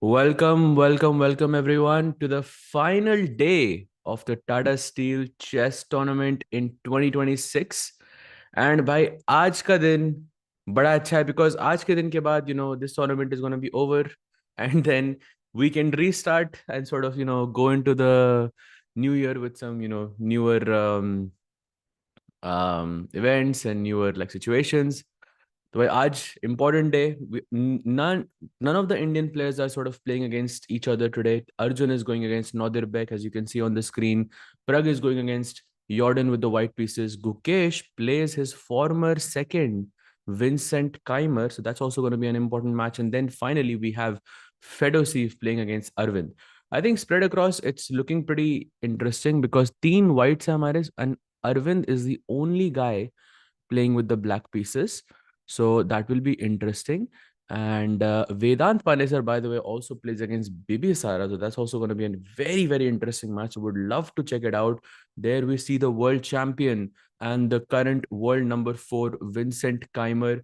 Welcome everyone to the final day of the Tata Steel Chess Tournament in 2026. And by आज का दिन बड़ा अच्छा है because आज के दिन के बाद this tournament is going to be over and then we can restart and sort of go into the new year with some newer events and newer like situations. तो भाई आज important day. None of the Indian players are sort of playing against each other today. Arjun is going against Nodirbek, as you can see on the screen. Pragg is going against Jorden with the white pieces. Gukesh plays his former second, Vincent Keymer. So that's also going to be an important match. And then finally, we have Fedoseev playing against Arvind. I think spread across, it's looking pretty interesting because teen whites are हमारे and Arvind is the only guy playing with the black pieces. So that will be interesting. And Vedant Panesar, by the way, also plays against Bibisara. So that's also going to be a very, very interesting match. I would love to check it out. There we see the world champion and the current world number 4, Vincent Keymer.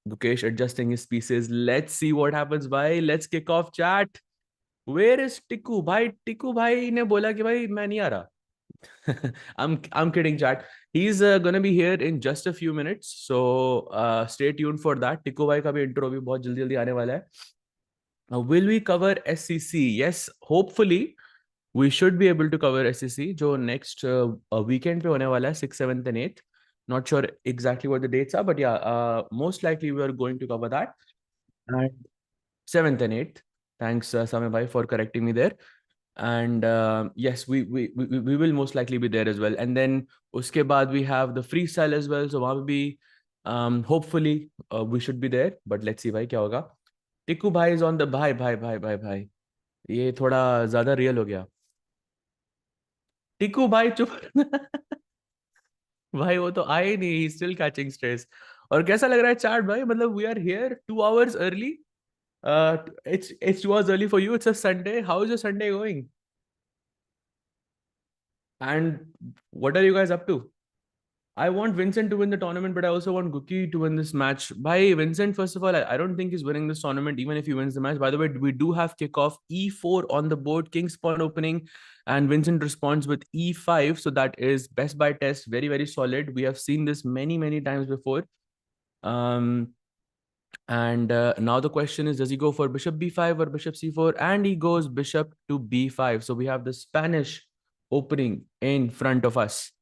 Gukesh adjusting his pieces. Let's see what happens, bhai. Let's kick off chat. Where is Tiku? Bhai, Tiku bhai ne bola ki bhai main nahi aa raha. I'm kidding, chat. He's gonna be here in just a few minutes, so stay tuned for that. Tiku bhai का भी intro भी बहुत जल्दी आने वाला है. Will we cover SCC? Yes, hopefully we should be able to cover SCC जो next weekend पे होने वाला है 6th, 7th and 8th. Not sure exactly what the dates are, but yeah, most likely we are going to cover that. And 7th and 8th. Thanks, Samay bhai, for correcting me there. And yes, we will most likely be there as well. And then uske baad we have the freestyle as well, so wahan bhi hopefully we should be there, but let's see bhai kya hoga. Tiku bhai is on the bhai ye thoda zyada real ho gaya. Tiku bhai chup भाई वो तो आए नहीं, he still catching stress. और कैसा लग रहा है चार्ट भाई? मतलब we are here 2 hours early. It's 2 hours early for you. It's a Sunday. How is your Sunday going? And what are you guys up to? I want Vincent to win the tournament, but I also want Guki to win this match. Bhai, Vincent, first of all, I don't think he's winning this tournament, even if he wins the match. By the way, we do have kickoff E4 on the board, King's Pawn opening, and Vincent responds with E5. So that is best by test, very, very solid. We have seen this many, many times before. And now the question is, does he go for Bishop B5 or Bishop C4? And he goes Bishop to B5. So we have the Spanish opening in front of us.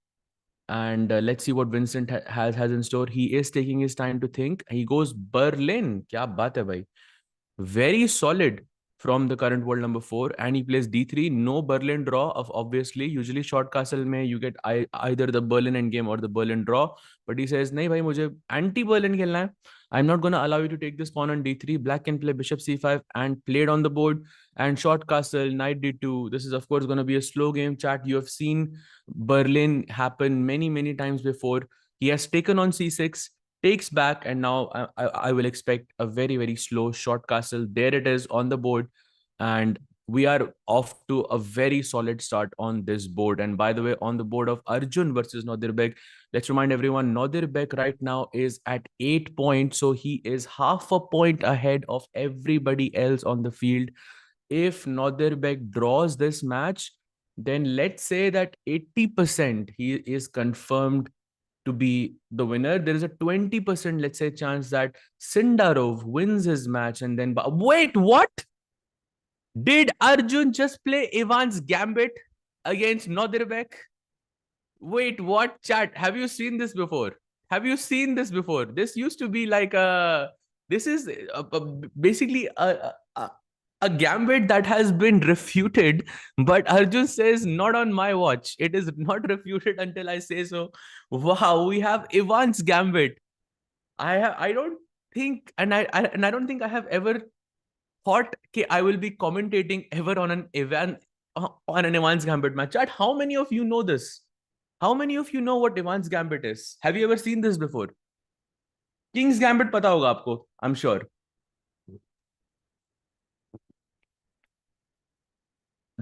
And let's see what Vincent has in store. He is taking his time to think. He goes Berlin. Kya baat hai bhai? Very solid from the current world number 4. And he plays D3. No Berlin draw, of obviously. Usually short castle mein you get either the Berlin endgame or the Berlin draw. But he says, nahi bhai, mujhe anti-Berlin khelna hai. I'm not going to allow you to take this pawn on D3. Black can play Bishop C5 and played on the board. And short castle, Knight D2. This is, of course, going to be a slow game, chat. You have seen Berlin happen many, many times before. He has taken on C6, takes back, and now I will expect a very, very slow short castle. There it is on the board. And we are off to a very solid start on this board. And by the way, on the board of Arjun versus Nodirbek, let's remind everyone, Nodirbek right now is at 8 points. So he is half a point ahead of everybody else on the field. If Nodirbek draws this match, then let's say that 80% he is confirmed to be the winner. There is a 20%, let's say, chance that Sindarov wins his match and then... Wait, what? Did Arjun just play Ivan's Gambit against Nodirbek? Wait, what, chat? Have you seen this before? Have you seen this before? This used to be like a... This is basically a gambit that has been refuted, but Arjun says not on my watch. It is not refuted until I say so. Wow, we have Ivan's gambit. I don't think, and I don't think I have ever thought that I will be commentating ever on an Ivan's gambit match. Chat, how many of you know this? How many of you know what Ivan's gambit is? Have you ever seen this before? King's gambit pata hoga aapko, I'm sure.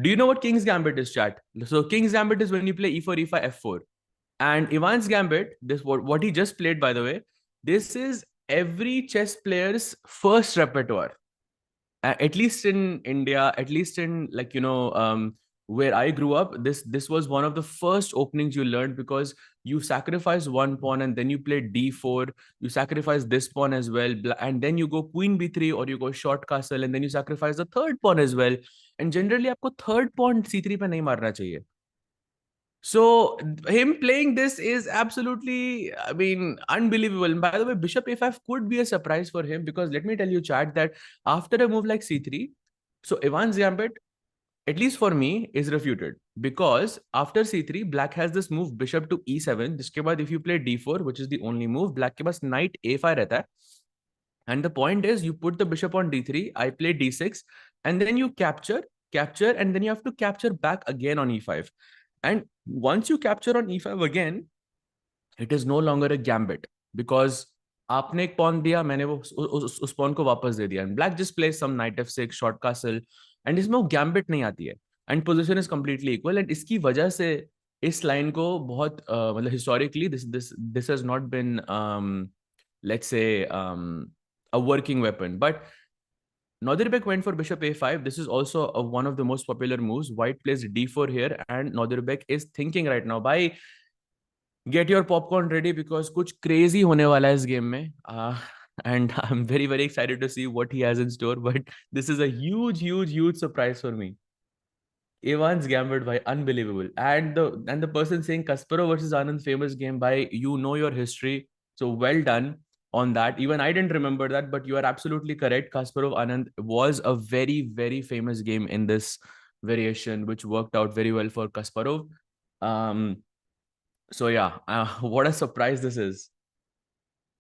Do you know what King's Gambit is, chat? So King's Gambit is when you play E4, E5, F4. And Ivan's Gambit, this what he just played, by the way, this is every chess player's first repertoire. At least in India, at least in, like, where I grew up, this was one of the first openings you learned, because you sacrifice one pawn and then you play d4, you sacrifice this pawn as well, and then you go queen b3, or you go short castle, and then you sacrifice the third pawn as well. And generally आपको third pawn c3 पे नहीं मारना चाहिए. So him playing this is absolutely, I mean, unbelievable. And by the way, bishop a5 could be a surprise for him, because let me tell you, chat, that after a move like c3, so Ivan's gambit, at least for me, is refuted, because after c3, black has this move bishop to e7. जिसके बाद if you play d4, which is the only move, black के पास knight a5 रहता है. And the point is, you put the bishop on d3, I play d6, and then you capture, and then you have to capture back again on e5. And once you capture on e5 again, it is no longer a gambit, because आपने एक pawn दिया, मैंने वो उस pawn को वापस दे दिया, and black just plays some knight f6, short castle, and इसमें वो gambit नहीं आती है, and position is completely equal. And इसकी वजह से इस line को बहुत मतलब historically this has not been let's say a working weapon. But Nodirbek went for bishop a5. This is also one of the most popular moves. White plays d4 here, and Nodirbek is thinking right now, bhai, get your popcorn ready, because kuch crazy hone wala hai is game mein. And I'm very, very excited to see what he has in store. But this is a huge, huge, huge surprise for me. Ivan's gambit, by unbelievable. And the person saying Kasparov versus Anand famous game, by, you know your history. So well done on that. Even I didn't remember that, but you are absolutely correct. Kasparov Anand was a very, very famous game in this variation, which worked out very well for Kasparov. So yeah, what a surprise this is.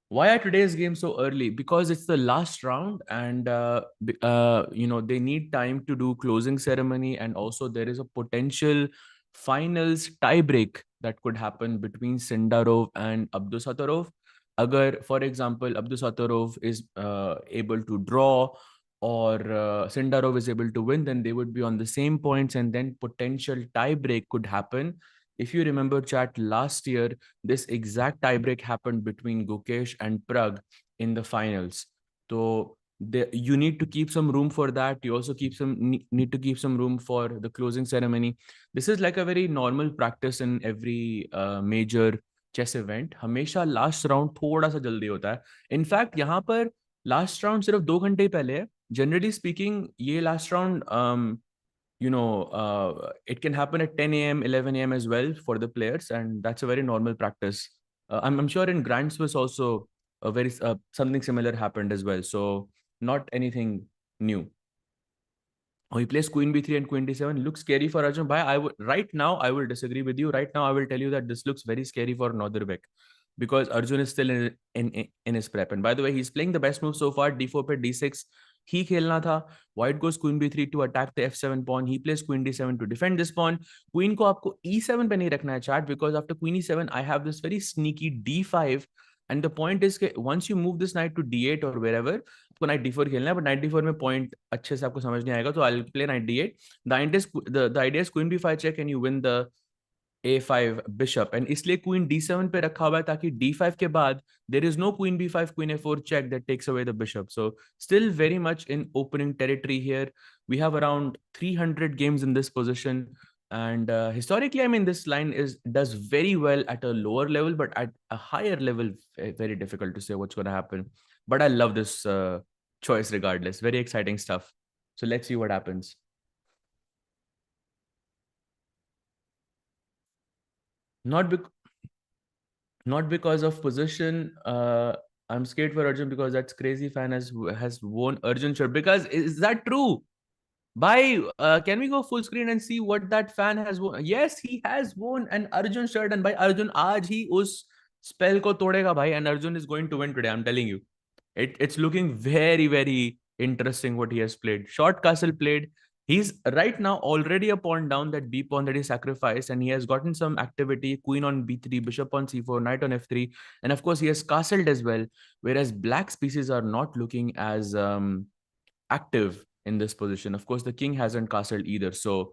Why are today's game so early? Because it's the last round, and they need time to do closing ceremony, and also there is a potential finals tie break that could happen between Sindarov and Abdusattorov. Agar, for example, Abdusattorov is able to draw, or Sindarov is able to win, then they would be on the same points, and then potential tie break could happen. If you remember, chat, last year, this exact tiebreak happened between Gukesh and Pragg in the finals. So you need to keep some room for that. You also need to keep some room for the closing ceremony. This is like a very normal practice in every major chess event. हमेशा last round थोड़ा सा जल्दी होता है. In fact, यहाँ पर last round सिर्फ 2 घंटे ही पहले है. Generally speaking, ये last round it can happen at 10 a.m., 11 a.m. as well for the players, and that's a very normal practice. I'm sure in Grand Swiss also something similar happened as well. So not anything new. Oh, he plays queen b3 and queen d7. Looks scary for Arjun. Right now, I will disagree with you. Right now, I will tell you that this looks very scary for Nodirbek, because Arjun is still in his prep. And by the way, he's playing the best move so far, d4 पे d6. He खेलना था. White goes queen b3 to attack the f7 pawn. He plays queen d7 to defend this pawn. Queen को आपको e7 पे नहीं रखना है, chat, because after queen e7, I have this very sneaky d5. And the point is that once you move this knight to d8 or wherever, आपको knight d4 खेलना है, but knight d4 में point अच्छे से आपको समझ नहीं आएगा, तो I'll play knight d8. The idea is queen b5 check, and you win the a5 bishop, and इसलिए queen d7 पे रखा हुआ है, ताकि d5 के बाद there is no queen b5 queen a4 check that takes away the bishop. So still very much in opening territory here. We have around 300 games in this position, and historically, I mean, this line does very well at a lower level, but at a higher level, very difficult to say what's going to happen. But I love this choice regardless. Very exciting stuff. So let's see what happens. Not because of position. I'm scared for Arjun, because that's crazy fan has won Arjun shirt. Because is that true? Can we go full screen and see what that fan has won? Yes, he has won an Arjun shirt, and by Arjun, आज ही उस spell को तोड़ेगा भाई, and Arjun is going to win today. I'm telling you, it's looking very, very interesting what he has played. Short castle played. He's right now already a pawn down, that b pawn that he sacrificed, and he has gotten some activity. Queen on b3, bishop on c4, knight on f3, and of course he has castled as well. Whereas black's pieces are not looking as active in this position. Of course, the king hasn't castled either. So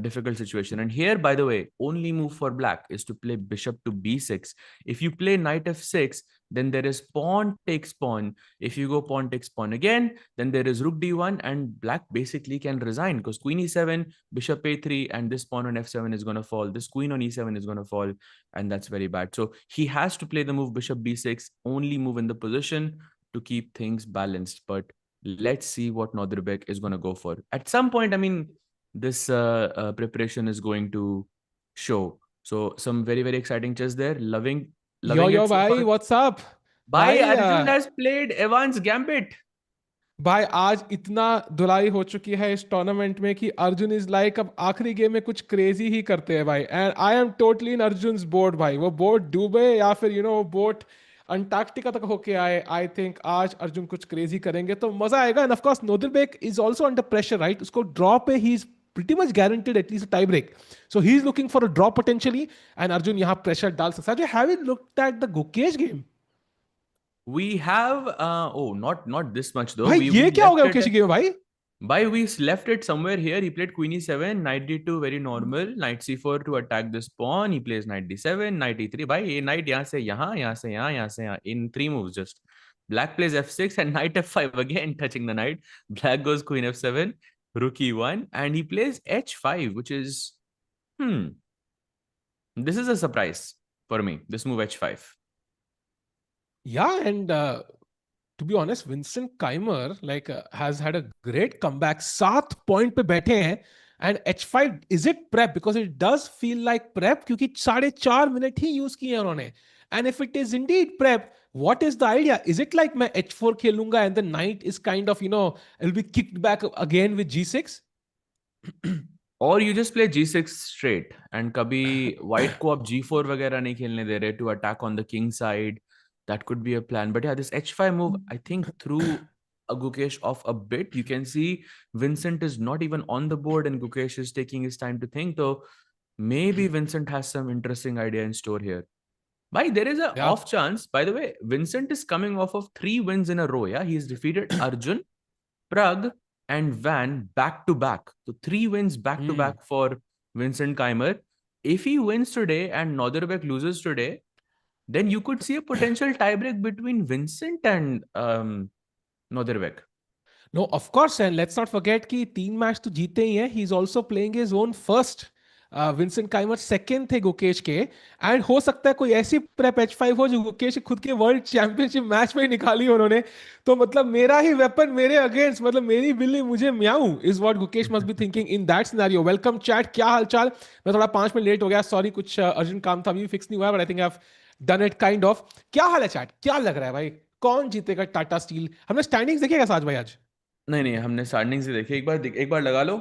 difficult situation. And here, by the way, only move for black is to play bishop to b6. If you play knight f6, then there is pawn takes pawn. If you go pawn takes pawn again, then there is rook d1, and black basically can resign because queen e7, bishop a3, and this pawn on f7 is going to fall. This queen on e7 is going to fall, and that's very bad. So he has to play the move bishop b6, only move in the position to keep things balanced. But let's see what Nodirbek is going to go for. At some point, I mean, this preparation is going to show. So some very, very exciting chess there. Loving Yo, it so bhai, far. what's up? Bhai, Arjun has played Evans Gambit. भाई आज इतना धुलाई हो चुकी है इस tournament में कि अर्जुन इज लाइक अब आखिरी गेम में कुछ क्रेजी ही करते हैं भाई. And I am totally in Arjun's boat भाई. वो बोट डूबे या फिर वो बोट अंटार्कटिका तक होके आए. आई थिंक आज अर्जुन कुछ क्रेजी करेंगे तो मजा आएगा. And of course Nodirbek is also under pressure right. उसको ड्रॉ पे he is pretty much guaranteed at least a tie break. So he's looking for a draw potentially, and Arjun यहाँ pressure डाल सकता है. Have you looked at the Gukesh game? We have not this much though. भाई ये क्या हो गया Gukesh game भाई? We left it somewhere here. He played queen e7, knight d2, very normal. Knight c4 to attack this pawn. He plays knight d7, knight e3. भाई ये knight यहाँ से यहाँ, यहाँ से यहाँ, यहाँ से यहाँ, in 3 moves just. Black plays f6 and knight f5 again, touching the knight. Black goes queen f7, rook e1, and he plays h5, which is this is a surprise for me. This move h5. Yeah, and to be honest, Vincent Keymer has had a great comeback. 7 point पे बैठे हैं. And h5, is it prep? Because it does feel like prep क्योंकि 4.5 minute ही use किए उन्होंने. And if it is indeed prep, what is the idea? Is it like मैं h4 खेलूंगा and the knight is kind of, it'll be kicked back again with g6? Or you just play g6 straight and कभी white को आप g4 वगैरह नहीं खेलने दे रहे to attack on the king side. That could be a plan. But yeah, this h5 move, I think threw a Gukesh off a bit. You can see Vincent is not even on the board and Gukesh is taking his time to think. So maybe Vincent has some interesting idea in store here. Bhai, there is a off chance. By the way, Vincent is coming off of 3 wins in a row. Yeah, he's defeated Arjun, Pragg, and Van back to back. So 3 wins back to back for Vincent Keymer. If he wins today and Nodirbek loses today, then you could see a potential tiebreak between Vincent and Nodirbek. No, of course, and let's not forget कि 3 match तो जीते ही हैं. He's also playing his own first. Vincent Keymer second थे गुकेश के. And हो सकता है कोई ऐसी प्रेप h5 हो जो गुकेश खुद के वर्ल्ड चैंपियनशिप मैच में ही निकाली उन्होंने. तो मतलब मेरा ही वेपन मेरे अगेंस्ट, मतलब मेरी बिल्ली मुझे म्याऊं, is what Gukesh must be thinking in that scenario. Welcome chat, क्या हालचाल? मैं थोड़ा 5 मिनट लेट हो गया, सॉरी, कुछ अर्जेंट काम था, अभी फिक्स नहीं हुआ, but I think I have done it kind of. क्या हाल है चैट? क्या लग रहा है भाई, कौन जीतेगा टाटा स्टील? हमने स्टैंडिंग्स देखेगा साज भाई आज? नहीं, हमने स्टैंडिंग्स ही देखी. एक बार लगा लो.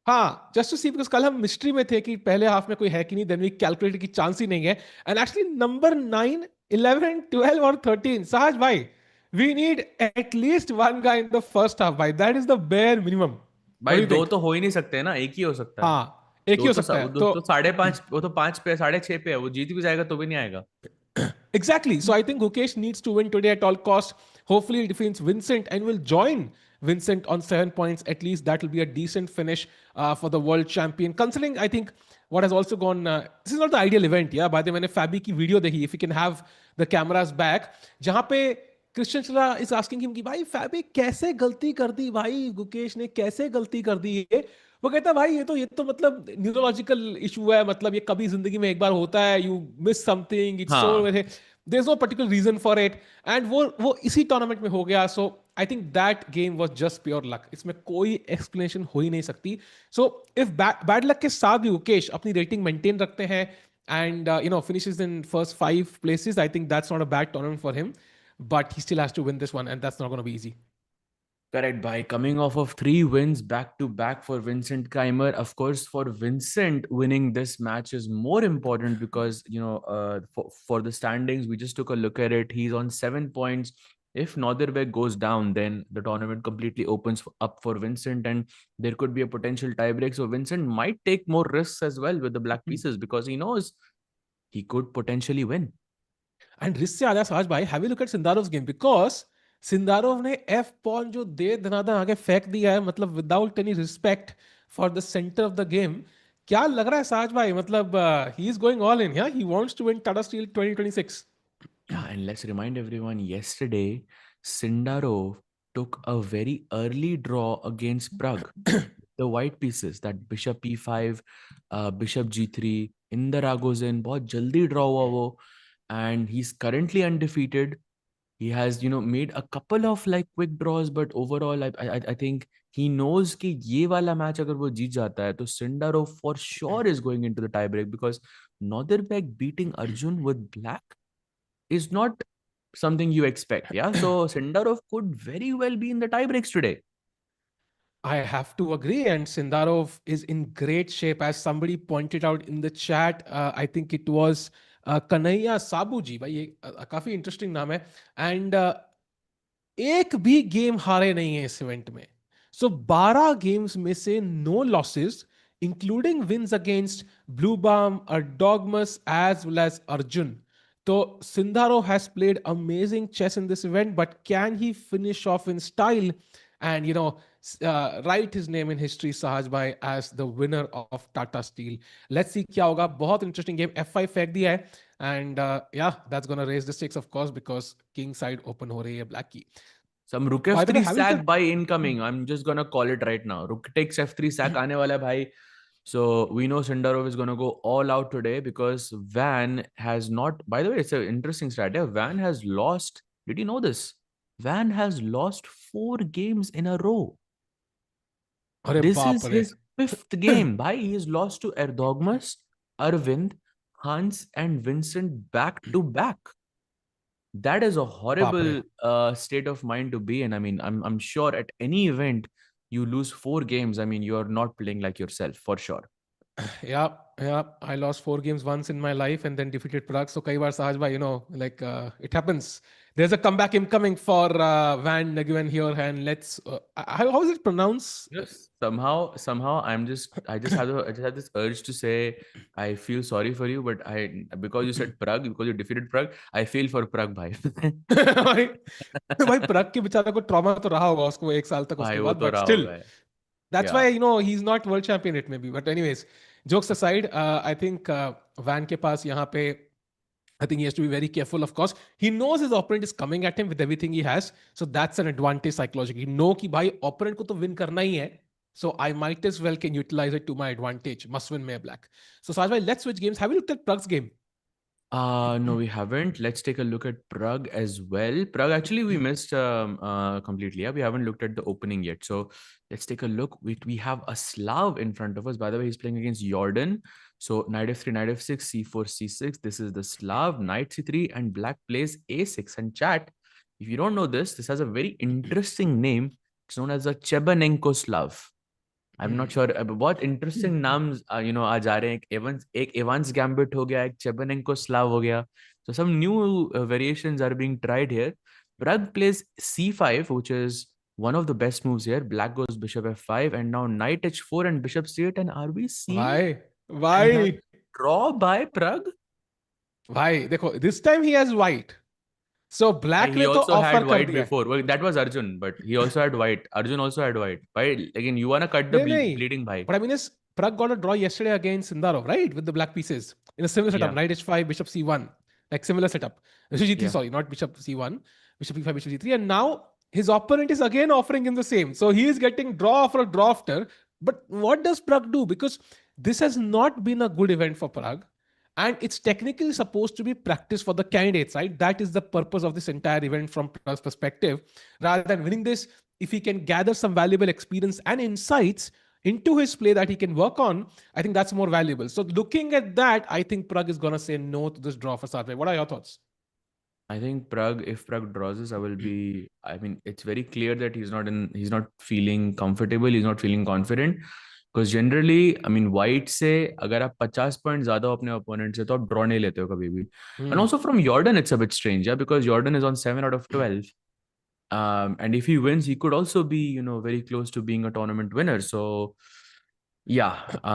हाँ, जस्ट टू सी, बिकॉज कल हम मिस्ट्री में थे कि पहले हाफ में कोई है कि नहीं. देन वी कैलकुलेटेड की चांस ही नहीं है. एंड एक्चुअली नंबर 9, 11, 12 और 13, साज भाई, we need at least one guy in the first half भाई. That is the bare minimum. भाई 2 तो हो ही नहीं सकते ना, एक ही हो सकता है. हाँ, एक ही हो सकता है. तो 5.5, वो तो 5 पे 6.5 पे है. वो जीत भी जाएगा तो भी नहीं आएगा. Exactly. So I think Gukesh needs to win today at all cost. Hopefully he defeats Vincent and will join Vincent on 7 points. At least that will be a decent finish for the world champion. Considering, I think, what has also gone... this is not the ideal event, yeah? By the way, मैंने Fabi की video देखी. If you can have the cameras back. जहाँ पे Christian Chilla is asking him कि भाई Fabi कैसे गलती कर दी भाई, Gukesh ने कैसे गलती कर दी है? वो कहता है भाई ये तो मतलब न्यूरोलॉजिकल इशू है, मतलब ये कभी जिंदगी में एक बार होता है, you miss something, it's so, there is no particular reason for it. And वो इसी टूर्नामेंट में हो गया. So I think that game was just pure luck. इसमें कोई एक्सप्लेनेशन हो ही नहीं सकती. सो इफ बैड लक के साथ भी गुकेश अपनी रेटिंग मेंटेन रखते हैं and finishes in first 5 places, I think that's not a bad tournament for him, but he still has to win this one and that's not going to be easy. Correct, by coming off of 3 wins back to back for Vincent Keymer. Of course, for Vincent, winning this match is more important because, for the standings, we just took a look at it. He's on 7 points. If Nodirbek goes down, then the tournament completely opens up for Vincent and there could be a potential tiebreak. So Vincent might take more risks as well with the black pieces because he knows he could potentially win. And risk se aaya Sahaj bhai, have you looked at Sindarov's game? Because Sindarov ने F pawn जो दे धनाधन आगे फेंक दिया है, मतलब without any respect for the centre of the game. क्या लग रहा है साज भाई, मतलब he is going all in, he wants to win Tata Steel 2026. Yeah, and let's remind everyone yesterday, Sindarov took a very early draw against Pragg. The white pieces, that bishop e5, bishop g3, Indira goes in, बहुत जल्दी draw हुआ वो, and he's currently undefeated. He has, made a couple of like quick draws, but overall, I think he knows कि ये वाला match अगर वो जीत जाता है, तो Sindarov for sure is going into the tiebreak because Nodirbek beating Arjun with black is not something you expect. Yeah. So Sindarov could very well be in the tiebreaks today. I have to agree, and Sindarov is in great shape, as somebody pointed out in the chat. I think it was Kanhaiya Sabuji. भाई ये काफी interesting नाम है. And एक भी game हारे नहीं है इस इवेंट में. सो 12 गेम्स में से no losses, including wins against Bluebaum, Erdogmus, as well as Arjun. So Sindarov has played amazing chess in this event, but can he finish off in style and write his name in history, Sahaj bhai, as the winner of Tata Steel? Let's see क्या होगा. बहुत interesting game. F5 फेंक दिया है, and yeah, that's gonna raise the stakes, of course, because king side open हो रही है black की. Some rook By the way, f3 have you sack looked by incoming. I'm just gonna call it right now. Rook takes f3 sack आने वाला है भाई. So we know Sindarov is gonna go all out today because Van has not. By the way, it's an interesting strategy. Van has lost. Did you know this? Van has lost 4 games in a row. अरे This बाप is रे. his 5th game. Bhai, he has lost to Erdogmus, Arvind, Hans, and Vincent back to back. That is a बाप रे. horrible state of mind to be in. I mean, I'm sure at any event you lose 4 games. I mean, you're not playing like yourself for sure. Yeah, yeah. I lost 4 games once in my life and then defeated Pragg. So, kai baar Sahaj bhai, like it happens. There's a comeback incoming for Van Nguyen here, and let's. How is it pronounced? Yes. Somehow, I just have this urge to say I feel sorry for you, but because you said Pragg, because you defeated Pragg, I feel for Pragg, bhai. भाई भाई प्रग के बेचारा को trauma तो रहा होगा उसको 1 साल तक भाई उसके वो बाद, तो बट रहा स्टिल होगा. that's why Yeah. he's not world champion. It may be, but anyways, jokes aside, I think Van के पास यहाँ पे, I think he has to be very careful. Of course, he knows his opponent is coming at him with everything he has, so that's an advantage psychologically. He know कि भाई opponent को तो win करना ही है, so I might as well can utilize it to my advantage. Must win my black. So Sajbhai, let's switch games. Have you looked at Pragg's game? No, we haven't. Let's take a look at Pragg as well. Pragg, actually, we missed completely. Yeah, we haven't looked at the opening yet. So let's take a look. We have a Slav in front of us. By the way, he's playing against Jordan. So knight f3, knight f6, c4, c6. This is the Slav. Knight c3, and black plays a6. And chat, if you don't know this has a very interesting name. It's known as a Chebanenko Slav. I'm not sure. बहुत interesting नाम आ जा रहे हैं. एक Evans gambit हो गया, एक चेबनेंको Slav हो गया. So some new variations are being tried here. Pragg plays c5, which is one of the best moves here. Black goes bishop f5, and now knight h4 and bishop c8. And are we seeing Why? another Why? draw by Pragg? Why? देखो, this time he has white. So black He ने तो also had offer कर white दिया है. before. Well, that was Arjun, but he also had white. Arjun also had white. Why? Again, you wanna cut the नहीं नहीं. bleeding bhai? But I mean, is Pragg got a draw yesterday against Sindarov, right? With the black pieces in a similar setup, Yeah, knight h5, bishop c1, like similar setup. Bishop g3, yeah. sorry, not bishop c1, bishop e5, bishop g3, and now his opponent is again offering him the same. So he is getting draw after draw after. But what does Pragg do? Because this has not been a good event for Pragg. And it's technically supposed to be practice for the candidates, right? That is the purpose of this entire event from Pragg's perspective. Rather than winning this, if he can gather some valuable experience and insights into his play that he can work on, I think that's more valuable. So looking at that, I think Pragg is going to say no to this draw for Sarve. What are your thoughts? I think Pragg, if Pragg draws this, I mean, it's very clear that he's not feeling comfortable, he's not feeling confident. Because generally, I mean, white से अगर आप 50 point ज्यादा हो अपने opponent से तो आप draw नहीं लेते हो कभी भी. And also from Jordan, it's a bit strange, yeah, because Jordan is on 7 out of 12. And if he wins, he could also be, very close to being a tournament winner. So, yeah. But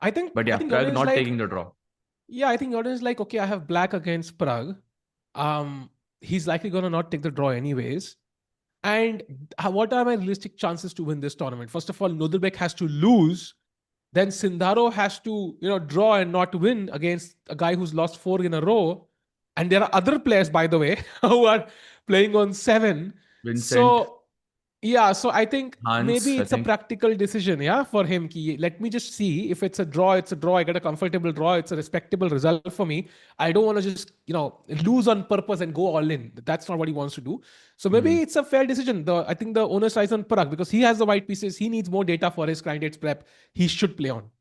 I yeah, think Pragg Jordan is not like, taking the draw. yeah, I think Jordan is like, okay, I have black against Pragg. He's likely going to not take the draw anyways. And what are my realistic chances to win this tournament? First of all, Nodirbek has to lose. Then Sindarov has to, draw and not win against a guy who's lost 4 in a row. And there are other players, by the way, who are playing on 7. Vincent, So yeah, so I think maybe Hans, I it's a think. practical decision, yeah, for him. Let me just see if it's a draw, it's a draw. I get a comfortable draw, it's a respectable result for me. I don't want to just, lose on purpose and go all in. That's not what he wants to do. So maybe Hmm. it's a fair decision. I think the onus lies on Pragg because he has the white pieces. He needs more data for his candidates prep. He should play on.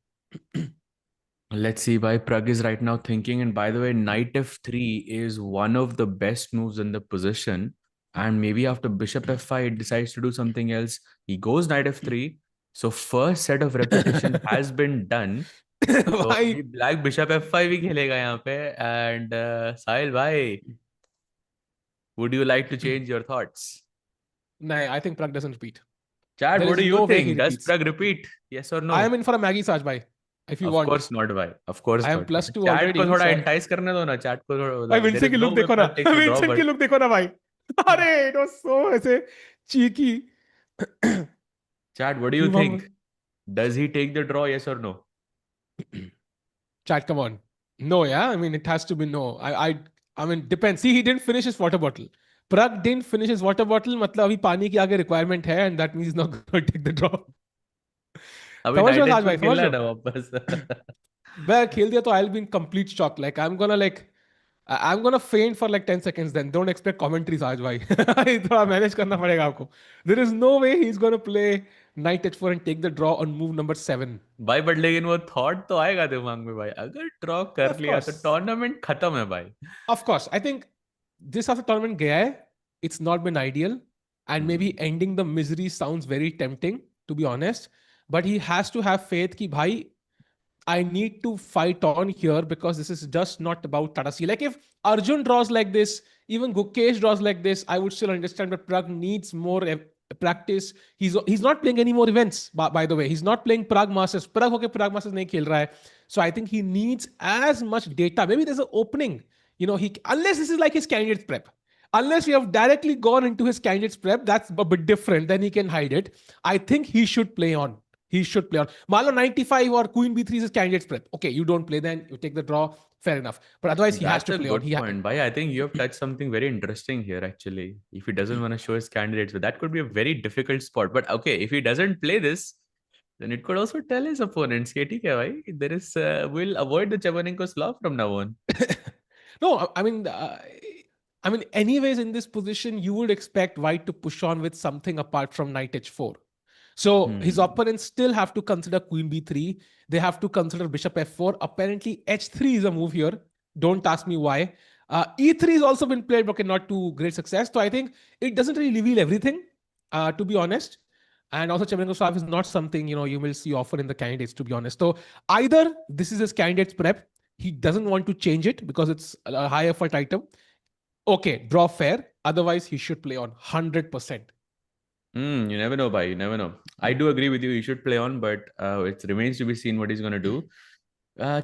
Let's see why Pragg is right now thinking. And by the way, knight f3 is one of the best moves in the position. And maybe after bishop f5, it decides to do something else. He goes knight f3. So first set of repetition has been done. तो Why? अभी black bishop f5 ही खेलेगा यहाँ पे and साहिल भाई would you like to change your thoughts? Nah, I think Pragg doesn't repeat. Chad, There what is do you no way he think? Does repeats. Pragg repeat? Yes or I am no? in for a Maggie Saj bhai, if you Of want. course not, भाई. Of course I am not. +2 Chat को already, थोड़ा so entice करने दो ना. Chat को थोड़ा भाई like there Vincent is की no लुक way देखो ना Pragg takes the draw, Vincent की but लुक देखो ना भाई अरे इट वाज सो ऐसे cheeky Chad, what do you human think? Does he take the draw? Yes or no? chat come on no yeah I mean it has to be no I mean depends see he didn't finish his water bottle Pragg didn't finish his water bottle मतलब अभी पानी की आगे requirement है and that means he's not going to take the draw अभी समझ रहे night हो साज एच4 भाई समझ खेलना रहे है हो ना वापस. मैं खेल दिया तो I'll be in complete shock like I'm gonna like I'm gonna faint for like 10 seconds then. Don't expect commentaries आज भाई. थोड़ा manage करना पड़ेगा आपको. There is no way he's gonna play knight h4 and take the draw on move number 7. भाई but लेकिन वो thought तो आएगा दिमाग में भाई अगर ड्रॉ कर Of लिया तो course. टूर्नामेंट खत्म है भाई. Of course. I think this after tournament गया है. It's not been ideal. And maybe Hmm. ending the misery sounds very tempting, to be honest. But he has to have faith कि भाई I need to fight on here because this is just not about Tata Steel. Like if Arjun draws like this, even Gukesh draws like this, I would still understand. But Pragg needs more practice. He's not playing any more events. By the way, he's not playing Pragg Masters. Pragg होके Pragg Masters नहीं खेल रहा है. So I think he needs as much data. Maybe there's an opening. He unless this is like his candidates prep. Unless we have directly gone into his candidates prep, that's a bit different. Then he can hide it. I think he should play on. He should play on. Malo 95 or Queen B3 is candidates prep. Okay, you don't play then, you take the draw. Fair enough. But otherwise, he has That's to a play on. good point, Bhai. I think you have touched something very interesting here, actually. If he doesn't want to show his candidates, but that could be a very difficult spot. But okay, if he doesn't play this, then it could also tell his opponents, "Okay, ठीक है भाई, there is, we'll avoid the Chevanenko's law from now on." No, I mean, anyways, in this position, you would expect White to push on with something apart from Knight H4. So his Hmm. opponents still have to consider Queen B3. They have to consider Bishop F4. Apparently, H3 is a move here. Don't ask me why. E3 has also been played, but okay, not to great success. So I think it doesn't really reveal everything, to be honest. And also, Chemenko Slav is not something you will see often in the candidates, to be honest. So either this is his candidates prep, he doesn't want to change it because it's a high effort item. Okay, draw fair. Otherwise, he should play on 100%. You never know, bhai. You never know. I do agree with you. He should play on, but it remains to be seen what he's going to do.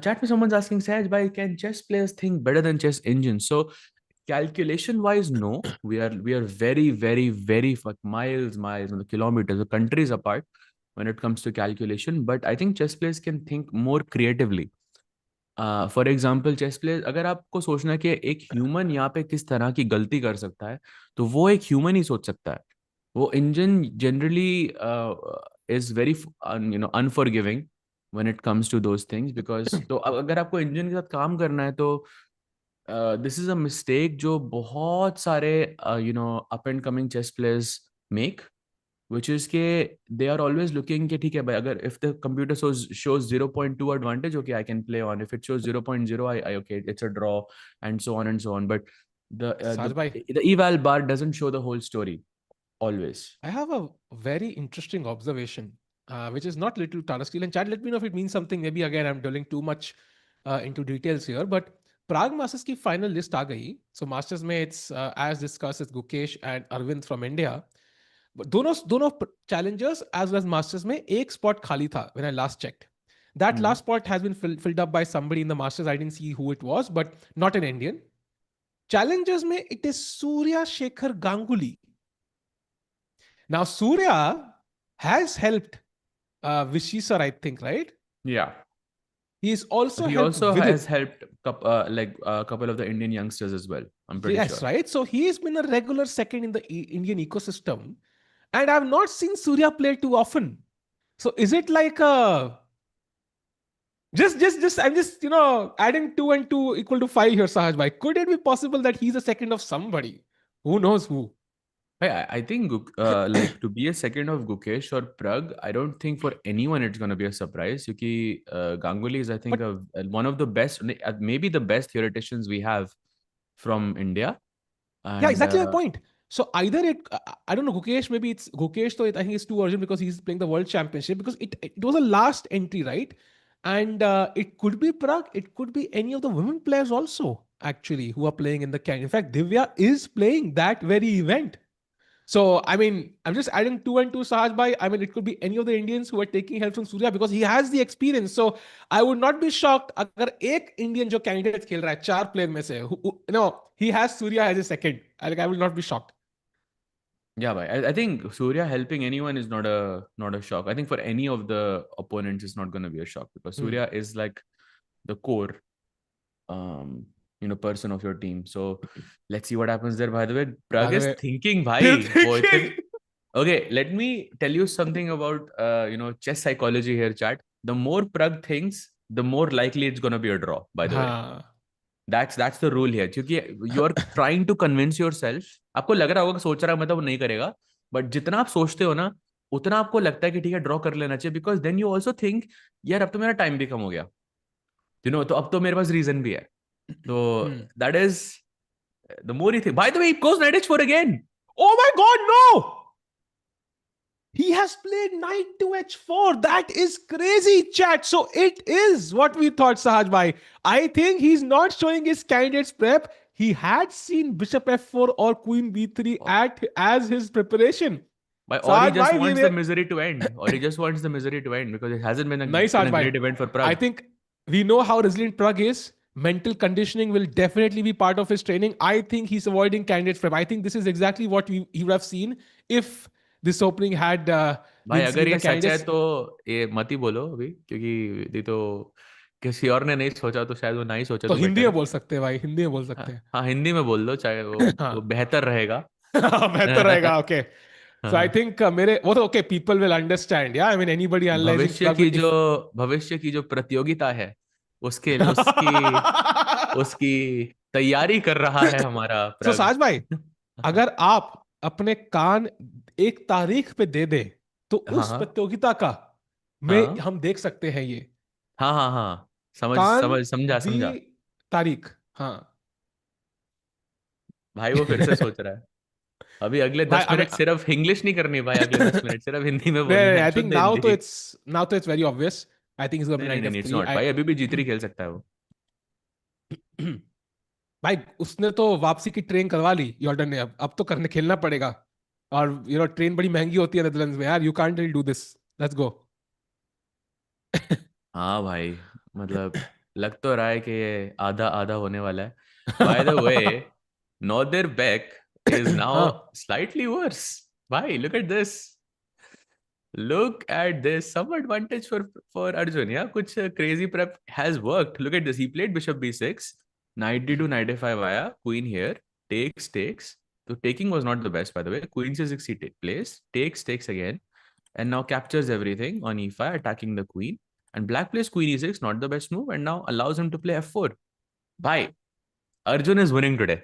Chat में someone's asking, Saj, bhai, can chess players think better than chess engines? So calculation wise, no. We are very, very, very miles, kilometers, the countries apart when it comes to calculation. But I think chess players can think more creatively. For example chess player अगर आपको सोचना है कि एक human यहाँ पे किस तरह की गलती कर सकता है तो वो एक ह्यूमन ही सोच सकता है वो engine generally is very unforgiving when it comes to those things because तो अगर आपको इंजन के साथ काम करना है तो दिस इज अ मिस्टेक जो बहुत सारे up and coming chess players make which is ke they are always looking ke theek hai bhai agar if the computer shows 0.2 advantage okay I can play on if it shows 0.0 I okay it's a draw and so on but the Saj bhai, the eval bar doesn't show the whole story always. I have a very interesting observation, which is not little Tata Steel. And Chad, let me know if it means something. Maybe again, I'm dwelling too much into details here. But Pragg Masters की final list आ गई. So Masters में it's as discussed, it's Gukesh and Aravindh from India. But दोनों challengers as well as Masters में एक spot खाली था when I last checked. That Hmm. last spot has been filled up by somebody in the Masters. I didn't see who it was, but not an Indian. Challengers में it is Surya Shekhar Ganguly. Now, Surya has helped Vishesar, I think, right? Yeah. He's also He helped also has Vidit. helped like a couple of the Indian youngsters as well. I'm pretty Yes, sure. right. So he's been a regular second in the Indian ecosystem, and I've not seen Surya play too often. So is it like a just I'm just adding two and two equal to five here, Sahaj bhai. Could it be possible that he's a second of somebody? Who knows who? I think like to be a second of Gukesh or Pragg, I don't think for anyone it's going to be a surprise. Because Ganguly is, I think, But one of the best, maybe the best theoreticians we have from India. yeah, And exactly my point. So either I don't know, Gukesh, maybe it's Gukesh, though I think it's too urgent because he's playing the world championship because it was a last entry, right? And it could be Pragg, it could be any of the women players also, actually, who are playing in the can. In fact, Divya is playing that very event. So, I mean, I'm just adding two and two, Sahaj bhai. I mean, it could be any of the Indians who are taking help from Surya because he has the experience. So, I would not be shocked अगर एक Indian जो candidate खेल रहा है चार player में से, he has Surya as a second. I will not be shocked. yeah, but I think Surya helping anyone is not a shock. I think for any of the opponents, it's not going to be a shock because Surya is like the core, person of your team. So let's see what happens there. By the way, By Pragg the is way, thinking, still bhai. thinking. Okay, let me tell you something about chess psychology here, chat. The more Pragg thinks, the more likely it's gonna be a draw. By the way, हाँ. that's the rule here. क्योंकि you are trying to convince yourself. आपको लग रहा होगा कि सोच रहा है मतलब वो नहीं करेगा, but जितना आप सोचते हो ना, उतना आपको लगता है कि ठीक है ड्रॉ कर लेना चाहिए because then you also think यार अब तो मेरा टाइम भी कम हो गया, तो अब तो मेरे पास रीजन भी है. तो that is the more you think. By the way, he goes knight h4 again. Oh my God, no! He has played knight to h4. That is crazy, chat. So it is what we thought, Sahaj bhai. I think he's not showing his candidate's prep. He had seen bishop f4 or queen b3 as his preparation. Or he Sahaj just bhai, wants the misery to end. Or he just wants the misery to end because it hasn't been Nahi, been Sahaj a bhai. great event for I Pragg. think we know how resilient Pragg is. Mental conditioning will definitely be part of his training. I think he's avoiding candidate's prep. I think this is exactly what he would have seen if this opening had भाई been seen अगर in the ये सच है candidates. तो ये मत ही बोलो अभी, क्योंकि ये तो किसी और ने नहीं सोचा तो शायद वो ना ही सोचे तो तो हिंदी बेटर में है. बोल सकते हैं भाई, हिंदी में बोल सकते हाँ हैं. हाँ, हिंदी में बोल दो चाहे वो हाँ. बेहतर रहेगा. बेहतर रहेगा. ओके. So I हाँ. think मेरे वो तो okay, people will understand. Yeah, I mean anybody analyzing भविष्य Pragg की will जो if भविष्य की जो प्रतियोगिता है उसके उसकी उसकी तैयारी कर रहा है हमारा So प्रग. साज भाई, अगर आप अपने कान एक तारीख पे दे दे तो हाँ उस हाँ प्रतियोगिता का में हाँ हम देख सकते हैं ये हाँ हाँ हाँ, समझ कान समझ समझा दी समझा. तारीख. हाँ. भाई वो फिर से सोच रहा है. अभी अगले भाई 10 मिनट सिर्फ इंग्लिश नहीं करनी भाई, अगले 10 मिनट सिर्फ हिंदी में बोलना है, आई थिंक शुद्ध हिंदी. नाउ तो it's very obvious. I think is going नहीं टू नहीं नाइट नहीं नहीं, इट्स f3. नॉट भाई, अभी भी जीतरी खेल सकता है वो. भाई उसने तो वापसी की ट्रेन करवा ली यॉर्डन ने. अब तो करने खेलना पड़ेगा. और ट्रेन बड़ी महंगी होती है नेदरलैंड्स में यार. You can't really do this. Let's go. हाँ भाई, मतलब लग तो रहा है कि ये आधा आधा होने वाला है. Bye the way, Nodirbek is हाँ. now slightly worse. Bhai, look at this. Look at this. Some advantage for Arjun. Yeah, kuch crazy prep has worked. Look at this. He played bishop b6, knight d2, knight a5 via queen here. Takes. So taking was not the best, by the way. Queen c6 he plays. Takes again. And now captures everything on e5, attacking the queen. And black plays queen e6, not the best move. And now allows him to play f4. Bhai, Arjun is winning today.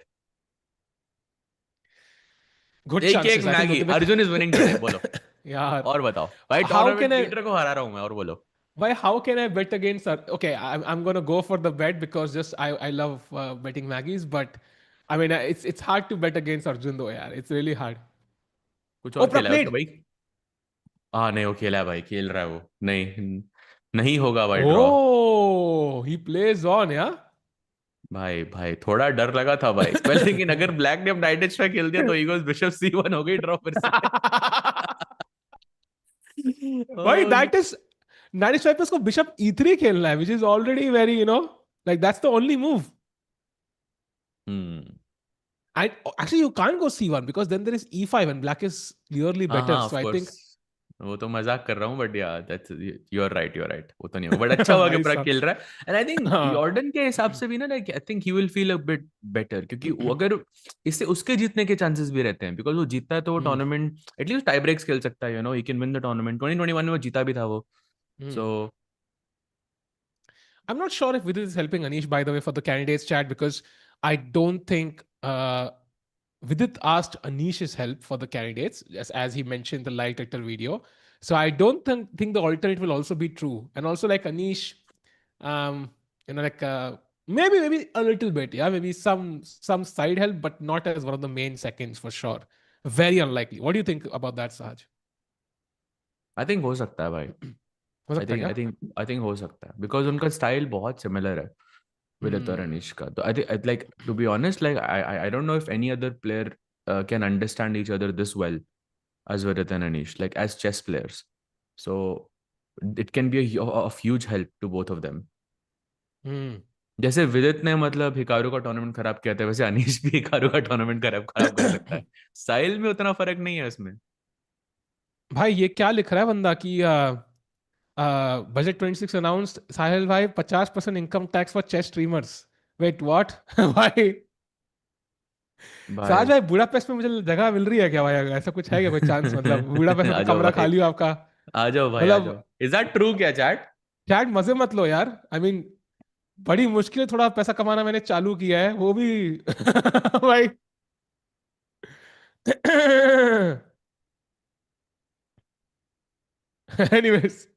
Good एक एक chances I think मैगी, नोटिफिक. Arjun is winning today. बोलो यार, और बताओ भाई, how can tournament आई लीडर को हरा रहा हूं मैं. और बोलो. Why? How can I bet against her? Okay, I'm gonna go for the bet because just I love betting Maggies, but I mean it's hard to bet against Arjun though. Yeah, it's really hard. कुछ Oh, और Pragg खेला है क्या played. भाई? हाँ नहीं, वो खेला है भाई, खेल रहा है वो. नहीं नहीं होगा भाई draw. Oh, he plays on. Yeah. भाई भाई थोड़ा डर लगा था भाई पहले, लेकिन अगर ब्लैक ने अब नाइट एच खेल दिया तो ईगोस बिशप c1 हो गई ड्रॉ फिर से. Why? Oh, That is 95 पे उसको Bishop E3 खेलना है, which is already very like that's the only move. hmm. Actually, you can't go c1 because then there is e5 and black is clearly हाँ better. हाँ So of I course, think वो तो मजाक कर रहा हूँ, बट या that's, you are right, वो तो नहीं होगा, बट अच्छा हुआ कि भाई प्राग साहब, खेल रहा है। एंड आई थिंक हाँ। यॉर्डन के हिसाब से भी ना, like I think he will feel a bit better, क्योंकि वो अगर इससे उसके जीतने के चांसेस भी रहते हैं, बिकॉज वो जीतता है तो वो हम्म, टूर्नामेंट एटलीस्ट टाई ब्रेक्स खेल सकता है, he can win the tournament. 2021 में वो जीता भी था वो। हम्म। सो I'm not sure if Vidit is helping Anish, by the way, for the candidates chat, because I don't think Vidit asked Anish's help for the candidates, as he mentioned in the live Twitter video. So I don't think the alternate will also be true. And also, like Anish, um, like maybe a little bit, yeah, maybe some side help, but not as one of the main seconds for sure. Very unlikely. What do you think about that, Saj? I think हो सकता है भाई। हो आई सकता है think क्या? I think I think हो सकता है, बिकॉज उनका स्टाइल बहुत सिमिलर है विदित और Hmm. अनीश का। तो I think, like to be honest, like I don't know if any other player can understand each other this well as Virat and Anish, like as chess players. So it can be of huge help to both of them. Hmm. जैसे विदित ने मतलब Hikaru का tournament खराब किया था, वैसे अनीश भी हिकारू का टूर्नामेंट खराब खराब कर सकता है। स्टाइल में उतना फर्क नहीं है उसमें। भाई ये क्या लिख रहा है बंदा कि बजट 26 अनाउंस्ड, साहिल भाई 50% income tax for chess streamers. Wait what? भाई साज भाई भाई, बुडापेस्ट में मुझे जगह मिल रही है क्या भाई? अगर ऐसा कुछ है क्या, कोई चांस? मतलब बुडापेस्ट में आ तो जाओ कमरा भाई, खाली हो आपका। आ जाओ भाई, आ मतलब जाओ। इज दैट ट्रू क्या चैट? चैट मजे मत लो यार। आई मीन बड़ी मुश्किल थोड़ा पैसा कमाना मैंने चालू किया है, वो भी भाई। एनीवेज,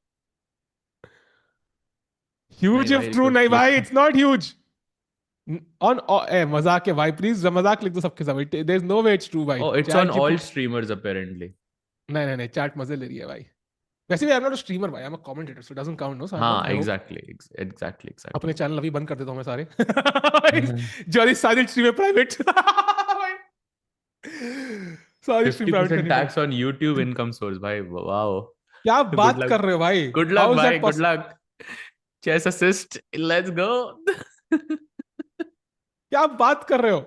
नहीं ह्यूज इफ भाई, ट्रू नहीं कुछ भाई, इट्स नॉट ह्यूज ऑन। ए मजाक है भाई, प्लीज मजाक लिख दो सबके सब। There is no way it's true भाई। Oh, it's on chat all GPT, streamers apparently. नहीं नहीं नहीं, चैट मजे ले रही है भाई। वैसे भी I am not a streamer भाई, I am a commentator, so doesn't count, no साज भाई, हाँ आई होप। एग्जैक्टली, एग्जैक्टली अपने एग्जैक्टली। चैनल अभी बंद कर देता हूँ मैं सारे। जो सारी स्ट्रीम है प्राइवेट। सारी स्ट्रीम प्राइवेट 50% करनी पड़ी। Tax on YouTube income source भाई, वाओ। क्या गुड बात लक, कर रहे हो भाई? गुड लक हाउ इज भाई, that good possible? Luck. Chess assist, let's go. क्या बात कर रहे हो?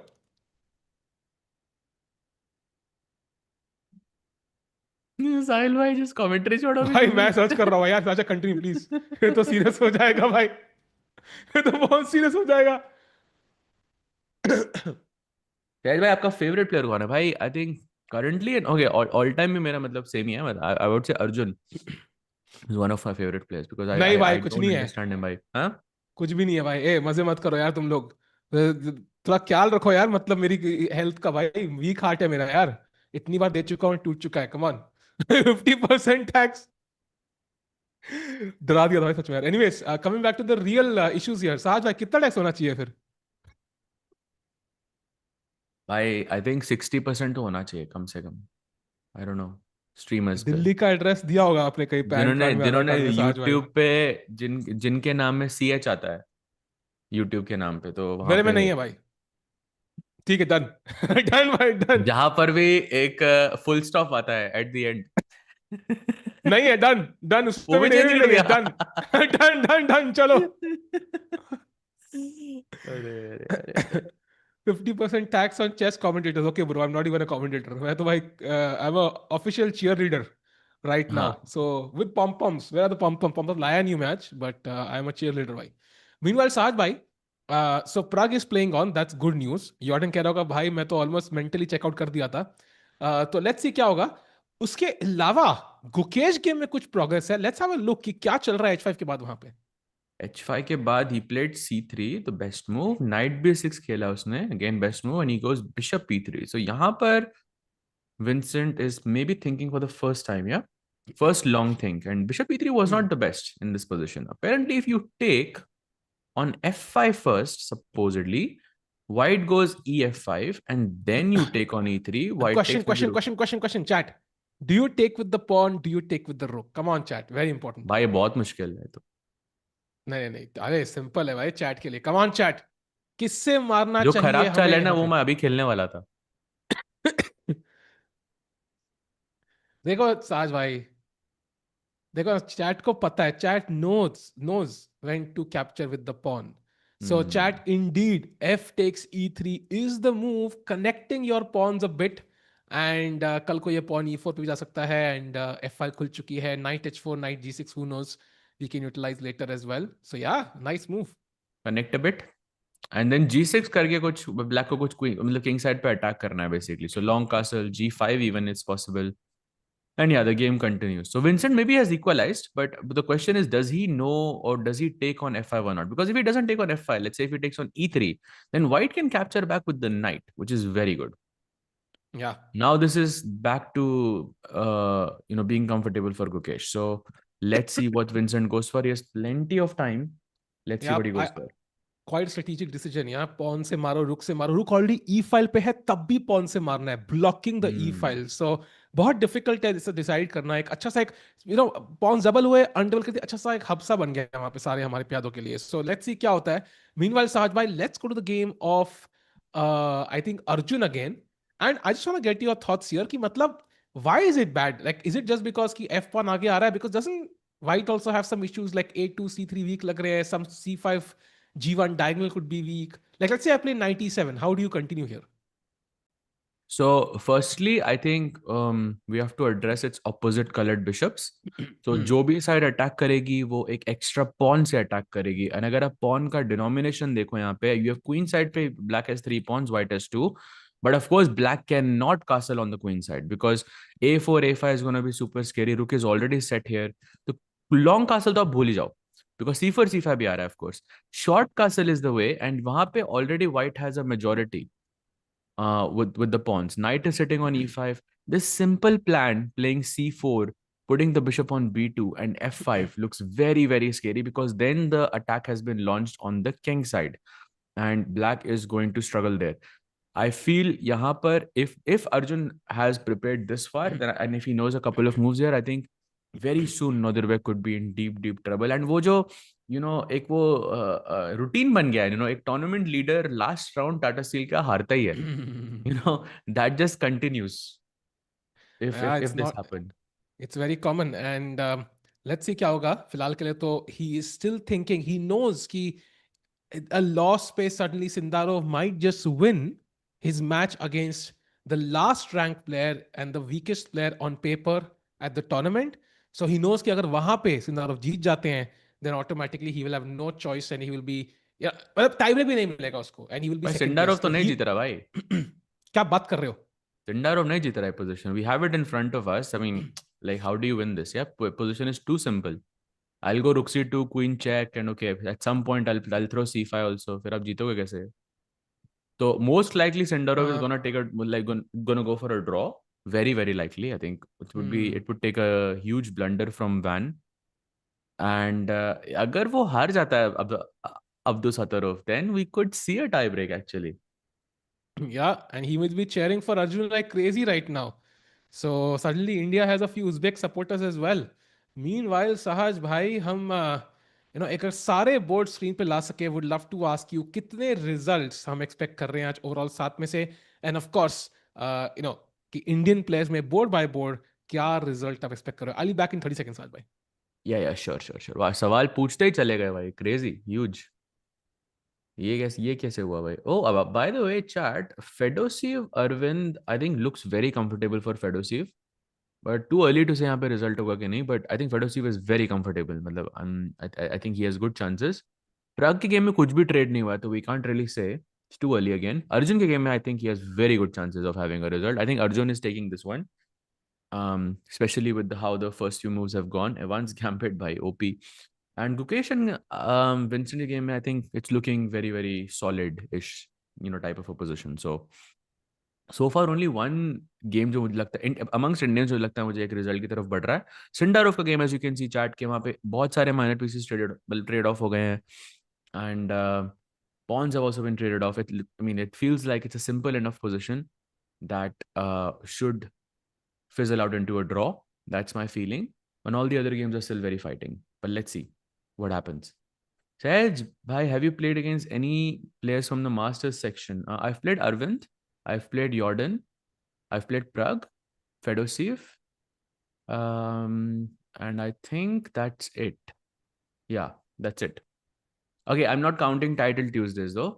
साहिल भाई जिस कमेंट्री छोड़ो भी भाई तुम मैं भी। सर्च कर रहा हूँ यार, अच्छा कंटिन्यू प्लीज। ये तो सीरियस हो जाएगा भाई, ये तो बहुत सीरियस हो जाएगा। साहिल भाई आपका फेवरेट प्लेयर कौन है भाई? I think currently, okay, all time में मेरा मतलब सेम ही है, I would say Arjun is one of my favourite players, because I नहीं आई भाई आई कुछ डोंट नहीं है, अंडरस्टैंड हिम भाई। हाँ कुछ भी नहीं है भाई। ए मजे मत करो यार तुम लोग, थोड़ा ख्याल रखो यार, मतलब मेरी हेल्थ का भाई। वीक हार्ट है मेरा यार, इतनी बार दे चुका हूँ, टूट चुका है, कम ऑन। 50% टैक्स डरा दिया था भाई सच में यार। Anyways, coming back to the real issues here, Saj भाई कितना टैक्स होना चाहिए फिर? भाई, आई थिंक 60% तो होना चाहिए कम से कम। आई डोंट नो, स्ट्रीमर्स पे दिल्ली का एड्रेस दिया होगा आपने कहीं पैन जिन्होंने कार्ड में आधार जिन्होंने कार्ड में, साज भाई? यूट्यूब पे, जिनके नाम में CH आता है यूट्यूब के नाम पे, तो वहां मेरे में पे नहीं है भाई। ठीक है, डन। डन भाई डन। जहां पर भी एक फुल स्टॉप आता है एट द एंड। नहीं है, डन। डन, उस वो पे भी भी नहीं, चेंज भी कर नहीं है, दिया। डन। डन डन डन, चलो। अरे अरे अरे अरे। 50% tax on chess commentators, okay bro, I am not even a commentator, मैं तो भाई I am a official cheer leader right now. हाँ So with pom poms, where are the pom pom? Pom pom लाया new match, but I am a cheerleader भाई. Meanwhile, Saad भाई, so Pragg is playing on. That's good news. Jordan कह रहा होगा भाई मैं तो almost mentally check out कर दिया था. तो let's see क्या होगा। उसके अलावा गुकेश गेम में कुछ प्रोग्रेस है, लेट्स हैव अ लुक कि क्या चल रहा है H5 के बाद वहां पे। H5 के बाद ही प्लेड C3, तो बेस्ट मूव नाइट B6 खेला उसने, again best move, and he goes bishop P3। सो यहाँ पर Vincent is maybe thinking for the first time, yeah? First long think. And bishop E3 was not the best in this position. Apparently, if you take on F5 first, supposedly, white goes EF5, and then you take on E3, white Question takes maybe question rook. question question question chat. Do you take with the pawn? Do you take with the rook? Come on chat, very important. भाई बहुत मुश्किल है तो। नहीं नहीं नहीं, अरे simple है भाई चैट के लिए, कम ऑन चैट। किससे मारना जो चाहिए खराब चाल हमें है ना, यहाँ वो पे? मैं अभी खेलने वाला था। देखो साज भाई, देखो चैट को पता है, chat knows knows when to capture with the pawn. So chat, indeed, f takes e3 is the move, connecting your pawns a bit. And कल को ये pawn e4 पे भी जा सकता है, and f5 खुल चुकी है, knight h4, knight g6, who knows, we can utilize later as well. So yeah, nice move. Connect a bit. And then g6 करके कुछ black को कुछ मतलब king side पे attack करना है basically. So long castle, g5 even is possible. And yeah, the game continues. So Vincent maybe has equalized, but the question is, does he know or does he take on f5 or not? Because if he doesn't take on f5, let's say if he takes on e3, then white can capture back with the knight, which is very good. Yeah. Now this is back to being comfortable for Gukesh. So let's see what Vincent goes for. He has plenty of time. Let's see what he goes for. Quite strategic decision. यहाँ pawn से मारो, रुक से मारो. रुक already e file पे है, तब भी pawn से मारना है, blocking the e file. So बहुत difficult है इसे decide करना. एक अच्छा सा एक pawns double हुए, undouble करते, अच्छा सा एक hub सा बन गया वहाँ पे सारे हमारे प्यादों के लिए. So let's see क्या होता है. Meanwhile, Sahaj bhai, let's go to the game of I think Arjun again. And I just want to get your thoughts here कि मतलब why is it bad? Like, is it just because कि f pawn आगे आ रहा है? Because doesn't white also have some issues like a2, c3 weak लग रहे हैं, some c5 G1 diagonal could be weak. Like, let's say I play 97. How do you continue here? So, firstly, I think we have to address its opposite colored bishops. So, जो भी side attack करेगी वो एक extra pawn से attack करेगी. And अगर आप pawn का denomination देखो यहाँ पे, you have queen side पे black has 3 pawns, white has 2. But of course, black cannot castle on the queen side because a4, a5 is going to be super scary. Rook is already set here. तो long castle तो आप भूल ही जाओ. Because c4, c5 भी आ रहा है, of course. Short castle is the way, and वहाँ पे already white has a majority. With the pawns. Knight is sitting on e5. This simple plan, playing c4, putting the bishop on b2 and f5 looks very, very scary because then the attack has been launched on the king side and black is going to struggle there. I feel yahan par, if Arjun has prepared this far, then, and if he knows a couple of moves here, I think very soon Nodirbek could be in deep, deep trouble. And wo jo, एक वो routine बन गया है, एक tournament leader last round Tata steel का हारता ही है, that just continues if this happen. It's very common. And let's see क्या होगा. फिलहाल के लिए तो he is still thinking. He knows कि a loss space suddenly Sindarov might just win his match against the last ranked player and the weakest player on paper at the tournament. So he knows कि अगर वहां पे Sindarov जीत जाते हैं, then automatically he will have no choice and he will be मतलब tie break भी नहीं मिलेगा उसको and he will be second Sindarov place. तो नहीं जीत रहा भाई. क्या बात कर रहे हो? Sindarov नहीं जीत रहा है position. We have it in front of us. I mean, like, how do you win this? Yeah, position is too simple. I'll go rook c2, queen check, and okay, at some point I'll throw c5 also. फिर आप जीतोगे कैसे? So most likely Sindarov is gonna take gonna go for a draw. Very, very likely. I think it would take a huge blunder from Van. And अगर वो हार जाता है Abdusattorov, then we could see a tie break actually. Yeah, and he will be cheering for Arjun like crazy right now. So suddenly India has a few Uzbek supporters as well. Meanwhile, Sahaj bhai, हम एक सारे board screen पे ला सके, would love to ask you कितने results हम expect कर रहे हैं आज overall 7 में से, and of course कि Indian players में board by board क्या result आप expect कर रहे हो. I'll be back in 30 seconds, Sahaj bhai. Yeah, sure. वाह, सवाल पूछते ही चले गए भाई. Crazy, huge. ये कैसे हुआ भाई? Oh, by the way, chat, Fedoseev Arvind, I think looks very comfortable for Fedoseev. But too early to say यहाँ पे result होगा कि नहीं. But I think Fedoseev is very comfortable. मतलब I think he has good chances. Pragg के game में कुछ भी trade नहीं हुआ, तो we can't really say. It's too early again. Arjun के game में I think he has very good chances of having a result. I think Arjun is taking this one. Especially with how the first few moves have gone. Evans gambit by OP. And Gukesh and Vincent के game में I think it's looking very, very solid-ish, type of a position. So far only one game जो मुझे लगता है amongst Indians जो लगता है मुझे एक रिजल्ट की तरफ बढ़ रहा है. सिंडारोव का game, as you can see chat के, वहाँ पे बहुत सारे माइनर पीसेस ट्रेड ऑफ हो गए हैं, and pawns have also been traded off. It feels like it's a simple enough position that should fizzle out into a draw. That's my feeling. And all the other games are still very fighting. But let's see what happens. Saj, bhai, have you played against any players from the Masters section? I've played Aravindh. I've played Jorden. I've played Pragg, Fedoseev. And I think that's it. Yeah, that's it. Okay, I'm not counting title Tuesdays though.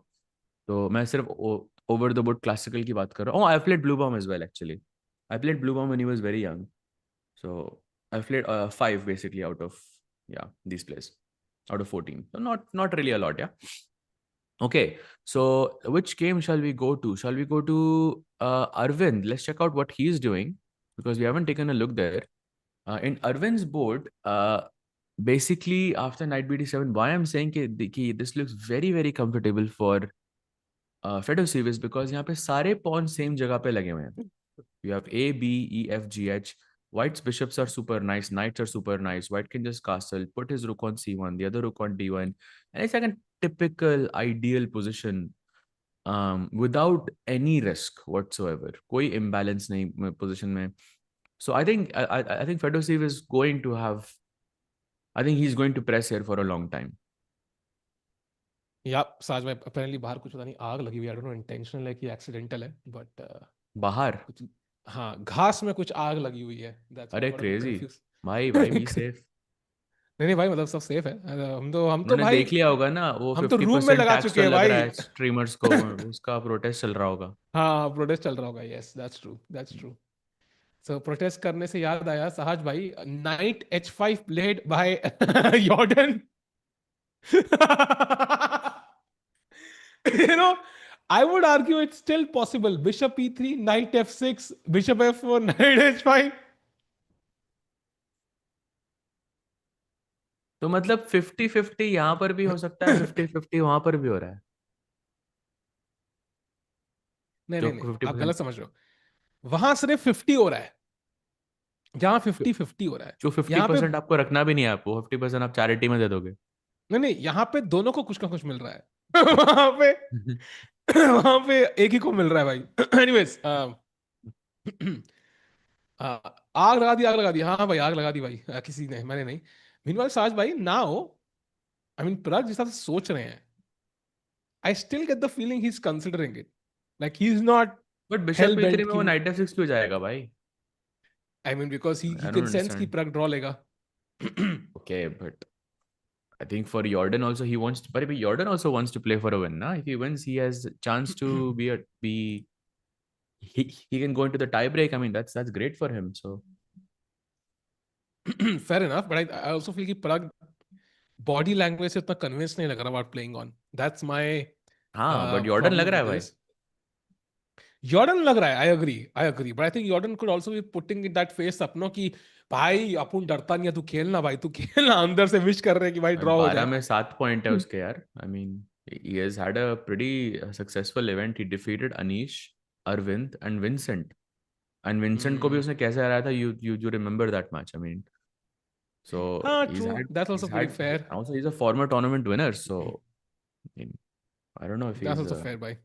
तो मैं सिर्फ over the board classical की बात कर रहा हूँ. Oh, I played Bluebaum as well actually. I played Bluebaum when he was very young. So I played 5 basically out of these plays out of 14. So not really a lot, yeah. Okay, so which game shall we go to? Shall we go to Arvind? Let's check out what he's doing because we haven't taken a look there. In Arvind's board, basically after knight bd7, why I'm saying कि this looks very very comfortable for Fedoseev is because यहाँ पे सारे pawns same जगह पे लगे हुए हैं. You have A, B, E, F, G, H. White's bishops are super nice. Knights are super nice. White can just castle, put his rook on C1, the other rook on D1. And it's like a typical ideal position without any risk whatsoever. कोई imbalance नहीं position में. So I think Fedoseev is going to have. I think he's going to press here for a long time. या साज में apparently बाहर कुछ पता नहीं आग लगी हुई है. I don't know intentional है कि accidental है, but बाहर कुछ हाँ घास में कुछ आग लगी हुई है. That's why अरे I'm a bit crazy confused. भाई be safe. नहीं भाई मतलब सब सेफ है. हम तो उन्होंने भाई देख लिया होगा ना वो हम तो रूम में 50% लगा टैक्स चुके तो हैं लग रहा भाई. है स्ट्रीमर्स को उसका प्रोटेस्ट चल रहा होगा. हाँ प्रोटेस्ट चल रहा होगा. Yes that's true. So protest करने से याद आया साहज भाई, knight H5 played by Jorden. you know I would argue it's still possible. Bishop E3, knight F6, bishop F4, knight H5. तो मतलब 50-50 यहाँ पर भी हो सकता है 50-50 वहां पर भी हो रहा है. नहीं आप 50% गलत समझ रहे हो. वहां सिर्फ 50 हो रहा है, जहां 50-50 हो रहा है. जो यहाँ पे 50% आपको रखना भी नहीं है आपको 50% आप चैरिटी में दे दोगे. नहीं यहाँ पे दोनों को कुछ ना कुछ मिल रहा है. वहां पे वहां पे एक ही को मिल रहा है भाई. एनीवेज आग लगा दी. हाँ भाई आग लगा दी भाई. किसी ने, मैंने नहीं. मीनवाइल साज भाई नाउ आई मीन प्रग जिस तरह से सोच रहे हैं, I still get the feeling he is considering it. Like he is not but hello bishop E3 bent में की. वो नाइट F6 क्यों जाएगा भाई. I mean because he I can don't sense की अंडरस्टैंड. प्रग ड्रॉ लेगा. Okay but I think for Jordan also he wants to, but Jordan also wants to play for a win. Nah? If he wins, he has a chance to be he can go into the tie break. I mean that's great for him. So fair enough, but I also feel कि प्रग body language से उतना convince नहीं लग रहा about playing on. That's my हाँ but Jordan लग problem रहा है विद भाई. दिस. Jordan लग रहा है. I agree but I think Jordan could also be putting in that face अपनों की भाई अपन डरता नहीं है, तू खेलना भाई, तू खेलना. अंदर से विश कर रहे हैं कि भाई ड्रॉ हो 12 जाए. में 7 पॉइंट है उसके यार. I mean he has had a pretty successful event. He defeated Anish, Arvind and Vincent. And Vincent को भी उसने कैसे हराया था. You remember that match. I mean so हाँ true, that's he's also pretty had fair. also he's a former tournament winner. So I mean I don't know if that's he's also fair भाई.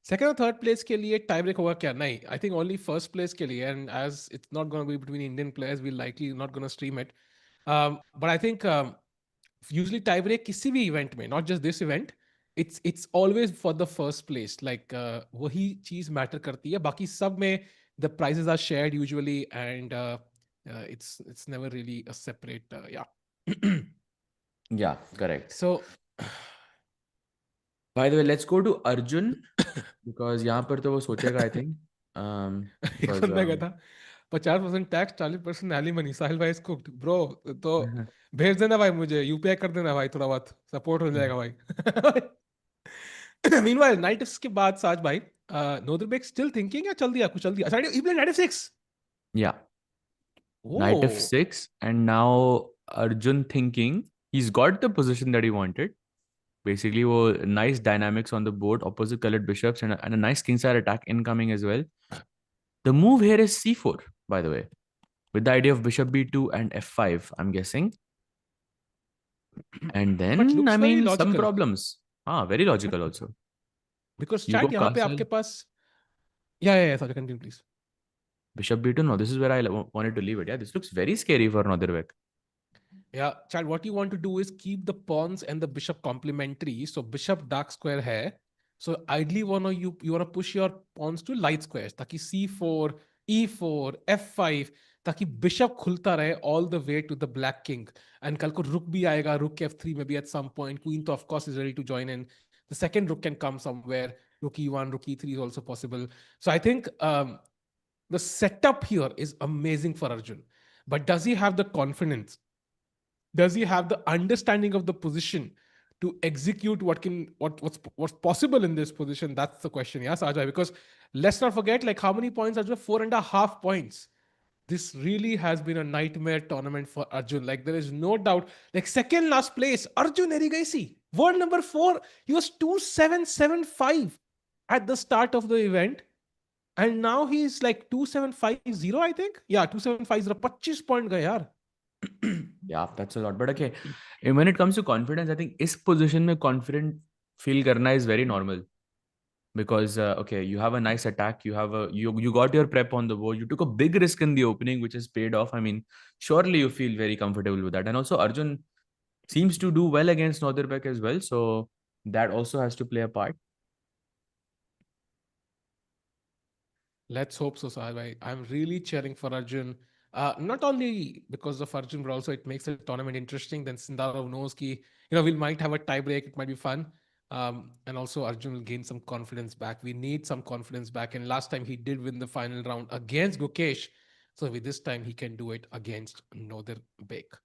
Second और third place के लिए tie break होगा क्या? नहीं, I think only first place के लिए. And as it's not gonna be between Indian players, we likely not gonna stream it. But I think usually tie break किसी भी इवेंट में, not just this event, it's always for the first place. Like वही चीज matter करती है. बाकी सब में the prizes are shared usually, and it's never really a separate yeah. yeah correct. So By the way, let's go to Arjun because यहाँ पर तो वो सोचेगा I think एक because बंदा कहता 50% टैक्स 40% एलिमनी. साहिल भाई इसको ब्रो तो भेज देना भाई, मुझे यूपीआई कर देना भाई, थोड़ा बहुत सपोर्ट हो जाएगा भाई. मीनवाइल नाइट एफ के बाद साज भाई नोदरबेक स्टिल थिंकिंग या चल दिया कुछ चल दिया. Side he played night F6. yeah knight oh F6 and now Arjun thinking he's got the position that he wanted. Basically, वो nice dynamics on the board, opposite colored bishops and a nice kingside attack incoming as well. The move here is C4, by the way, with the idea of bishop B2 and F5, I'm guessing. And but then, I looks very mean, some logical. problems. Ah, very logical also. Because You go chat यहाँ पे castle, आपके पास या sorry continue please. bishop B2. No, this is where I wanted to leave it. Yeah, this looks very scary for Nodirbek. Yeah, Chad, what you want to do is keep the pawns and the bishop complementary. So bishop dark square hai. So ideally you want to push your pawns to light squares. Taki C4, E4, F5. ताकि bishop खुलता रहे all the way to the black king. And कल को rook भी आएगा, rook f3 में भी at some point. Queen तो of course is ready to join in. The second rook can come somewhere. Rook e1, rook e3 is also possible. So I think the setup here is amazing for Arjun. But does he have the confidence? Does he have the understanding of the position to execute what's possible in this position? That's the question, yeah, Sajai. Because let's not forget, like, how many points, Arjun? 4.5 points. This really has been a nightmare tournament for Arjun. Like, there is no doubt. Like, second last place, Arjun Erigaisi, world number 4. He was 2775 at the start of the event. And now he's like 2750, I think. Yeah, 2750. 25 point gaya, yaar. Yeah, that's a lot. But okay, when it comes to confidence, I think is position mein confident feel karna is very normal. Because okay, you have a nice attack, you got your prep on the board, you took a big risk in the opening, which has paid off. I mean, surely you feel very comfortable with that. And also Arjun seems to do well against Nodirbek as well, so that also has to play a part. Let's hope so, Sahil. I'm really cheering for Arjun. Not only because of Arjun, but also it makes the tournament interesting. Then Sindarov knows ki, we might have a tie break. It might be fun. And also Arjun will gain some confidence back. We need some confidence back. And last time he did win the final round against Gukesh. So with this time, he can do it against Nodirbek.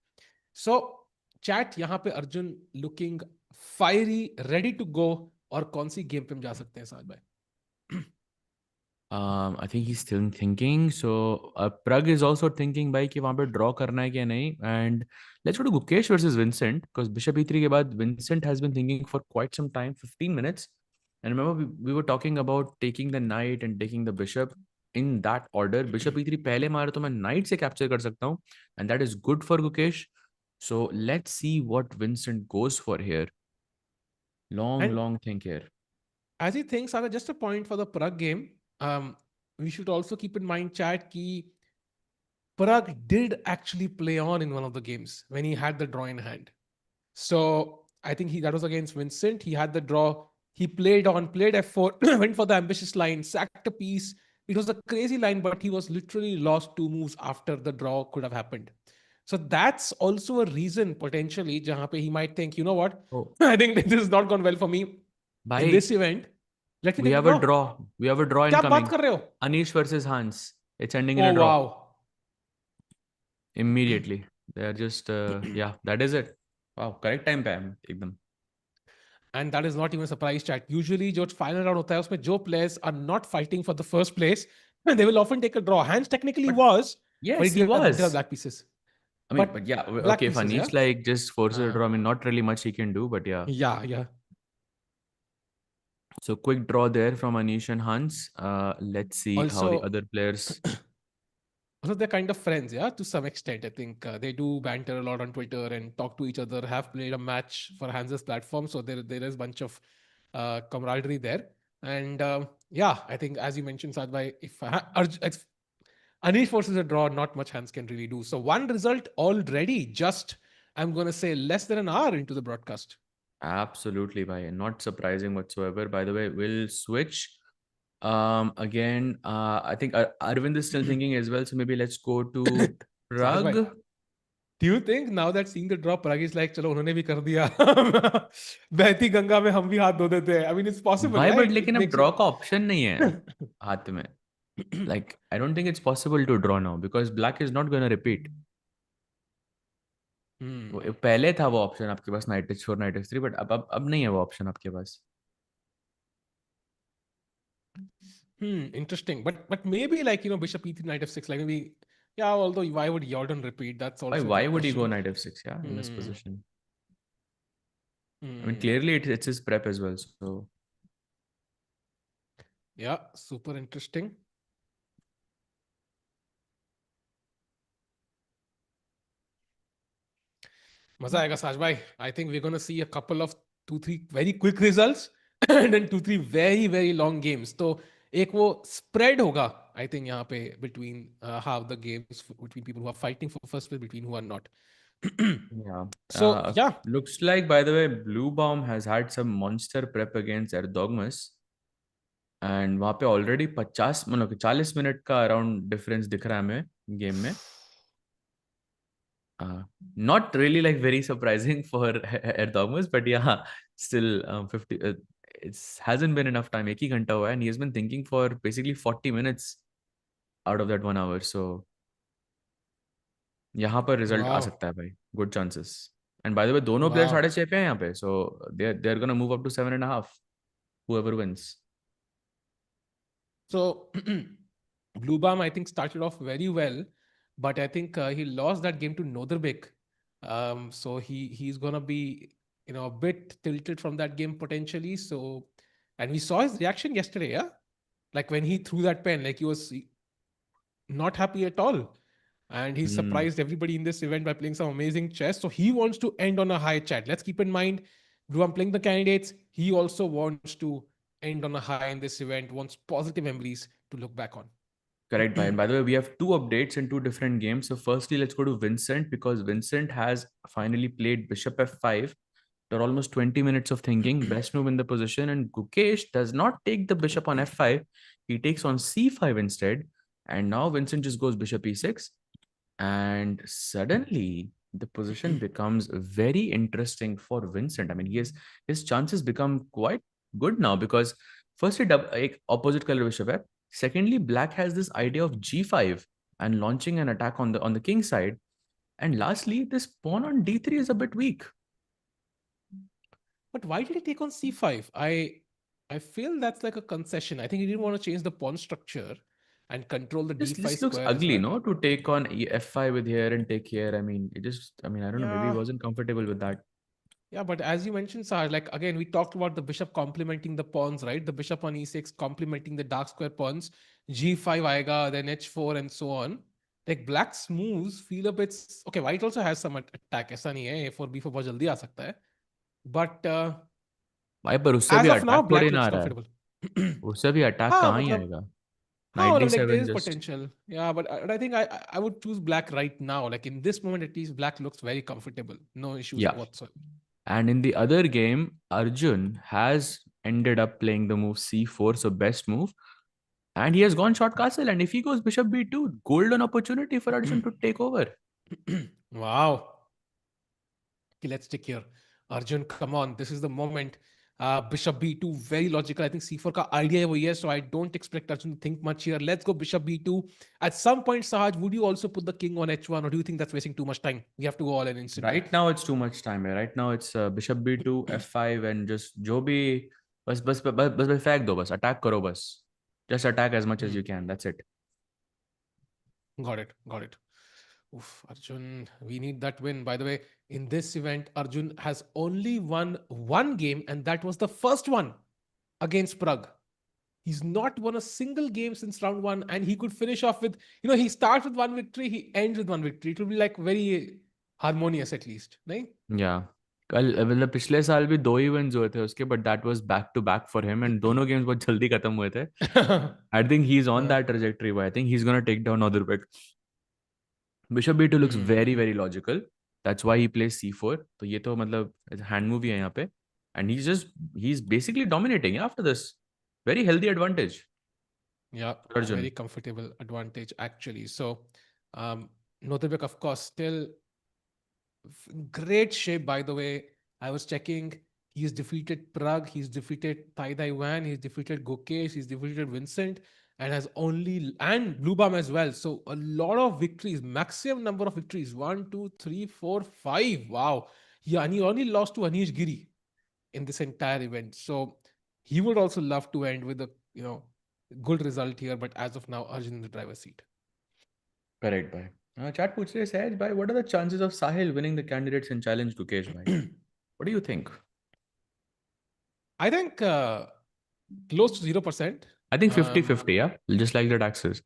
So, chat, यहाँ पे Arjun looking fiery, ready to go. और कौन सी game पे हम जा सकते हैं साथ भाई? I think he's still thinking. So Pragg is also thinking भाई कि वहाँ पे draw करना है क्या नहीं. And let's go to Gukesh versus Vincent, because Bishop E3 के बाद Vincent has been thinking for quite some time, 15 minutes. And remember we were talking about taking the knight and taking the bishop in that order. Bishop E3 पहले मारे तो मैं knight से capture कर सकता हूँ, and that is good for Gukesh. So let's see what Vincent goes for here. Long think here. As he thinks, Sara, just a point for the Pragg game. We should also keep in mind, chat, ki Pragg did actually play on in one of the games when he had the draw in hand. So I think that was against Vincent. He had the draw. He played f4, went for the ambitious line, sacked a piece. It was a crazy line, but he was literally lost 2 moves after the draw could have happened. So that's also a reason potentially jahan pe he might think, you know what? Oh. I think this has not gone well for me in this event. Let me we have a draw. We have a draw incoming. Kya baat kar rahe ho? Anish versus Hans. It's ending in Oh, a draw. wow. Immediately. They're just, yeah, that is it. Wow, correct time पे हम एकदम. And that is not even a surprise, chat. Usually, जो final round होता है, उसमें जो players are not fighting for the first place, they will often take a draw. Hans technically was, yes, but he was. There are black pieces. I mean, but yeah, okay, if Anish like just forces a draw, I mean, not really much he can do, but yeah. Yeah. So quick draw there from Anish and Hans. Let's see also, how the other players. Also, they're kind of friends, yeah, to some extent. I think they do banter a lot on Twitter and talk to each other, have played a match for Hans's platform. So there is a bunch of camaraderie there. And yeah, I think as you mentioned, Sadbhai, if Anish forces a draw, not much Hans can really do. So one result already, just, I'm going to say, less than an hour into the broadcast. Absolutely, bhai. Not surprising whatsoever. By the way, we'll switch. Again, I think Arvind is still thinking as well. So maybe let's go to Pragg. Do you think now that seeing the draw, Pragg is like, चलो उन्होंने भी कर दिया, बहती गंगा में हम भी हाथ धो देते हैं. I mean, it's possible. Why? Right? But लेकिन अब draw का option नहीं है हाथ में. Like, I don't think it's possible to draw now because black is not going to repeat. पहले था वो ऑप्शन आपके पास knight h4 knight h3, but अब नहीं है वो ऑप्शन आपके पास. Interesting. But maybe like, bishop e3 knight f6, like maybe, yeah, although why would Jorden repeat? That's also why would he go knight f6, yeah, in this position? I mean, clearly it's his prep as well, so yeah, super interesting. Maza aayega, Saj bhai. I think we're going to see a couple of 2-3 very quick results and then 2-3 very, very long games. So, एक वो spread होगा, I think, यहाँ पे between how the games, between people who are fighting for first place, between who are not. yeah. So, yeah. Looks like, by the way, Bluebaum has had some monster prep against Erdogmus. And वहाँ पे already 40 minute का around difference दिख रहा है हमें game में. Not really like very surprising for Erdogmus, but yeah, still 50. It hasn't been enough time. एक ही घंटा हुआ है, and he has been thinking for basically 40 minutes out of that 1 hour. So यहाँ पर रिजल्ट आ Wow. सकता है भाई. Good chances. And by the way, दोनों प्लेयर Wow. 6.5 पे हैं यहाँ पे. So they're gonna move up to 7.5. Whoever wins. So Bluebaum, I think, started off very well, but I think he lost that game to Nodirbek. So he's gonna be, a bit tilted from that game potentially. So, and we saw his reaction yesterday, yeah, like when he threw that pen, like he was not happy at all. And he Hmm. surprised everybody in this event by playing some amazing chess. So he wants to end on a high, chat. Let's keep in mind, Bluebaum playing the candidates. He also wants to end on a high in this event, wants positive memories to look back on. Correct, bhai. And by the way, we have two updates in two different games. So firstly, let's go to Vincent because Vincent has finally played Bishop F5. There are almost 20 minutes of thinking, best move in the position, and Gukesh does not take the bishop on F5. He takes on C5 instead. And now Vincent just goes Bishop E6. And suddenly the position becomes very interesting for Vincent. I mean, his chances become quite good now because firstly, opposite color bishop hai. Secondly, black has this idea of G5 and launching an attack on the king side. And lastly, this pawn on D3 is a bit weak. But why did he take on c5? I feel that's like a concession. I think he didn't want to change the pawn structure and control the d5 This looks square as ugly, well. no? To take on F5 with here and take here. I mean, I don't know. Maybe he Yeah. wasn't comfortable with that. Yeah, but as you mentioned, Sar, like again, we talked about the bishop complementing the pawns, right? The bishop on e6 complementing the dark square pawns, g5 aega, then h4 and so on. Like black's moves feel a bit okay. White also has some attack. ऐसा नहीं है a4 b4 बहुत जल्दी आ सकता है. But भाई पर उससे as भी of now, अटैक थोड़ी black ना looks आ रहा है. comfortable. उससे भी अटैक हाँ कहाँ ही मतलब आएगा. हाँ Knight मतलब like there D7 is just. potential. Yeah, but I think I would choose black right now. Like in this moment, at least black looks very comfortable. No issues Yeah. whatsoever. And in the other game, Arjun has ended up playing the move C4, so best move. And he has gone short castle. And if he goes Bishop B2, golden opportunity for Arjun to take over. Wow. Okay, let's stick here. Arjun, come on. This is the moment. Bishop b2, very logical. I think c4 ka idea hai wohi hai, so I don't expect Arjun to think much here. Let's go Bishop b2. At some point, Sahaj, would you also put the king on h1, or do you think that's wasting too much time? We have to go all in instantly. Right now, it's too much time. Right now, it's Bishop B2, F5, and just जो भी बस फेंक दो बस attack करो बस. Just attack as much as you can. That's it. Got it. Got it. Oof, Arjun, we need that win. By the way, in this event, Arjun has only won one game, and that was the first one against Pragg. He's not won a single game since round one, and he could finish off with, he starts with one victory, he ends with one victory. It will be like very harmonious at least, right? Yeah. कल मतलब पिछले साल भी दो ही wins हुए थे उसके, but that was back to back for him, and दोनों games बहुत जल्दी खत्म हुए थे. I think he's on Uh, that trajectory, but I think he's gonna take down Nodirbek. Bishop B2 looks hmm. very very logical. That's why he plays C4. तो ये तो मतलब hand move ही है यहाँ पे, and he's basically dominating after this. Very healthy advantage. Yeah, very Arjun. comfortable advantage actually. So, Nodirbek, of course, still great shape, by the way. I was checking. He's defeated Pragg. He's defeated Thai Dai Van. He's defeated Gukesh. He's defeated Vincent, and has only and Bluebaum as well. So a lot of victories. Maximum number of victories. 1, 2, 3, 4, 5. Wow. Yeah, and he only lost to Anish Giri in this entire event. So he would also love to end with a good result here. But as of now, Arjun in the driver's seat. Correct, bhai. Chat पूछ रहे सहज भाई, what are the chances of Sahil winning the candidates in challenge Gukesh bhai? What do you think? I think close to 0%. I think 50-50, yeah? Just like the taxes.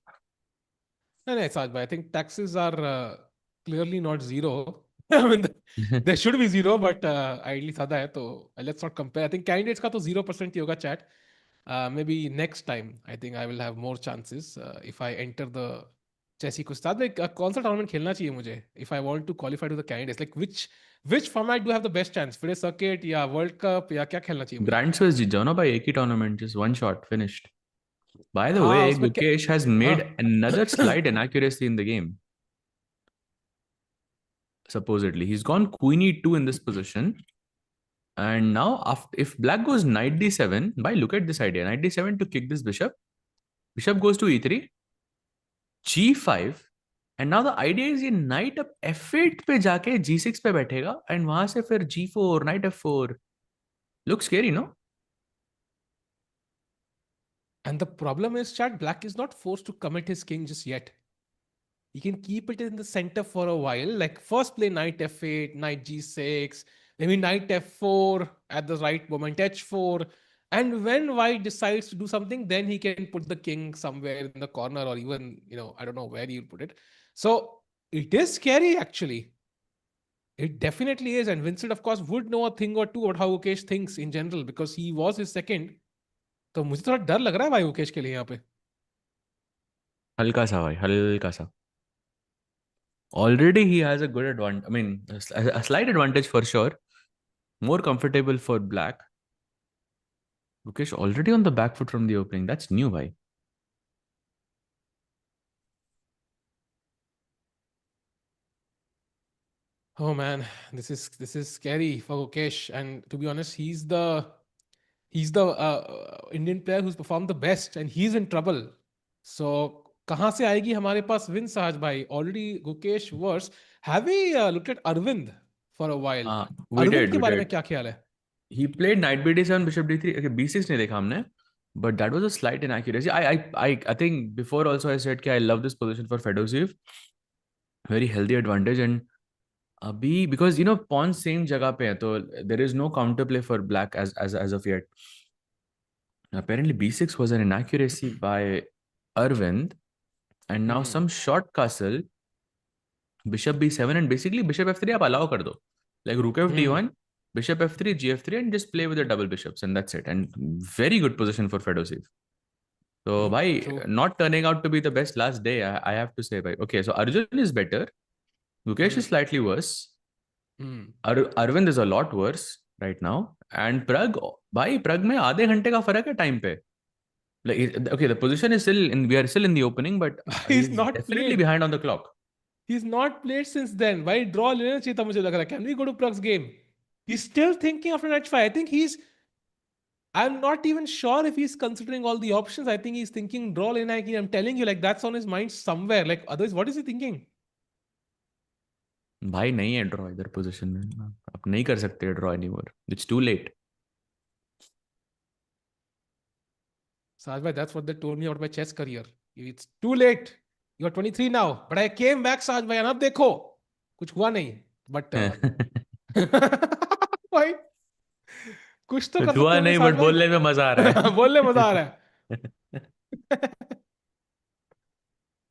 No, Saj, I think taxes are clearly not zero. I mean, there should be zero, but ideally sada hai, so let's not compare. I think candidates ka to 0% yoga chat. Maybe next time, I think I will have more chances if I enter the Chessy Kustad. Like, कौन सा tournament खेलना चाहिए मुझे if I want to qualify to the candidates? Like, which format do I have the best chance? FIDE Circuit या World Cup या क्या खेलना चाहिए मुझे? Grand Swiss जीत जाओ ना भाई, एक ही tournament, just one shot, finished. By the हाँ way, उसमें क्या Gukesh has हाँ made another slight inaccuracy in the game. Supposedly, he's gone queen e2 in this position. And now, if black goes knight d7, by look at this idea, knight d7 to kick this bishop. Bishop goes to e3, g5, and now the idea is ये knight अब f8 पे जाके g6 पे बैठेगा and वहां से फिर g4, knight f4. Looks scary, no? and the problem is chat black is not forced to commit his king just yet. He can keep it in the center for a while, like first play knight f8, knight g6, maybe knight f4 at the right moment, h4. And when white decides to do something, then he can put the king somewhere in the corner, or even, I don't know where he'll put it. So it is scary actually. It definitely is. And Vincent, of course, would know a thing or two about how Ukesh thinks in general because he was his second. तो मुझे थोड़ा डर लग रहा है भाई उकेश के लिए यहाँ पे. हल्का सा भाई, हल्का सा. Already he has a good advantage. I mean, a slight advantage for sure. More comfortable for black. Gukesh already on the back foot from the opening. That's new, bhai. Oh man, this is scary for Gukesh. And to be honest, he's the Indian player who's performed the best, and he's in trouble. So कहाँ से आएगी हमारे पास win सहज भाई? Already Gukesh worse. Have we looked at Arvind for a while? We Arvind did, के we बारे में did. क्या ख्याल है? He played knight b7, bishop d3. Okay, b6 नहीं देखा हमने. But that was a slight inaccuracy. I think before also I said that I love this position for Fedoseev. Very healthy advantage. And abhi, because pawn same jagah pe hai, so there is no counterplay for black as of yet. Apparently b6 was an inaccuracy by Arvind, and now some short castle, bishop b7, and basically bishop f3 आप allow कर दो, like rook f d1, bishop f3, gf3, and just play with the double bishops, and that's it. And very good position for Fedoseev. So bhai, True. not turning out to be the best last day, I have to say bhai. Okay, so Arjun is better, Gukesh is slightly worse, Arvind is a lot worse right now, and Pragg, bhai, Pragg में आधे घंटे का फर्क है time पे. Okay, the position is still in, we are still in the opening, but He's he's not definitely played. behind on the clock. He's not played since then. Why draw लेना चाहिए था मुझे लग रहा है. Can we go to Pragg's game? He's still thinking after match 5. I think I'm not even sure if he's considering all the options. I think he's thinking draw lane. I'm telling you, like that's on his mind somewhere. Like otherwise, what is he thinking? भाई नहीं है draw इधर position में, आप नहीं कर सकते draw anymore, it's too late. Sajbhai, that's what they told me about my chess career. It's too late. You're 23 now, but I came back, Sajbhai, and अब देखो कुछ हुआ नहीं. But भाई कुछ तो कर सकते हुआ होंगे नहीं, बट साज भाई. बोलने में मजा आ रहा बोलने मजा आ रहा है. है.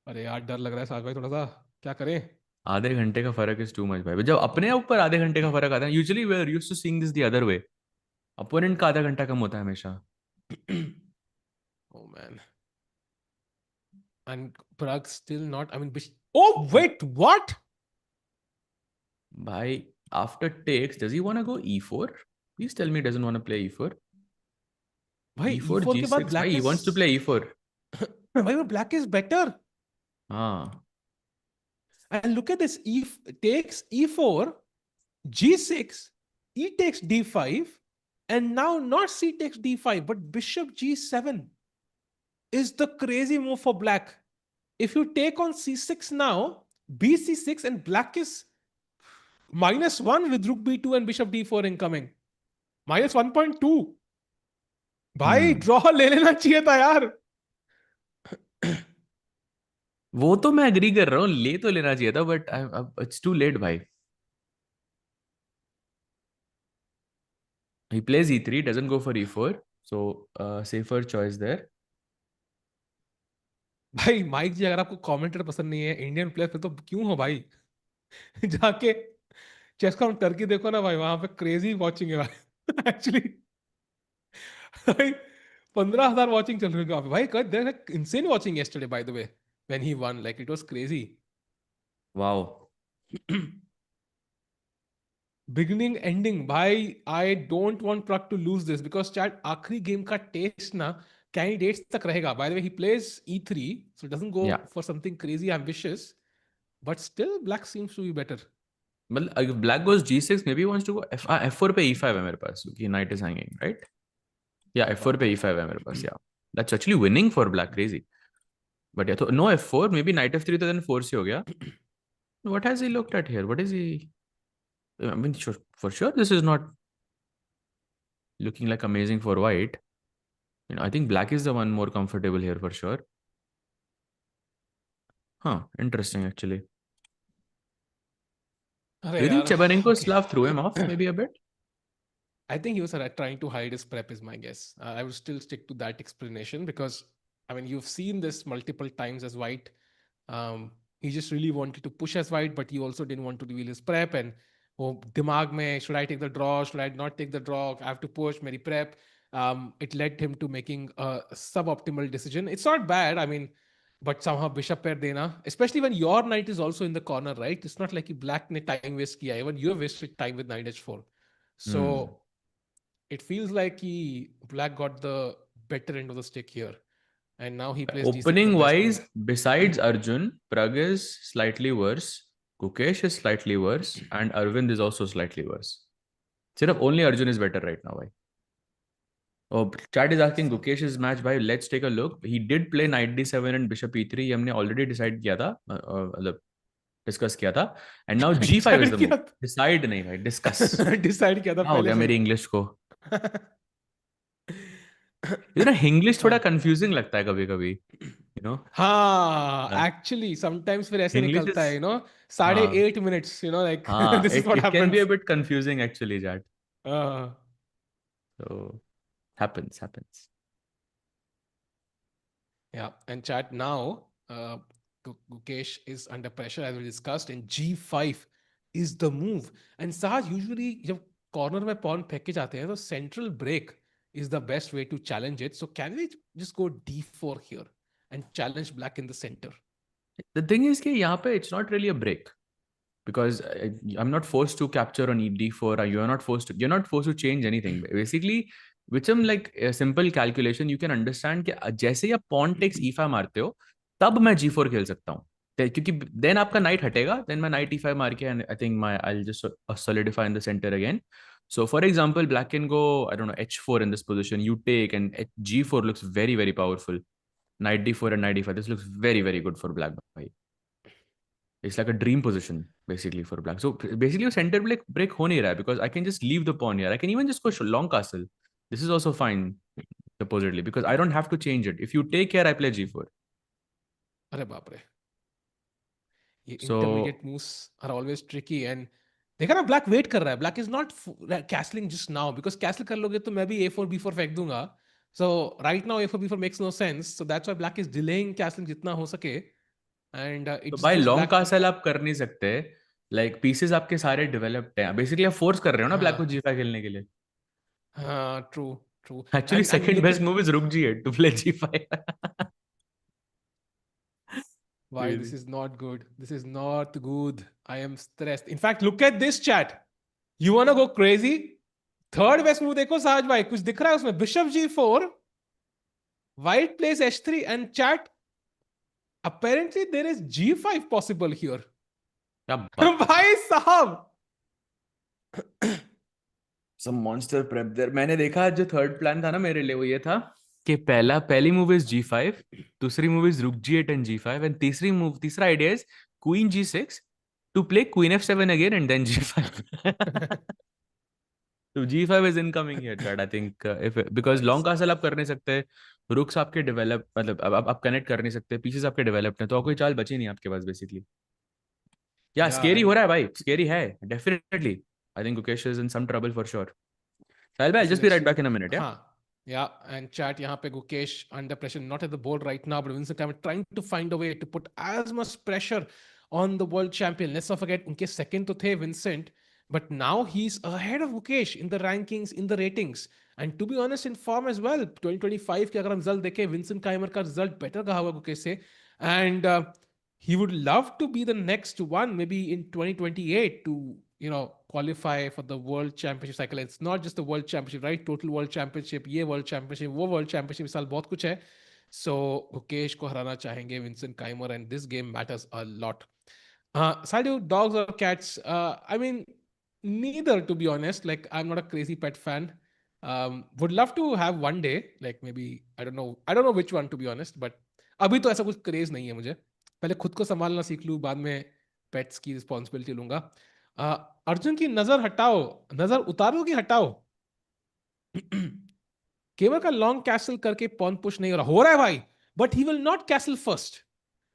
अरे यार डर लग रहा है साज भाई थोड़ा सा. क्या करें? आधे घंटे का फर्क इज टू मच भाई. जब अपने ऊपर आधे घंटे का फर्क आता है, usually we are used to seeing this the other way. Opponent का आधा घंटा कम होता है हमेशा. Oh man. And Pragg still not. I mean, oh wait, what? भाई after takes, does he want to go e4? Please tell me he doesn't want to play e4. भाई e4 E4 के बाद g6 भाई, black he is wants to play e4. भाई वो black is better. हाँ. And look at this. E takes E4, G6, E takes D5, and now not C takes D5, but Bishop G7 is the crazy move for black. If you take on C6 now, BC6 and black is -1 with Rook B2 and Bishop D4 incoming. -1.2. भाई draw ले लेना चाहिए था यार. वो तो मैं agree कर रहा हूँ, ले तो लेना चाहिए था, बट इट्स टू लेट भाई. He plays e3, doesn't go for e4, so safer choice there. भाई माइक जी अगर आपको कमेंटेटर पसंद नहीं है इंडियन प्लेयर फिर तो क्यों हो भाई. जाके चेसकॉम टर्की देखो ना भाई, वहां पे क्रेजी वॉचिंग है भाई. एक्चुअली भाई 15,000 वॉचिंग चल रही है वहां पे भाई. There insane watching yesterday by the way when he won, like it was crazy. Wow. Beginning ending भाई. I don't want Pragg to lose this because chat आखिरी गेम का टेस्ट ना candidates tak rahega. By the way, he plays e3, so it doesn't go Yeah. for something crazy ambitious, but still black seems to be better. Well, if black goes g6, maybe he wants to go f4 पे e5 है मेरे पास क्योंकि knight is hanging, right? Yeah, f4 पे e5 है मेरे पास. Yeah, that's actually winning for black. Crazy. But yeah, so no f4, maybe knight f3 तो then 4 से हो गया. What has he looked at here? What is he? I mean, sure, for sure, this is not looking like amazing for white. You know, I think black is the one more comfortable here for sure. Huh, interesting actually. Do you think Chebarenko Slav threw him off maybe a bit? I think he was trying to hide his prep, is my guess. I would still stick to that explanation because, I mean, you've seen this multiple times as white. He just really wanted to push as white, but he also didn't want to reveal his prep. And oh, dimag mein, should I take the draw? Should I not take the draw? I have to push, meri prep. It led him to making a suboptimal decision. It's not bad. I mean, but somehow bishop pair dena, especially when your knight is also in the corner, right? It's not like you black ne time waste kiya. Even you have wasted time with knight h4. So it feels like black got the better end of the stick here. And now he plays d6. Opening wise, besides Arjun, Pragg is slightly worse, Gukesh is slightly worse, and Arvind is also slightly worse. Sirf only Arjun is better right now. Bhai. Oh, chat is asking Gukesh's match. Bhai, let's take a look. He did play knight d7 and bishop e3. हमने already decide किया था, discuss किया था. And now g5 is the move. Decide नहीं भाई, discuss. Decide किया था पहले. हो गया मेरी English को. You know, English थोड़ा confusing लगता है कभी-कभी. You know? हाँ, actually, sometimes फिर ऐसे English निकलता है, is- you know, 8.5 minutes, you know, like this is what it happens. can be a bit confusing actually, chat. Uh, So happens. Yeah, and chat now, Gukesh is under pressure as we discussed, and g5 is the move. And Sahaj, usually जब corner में pawn फेंक के जाते हैं, तो central break is the best way to challenge it. So can we just go d4 here and challenge black in the center? The thing is कि यहाँ पे it's not really a break because I'm not forced to capture on d4. Or you're not forced to change anything. Basically, with some like a simple calculation, you can understand कि जैसे ही आप pawn takes e5 मारते हो, तब मैं g4 खेल सकता हूँ. क्योंकि then आपका knight हटेगा, then मैं knight e5 मार के and I think I'll just solidify in the center again. So for example, black can go, I don't know, h4 in this position. You take and g4 looks very, very powerful. Knight d4 and knight d5. This looks very, very good for black. It's like a dream position basically for black. So basically, your center break ho nahi raha because I can just leave the pawn here. I can even just go long castle. This is also fine supposedly because I don't have to change it. If you take here, I play g4. अरे बाप रे. So Intermediate moves are always tricky and देखा ना black wait कर रहा है. Black is not castling just now because castle कर लोगे तो मैं भी a4 b4 फेंक दूंगा. So right now a4 b4 makes no sense. So that's why black is delaying castling जितना हो सके. And तो it's भाई just लॉन्ग black. कासल आप कर नहीं सकते. लाइक पीसेस आपके सारे डेवलप्ड हैं. बेसिकली आप फोर्स कर रहे हो ना ब्लैक को g5 खेलने के लिए. हाँ, true. Actually, second best move is rook g8 to play g5. Why Crazy. this is not good. This is not good. I am stressed. In fact, look at this chat. You wanna go crazy? Third best move देखो साज भाई कुछ दिख रहा है उसमें. Bishop g4. White plays h3 and chat. Apparently there is g5 possible here. भाई साहब. Some monster prep there. मैंने देखा जो थर्ड प्लान था ना मेरे लिए वो ये था कि पहली मूव इज g5, दूसरी move is rook g8 and g5 and तीसरा idea is queen g6 to play queen f7 again and then g5. So g5 is incoming here, chat. I think if because long castle आप कर नहीं सकते, rooks आपके develop मतलब अब आप connect कर नहीं सकते, पीसेस आपके डेवलप्ड हैं तो कोई चाल बची नहीं आपके पास बेसिकली. या स्केरी हो रहा है भाई, स्केरी है definitely. I think Gukesh is in some trouble for sure. I'll just be right back in a minute. Yeah. Yeah, and chat यहाँ पे Gukesh under pressure, not at the board right now, but Vincent Keymer trying to find a way to put as much pressure on the world champion. Let's not forget, उनके second तो थे Vincent, but now he's ahead of Gukesh in the rankings, in the ratings, and to be honest, in form as well. 2025 के अगर हम result देखें, Vincent Keymer का result better रहा होगा Gukesh से, and he would love to be the next one, maybe in 2028, to qualify for the World Championship cycle. It's not just the World Championship, right? Total World Championship, ये World Championship, वो World Championship, इस साल बहुत कुछ है. So Gukesh को हराना चाहेंगे Vincent Keymer, and this game matters a lot. Side you dogs or cats? I mean, neither, to be honest. Like, I'm not a crazy pet fan. Would love to have one day, like maybe I don't know which one, to be honest, but अभी तो ऐसा कुछ craze नहीं है मुझे. पहले खुद को संभालना सीख लूँ, बाद में पेट्स की रिस्पॉन्सिबिलिटी लूंगा. अर्जुन की नजर हटाओ, नजर उतारो कि हटाओ. केवल का लॉन्ग कैसल करके पॉन पुश नहीं हो रहा है भाई, but he will not castle first.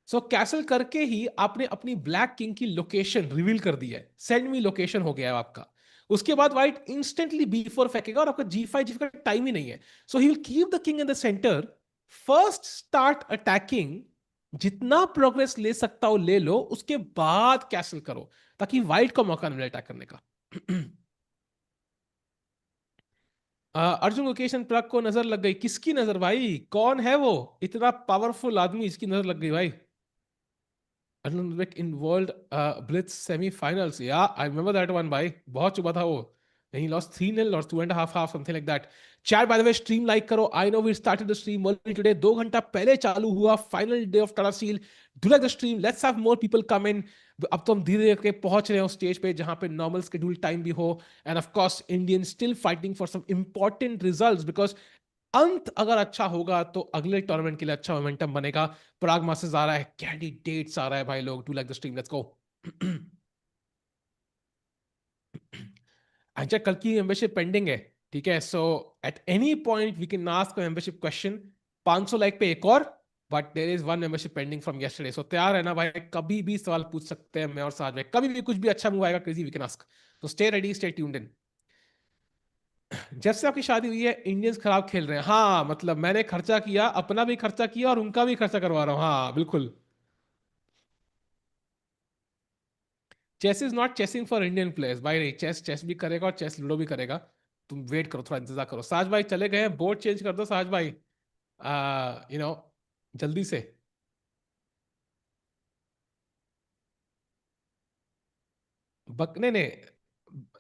So castle करके ही आपने अपनी ब्लैक किंग की लोकेशन रिवील कर दी है. सेंड मी लोकेशन हो गया है आपका. उसके बाद व्हाइट इंस्टेंटली B4 फेंकेगा और आपका G5 का टाइम ही नहीं है. So he will keep the king in the centre. First start attacking, जितना प्रोग्रेस ले सकता हो ले लो, उसके बाद कैसल करो ताकि व्हाइट को मौका मिले अटैक करने का. अर्जुन गुकेश एंड प्रग को नजर लग गई. किसकी नजर भाई? कौन है वो इतना पावरफुल आदमी, इसकी नजर लग गई भाई? Nodirbek in World Blitz semi-finals. Yeah, I remember that one, bhai. बहुत चुबा था वो. And he lost 3-0 or 2.5, something like that. Chat, by the way, stream like करो. I know we started the stream early today. 2 घंटा पहले चालू हुआ. Final day of Tata Steel. Do like the stream. Let's have more people come in. अब तो हम धीरे धीरे करके पहुंच रहे हो स्टेज पे जहां पे नॉर्मल स्केड्यूल टाइम भी हो. And of course Indian still fighting for some important results, because अंत अगर अच्छा होगा तो अगले टूर्नामेंट के लिए अच्छा मोमेंटम बनेगा. प्राग मास्टर्स आ रहा है, कैंडिडेट्स आ रहा है भाई लोग. Do like the stream, let's go. अच्छा, कल की मेंबरशिप पेंडिंग है, ठीक है. So at any point we can ask membership question. 500 like पे एक और, but there is one membership pending from yesterday. So तैयार है ना भाई, कभी भी सवाल पूछ सकते हैं मैं और साथ में. कभी भी कुछ भी अच्छा मूव आएगा क्रेजी, वी कैन आस्क. तो stay ready, stay tuned in. जब से आपकी शादी हुई है इंडियंस खराब खेल रहे हैं. हाँ, मतलब मैंने खर्चा किया, अपना भी खर्चा किया और उनका भी खर्चा करवा रहा हूँ. हाँ बिल्कुल. Chess is not chasing for Indian players भाई. नहीं, चेस चेस भी करेगा और चेस लूडो भी करेगा. तुम वेट करो, थोड़ा इंतजार करो. साज भाई चले गए हैं, बोर्ड चेंज कर दो साज भाई. यू नो जल्दी से. बकने ने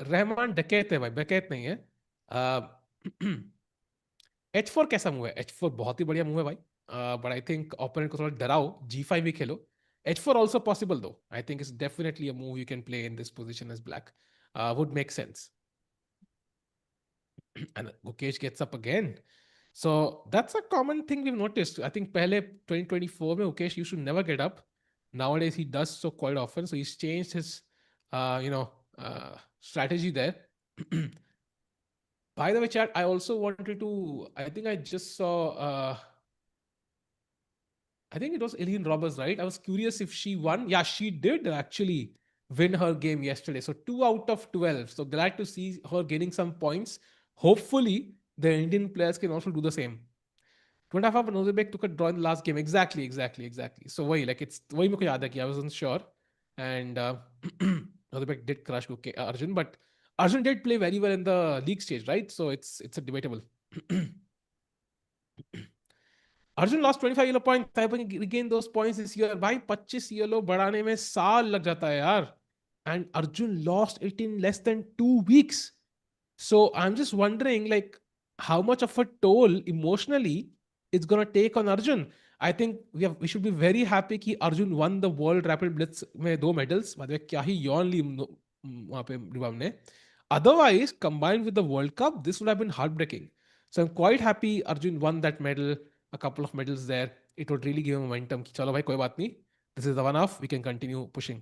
रहमान डकैत है भाई, डकैत नहीं है. H4 कैसा मूव है? H4 बहुत ही बढ़िया मूव है भाई. बट आई थिंक ओपोनेंट को थोड़ा डराओ. G5 भी खेलो. H4 also possible though. I think it's definitely a move you can play in this position as black. Would make sense. And Gukesh gets up again. So that's a common thing we've noticed. I think पहले 2024 में Gukesh used to never get up. Nowadays he does so quite often. So he's changed his strategy there. By the way, chat, I also wanted to, I think I just saw, I think it was Eileen Roberts, right? I was curious if she won. Yeah, she did actually win her game yesterday. So 2 out of 12. So glad to see her gaining some points. Hopefully, the Indian players can also do the same. 2.5 Nodirbek took a draw in the last game. Exactly. So वही, like it's वही मेरे को याद है कि I wasn't sure. And Nodirbek did crush Arjun, but Arjun did play very well in the league stage, right? So it's a debatable. Arjun lost 25 yellow points. Taiwan regained those points this year. भाई 25 yellow बढ़ाने में साल लग जाता है यार. And Arjun lost it in less than 2 weeks. So I'm just wondering, like, how much of a toll emotionally it's gonna take on Arjun. I think we should be very happy कि Arjun won the World Rapid Blitz में 2 medals. बाद में क्या ही yawn ली वहाँ पे रिबाम ने. Otherwise, combined with the World Cup, this would have been heartbreaking. So I'm quite happy Arjun won that medal, a couple of medals there. It would really give him momentum कि चलो भाई कोई बात नहीं, this is the one off, we can continue pushing.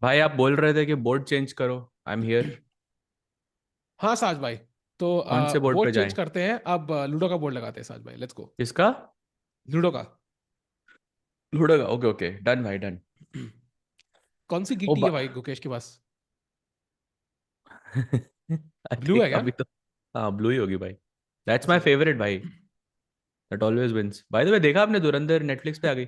भाई आप बोल रहे थे कि बोर्ड चेंज करो. I am here. हाँ साज भाई, तो कौन से बोर्ड बोर्ड पे चेंज जाएं? करते हैं. अब लूडो का बोर्ड लगाते हैं साज भाई. लेट्स गो. इसका? लूडो का. लूडो का? ओके ओके, डन भाई, डन. कौन सी ओ गिट्टी है भाई गुकेश के पास? आई ब्लू है थिंक क्या? अभी तो हाँ ब्लू ही होगी भाई. दैट्स माय अच्छा. फेवरेट भाई. That always wins. By the way, देखा आपने धुरंधर नेटफ्लिक्स पे आ गई?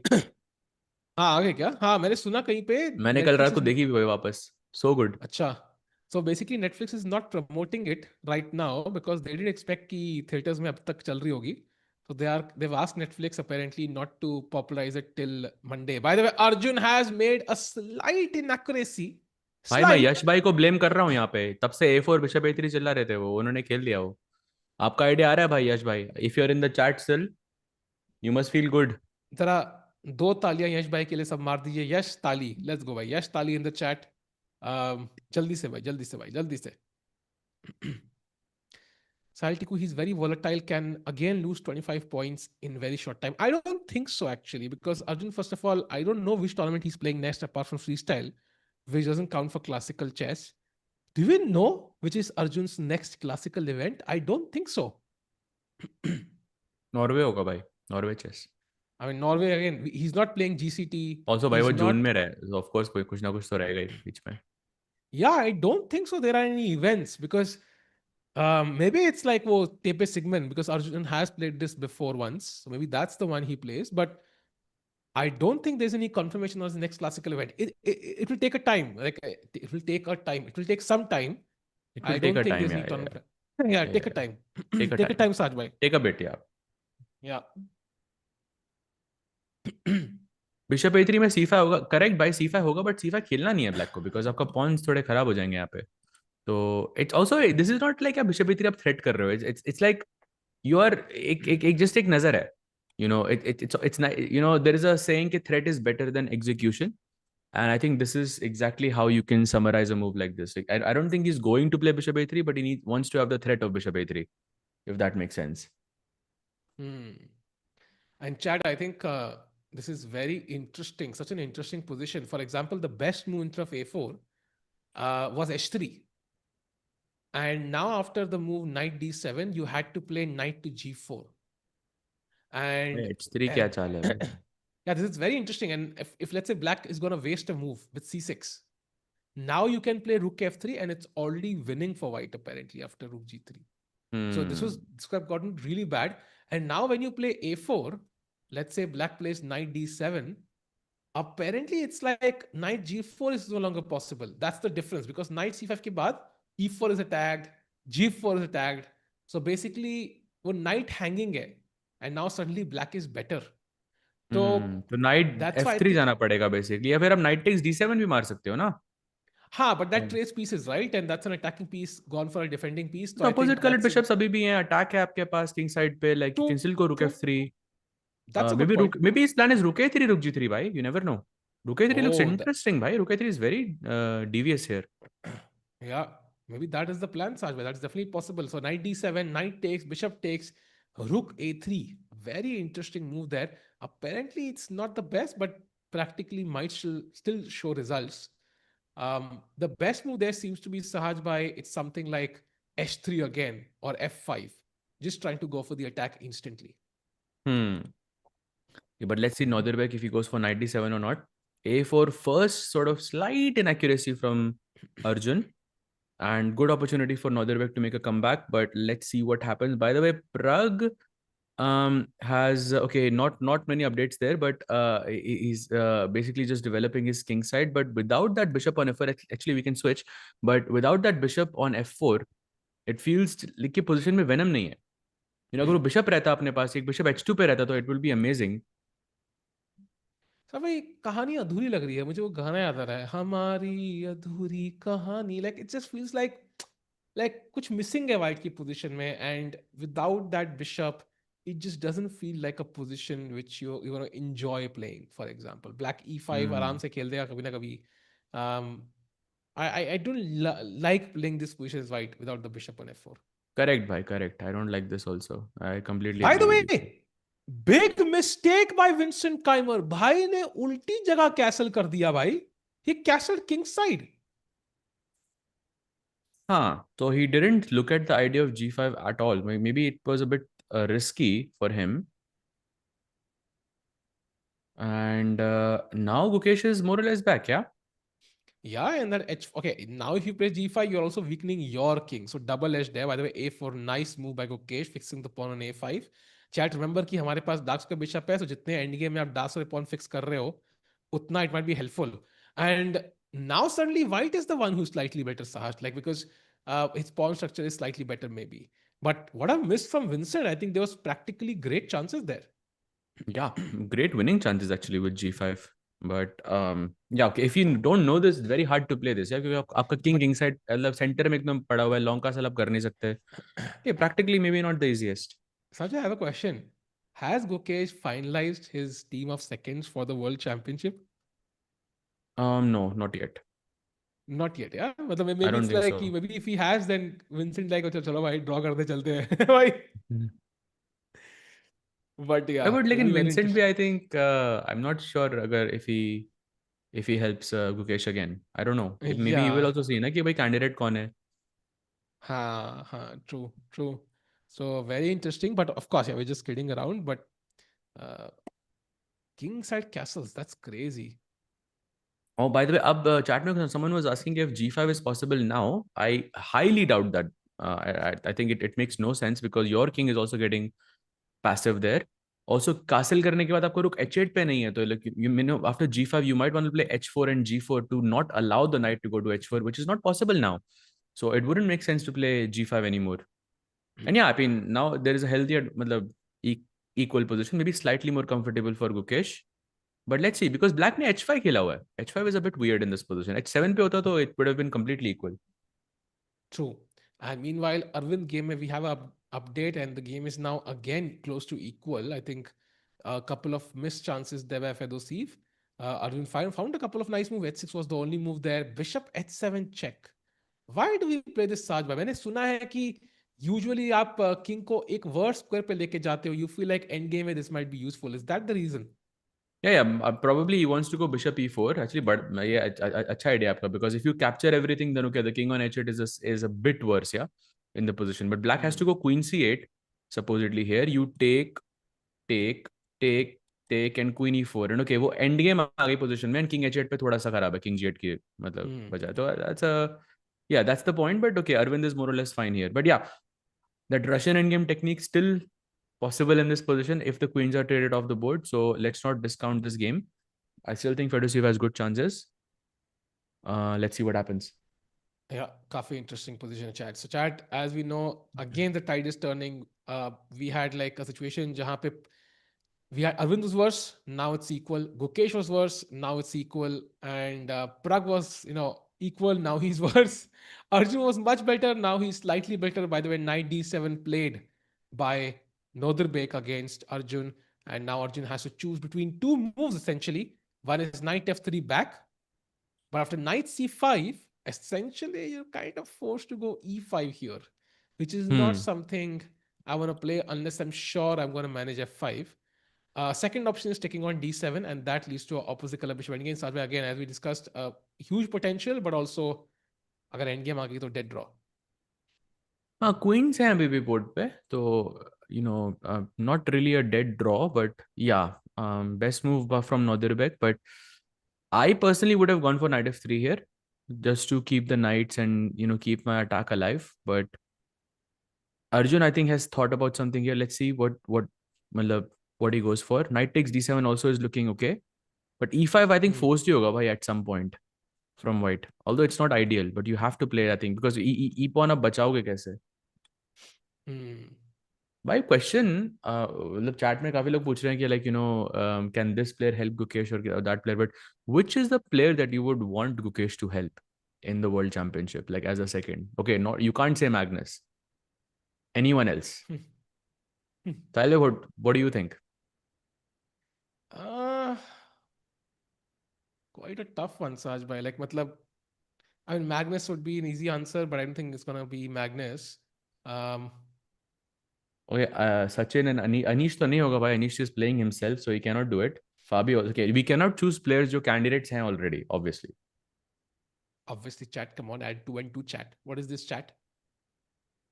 हाँ आगे क्या? हाँ मैंने सुना कहीं पे मैंने कल रात नेटफ्लिक्स को इज. देखी भी भाई वापस. So good. अच्छा. So basically Netflix is not promoting it right now because they didn't expect कि थिएटर्स में अब तक चल रही होगी. So they've asked Netflix apparently not to popularize it till Monday. By the way, Arjun has made a slight inaccuracy. भाई मैं Slight. यश भाई को ब्लेम कर रहा हूँ यहाँ पे, तब से A4 बिशप A3 चिल्ला रहे थे, वो उन्होंने खेल लिया वो। आपका आइडिया आ रहा है भाई यश भाई, if you are in the chat still you must feel good. जरा दो तालियां यश भाई के लिए सब मार दीजिए। यश ताली, लेट्स गो भाई, यश ताली इन द चैट। जल्दी से भाई, जल्दी से भाई, जल्दी से। Saltiku, he's very volatile, can again lose 25 points in very short time. I don't think so, actually, because Arjun, first of all, I don't know which tournament he's playing next apart from freestyle, which doesn't count for classical chess. Do we know which is Arjun's next classical event? I don't think so. Norway होगा भाई, Norway chess. I mean, Norway, again, he's not playing GCT. Also भाई He's वो जून not. में रहे, of course कोई कुछ ना कुछ तो रहेगा ही बीच में। Yeah, I don't think so. There are any events because maybe it's like Tepe Sigmund because Arjun has played this before once. So maybe that's the one he plays. But I don't think there's any confirmation on the next classical event. It will take a time. Like it will take a time. It will take some time. It I will take don't a think time, there's any या tournament. Yeah, take a time. Take a Take a time, time, Saj bhai. Take a bit, या। Yeah. Bishop A3 में C5 होगा, correct भाई, C5 होगा, but C5 खेलना नहीं है black को, बिकॉज आपका पॉन्स थोड़े खराब हो जाएंगे यहाँ पे। तो it's also, this is not like आप बिशप A3 आप थ्रेट कर रहे हो, इट्स लाइक यू आर एक जस्ट एक नजर है, you know, it's you know there is a saying कि threat is better than execution, and I think this is exactly how you can summarize a move like this. Like, I don't think he's going to play bishop A3, but wants to have the threat of bishop A3, if that makes sense. And Chad, I think this is very interesting, such an interesting position. For example, the best move instead of A4 was H3. And now after the move knight D7, you had to play knight to G4. And H3 क्या चाल है भाई? yeah, this is very interesting. And if let's say black is going to waste a move with C6, now you can play rook F3 and it's already winning for white apparently after rook G3. So this could have gotten really bad. And now when you play A4, let's say black plays knight D7, apparently it's like knight G4 is no longer possible. That's the difference because knight C5 ke baad, E4 is attacked, G4 is attacked. So basically, वो knight hanging है, and now suddenly black is better. तो night that's why I F3 think, जाना पड़ेगा basically, या फिर आप knight takes D7 भी मार सकते हो ना? हाँ, but that trades pieces, right? And that's an attacking piece gone for a defending piece. So I opposite think colour that's bishops अभी भी हैं, अटैक है आपके पास किंग साइड पे, like you can still go रुक true. F3. That's a good point. Maybe his plan is rook A3 rook G3 भाई, you never know. Rook A3 looks Oh, interesting भाई, rook A3 is very devious here. yeah, maybe that is the plan, Sajbhai. That's definitely possible. So knight D7, knight takes, bishop takes, rook A3. Very interesting move there. Apparently, it's not the best, but practically might still show results. The best move there seems to be Sahajbhai. It's something like H3 again or F5. Just trying to go for the attack instantly. Yeah, but let's see Nodirbek if he goes for knight D7 or not. A4 first, sort of slight inaccuracy from Arjun, and good opportunity for Nodirbek to make a comeback. But let's see what happens. By the way, Pragg has okay, not many updates there, but he's basically just developing his king side. But without that bishop on F4, actually we can switch. But without that bishop on F4, it feels like कि position में venom नहीं है. You know, अगर वो bishop रहता अपने पास, एक bishop H2 पे रहता, तो it will be amazing. सब भाई कहानी अधूरी लग रही है मुझे। वो गाना याद आ रहा है, हमारी अधूरी कहानी। Like it just feels like कुछ मिसिंग है वाइट की पोजीशन में, and without that bishop it just doesn't feel like a position which you're going to enjoy playing. For example, black e5 आराम से खेल देगा कभी ना कभी. I don't like playing this position as white without the bishop on f4. Correct, bhai, correct. I don't like this also. I completely By agree the with you. way, big mistake by Vincent Keymer. भाई ने उल्टी जगह castle कर दिया भाई. He castled king side. So he didn't look at the idea of g5 at all. Maybe it was a bit risky for him. And now Gukesh is more or less back, yeah? Yeah, and that h. Okay, now if you play g5, you're also weakening your king. So double edge there. By the way, a4, nice move by Gukesh, fixing the pawn on a5. Chat, remember कि हमारे पास डार्क्स का bishop है, so जितने end game में आप डार्क्स और pawn fix कर रहे हो, उतना it might be helpful. And now suddenly white is the one who's slightly better, Sahaj, like because his pawn structure is slightly better maybe. But what I've missed from Vincent, I think there was practically great chances there. Yeah, great winning chances actually with G5. But yeah, okay. If you don't know this, it's very hard to play this. Yeah, क्योंकि आपका king But king side मतलब center में एकदम पड़ा हुआ है, long castle आप कर नहीं सकते. Okay, practically maybe not the easiest. Sajay, I have a question. Has Gukesh finalized his team of seconds for the World Championship? No, not yet. Not yet, yeah. मतलब I maybe don't it's think like so. maybe if he has, then Vincent like अच्छा चलो भाई draw करते चलते हैं भाई. Mhm. But I yeah, would it like will in be very Vincent interesting. भी I think I'm not sure अगर if he helps Gukesh again. I don't know. Maybe he will Yeah, also see ना कि भाई candidate कौन है. true, true. So very interesting. But of course, yeah, we're just kidding around. But uh, king side castles, that's crazy. Oh, by the way, अब chat में someone was asking if G5 is possible now. I highly doubt that. I think it makes no sense because your king is also getting passive there. Also, castle करने के बाद आपको रुक h8 पे नहीं है तो like you know after G5 you might want to play h4 and G4 to not allow the knight to go to h4, which is not possible now. So it wouldn't make sense to play G5 anymore. And yeah, I mean now there is a healthier मतलब equal position, maybe slightly more comfortable for Gukesh. But let's see, because black ने h5 खेला हुआ है. h5 is a bit weird in this position. h7 पे होता तो it would have been completely equal. True. And meanwhile, Arvind game we have a update, and the game is now again close to equal. I think a couple of missed chances there by Fedoseev. Arvind found a couple of nice moves. H6 was the only move there. Bishop H7 check. Why do we play this Saj? मैंने सुना है कि usually आप king को एक worse square पे लेके जाते हो. You feel like end game में this might be useful. Is that the reason? Yeah, probably he wants to go bishop e4 actually, but yeah, अच्छा idea आपका, because if you capture everything, then okay, the king on h8 is a bit worse, yeah, in the position. But black has Hmm. to go queen c8 supposedly here. You take, take, take and queen e4, and okay, वो end game आ गई position में, and king h8 पे थोड़ा सा खराब है king g8 की मतलब Hmm. बजाय. तो that's the point. But okay, Arvind is more or less fine here. But yeah, that Russian endgame technique still possible in this position if the queens are traded off the board. So let's not discount this game. I still think Fedoseev has good chances. Let's see what happens. Yeah, काफी interesting position chat. So chat, as we know, again the tide is turning. We had like a situation जहाँ पे we had Arvind was worse, now it's equal. Gukesh was worse, now it's equal. And Pragg was, equal, now he's worse. Arjun was much better, now he's slightly better. By the way, knight d7 played by Nodirbek against Arjun. And now Arjun has to choose between two moves essentially. One is knight f3 back, but after knight c5, essentially you're kind of forced to go e5 here, which is not Hmm. something I want to play unless I'm sure I'm going to manage f5. Second option is taking on d7, and that leads to an opposite color bishop endgame. Sajbhai, again, as we discussed, huge potential, but also अगर endgame आ गई तो dead draw. हाँ, queens हैं अभी भी board पे, तो not really a dead draw, but yeah, best move from Nodirbek. But I personally would have gone for knight f3 here, just to keep the knights and keep my attack alive. But Arjun, I think, has thought about something here. Let's see मतलब what he goes for. Knight takes d7 also is looking okay, but e5 I think Hmm. forced you होगा भाई at some point from white. Although it's not ideal, but you have to play that thing because e pawn अब बचाओगे कैसे? Hmm. भाई question मतलब chat में काफी लोग पूछ रहे हैं कि like can this player help Gukesh और that player, but which is the player that you would want Gukesh to help in the world championship, like as a second? Okay, not, you can't say Magnus. Anyone else? Tyler, what do you think? uh, Quite a tough one, Sajbhai. Like, matlab, I mean, Magnus would be an easy answer, but I don't think it's going to be Magnus. Um, Okay, Sachin and Anish to nahi hoga bhai. Anish is playing himself, so he cannot do it. Fabio, okay, we cannot choose players जो candidates हैं already, obviously. Obviously, chat, come on, add 2 and 2 chat. What is this chat?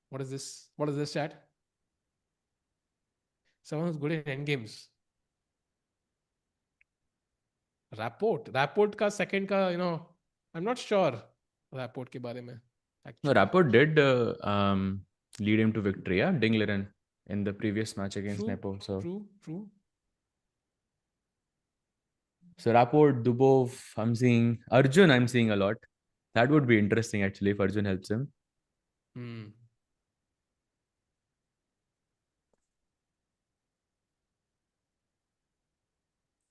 What is this? What is this chat? Someone who's good in endgames. Rapport का second का, I'm not sure Rapport के बारे में No, actually. Rapport did lead him to victory, yeah, Dingleren in the previous match against True, Nepo. So true. Rapport, Dubov, I'm seeing Arjun. I'm seeing a lot. That would be interesting actually if Arjun helps him. Hmm.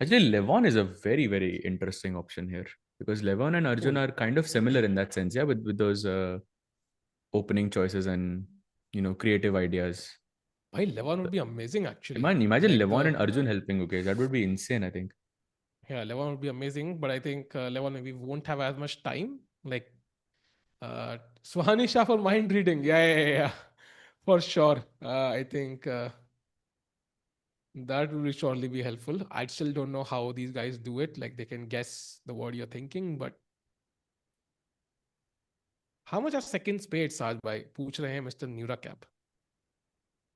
Actually, Levon is a very, very interesting option here because Levon and Arjun Cool. are kind of similar in that sense, yeah, with those opening choices and creative ideas. Why Levon would be amazing actually. Imagine Like Levon the and Arjun helping. Okay, that would be insane. I think. Yeah, Levon would be amazing, but I think Levon maybe won't have as much time. Like Suhani Shah for mind reading. Yeah. For sure. I think that will surely be helpful. I still don't know how these guys do it. Like they can guess the word you're thinking, but how much are seconds paid, Saj bhai? पूछ रहे हैं Mr. Neura Cap.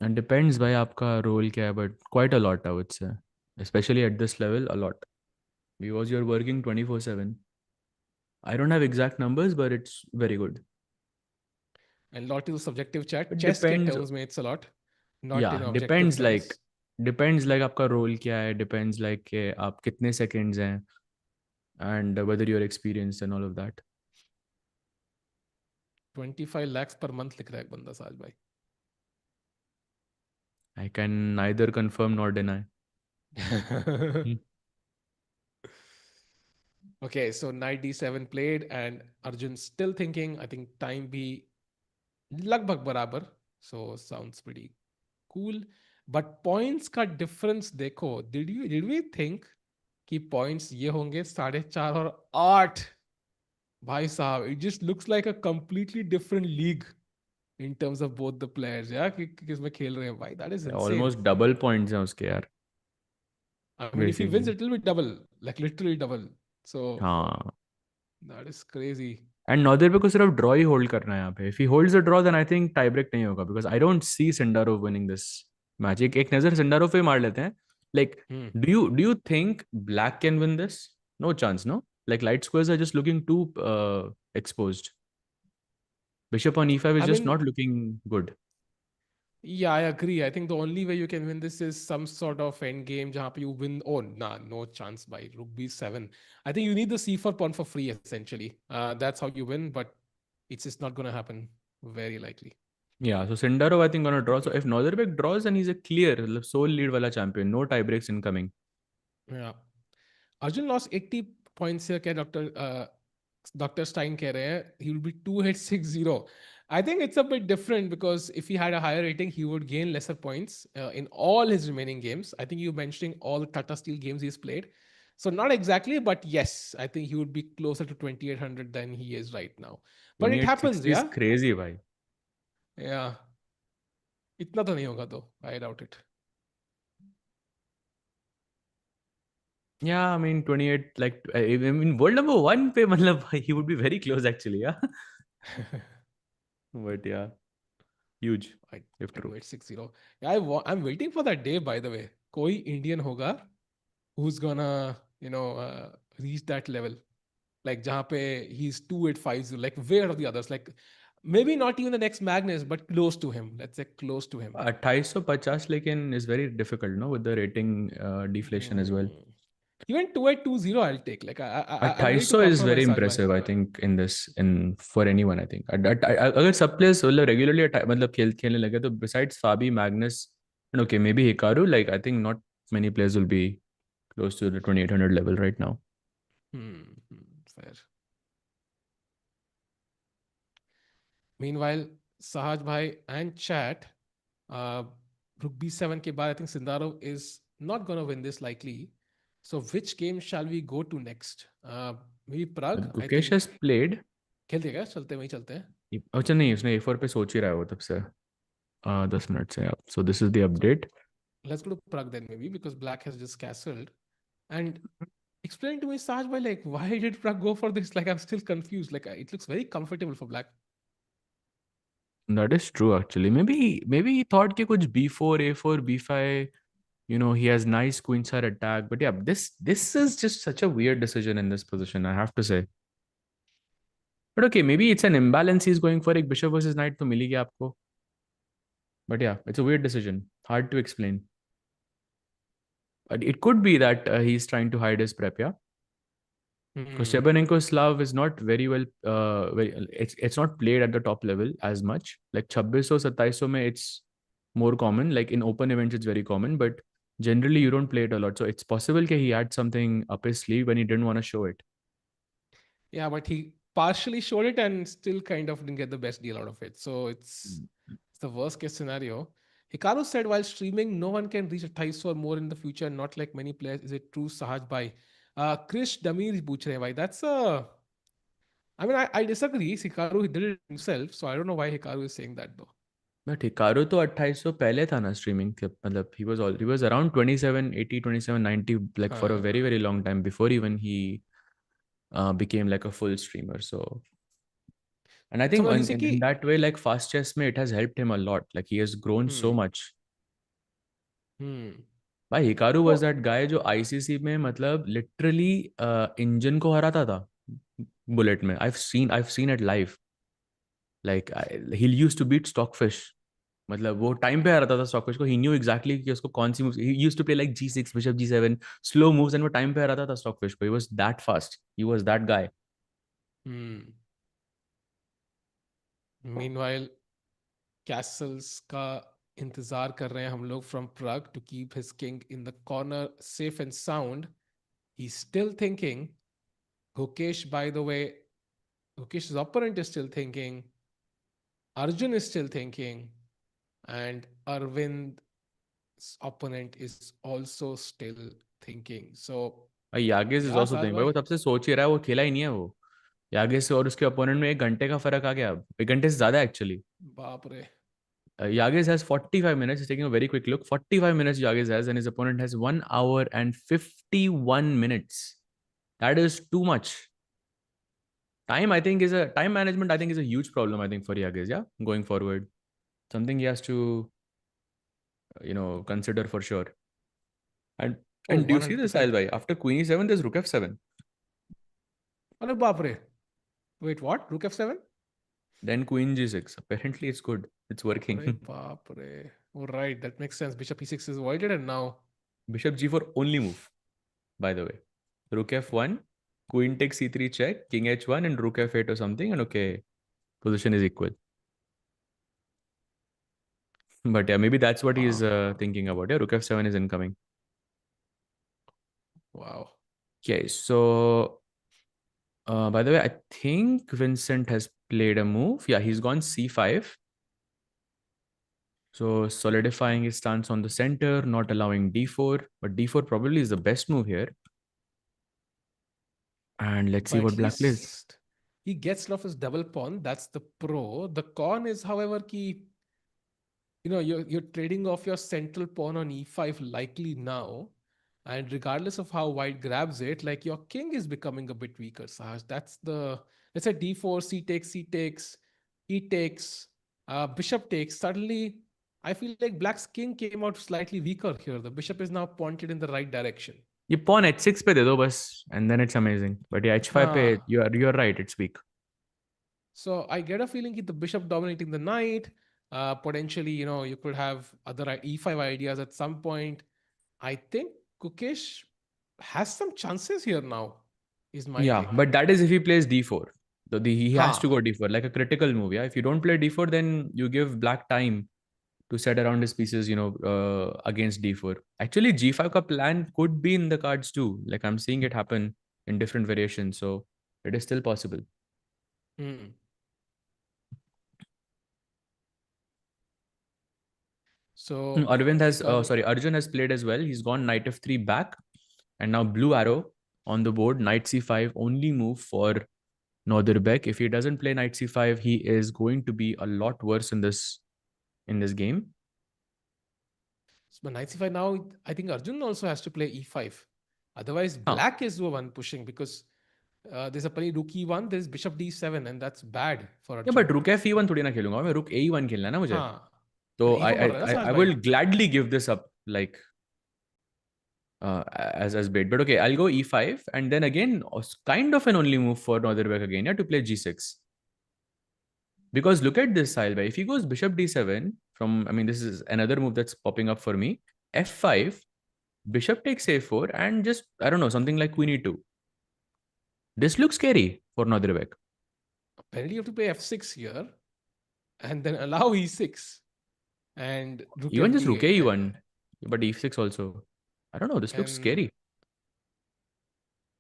And depends by आपका role क्या है, but quite a lot I would say, especially at this level, a lot because you're working 24/7. I don't have exact numbers, but it's very good. And lot is subjective chat. It Chess के depends. terms में it's a lot, not in Yeah, objective terms. depends like आपका role क्या है, depends like कि आप कितने seconds हैं and whether you're experienced and all of that. 25 lakhs per month लिख रहा है एक बंदा साज भाई. I can neither confirm nor deny. Okay, so knight d7 played and Arjun still thinking. I think time भी लगभग बराबर. So sounds pretty cool. But points का difference देखो. Did we think कि points ये होंगे 4.5 और 8? भाई साहब, it just looks like a completely different league in terms of both the players. Yeah, किसमें खेल रहे हैं भाई? That is insane. Almost double points हैं उसके यार. I mean, if he wins, Basically. it will be double, like literally double. So हाँ. that is crazy. And Nodirbek को सिर्फ draw ही hold करना है यहाँ पे. If he holds the draw, then I think tie break नहीं होगा because I don't see Sindarov winning this match. एक नजर Sindarov पे मार लेते हैं. Like, Hmm. do you think Black can win this? No chance, no. Like light squares are just looking too exposed. Bishop on e5 is I just mean, not looking good. yeah, I agree. I think the only way you can win this is some sort of end game जहाँ पे you win. Oh, nah, no chance by rook b7. I think you need the c4 pawn for free essentially. That's how you win, but it's just not going to happen. Very likely. Yeah, so Sindarov I think gonna draw. So if Nodirbek draws, then he's a clear sole lead wala champion. No tie breaks incoming. Yeah. Arjun lost 80 points here. क्या Dr. Stein कह रहे हैं he will be 2860. I think it's a bit different because if he had a higher rating, he would gain lesser points in all his remaining games. I think you're mentioning all the Tata Steel games he's played. So not exactly, but yes, I think he would be closer to 2800 than he is right now. But it happens, 2860 is yeah? crazy, bhai. Yeah. इतना तो नहीं होगा तो. I doubt it. Yeah, I mean 28, like I mean world number one pe matlab he would be very close actually, yeah. But yeah, huge if true. 2860. Yeah, I'm waiting for that day, by the way. कोई Indian होगा who's gonna, reach that level. Like जहाँ पे he's 2850, like way out of the others. Like maybe not even the next Magnus, but close to him. Let's say close to him. 2850 लेकिन is very difficult, no, with the rating deflation as well. Even 2820 I'll take. Like I'm ready to 2800 is very compromise, Sajbhai. impressive, I think, in for anyone. I think अगर सब players मतलब regularly मतलब खेलने लगे तो besides Fabi, Magnus, and okay, maybe Hikaru, like I think not many players will be close to the 2800 level right now. Fair. Meanwhile, Sahaj Bhai and chat, Rook B7 के बाद I think Sindarov is not going to win this likely. So which game shall we go to next? Maybe Pragg. I Gukesh think has played. खेलते क्या चलते वहीं चलते हैं. अच्छा नहीं, उसने A4 पे सोच ही रहा है वो तब से 10 मिनट से. So this is the update. Let's go to Pragg then maybe because Black has just castled. And explain to me, Sahaj Bhai, like why did Pragg go for this? Like I'm still confused. Like it looks very comfortable for Black. That is true actually. Maybe he thought कि कुछ B4, A4, B5. He has nice queenside attack. But yeah, this is just such a weird decision in this position, I have to say. But okay, maybe it's an imbalance he's going for. एक bishop versus knight तो मिली गया आपको. But yeah, it's a weird decision. Hard to explain. But it could be that he's trying to hide his prep, yeah? Because Shebanenko's Slav is not very well, it's not played at the top level as much. Like 2600, 2700 mein it's more common. Like in open events, it's very common. But Generally, you don't play it a lot. So it's possible that he had something up his sleeve when he didn't want to show it. Yeah, but he partially showed it and still kind of didn't get the best deal out of it. So it's the worst case scenario. Hikaru said while streaming, no one can reach a Thai or more in the future, not like many players. Is it true, Sahaj Bhai? Krish Damir पूछ रहे हैं भाई. That's a... I mean, I disagree. Hikaru, he did it himself, so I don't know why Hikaru is saying that though. But Hikaru तो 2800 पहले था ना streaming के मतलब he was around 2780 2790 like for a हाँ. very long time before even he became like a full streamer. So and I So think मतलब जैसे कि... in that way like fast chess में it has helped him a lot. Like he has grown so Hmm. much. Hmm. भाई Hikaru तो was that गाय जो ICC में मतलब literally engine को हराता था बुलेट में. I've seen it live. Like he used to beat Stockfish. मतलब वो टाइम पे आ रहा था स्टॉकफिश को. ही न्यू एग्जैक्टली कि उसको कौन सी moves. He used to play like G6 bishop G7 slow moves and वो टाइम पे आ रहा था स्टॉकफिश को. He was that fast. He was that guy. Hmm. Meanwhile, Castles का इंतजार कर रहे हैं हम लोग from Prague to keep his king in the corner safe and sound. He's still thinking. Gukesh, by the way, Gukesh's opponent is still thinking. Arjun is still thinking. And Arvind's opponent is also still thinking. So, Yagiz is yeah, also Saj thinking. भाई bhai. वो तब से सोच ही रहा है. वो खेला ही नहीं है वो. यागिस और उसके अपोनेंट में 1 घंटे का फर्क आ गया. 1 घंटे से ज्यादा एक्चुअली. बाप रे. Yagiz has 45 minutes. He's taking a very quick look. 45 minutes Yagiz has, and his opponent has 1 hour and 51 minutes. That is too much. Time management, I think, is a huge problem, I think, for Yagiz, yeah, going forward. Something he has to, consider for sure. And Oh, and do you see this, Sahil 100%. bhai? After Queen E7, there's Rook F7. अरे बाप रे. Wait, what? Rook F7? Then Queen G6. Apparently, it's good. It's working. अरे बाप रे. Oh, right, that makes sense. Bishop E6 is voided and now... Bishop G4 only move, by the way. Rook F1, Queen takes C3 check, King H1, and Rook F8 or something, and okay, position is equal. But yeah, maybe that's what he's Wow. thinking about. Yeah, Rook F7 is incoming. Wow. Okay, so by the way, I think Vincent has played a move. Yeah, he's gone C5. So solidifying his stance on the center, not allowing D4. But D4 probably is the best move here. And let's see But what at Black plays. least he gets rid of his double pawn. That's the pro. The con is, however, ki, you're trading off your central pawn on E5 likely now. And regardless of how white grabs it, like your king is becoming a bit weaker, Sahaj. Let's say D4, C takes, E takes, bishop takes. Suddenly, I feel like black's king came out slightly weaker here. The bishop is now pointed in the right direction. You pawn H6 पे दे दो बस, and then it's amazing. But yeah, H5 पे हाँ. you're right, it's weak. So I get a feeling the bishop dominating the knight. Potentially, you could have other e5 ideas at some point. I think Gukesh has some chances here now, is my Yeah, take. but that is if he plays D4. He has to Ha. go D4, like a critical move. Yeah, if you don't play D4, then you give black time to set around his pieces, against D4. Actually, G5 ka plan could be in the cards too. Like I'm seeing it happen in different variations. So it is still possible. Hmm. So Arjun has played as well. He's gone knight f3 back. And now blue arrow on the board, knight c5, only move for Nodirbek. If he doesn't play knight c5, he is going to be a lot worse in this game. knight c5 now, I think Arjun also has to play e5. Otherwise, black is the one pushing because there's a rook e1, there's bishop d7, and that's bad for Arjun. Yeah, but rook f e1 थोड़ी ना खेलूंगा मैं. rook a1 खेलना है ना मुझे. So I will gladly give this up, like as bait. But okay, I'll go e5, and then again, kind of an only move for Nodirbek again, yeah, to play g6. Because look at this, Sahil bhai. If he goes bishop d7 this is another move that's popping up for me. f5, bishop takes a4, and just, I don't know, something like queen e2. This looks scary for Nodirbek. Apparently, you have to play f6 here, and then allow e6. And Even just rook a1, but e6 also. I don't know. This looks And scary.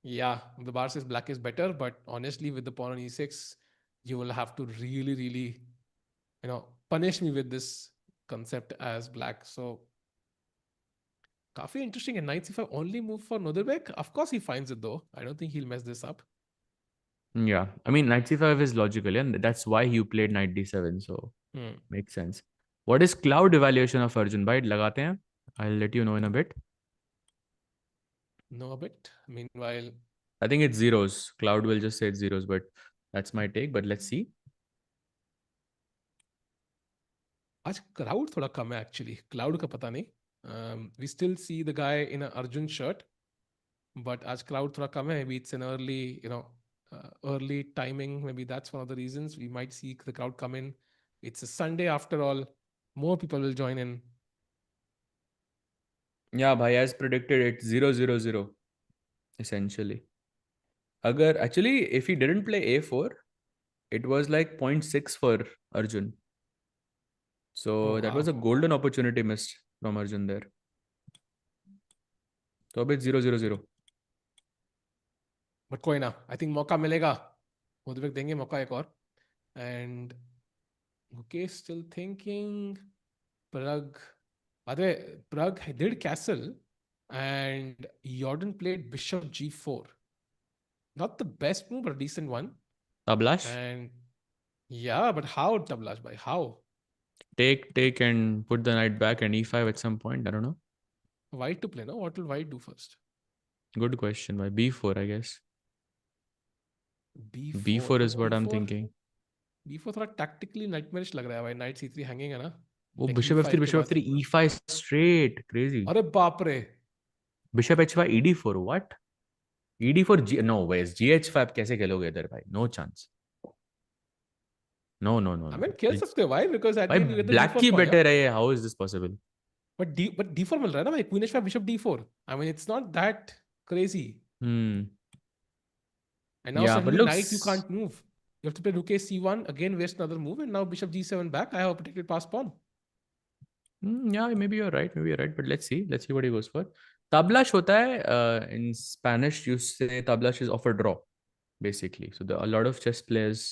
yeah, the bar says black is better, but honestly, with the pawn on e6, you will have to really, really, punish me with this concept as black. So, काफी interesting. And knight c5 only move for Nodirbek. Of course, he finds it though. I don't think he'll mess this up. Yeah, I mean knight c5 is logical, and that's why you played knight d7. So Hmm. makes sense. What is cloud evaluation of Arjun? Bhai, लगाते हैं. I'll let you know in a bit. No, a bit. Meanwhile, I think it's zeros. Cloud will just say it's zeros, but that's my take. But let's see. आज crowd थोड़ा कम है actually. Cloud का पता नहीं. We still see the guy in an Arjun shirt, but आज crowd थोड़ा कम है. Maybe it's an early timing. Maybe that's one of the reasons we might see the crowd come in. It's a Sunday after all. More people will join in. Yeah, bhai, as predicted, it's 0-0-0 essentially. Agar actually, if he didn't play a4, it was like 0.6 for Arjun. So Oh that was a wow. golden opportunity missed from Arjun there. So अब it's 0-0-0. But कोई ना. I think मौका मिलेगा. Nodirbek देंगे मौका एक और. And Gukesh still thinking. Pragg. By the way, Pragg did castle, and Jorden played bishop g4. Not the best move, but a decent one. Tablash. And yeah, but how Tablash by how? Take and put the knight back and e5 at some point. I don't know. White to play, no? What will white do first? Good question. Why b4, I guess. B4. b4 is but what I'm B4 thinking. B4 थोड़ा tactically nightmarish लग रहा है भाई. Knight c3 hanging है ना? वो Like bishop e5 f3, के bishop बाद. f3, e5 straight. Crazy. अरे बाप रे. Bishop h5, ed4. What? ed4, no ways. gh5 कैसे खेलोगे इधर भाई? No chance. No. I mean खेल सकते हो भाई, because at the भाई end you get the black d4 की pawn. better है ये. How is this possible? But d4 मिल रहा है ना भाई. Queen h5 bishop d4. I mean it's not that crazy. And now Yeah, but suddenly knight you looks. can't move. You have to play rook a c1, again waste another move, and now bishop g7 back. I have a protected pass pawn. Yeah, maybe you're right. But let's see. Let's see what he goes for. Tablash होता है in Spanish. You say tablash is offer draw, basically. So a lot of chess players,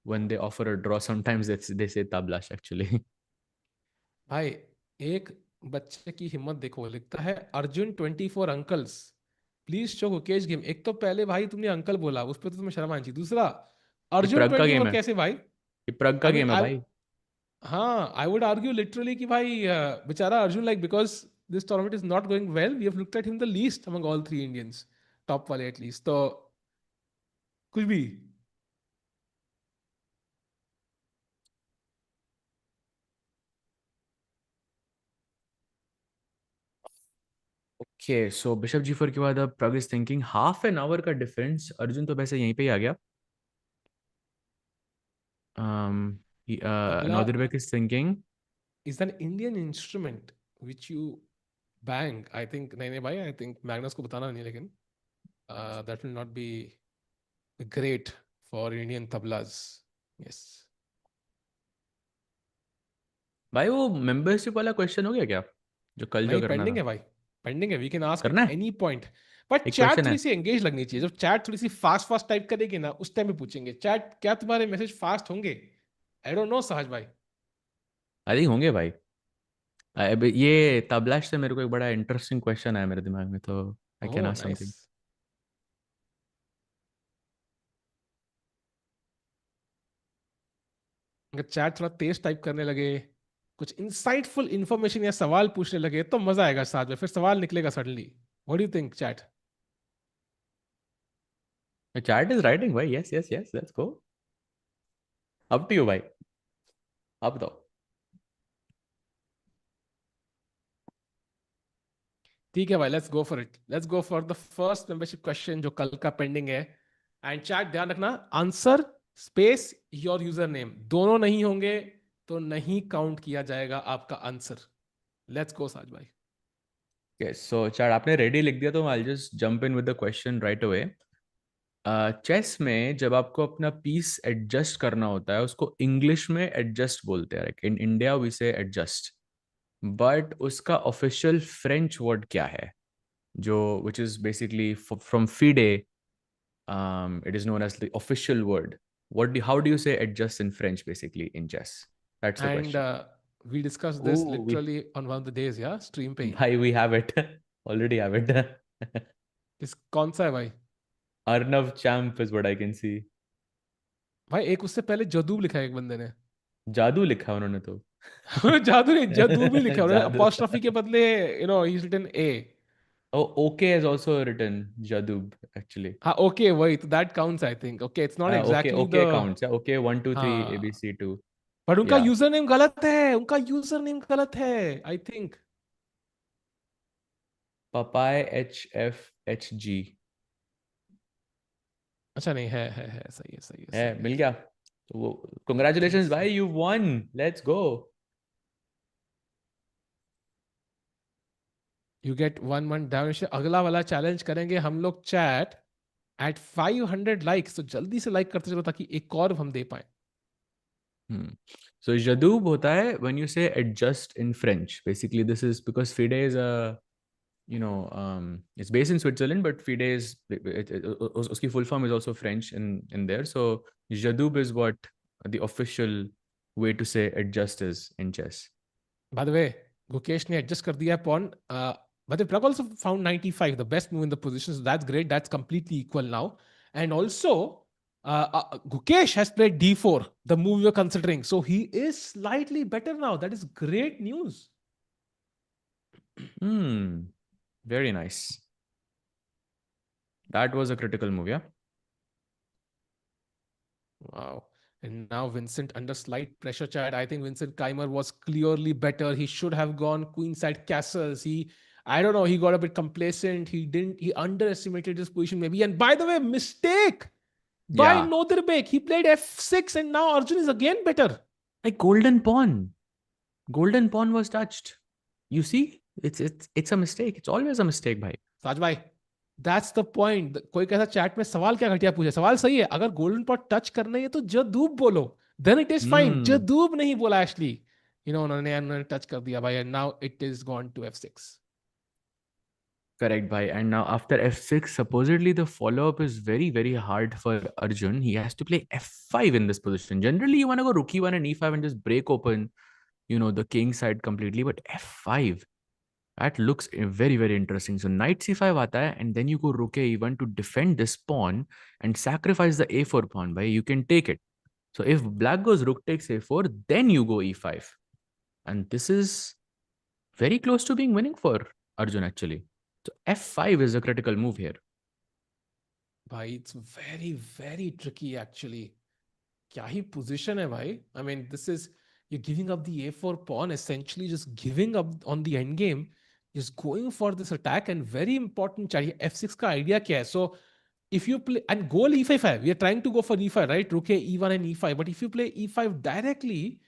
when they offer a draw, sometimes they say tablash actually. भाई एक बच्चे की हिम्मत देखो, लिखता है Arjun 24 uncles please show Gukesh game. एक तो पहले भाई तुमने अंकल बोला, उस पर तो तुम्हें शर्म आनी चाहिए. दूसरा ये अर्जुन प्रग का गेम 24 है. कैसे भाई? ये प्रग का आई मीन गेम है आई भाई. हाँ, आई वुड आर्ग्यू लिटरली कि भाई बेचारा Arjun, like because this tournament is not going well, we have looked at him the least among all three Indians, top वाले एटलीस्ट. तो कुछ भी. Okay, so bishop g4 के बाद अब Pragg is thinking half an hour का difference. Arjun तो वैसे यहीं पे ही आ गया. Tabla Nodirbek is thinking. is an Indian instrument which you bang. I think नहीं नहीं भाई, I think Magnus को बताना नहीं, लेकिन that will not be great for Indian tablas. Yes. भाई वो मेंबरशिप वाला क्वेश्चन हो गया क्या, जो कल जो नहीं, करना पेंडिंग था? है भाई, पेंडिंग है. वी कैन आस्क करना एट है. Any point. बट एक चैट क्वेश्चन है. थोड़ी सी एंगेज लगनी चाहिए. जब चैट थोड़ी सी फास्ट फास्ट टाइप करेगी ना, उस टाइम पे पूछेंगे चैट क्या तुम्हारे मैसेज फास्ट होंगे. आई डोंट नो सहज भाई. आई थिंक होंगे भाई. अब ये तबलाश से मेरे को एक बड़ा इंटरेस्टिंग क्वेश्चन आया मेरे दिमाग में, तो I can oh ask nice. Something. अगर चैट थोड़ा तेज टाइप करने लगे, कुछ इंसाइटफुल इंफॉर्मेशन या सवाल पूछने लगे, तो मजा आएगा साथ में. फिर सवाल निकलेगा suddenly. What do you think chat? Chat is writing भाई. Yes yes yes, let's go. Up to you भाई, आप बताओ. ठीक है भाई, let's go for it. Let's go for the first membership question जो कल का पेंडिंग है. एंड चैट ध्यान रखना, answer space your user name दोनों नहीं होंगे तो नहीं काउंट किया जाएगा आपका आंसर. लेट्स गो साज भाई. यस, सो चैट आपने रेडी लिख दिया तो I just jump in with the question right away. Chess में जब आपको अपना पीस एडजस्ट करना होता है, उसको इंग्लिश में एडजस्ट बोलते हैं. इन इंडिया वी से एडजस्ट, बट उसका ऑफिशियल फ्रेंच वर्ड क्या है? which is basically from FIDE. It is known as the official word. How do you say adjust in French, basically, in chess? That's the And question. we discussed this Oh, literally on one of the days, yeah, stream पे ही. bhai, we have it. Already have it. इस कौन सा है भाई? Arnav Champ is what I can see. भाई एक उससे पहले जदूब लिखा है एक बंदे ने. जादू लिखा उन्होंने तो. जादू नहीं, जदूब ही लिखा है उन्होंने. जादू. अपॉस्ट्रोफी के बदले he's written A. Oh, okay has also written Jadub actually. हाँ, okay, वही तो that counts I think. Okay, it's not Okay, exactly okay the. counts. Yeah, okay, 1, 2, 3, A, B, हाँ, C, 2. पर उनका Yeah. यूजर नेम गलत है. उनका user name गलत है आई थिंक. Papai HFHG. अच्छा नहीं है सही है सही है है सही है. मिल गया. तो वो I think congratulations so. भाई, you won. Let's go. You get 1 month damage. अगला वाला चैलेंज करेंगे हम लोग चैट एट 500 लाइक्स. तो जल्दी से लाइक करते चलो ताकि एक और हम दे पाए. So Jadub hota hai when you say adjust in French. Basically, this is because FIDE is it's based in Switzerland, but FIDE is uski full form is also French in there. So Jadub is what the official way to say adjust is in chess. By the way, Gukesh ने adjust कर दिया pawn. But the Pragg also found 95, the best move in the position. So that's great. That's completely equal now. And also, Gukesh has played d4, the move you're considering. So he is slightly better now. That is great news. Very nice. That was a critical move, yeah? Wow. And now Vincent under slight pressure, chat. I think Vincent Keymer was clearly better. He should have gone queenside castles. I don't know, he got a bit complacent. He underestimated his position maybe. And by the way, mistake by Yeah. Nodirbek. He played f6 and now Arjun is again better. Like golden pawn. Golden pawn was touched. You see? It's a mistake. It's always a mistake, bhai. Saj bhai, that's the point. कोई कहता chat में सवाल क्या घटिया पूछे. सवाल सही है. अगर गोल्डन पॉट टच करना है तो जदूब बोलो. Then it is fine. जदूब नहीं बोला एक्चुअली. उन्होंने टच कर दिया भाई. And now it is gone to f6. Correct, bhai. And now after f6, supposedly the follow-up is very, very hard for Arjun. He has to play f5 in this position. Generally, you want to go rook e1 and e5 and just break open, the king side completely. But f5, that looks very, very interesting. So knight c5 aata hai, and then you go rook a1 to defend this pawn and sacrifice the a4 pawn. Bhai, you can take it. So if black goes rook takes a4, then you go e5. And this is very close to being winning for Arjun, actually. So f5 is a critical move here. Bhai, it's very, very tricky actually. क्या ही position है भाई. I mean, you're giving up the a4 pawn, essentially just giving up on the endgame, just going for this attack. And very important, चाहिए f6 का idea क्या है. So if you play and goal e5, we are trying to go for e5, right? Rook e1 and e5. But if you play e5 directly,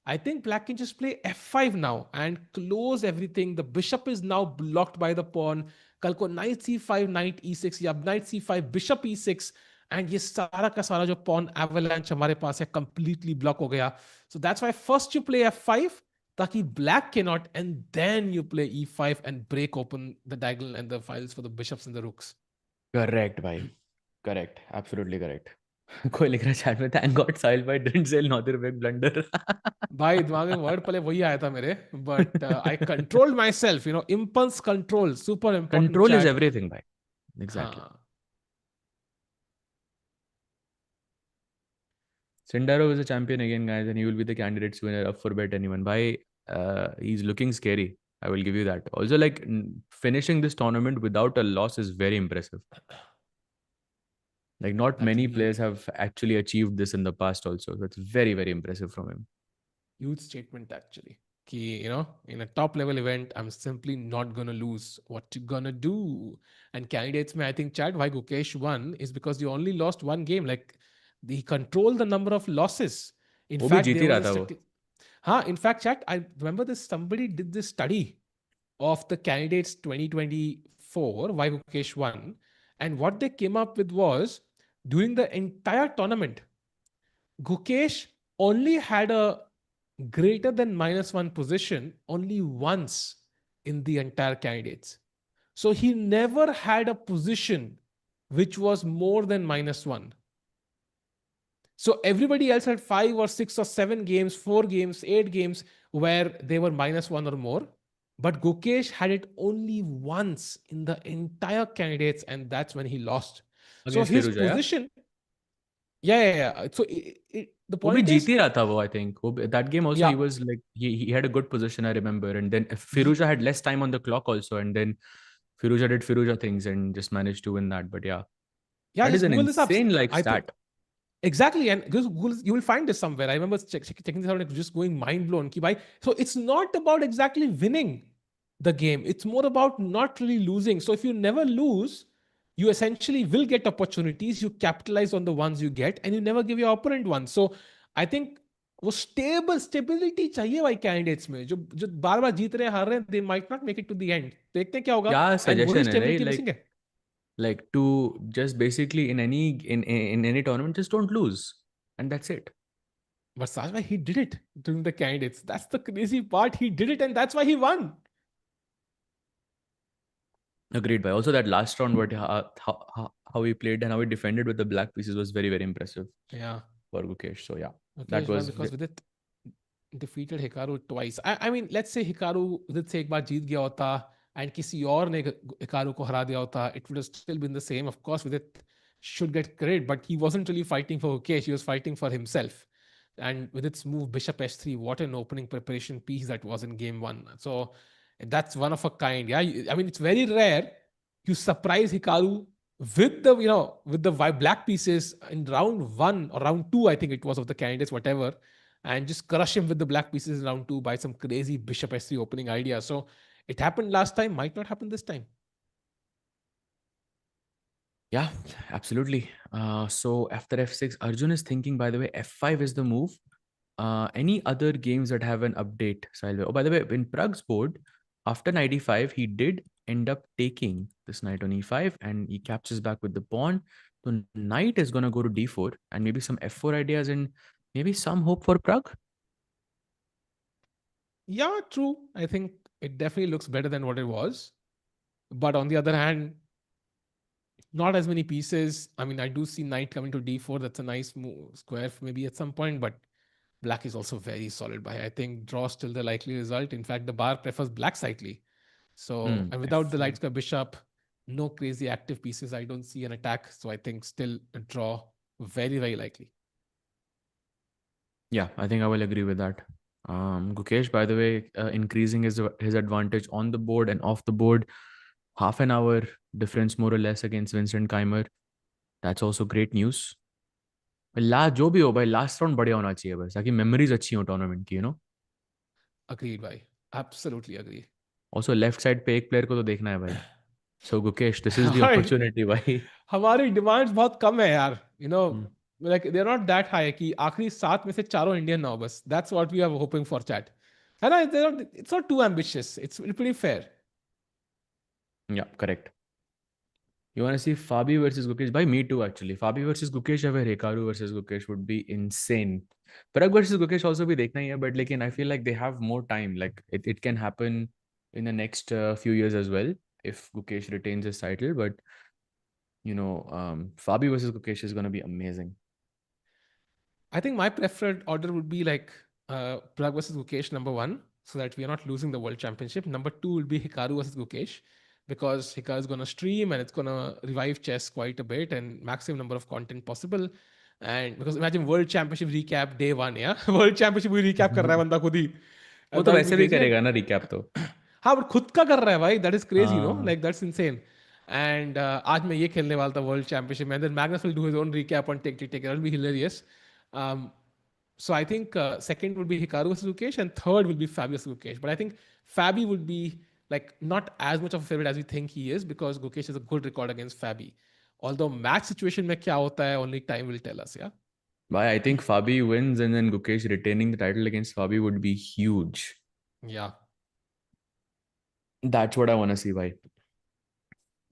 I think black can just play f5 now and close everything. The bishop is now blocked by the pawn. कल को knight c5, knight e6 या knight c5, bishop e6, and ये सारा का सारा जो pawn avalanche हमारे पास है completely block हो गया. So that's why first you play f5 ताकि black cannot, and then you play e5 and break open the diagonal and the files for the bishops and the rooks. Correct, bhai. Correct. Absolutely correct. कोई लिख रहा है chat में, thank God Sahil bhai didn't say Nodirbek blunder. भाई दिमाग में word पहले वही आया था मेरे, but I controlled myself, impulse control, super important. Control is chat. everything, bhai. Exactly. हाँ. Sindarov is a champion again, guys, and he will be the candidates winner up for bet anyone. Bhai, he's looking scary. I will give you that. Also, like finishing this tournament without a loss is very impressive. Like not many players have actually achieved this in the past also. So it's very, very impressive from him. Huge statement actually. Ki, in a top level event, I'm simply not going to lose. What you gonna do? And candidates may, I think, chat, why Gukesh won is because you only lost one game. Like he controlled the number of losses. In fact, there was in fact, chat, I remember this, somebody did this study of the candidates 2024, why Gukesh won. And what they came up with was, during the entire tournament, Gukesh only had a greater than -1 position only once in the entire candidates. So he never had a position which was more than -1. So everybody else had 5 or 6 or 7 games, 4 games, 8 games where they were -1 or more. But Gukesh had it only once in the entire candidates, and that's when he lost. So against his Firuza, yeah. position, yeah. So the वो भी point Jeet is, ही रहा था वो, I think. That game also, yeah, he was like, he had a good position, I remember. And then Firuza had less time on the clock also. And then Firuza did Firuza things and just managed to win that. But yeah, yeah, that is just an Google this up. insane like I think stat. exactly, and Google, you will find this somewhere. I remember checking this out and just going mind blown. Ki bhai, so it's not about exactly winning the game. It's more about not really losing. So if you never lose, you essentially will get opportunities. You capitalize on the ones you get, and you never give your opponent one. So I think वो stability चाहिए भाई candidates में जो जो बार बार जीत रहे हैं हार रहे हैं they might not make it to the end देखते हैं क्या होगा क्या एंड वही suggestion है, right? स्टेबिलिटी मिसिंग है Like to just basically in any tournament, just don't lose. And that's it. but Sajma, he did it during the candidates. That's the crazy part. He did it, and that's why he won. Agreed by. Also, that last round, how he played and how he defended with the black pieces was very, very impressive Yeah. for Gukesh. So yeah, Okay, that won was because with it defeated Hikaru twice. I mean, let's say Hikaru with से एक बार जीत गया होता and किसी और ने Hikaru को हरा दिया होता, it would have still been the same. Of course, with it should get credit, but he wasn't really fighting for Gukesh. He was fighting for himself. And with its move Bishop S3, what an opening preparation piece that was in game one. So that's one of a kind. Yeah, I mean, it's very rare you surprise Hikaru with the with the black pieces in round one or round two, I think it was, of the candidates, whatever, and just crush him with the black pieces in round two by some crazy Bishop S3 opening idea. So it happened last time, might not happen this time. yeah, absolutely. So after F6, Arjun is thinking, by the way, F5 is the move. Any other games that have an update? Oh, by the way, in Pragg's board, after knight e5, he did end up taking this knight on e5 and he captures back with the pawn. So knight is going to go to d4 and maybe some f4 ideas and maybe some hope for Pragg. Yeah, true. I think it definitely looks better than what it was. But on the other hand, not as many pieces. I mean, I do see knight coming to d4. That's a nice move, square maybe at some point, but black is also very solid by. I think draw still the likely result. In fact, the bar prefers black slightly. So, and without the light square bishop, no crazy active pieces. I don't see an attack. So I think still a draw, very, very likely. Yeah, I think I will agree with that. Gukesh, by the way, increasing his advantage on the board and off the board. Half an hour difference more or less against Vincent Keymer. That's also great news. जो भी हो भाई, last round बढ़िया होना चाहिए बस, ताकि memories अच्छी हो टूर्नामेंट की, Agreed, bhai. Absolutely agree. Also left side पे एक प्लेयर को तो देखना है भाई. So Gukesh, this is the opportunity भाई. हमारी डिमांड्स बहुत कम है यार. Like they're not that high कि आखिरी 7 में से चारों इंडियन ना हो बस. That's what we are hoping for, chat. And it's not too ambitious. It's pretty fair. Yeah, correct. You want to see Fabi versus Gukesh? By me too, actually. Fabi versus Gukesh or Hikaru versus Gukesh would be insane. Pragg versus Gukesh also be dekhna hai, but like, I feel like they have more time. Like it can happen in the next few years as well if Gukesh retains his title. But Fabi versus Gukesh is going to be amazing. I think my preferred order would be like Pragg versus Gukesh number 1, so that we are not losing the world championship. Number 2 will be Hikaru versus Gukesh, because Hikaru is going to stream and it's going to revive chess quite a bit and maximum number of content possible. And because imagine world championship recap day 1, yeah, world championship भी recap कर रहा है बंदा खुद ही. वो तो वैसे भी करेगा ना recap तो. हाँ, but खुद का कर रहा है भाई. That is crazy, like that's insane. And आज मैं ये खेलने वाला था world championship, and then Magnus will do his own recap on take. That'll be hilarious. So I think second would be Hikaru versus Gukesh, and third will be Fabi versus Gukesh. But I think Fabi would be like not as much of a favorite as we think he is, because Gukesh has a good record against Fabi. Although match situation में क्या होता है, only time will tell us. Yeah. But I think Fabi wins and then Gukesh retaining the title against Fabi would be huge. Yeah. That's what I want to see, bhai.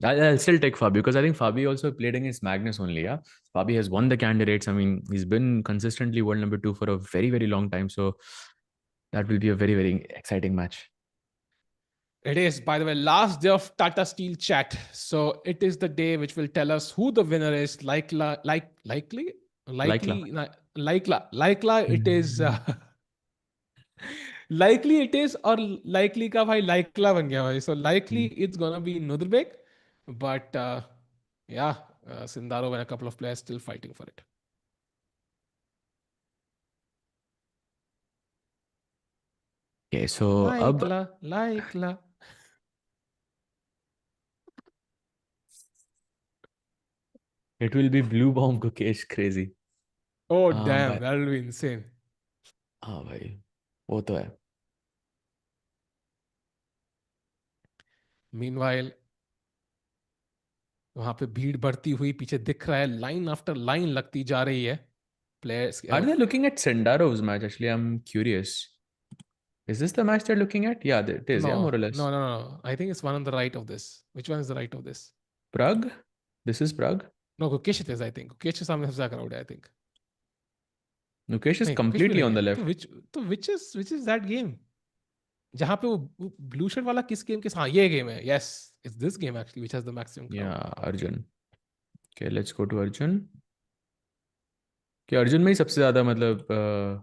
I'll still take Fabi because I think Fabi also played against Magnus only. Yeah, Fabi has won the candidates. I mean, he's been consistently world number 2 for a very, very long time. So that will be a very, very exciting match. It is, by the way, last day of Tata Steel chat. So it is the day which will tell us who the winner is. Likely, Laikla. it is. Likely it is, or likely का भाई likely बन गया भाई. So likely it's gonna be Nodirbek, but yeah, Sindarov and a couple of players still fighting for it. Okay, so Likely. it will be Bluebaum Gukesh crazy. Oh But damn, that will be insane. हाँ भाई वो तो है. Meanwhile, वहां पे भीड़ बढ़ती हुई पीछे दिख रहा है, लाइन आफ्टर लाइन लगती जा रही है players. Are they looking at Sindarov's match? Actually, I'm curious. Is this the match they're looking at? Yeah, it is. Yeah, more or less. No. I think it's one on the right of this. Which one is the right of this? Pragg? This is Pragg? No, Gukesh it is, I think. Gukesh के सामने सबसे ज्यादा crowd है, I think. Nukesh is नहीं, Gukesh भी completely नहीं on the है. left. तो which is that game? जहाँ पे वो blue shirt वाला किस game के हाँ ये game है. Yes, it's this game actually which has the maximum crowd. Yeah, Arjun. Okay, let's go to Arjun. कि अर्जुन में ही सबसे ज्यादा मतलब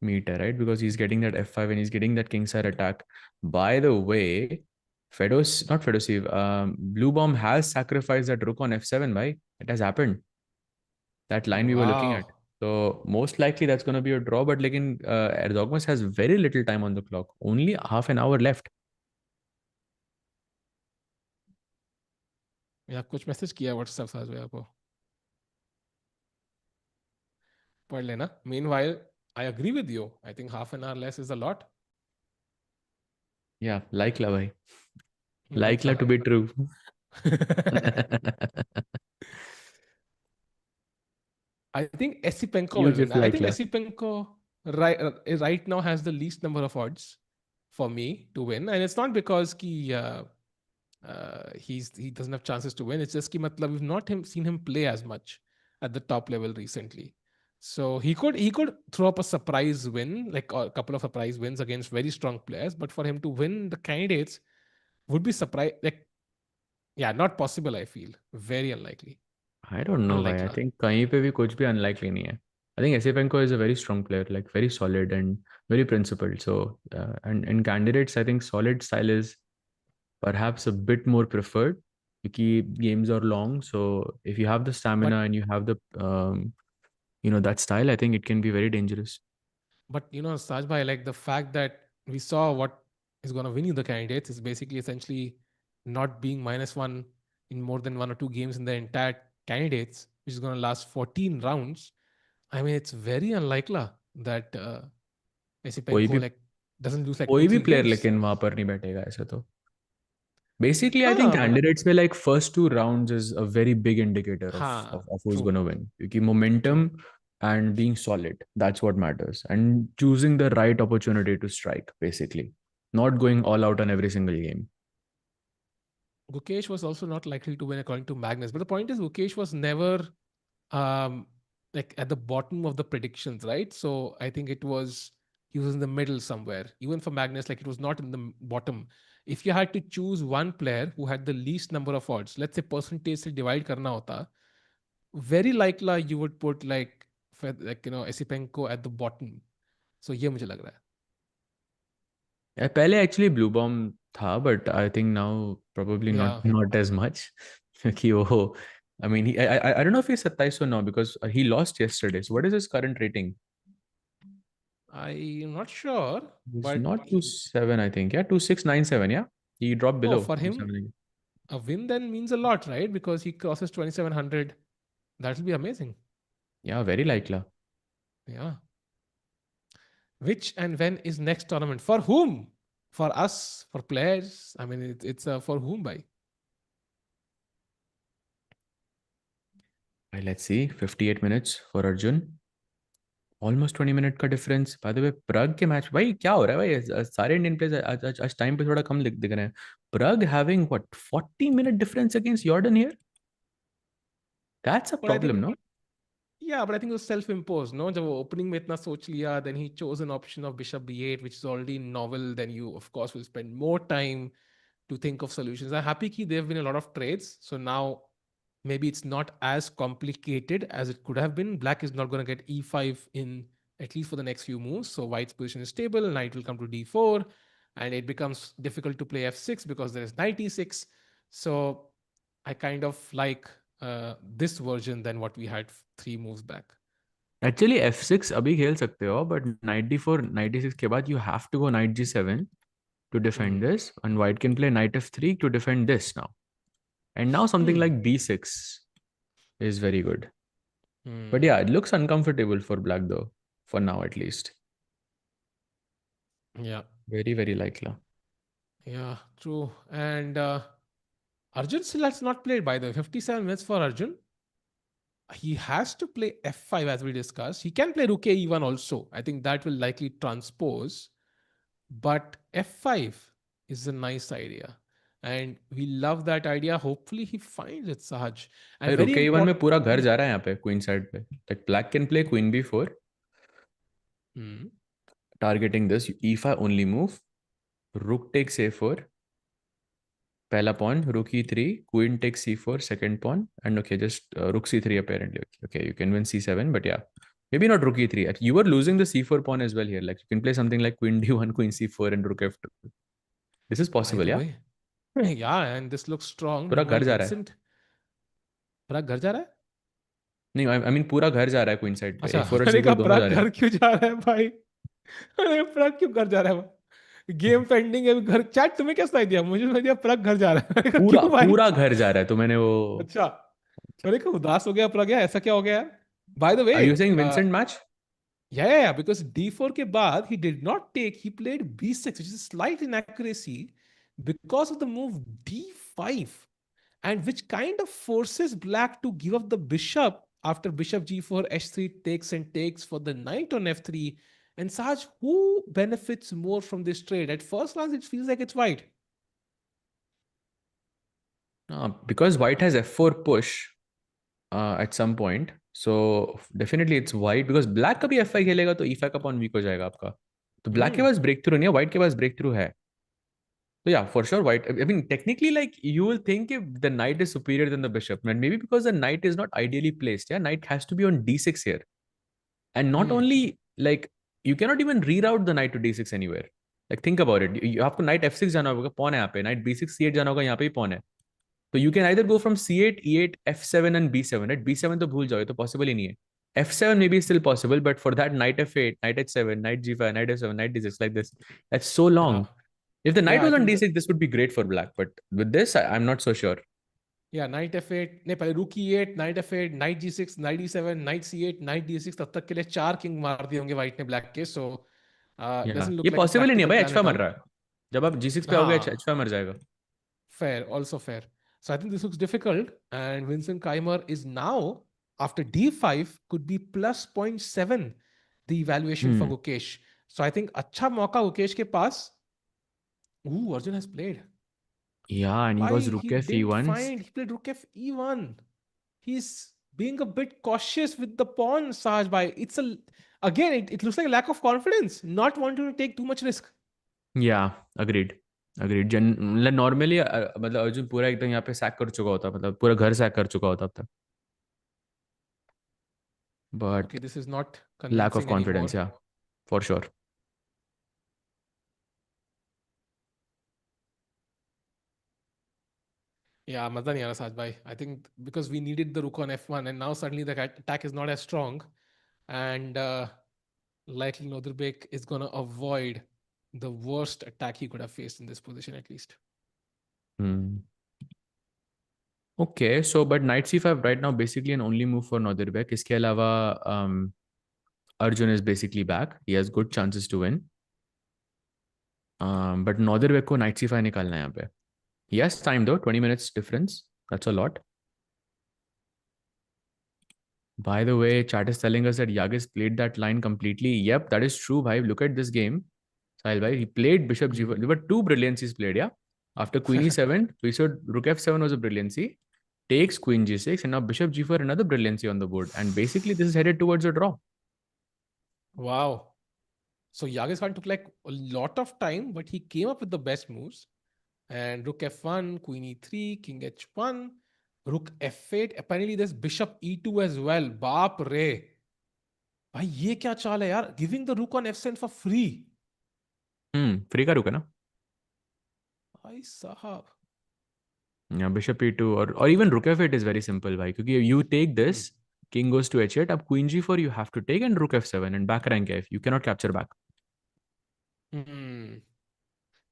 मीट है, right? Because he is getting that F5 and he's getting that kingside attack. By the way, not Fedoseev, Bluebaum has sacrificed that rook on F7, bhai. It has happened. That line we were looking at. Wow. So most likely that's going to be a draw, but लेकिन Erdogmus has very little time on the clock. Only half an hour left. या कुछ message किया WhatsApp साथ में आपको पढ़ लेना. Meanwhile, I agree with you. I think half an hour less is a lot. Yeah, like la bhai. Like Like la to be true. I think Esipenko You will win. just I like think la. Esipenko right now has the least number of odds for me to win, and it's not because he doesn't have chances to win. It's just कि मतलब we've not seen him play as much at the top level recently. So he could throw up a surprise win, like a couple of surprise wins against very strong players. But for him to win the candidates would be surprise. Like, yeah, not possible. I feel very unlikely. I don't know why. I Unlikely. think कहीं पे भी कुछ भी unlikely नहीं है. I think Esipenko is a very strong player, like very solid and very principled. So, and in candidates, I think solid style is perhaps a bit more preferred because games are long. So, if you have the stamina But and you have the, that style, I think it can be very dangerous. But Saj bhai, like the fact that we saw what is going to win you the candidates is basically essentially not being -1 in more than 1 or 2 games in the entire candidates, which is going to last 14 rounds. I mean, it's very unlikely that कोई Esipenko भी like doesn't lose like two कोई भी three player games. लेकिन वहां पर नहीं बैठेगा ऐसा तो. Basically, I think हाँ candidates में like first 2 rounds is a very big indicator of who's true. going to win. Because momentum and being solid, that's what matters. And choosing the right opportunity to strike, basically. Not going all out on every single game. Gukesh was also not likely to win according to Magnus. But the point is, Gukesh was never um, like at the bottom of the predictions, right? So I think he was in the middle somewhere. Even for Magnus, like it was not in the bottom. If you had to choose one player who had the least number of odds, let's say percentage से divide करना होता, very likely you would put Esipenko at the bottom. So ये मुझे लग रहा है. पहले actually Bluebaum था, but I think now probably Yeah. not as much. क्योंकि वो, I mean, I don't know if he's 27 or now because he lost yesterday. So what is his current rating? I'm not sure, He's but not 27, I think. Yeah, 2697. Yeah, he dropped below for him, 27. a win then means a lot, right? Because he crosses 2700. That will be amazing. Yeah, very likely. Yeah. Which and when is next tournament? For whom? For us, for players. I mean, it's for whom by? Let's see. 58 minutes for Arjun. Almost 20 minute का difference. By the way, Pragg के match भाई क्या हो रहा है भाई? सारे Indian players आज टाइम पे थोड़ा कम दिख रहे हैं. Pragg having what 40-minute difference against Jordan here? That's a But I problem, think, no? yeah, but I think it was self-imposed, no? जब वो opening में इतना सोच लिया, then he chose an option of bishop b8, which is already novel. Then you, of course, will spend more time to think of solutions. I'm happy that there have been a lot of trades. So now maybe it's not as complicated as it could have been. Black is not going to get e5 in at least for the next few moves. So white's position is stable. Knight will come to d4 and it becomes difficult to play f6 because there is knight e6. So I kind of like this version than what we had 3 moves back. Actually, f6 अभी खेल सकते हो, but knight d4, knight d6 के बाद you have to go knight g7 to defend this, and white can play knight f3 to defend this now. And now something like b6 is very good. But yeah, it looks uncomfortable for black though, for now at least. Yeah. Very, very likely. Yeah, true. And Arjun still has not played, by the way. 57 minutes for Arjun. He has to play f5 as we discussed. He can play rook e1 also. I think that will likely transpose. But f5 is a nice idea. And we love that idea. Hopefully he finds it, Sahaj. And rook a1 में पूरा घर जा रहा है यहाँ पे queen side पे. Like black can play queen b4. Targeting this e5 only move. Rook takes a4. Pehla pawn, rook e3, queen takes c4, second pawn, and okay, just rook c3 apparently. Okay, you can win c7, but yeah, maybe not rook e3. You were losing the c4 pawn as well here. Like you can play something like queen d1, queen c4, and rook f2. This is possible, yeah. Yeah, and this looks strong. पूरा घर जा रहा है. पूरा घर जा रहा है? नहीं, I mean पूरा घर जा रहा है queen side पे. अच्छा, a4 और c4 दोनों जा रहे हैं. घर क्यों जा रहा है भाई? अरे प्राग क्यों घर जा रहा है? गेम पेंडिंग है घर. चैट तुम्हें क्या सुनाई दिया? मुझे सुनाई दिया प्राग घर जा रहा है. पूरा घर जा रहा है. तो मैंने वो अच्छा, अरे क्या उदास हो गया प्राग? ऐसा क्या हो गया? By the way, are you saying Vincent match? Yeah, because d4 के बाद he did not take, he played b6, which is a slight inaccuracy because of the move d5, and which kind of forces black to give up the bishop after bishop g4, h3 takes and takes for the knight on f3. And Saj, who benefits more from this trade? At first glance, it feels like it's white. Because white has f4 push at some point. So definitely it's white, because black का भी f5 खेलेगा तो e5 का pawn weak हो जाएगा आपका. तो black के पास breakthrough नहीं है, white के पास breakthrough है. So yeah, for sure white. I mean, technically, like you will think if the knight is superior than the bishop, and maybe because the knight is not ideally placed. Yeah, knight has to be on d6 here, and not only like you cannot even reroute the knight to d6 anywhere. Like think about it. You have to knight f6 जाना होगा, pawn है यहाँ पे, knight b6 c8 जाना होगा, यहाँ पे भी pawn है. So you can either go from c8, e8, f7 and b7. Right? b7 तो भूल जाओ, ये तो possible ही नहीं है. f7 maybe is still possible, but for that knight f8, knight h7, knight g5, knight f7, knight d6 like this, that's so long. If the knight was on d6, this would be great for black, but with this, I'm not so sure. Yeah, knight f8, नहीं पहले rook e8, knight f8, knight g6, knight d7, knight c8, knight d6, तब तक के लिए 4 king मार दिए होंगे white ने black के. So doesn't look ये like possible ही नहीं है भाई, h5 मर रहा है. जब आप g6 पे आओगे, h5 मर जाएगा. Fair, also fair. So I think this looks difficult, and Vincent Keymer is now, after d5, could be plus 0.7 the evaluation for Gukesh. So I think अच्छा मौका Gukesh के पास. Ooh, Arjun has played. Yeah, and he goes rook f e1. He played rook f e1. He's being a bit cautious with the pawn, Sahaj bhai. It's again, it looks like a lack of confidence, not wanting to take too much risk. Yeah, agreed. मतलब normally मतलब अर्जुन पूरा एकदम यहाँ पे sac कर चुका होता, मतलब पूरा घर सैक कर चुका होता अब तक. But okay, this is not lack of confidence, yeah, for sure. Yeah, मजा नहीं आ रहा साज भाई. I think because we needed the rook on f1, and now suddenly the attack is not as strong, and likely Nodirbek is gonna avoid the worst attack he could have faced in this position at least. Okay, so but knight c5 right now basically an only move for Nodirbek. इसके अलावा Arjun is basically back. He has good chances to win. But Nodirbek को knight c5 निकालना है यहाँ पे. He has time though, 20 minutes difference. That's a lot. By the way, chat is telling us that Yagiz played that line completely. Yep, that is true, bhai. Look at this game. Sahil bhai, he played bishop g4. There were two brilliancies played, yeah? After queen e7, we saw rook f7 was a brilliancy. Takes queen g6, and now bishop g4, another brilliancy on the board. And basically, this is headed towards a draw. Wow. So Yagiz Khan took like a lot of time, but he came up with the best moves. And rook f1, queen e3, king h1, rook f8. Apparently there's bishop e2 as well. Baap re. भाई ये क्या चाल है यार? Giving the rook on f7 for free. Free का रुक है ना. भाई साहब. Yeah, bishop e2 or even rook f8 is very simple, भाई, क्योंकि you take this, king goes to h8, अब queen g4 you have to take, and rook f7 and back rank f you cannot capture back.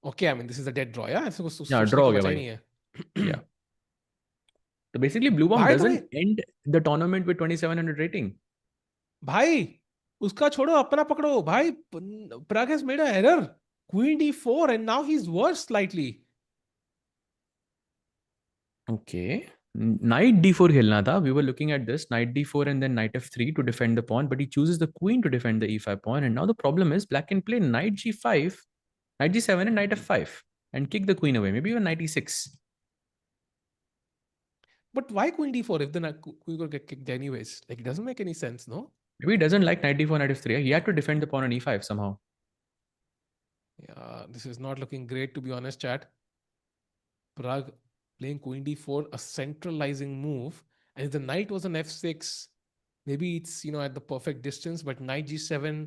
Okay, I mean this is a dead draw. Yeah, ऐसे कुछ Yeah, सोचने draw की हो गया बचा ही भाई. नहीं है. Yeah. So basically Bluebaum भाई तुम्हें doesn't end the tournament with 2700 rating. भाई उसका छोड़ो, अपना पकड़ो भाई. Pragg has made an error. Queen d4 and now he's worse slightly. Okay. Knight d4 खेलना था. We were looking at this knight d4 and then knight f3 to defend the pawn, but he chooses the queen to defend the e5 pawn, and now the problem is black can play knight g5, knight g7 and knight f5 and kick the queen away, maybe even knight e6. But why queen d4 if the queen will get kicked anyways? Like, it doesn't make any sense, no? Maybe he doesn't like knight d4 knight f3. He had to defend the pawn on e5 somehow. Yeah, this is not looking great, to be honest, chat. Pragg playing queen d4, a centralizing move. And if the knight was on f6, maybe it's, at the perfect distance, but knight g7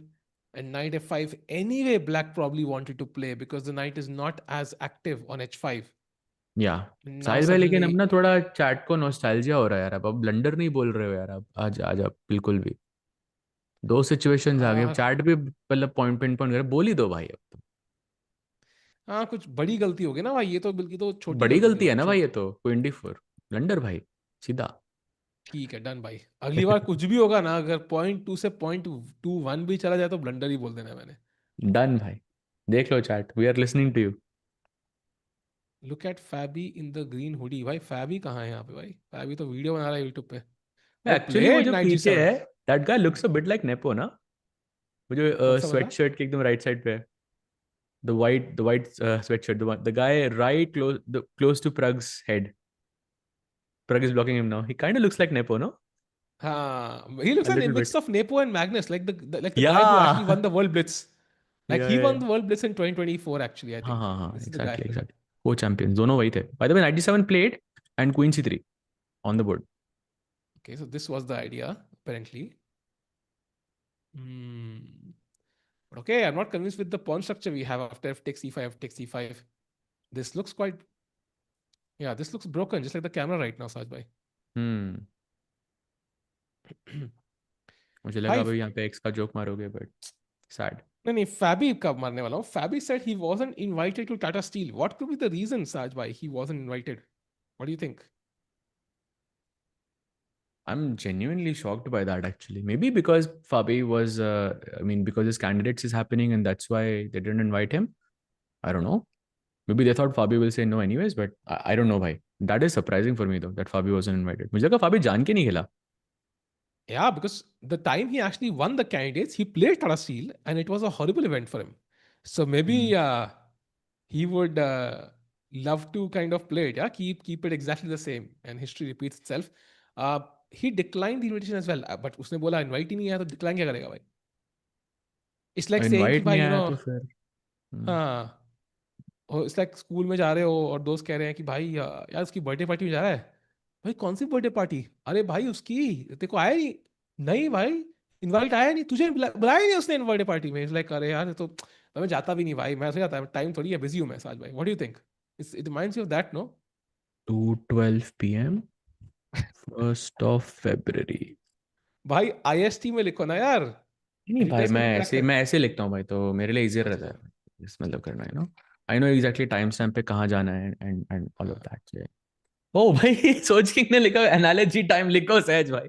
and knight f5, anyway, black probably wanted to play because the knight is not as active on h5. या Now साहिल भाई, लेकिन अब suddenly, ना थोड़ा chat को nostalgia हो रहा है यार. अब ब्लंडर नहीं बोल रहे हो यार. अब आज आज आप बिल्कुल भी दो सिचुएशंस आ गए. अब चैट भी मतलब पॉइंट पिन पॉइंट कर बोल ही दो भाई. अब तो हाँ, कुछ बड़ी गलती होगी ना भाई. ये तो बिल्कुल तो छोटी बड़ी गलती थी गलती है भाई. ना भाई. ये तो क्वीन डी4 ब्लंडर भाई, सीधा. ठीक है, डन भाई. अगली बार कुछ भी होगा ना, अगर .2 से .21 भी चला जाए तो ब्लंडर ही बोल देना मैंने. डन भाई. देख लो chat, we are listening to you. Look at Fabi in the green hoodie. भाई फैबी कहाँ है यहाँ पे भाई? फैबी तो वीडियो बना रहा है यूट्यूब पे. भाई एक्चुअली वो प्लेड जो नाइट जी पीछे सेवन. है, that guy looks a bit like nepo ना. वो कौन जो सा स्वेट बंदा? शर्ट के एकदम राइट साइड पे है. The white sweatshirt, the guy right close to Pragg's head. Pragg is blocking him now. He kind of looks like Nepo, no? हाँ, he looks A like a little mix bit. of Nepo and Magnus, like the guy who actually Yeah. won the World Blitz. Like Yeah, he yeah, won yeah. the World Blitz in 2024 actually, I हाँ think. हाँ हाँ, This is the guy. exactly, exactly. Co-champions, दोनों वही थे. By the way, 97 played and Queen C3 on the board. Okay, so this was the idea apparently. But okay, I'm not convinced with the pawn structure we have after f takes e5, f takes e5. This looks quite, yeah, this looks broken, just like the camera right now, Saj bhai. मुझे लगा Bhai, अभी यहाँ पे X का joke मारोगे, but sad. नहीं, Fabi का मारने वाला हूँ. Fabi said he wasn't invited to Tata Steel. What could be the reason, Saj bhai, he wasn't invited? What do you think? I'm genuinely shocked by that actually. Maybe because Fabi was, because his candidates is happening and that's why they didn't invite him. I don't know. Maybe they thought Fabi will say no anyways, but I don't know, bhai. That is surprising for me though, that Fabi wasn't invited. मुझे लगा Fabi जान के नहीं खेला. Yeah, because the time he actually won the candidates, he played Tata Steel and it was a horrible event for him. So maybe he would love to kind of play it. Yeah, keep it exactly the same, and history repeats itself. He declined the invitation as well, but उसने बोला invite ही नहीं आया तो decline क्या करेगा भाई? It's like saying कि Invite नहीं भाई, आया तो फिर. हाँ, और इट्स लाइक स्कूल में जा रहे हो और दोस्त कह रहे हैं कि भाई यार उसकी बर्थडे पार्टी में जा रहा है. भाई कौन सी बर्थडे पार्टी? अरे भाई उसकी, तेरे को आया नहीं? नहीं भाई, इनवाइट आया नहीं, तुझे बुलाया ही नहीं उसने बर्थडे पार्टी में. इट्स लाइक अरे यार, तो मैं जाता भी नहीं भाई, मैं ऐसे जाता है, टाइम थोड़ी है, बिजी हूँ मैं. आज भाई, what do you think? It reminds you of that, no? 2:12 p.m. 1st of February. भाई आईएसटी में लिखो ना यार. नहीं भाई, रिप्लेस मैं करके क्रैक ऐसे कर. मैं ऐसे लिखता हूँ भाई, तो मेरे लिए इजियर अच्छा रहता अच्छा. है इस मतलब करना है. I know exactly time stamp पे कहाँ जाना है एंड ऑल ऑफ हाँ. दैट. ओ भाई सोच किंग ने लिखा एनालॉजी टाइम लिखो सहज भाई.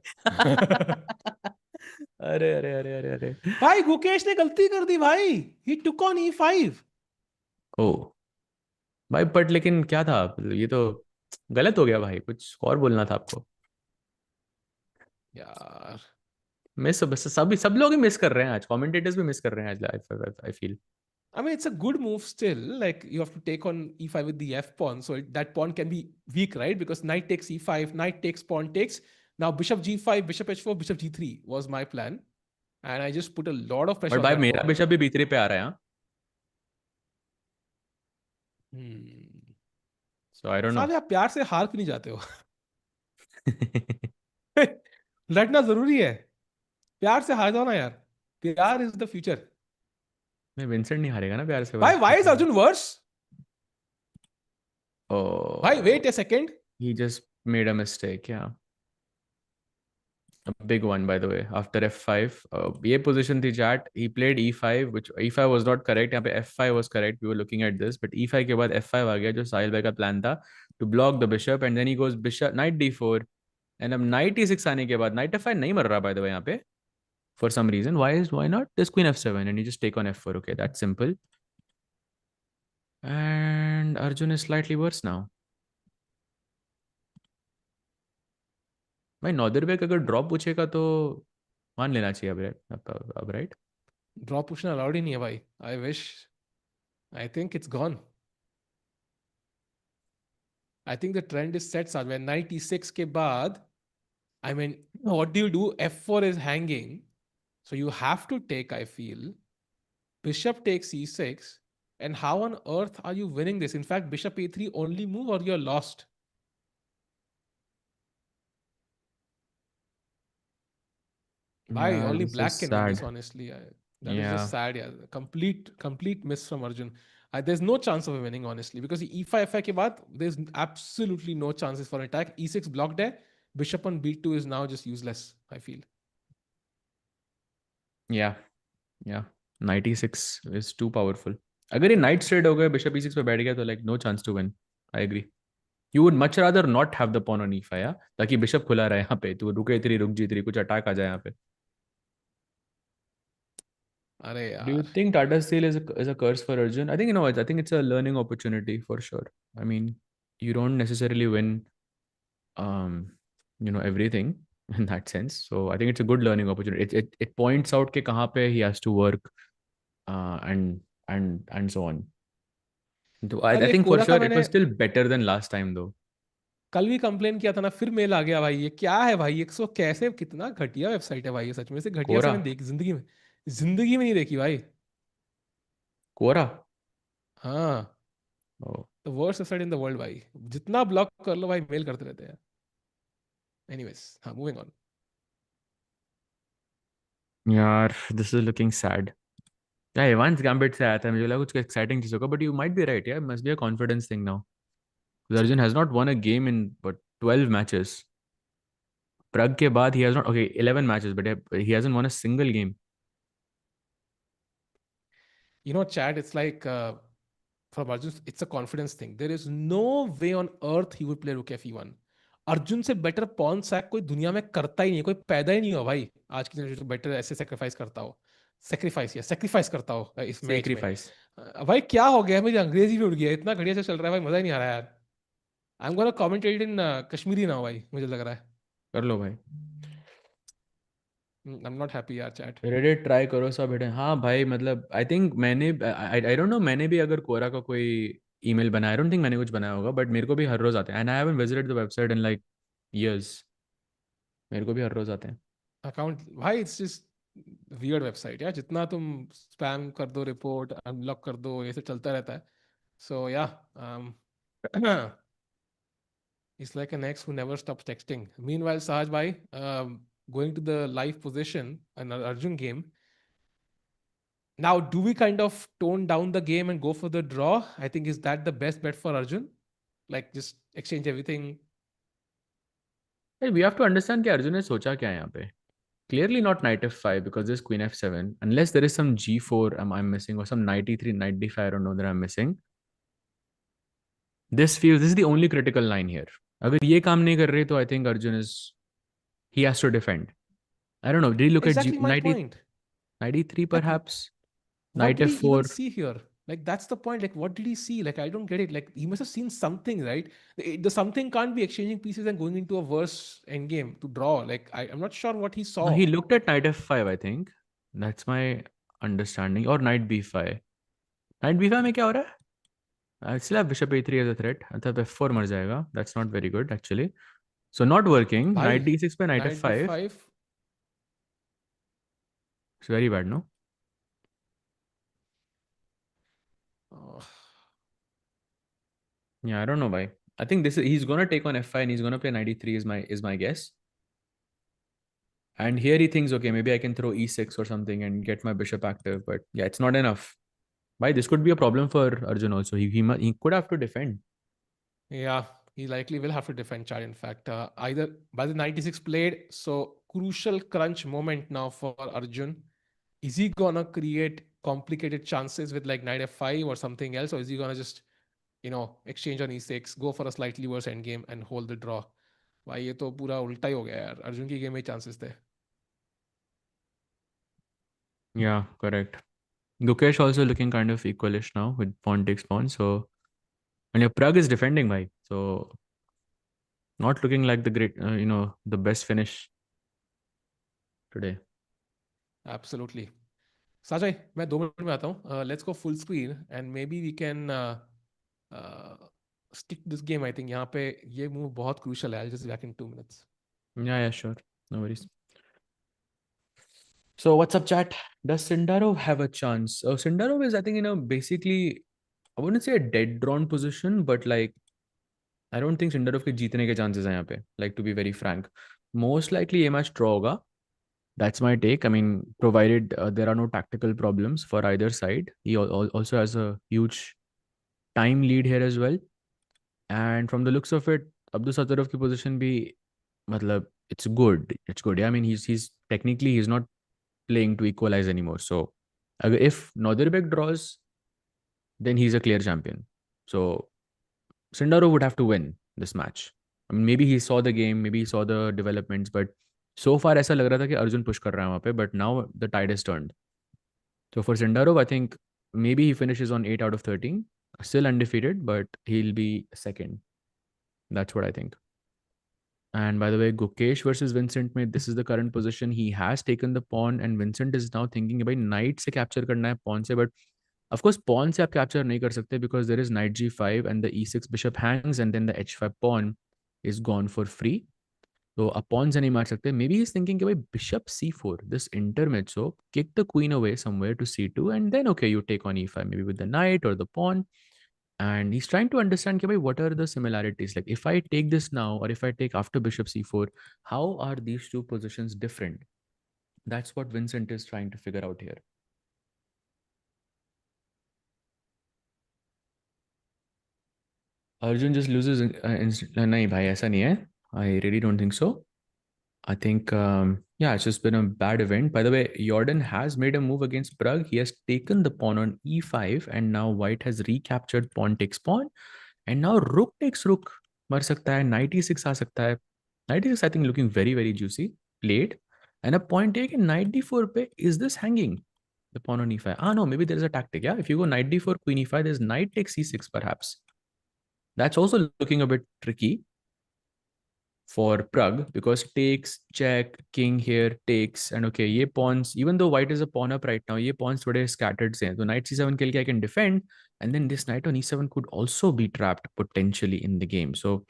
अरे अरे अरे अरे अरे. भाई गुकेश ने गलती कर दी भाई. ही टुक ऑन E5. ओ भाई, बट लेकिन क्या था, ये तो गलत हो गया भाई. कुछ और बोलना था आपको. यार, मिस बस सब लोग ही मिस कर रहे हैं आज. कमेंटेटर्स भी मिस कर रहे हैं आज. I feel. I mean, it's a good move still. Like, you have to take on e5 with the f pawn. So that pawn can be weak, right? Because knight takes e5, knight takes, pawn takes. Now bishop g5, bishop h4, bishop g3 was my plan. And I just put a lot of pressure but on भाई that मेरा pawn. Bishop भी b3 पे आ रहा है. हाँ. Hmm. So I don't know. साले आप प्यार से हार क्यों नहीं जाते हो? लड़ना जरूरी है, प्यार से हार जाओ ना यार, प्यार इज द फ्यूचर. नहीं, विंसेंट नहीं हारेगा ना प्यार से भाई भाई. Why is Arjun worse? भाई Oh, wait a second. he just made a mistake. Yeah. A big one, by the way. After f5, ये position थी chat. He played e5, which e5 was not correct. यहाँ पे f5 was correct. We were looking at this, but e5 के बाद f5 आ गया, जो साहिल भाई का plan था, to block the bishop, and then he goes bishop knight d4, and अब knight e6 आने के बाद knight f5 नहीं मर रहा by the way यहाँ पे. For some reason, why not? There's queen f7, and you just take on f4. Okay, that's simple. And Arjun is slightly worse now. भाई नौदिरबेक अगर ड्रॉप पूछेगा तो मान लेना चाहिए अब राइट. ड्रॉप पूछना अलाउड ही नहीं है भाई. I wish. I think it's gone. I think the trend is set साथ में 96 के बाद. I mean, what do you do? F4 is hanging. So you have to take, I feel. Bishop takes e6. And how on earth are you winning this? In fact, bishop a3 only move or you're lost. Why? Yeah, Only this is black can win this, sad. honestly. That is Yeah. just sad. Yeah. Complete miss from Arjun. There's no chance of winning, honestly, because e5 FI ke baad, there's absolutely no chances for an attack. E6 blocked there. Bishop on b2 is now just useless, I feel. Yeah. Yeah. Knight e6 is too powerful. अगर ये knight straight हो गए bishop e6 पे बैठ गया तो like no chance to win. I agree. You would much rather not have the pawn on e5, yeah? ताकि bishop खुला रहे यहाँ पे, तो रुके इतनी रुक जी कुछ अटैक आ जाए यहाँ पे. अरे Do you यार. think Tata Steel is a curse for Arjun? I think I think it's a learning opportunity for sure. I mean, you don't necessarily win um everything in that sense. So I think it's a good learning opportunity. It points out कि कहाँ पे he has to work and so on. So कल I एक think for कोरा का sure it मैंने was still better than last time though. कल भी complain किया था ना, फिर मेल आ गया भाई. ये क्या है भाई? 100 कैसे, कितना घटिया वेबसाइट है भाई ये. सच में से घटिया से Quora, मैंने देखी जिंदगी में नहीं देखी भाई. Quora. हाँ. Oh, the worst website in the world भाई. जितना ब्लॉक कर लो भाई, मेल करते रहते हैं. एनीवेज, हाँ, moving on. yeah, this is looking sad. Yeah, Ivan's Gambit से आया था मुझे लगा कुछ exciting चीज़ होगा, but you might be right. Yeah, it must be a confidence thing now. Arjun has not won a game in what 12 matches. Pragg के बाद he has not, okay, 11 matches, but he hasn't won a single game. You know, Chad, it's like from Arjun, it's a confidence thing. There is no way on earth he would play rook fe1. Arjun से better pawn sac कोई दुनिया में करता ही नहीं है. कोई पैदा ही नहीं हुआ भाई आज की जनरेशन बेटर ऐसे सेक्रीफाइस करता हो. सेक्रीफाइस करता हो इस मैच में. Sacrifice. भाई क्या हो गया? मेरी अंग्रेजी भी उड़ गई है. इतना घटिया से चल रहा है भाई, मजा ही नहीं आ रहा है यार. I am gonna commentate in Kashmiri now भाई, मुझे लग रहा है. कर लो भाई. आई एम नॉट हैप्पी यार, चैट. रेडिट ट्राई करो सब हिडन. हाँ भाई मतलब आई थिंक मैंने आई डोंट नो मैंने भी अगर कोरा का कोई ईमेल बनाया, आई डोंट थिंक मैंने कुछ बनाया होगा, बट मेरे को भी हर रोज आते हैं and I haven't visited the website in like years. मेरे को भी हर रोज आते हैं. अकाउंट भाई, इट्स जस्ट वियर्ड वेबसाइट यार. जितना तुम स्पैम कर दो, रिपोर्ट अनलॉक कर दो, ये सब चलता रहता है. सो या it's like an ex who never stops texting. Meanwhile, Sahaj bhai, going to the live position, an Arjun game. Now, do we kind of tone down the game and go for the draw? I think, is that the best bet for Arjun? Like just exchange everything. We have to understand कि अर्जुन ने सोचा क्या है यहाँ पे. Clearly not knight f5 because there's queen f7. Unless there is some g4 I'm missing or some knight e3, knight d5, I don't know that I'm missing. This is the only critical line here. अगर ये काम नहीं कर रही तो I think Arjun he has to defend. I don't know. Did he look Exactly at my point. knight e3 Like, perhaps? what Knight did he even f4. see here? Like, that's the point. Like, what did he see? Like, I don't get it. Like, he must have seen something, right? The something can't be exchanging pieces and going into a worse endgame to draw. Like, I'm not sure what he saw. He looked at knight f5, I think. That's my understanding. Or knight b5. Knight b5 में क्या हो रहा है? I still have bishop a3 as a threat. मतलब f4 मर जाएगा. That's not very good actually. So not working. Bhai, Knight d6 पे knight knight f5. d5. It's very bad, no? Oh. Yeah, I don't know, bhai. I think he's gonna take on f5 and he's gonna play knight e3 is my guess. And here he thinks, okay, maybe I can throw e6 or something and get my bishop active. But yeah, it's not enough. Why? This could be a problem for Arjun also. He could have to defend. Yeah, he likely will have to defend Chad. In fact, either by the 96 played, so crucial crunch moment now for Arjun. Is he gonna create complicated chances with like knight f5 or something else, or is he gonna just exchange on e6, go for a slightly worse endgame and hold the draw? भाई ये तो पूरा उल्टा ही हो गया यार. अर्जुन की game में चांसेस थे. Yeah, correct. Gukesh also looking kind of equalish now with pawn takes pawn. So, and your Pragg is defending, bhai. So, not looking like the great, the best finish today. Absolutely. Sajay, मैं 2 minute में आता हूँ. Let's go full screen and maybe we can stick this game. I think यहाँ पे ये move बहुत crucial है. I'll just be back in 2 minutes. Yeah, sure. No worries. So, what's up, chat? Does Sindarov have a chance? So, Sindarov is, I think, basically, I wouldn't say a dead drawn position, but like, I don't think Sindarov के जीतने के chances हैं यहाँ पे. Like, to be very frank, most likely ये match draw होगा. That's my take. I mean, provided there are no tactical problems for either side. He also has a huge time lead here as well. And from the looks of it, Abdusattorov की position भी, matlab, it's good. It's good. Yeah, I mean, he's technically he's not playing to equalize anymore. So, if Nodirbek draws, then he's a clear champion. So, Sindarov would have to win this match. I mean, maybe he saw the game, maybe he saw the developments, but so far ऐसा लग रहा था कि Arjun push कर रहा है वहाँ पे, but now the tide has turned. So for Sindarov, I think maybe he finishes on 8 out of 13, still undefeated, but he'll be second. That's what I think. And by the way, Gukesh versus Vincent, this is the current position. He has taken the pawn, and Vincent is now thinking about knight se capture karna hai pawn se, but of course pawn se aap capture nahi kar sakte because there is knight g5 and the e6 bishop hangs, and then the h5 pawn is gone for free. So a pawn se nahi maar sakte. Maybe he's thinking about bishop c4, this intermezzo, kick the queen away somewhere to c2, and then okay, you take on e5, maybe with the knight or the pawn. And he's trying to understand what are the similarities. Like if I take this now, or if I take after bishop c4, how are these two positions different? That's what Vincent is trying to figure out here. Arjun just loses. Nahi bhai, aisa nahi hai. I really don't think so. I think, yeah, it's just been a bad event. By the way, Jorden has made a move against Pragg. He has taken the pawn on e5, and now white has recaptured pawn takes pawn. And now rook takes rook. Mar sakta hai. Knight e6 aa sakta hai. Knight e6, I think, looking very, very juicy. Played. And a point taken, knight d4 pe. Is this hanging? The pawn on e5. Ah, no, maybe there's a tactic. Yeah, if you go knight d4, queen e5, there's knight takes c6 perhaps. That's also looking a bit tricky for Pragg because takes, check, king here, takes, and okay, ye pawns, even though white is a pawn up right now, ye pawns today scattered. So knight c7 kill I can defend, and then this knight on e7 could also be trapped potentially in the game. So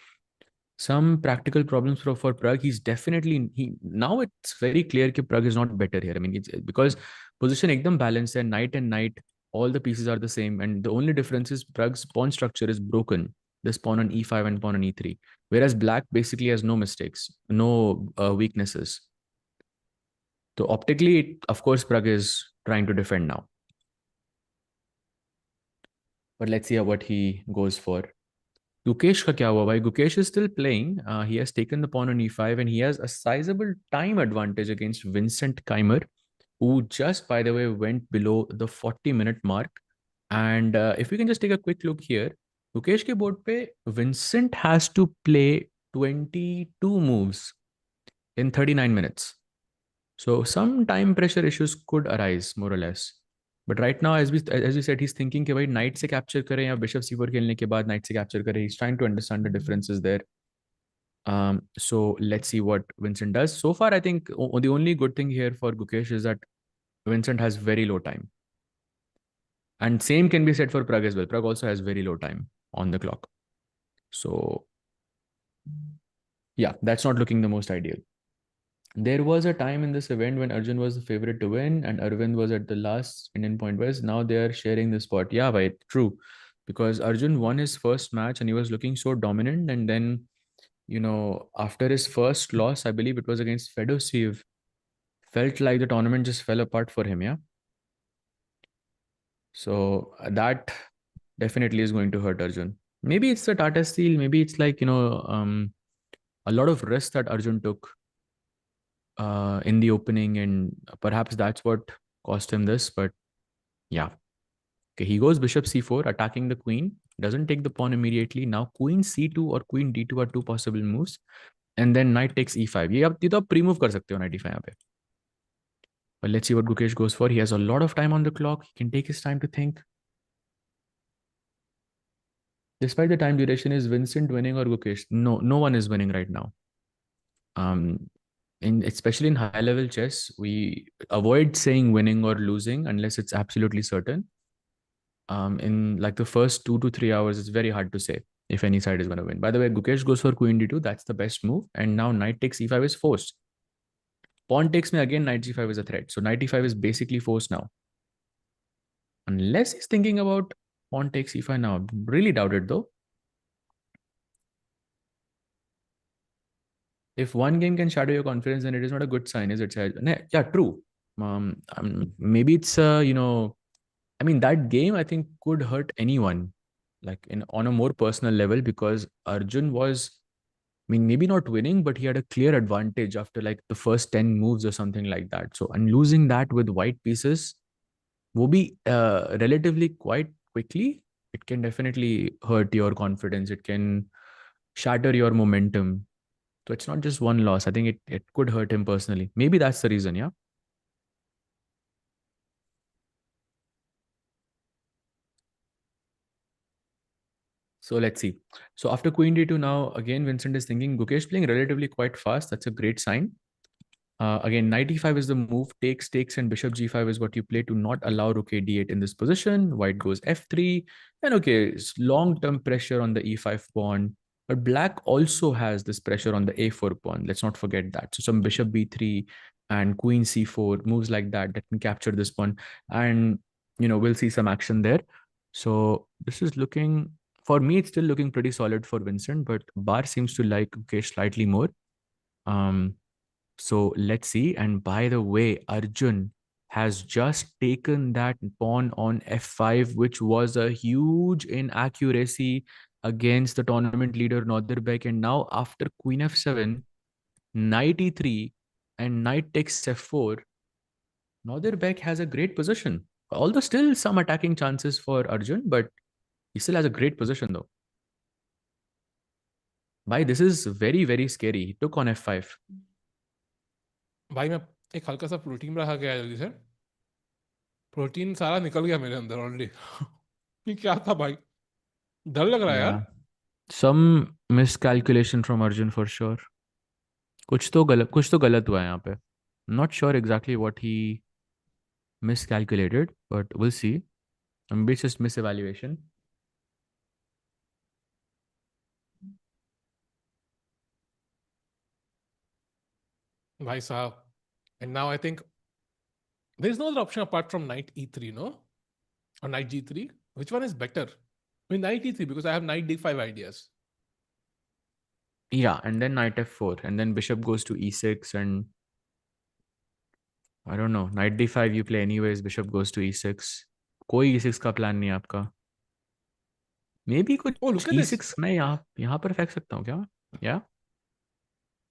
some practical problems for Pragg. He's definitely, now it's very clear that Pragg is not better here. I mean, it's because position ekdam balanced and knight, all the pieces are the same, and the only difference is Pragg's pawn structure is broken. This pawn on e5 and pawn on e3. Whereas black basically has no mistakes, no weaknesses. So optically, of course, Pragg is trying to defend now. But let's see what he goes for. Gukesh ka kya hua bhai? Gukesh is still playing. He has taken the pawn on e5 and he has a sizable time advantage against Vincent Keymer, who just, by the way, went below the 40-minute mark. And if we can just take a quick look here, Gukesh ke board pe, Vincent has to play 22 moves in 39 minutes. So some time pressure issues could arise, more or less. But right now, as we said, he's thinking कि भाई knight से capture करें या bishop c4 खेलने के बाद knight से capture करें. He's trying to understand the differences there. So let's see what Vincent does. So far, I think the only good thing here for Gukesh is that Vincent has very low time. And same can be said for Pragg as well. Pragg also has very low time on the clock. So yeah, that's not looking the most ideal. There was a time in this event when Arjun was the favorite to win and Aravindh was at the last Indian point west. Now they are sharing the spot. Yeah, right, true. because Arjun won his first match and he was looking so dominant. And then, after his first loss, I believe it was against Fedoseev, felt like the tournament just fell apart for him. Yeah. So that definitely is going to hurt Arjun. Maybe it's the Tata Steel. Maybe it's like, a lot of risk that Arjun took in the opening. And perhaps that's what cost him this. But yeah. Okay, he goes bishop c4, attacking the queen. Doesn't take the pawn immediately. Now queen c2 or queen d2 are two possible moves. And then knight takes e5. ये तो आप pre-move कर सकते हो knight e5 यहाँ पे. But let's see what Gukesh goes for. He has a lot of time on the clock. He can take his time to think. Despite the time duration, is Vincent winning or Gukesh? No, no one is winning right now. Especially in high level chess, we avoid saying winning or losing unless it's absolutely certain. In like the first 2 to 3 hours, it's very hard to say if any side is going to win. By the way, Gukesh goes for queen d2. That's the best move. And now knight takes e5 is forced. Pawn takes me again, knight g5 is a threat. So knight e5 is basically forced now. Unless he's thinking about pawn takes e5 now. Really doubt it though. If one game can shadow your confidence, then it is not a good sign, is it? Yeah, true. Maybe it's I mean, that game I think could hurt anyone, like on a more personal level, because Arjun was, I mean, maybe not winning, but he had a clear advantage after like the first 10 moves or something like that. So, and losing that with white pieces will be relatively quite quickly. It can definitely hurt your confidence. It can shatter your momentum. So it's not just one loss. I think it could hurt him personally. Maybe that's the reason, yeah. So let's see. So after queen d2, now again Vincent is thinking Gukesh playing relatively quite fast. That's a great sign. Again, knight e5 is the move. Takes, and bishop g5 is what you play to not allow rook a d8 in this position. White goes f3. And okay, it's long-term pressure on the e5 pawn. But black also has this pressure on the a4 pawn. Let's not forget that. So some bishop b3 and queen c4, moves like that can capture this pawn. And, we'll see some action there. So this is looking, for me, it's still looking pretty solid for Vincent, but Bar seems to like Gukesh slightly more. So let's see. And by the way, Arjun has just taken that pawn on f5, which was a huge inaccuracy against the tournament leader Nodirbek. And now after queen f7, knight e3, and knight takes f4, Nodirbek has a great position. Although still some attacking chances for Arjun, but he still has a great position though. Bhai, this is very, very scary. He took on f5. भाई मैं एक हल्का सा protein रखा गया जल्दी से protein सारा निकल गया मेरे अंदर ऑलरेडी ये क्या था भाई डर लग रहा है यार Yeah. Some miscalculation from Arjun for sure. कुछ तो गलत हुआ है यहाँ पे. Not sure exactly what he miscalculated, but we'll see. Maybe it's just misevaluation. भाई साहब and now I think there is no other option apart from knight e3, no? Or knight g3. Which one is better? I mean knight e3 because I have knight d5 ideas. Yeah, and then knight f4, and then bishop goes to e6, and I don't know, knight d5 you play anyways, bishop goes to e6. कोई e6 का plan नहीं है आपका. Maybe Oh, कुछ look at this. e6 मैं यहाँ पर फेंक सकता हूँ क्या? Yeah.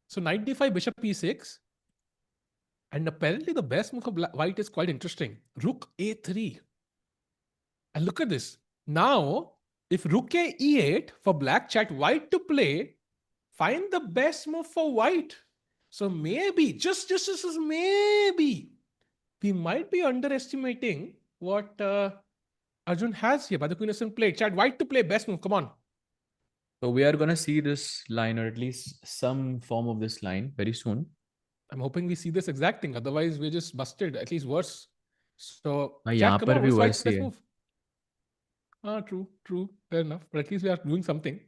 So knight d5, bishop e6. And apparently the best move of white is quite interesting. Rook a3. And look at this. Now, if rook a e8 for black chat white to play, find the best move for white. So maybe, just maybe, we might be underestimating what Arjun has here by the queen of play. Chat white to play best move. Come on. So we are gonna see this line, or at least some form of this line, very soon. I'm hoping we see this exact thing. Otherwise, we're just busted, at least worse. So, हाँ, chat, यहाँ come पर on. भी What's white's worse ही best है. move? True. Fair enough. But at least we are doing something.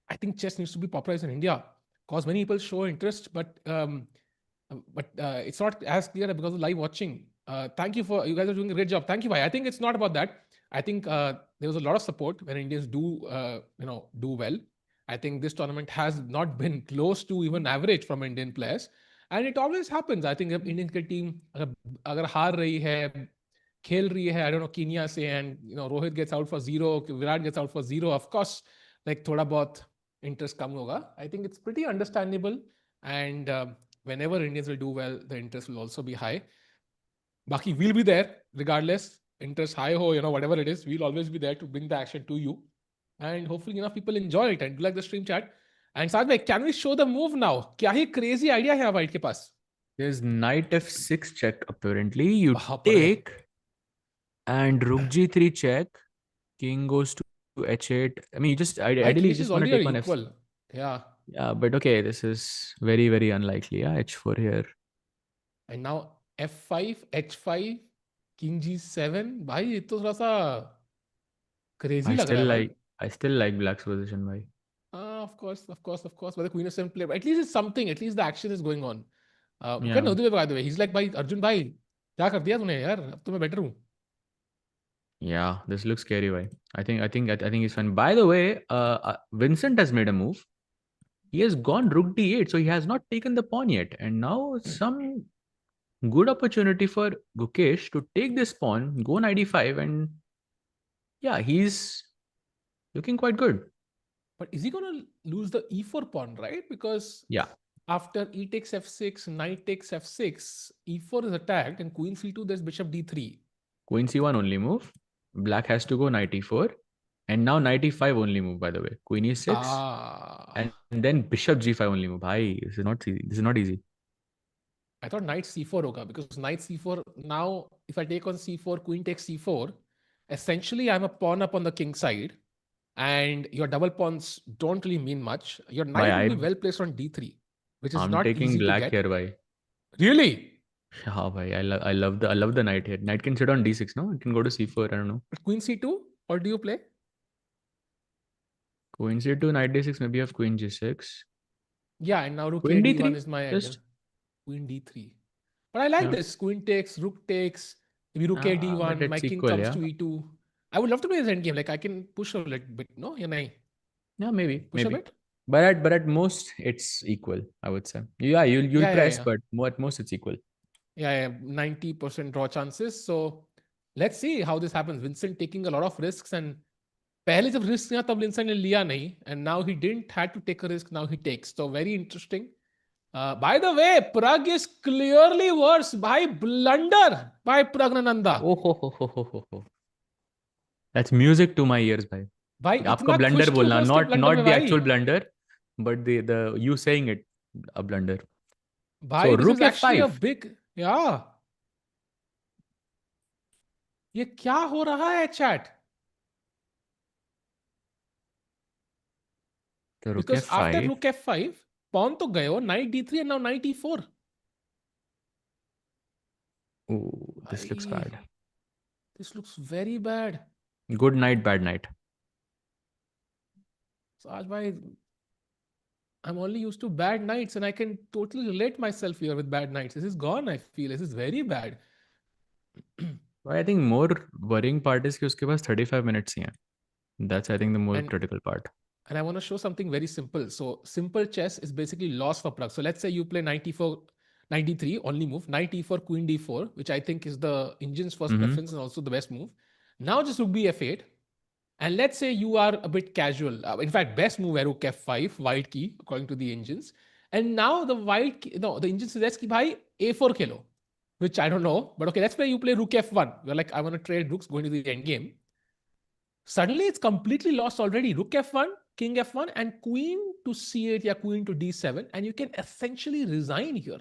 I think chess needs to be popularized in India because many people show interest, but But it's not as clear because of live watching. Thank you for you guys are doing a great job. Thank you, bhai. I think it's not about that. I think there was a lot of support when Indians do well. I think this tournament has not been close to even average from Indian players, and it always happens. I think if Indian cricket team अगर हार रही है, खेल रही है, I don't know Kenya से, and Rohit gets out for 0, Virat gets out for 0. Of course, like थोड़ा बहुत interest कम होगा. I think it's pretty understandable, and whenever Indians will do well, the interest will also be high. Baki, we'll be there regardless. Interest high ho, whatever it is, we'll always be there to bring the action to you. And hopefully, people enjoy it and do like the stream chat. And Sadhbhai, can we show the move now? Kya hi crazy idea hai white ke paas? There's knight f6 check apparently. You Baap re. take and rook g3 check. King goes to h8. I mean, you just ideally you just want to take on equal. Yeah. Yeah, but okay, this is very, very unlikely. Yeah, h4 here. And now f5, h5, king g7. Bhai, ये तो थोड़ा सा crazy लग रहा है भाई. I still like black's position, bhai. Of course. But the queen of 7 play. But at least it's something. At least the action is going on. Yeah. Nodirbek, by the way, he's like, भाई Arjun भाई क्या कर दिया तूने यार? अब तो मैं better हूँ. Yeah, this looks scary, bhai. I think he's fine. By the way, Vincent has made a move. He has gone rook d8, so he has not taken the pawn yet. And now some good opportunity for Gukesh to take this pawn, go knight e5, and yeah, he's looking quite good. But is he going to lose the e4 pawn, right? Because yeah, after e takes f6, knight takes f6, e4 is attacked, and queen c2, there's bishop d3. Queen c1 only move. Black has to go knight e4. And now knight e5 only move, by the way. Queen e6. And then bishop g5 only move. Bhai, this is not easy. I thought knight c4 hoga, because knight c4, now if I take on c4, queen takes c4, essentially I'm a pawn up on the king side, and your double pawns don't really mean much. Your knight will be well placed on d3, which is not easy to get. I'm taking black here, bhai. Really? Yeah, bhai. I love the knight here. Knight can sit on d6, no? It can go to c4, I don't know. But queen c2? Or do you play? Queen c2, knight d6, maybe you have queen g6. Yeah, and now rook d1 is my idea. Queen d3. But I like this. Queen takes, rook takes, maybe rook d1, my king comes to e2. I would love to play this endgame. Like I can push a little bit, no? Yeah, maybe. Push a bit? But at most it's equal, I would say. Yeah, you'll press, but at most it's equal. Yeah, 90% draw chances. So let's see how this happens. Vincent taking a lot of risks, and पहले जब risk लिया तब Vincent ने लिया नहीं, and now he didn't had to take a risk. Now he takes. So very interesting. By the way, Pragg is clearly worse by blunder by Praggnanandhaa. Oh. That's music to my ears, bhai. भाई आपका blunder बोलना, not the actual blunder, but the you saying it a blunder. भाई, so, this is actually a big, yeah. ये क्या हो रहा है chat? Because after rook f5, pawn to gayo, knight d3 and now knight e4. Oh, this looks bad. This looks very bad. Good night, bad night. So, Ajbhai, I'm only used to bad nights, and I can totally relate myself here with bad nights. This is gone, I feel. This is very bad. I think more worrying part is that uske paas 35 minutes hi hai. That's, I think, the more critical part. And I want to show something very simple. So simple chess is basically lost for Pragg. So let's say you play knight e4, knight d3, only move, knight e4, queen d4, which I think is the engine's first preference and also the best move. Now just rook b8. And let's say you are a bit casual. In fact, best move is rook f5, white key, according to the engines. And now the the engine suggests ki bhai a4 khelo, which I don't know. But okay, let's say you play rook f1. You're like, I want to trade rooks going to the endgame. Suddenly it's completely lost already. Rook f1, king f1, and queen to c8 or queen to d7. And you can essentially resign here.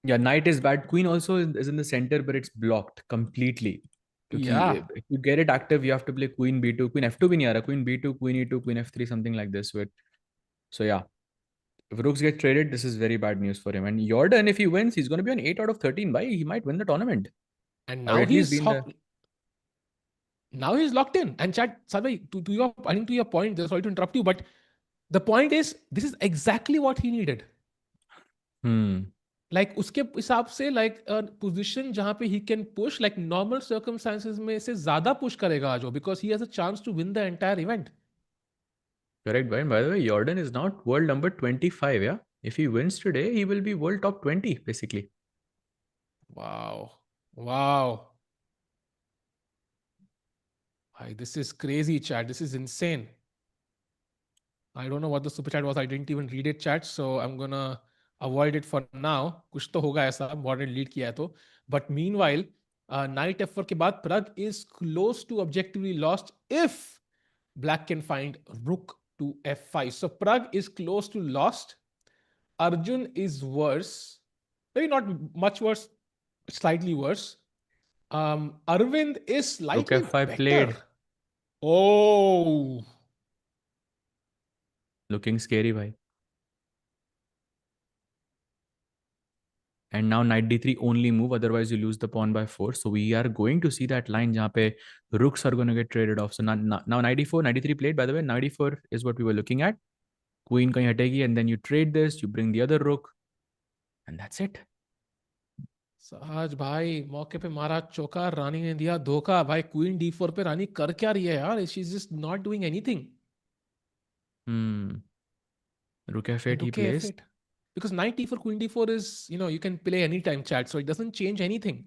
Yeah, knight is bad. Queen also is in the center, but it's blocked completely. Yeah. If you get it active, you have to play queen b2, queen f2 bhi nahi aa raha, queen b2, queen e2, queen f3, something like this. So yeah, if rooks get traded, this is very bad news for him. And Jorden, if he wins, he's going to be on 8 out of 13. Bhai, he might win the tournament. And now he's now he's locked in. And chat, Sadhbhai, to your point, sorry to interrupt you, but the point is, this is exactly what he needed. Like उसके हिसाब से like a position जहाँ पे he can push like normal circumstances में से ज़्यादा push करेगा आज वो, because he has a chance to win the entire event. Correct, Brian. By the way, Jordan is now world number 25, yeah? If he wins today, he will be world top 20, basically. Wow. Wow. This is crazy, chat. This is insane. I don't know what the super chat was. I didn't even read it, chat. So I'm gonna avoid it for now. कुछ तो होगा ऐसा modern lead किया है तो. But meanwhile, knight f4 के बाद Pragg is close to objectively lost if Black can find rook to f5. So Pragg is close to lost. Arjun is worse. Maybe not much worse, slightly worse. Aravindh is Rook slightly f5 better. played. Oh. Looking scary, bhai. And now knight d3 only move, otherwise you lose the pawn by 4. So we are going to see that line jahan pe rooks are going to get traded off. So now knight d4, knight d3 played. By the way, knight d4 is what we were looking at. Queen kahin hategi, and then you trade this, you bring the other rook, and that's it. सहज भाई मौके पे मारा चौका, रानी ने दिया धोखा. भाई क्वीन d4 पे रानी कर क्या रही है यार? She is just not doing anything. Rook f8 he Rook plays. f8. Because knight d4, queen d4 is, you can play anytime, chat. So it doesn't change anything.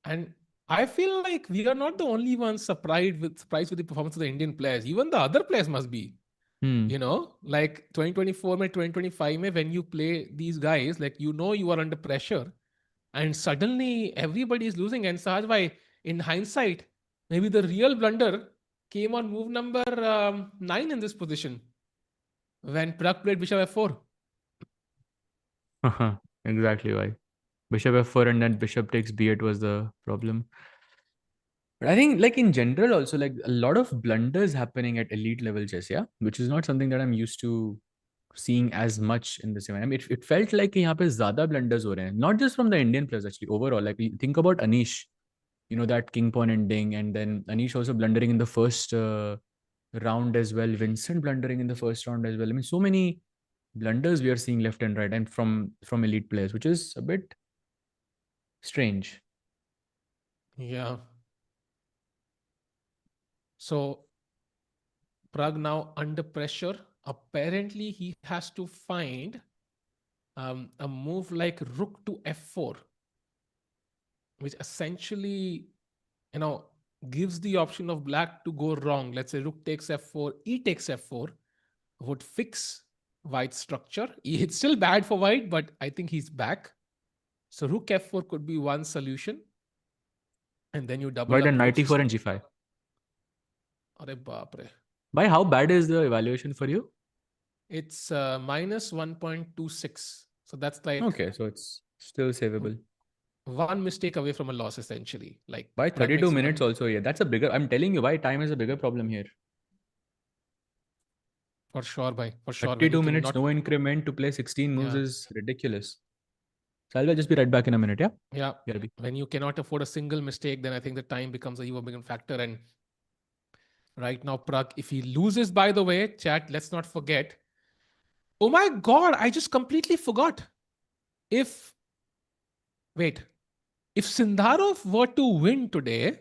And I feel like we are not the only ones surprised with the performance of the Indian players. Even the other players must be. Like 2024 mein, 2025 mein, when you play these guys, like you are under pressure, and suddenly everybody is losing. And Sahaj bhai, in hindsight, maybe the real blunder came on move number 9 in this position when Pragg played bishop f4. Exactly why. Bishop f4 and then bishop takes b8 was the problem. But I think, like, in general also, like, a lot of blunders happening at elite level chess, yeah, which is not something that I'm used to seeing as much in this event. I mean, it felt like यहाँ पे ज़्यादा blunders हो रहे हैं, not just from the Indian players, actually, overall. Like, we think about Anish, that king pawn ending, and then Anish also blundering in the first round as well. Vincent blundering in the first round as well. I mean, so many blunders we are seeing left and right, and from elite players, which is a bit strange. Yeah. So Pragg now under pressure. Apparently, he has to find a move like rook to f4, which essentially, gives the option of black to go wrong. Let's say rook takes f4, e takes f4 would fix white's structure. It's still bad for white, but I think he's back. So rook f4 could be one solution. And then you double Why up then knight rooks. e4 and g5? Arre baapre. By how bad is the evaluation for you? It's minus 1.26. So that's like... Okay, so it's still savable. One mistake away from a loss, essentially. Like By 32 minutes also, yeah. That's a bigger... I'm telling you, why time is a bigger problem here. For sure, bhai. For sure. 32 minutes, no increment to play 16 moves is ridiculous. So I'll just be right back in a minute, yeah? Yeah. BRB. When you cannot afford a single mistake, then I think the time becomes a even bigger factor. And right now, Pragg, if he loses, by the way, chat, let's not forget. Oh my God, I just completely forgot. If Sindarov were to win today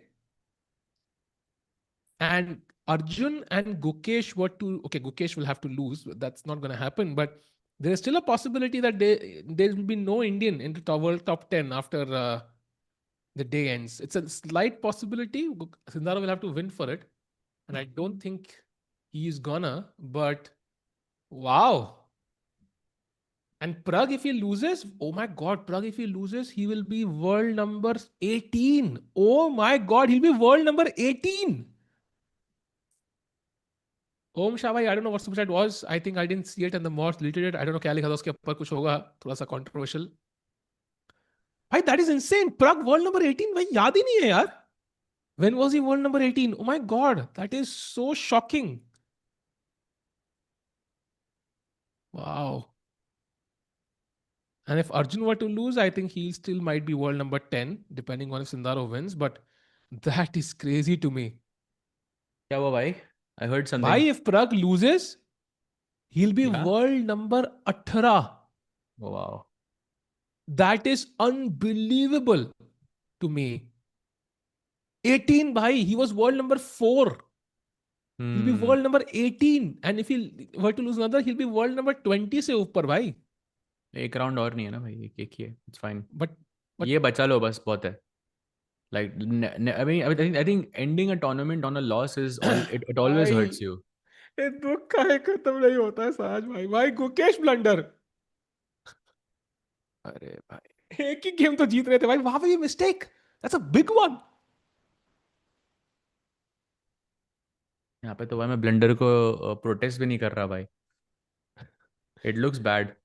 and Arjun and Gukesh were to... Okay, Gukesh will have to lose. That's not going to happen. But there is still a possibility that there will be no Indian in the world top 10 after the day ends. It's a slight possibility. Sindarov will have to win for it. And I don't think he's gonna. But wow. And Pragg, if he loses, oh my God, Pragg, if he loses, he will be world number 18. Oh my God, he'll be world number 18. Om Shah bhai, I don't know what super chat was. I think I didn't see it and the mods deleted it. I don't know क्या लिखा था उसके ऊपर कुछ होगा थोड़ा सा controversial. Bhai, that is insane. Pragg world number 18 भाई याद ही नहीं है यार. When was he world number 18? Oh my God, that is so shocking. Wow. And if Arjun were to lose, I think he still might be world number 10, depending on if Sindarov wins. But that is crazy to me. क्या हुआ भाई? I heard Why, something. if Pragg loses, he'll be Yeah. world number 18. Oh, wow. That is unbelievable to me. 18, bhai. He was world number 4. He'll be Hmm. world number 18. And if he were to lose another, he'll be world number 20 से ऊपर भाई. एक round और नहीं है ना भाई, एक ही है. It's fine. But ये बचा लो बस, बहुत है. Like, I think ending a tournament on a loss is it always भाई hurts you. ये दुख का है खत्म नहीं होता है साज भाई. भाई गुकेश ब्लंडर. अरे भाई. एक ही गेम तो जीत रहे थे भाई. वहां पे ये mistake. That's a big one. यहाँ पे तो भाई मैं ब्लेंडर को प्रोटेस्ट भी नहीं कर रहा भाई. It looks bad.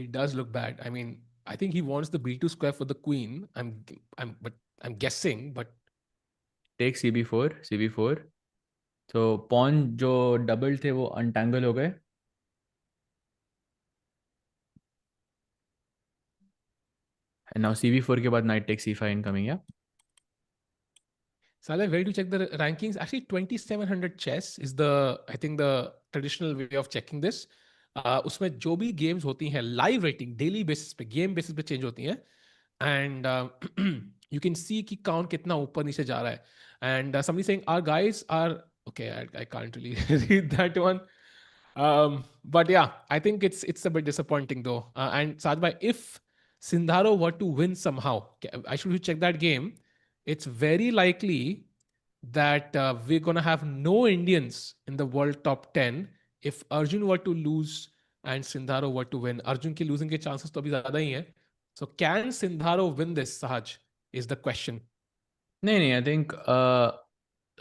It does look bad. I mean, I think he wants the B2 square for the queen. But I'm guessing. But Take CB4, CB4. तो पॉन जो डबल थे वो अनटैंगल हो गए. And now CB4 के बाद knight takes C5 incoming, yeah. Saleh, where to check the rankings? Actually, 2700 chess is I think the traditional way of checking this. उसमें जो भी गेम्स होती हैं लाइव रेटिंग डेली बेसिस पे गेम बेसिस पे change होती हैं एंड यू कैन सी कि काउंट कितना ऊपर नीचे जा रहा है and somebody saying our guys are okay. I can't really read that one. But yeah, I think it's a bit disappointing though. And Sajbhai, if Sindaro were to win somehow, I should check that game. It's very likely that we're going to have no Indians in the world top 10 if Arjun were to lose and Sindaro were to win. Arjun ki losing ke chances to abhi zyada hi hai. So can Sindaro win this, Sahaj, is the question. नहीं, I think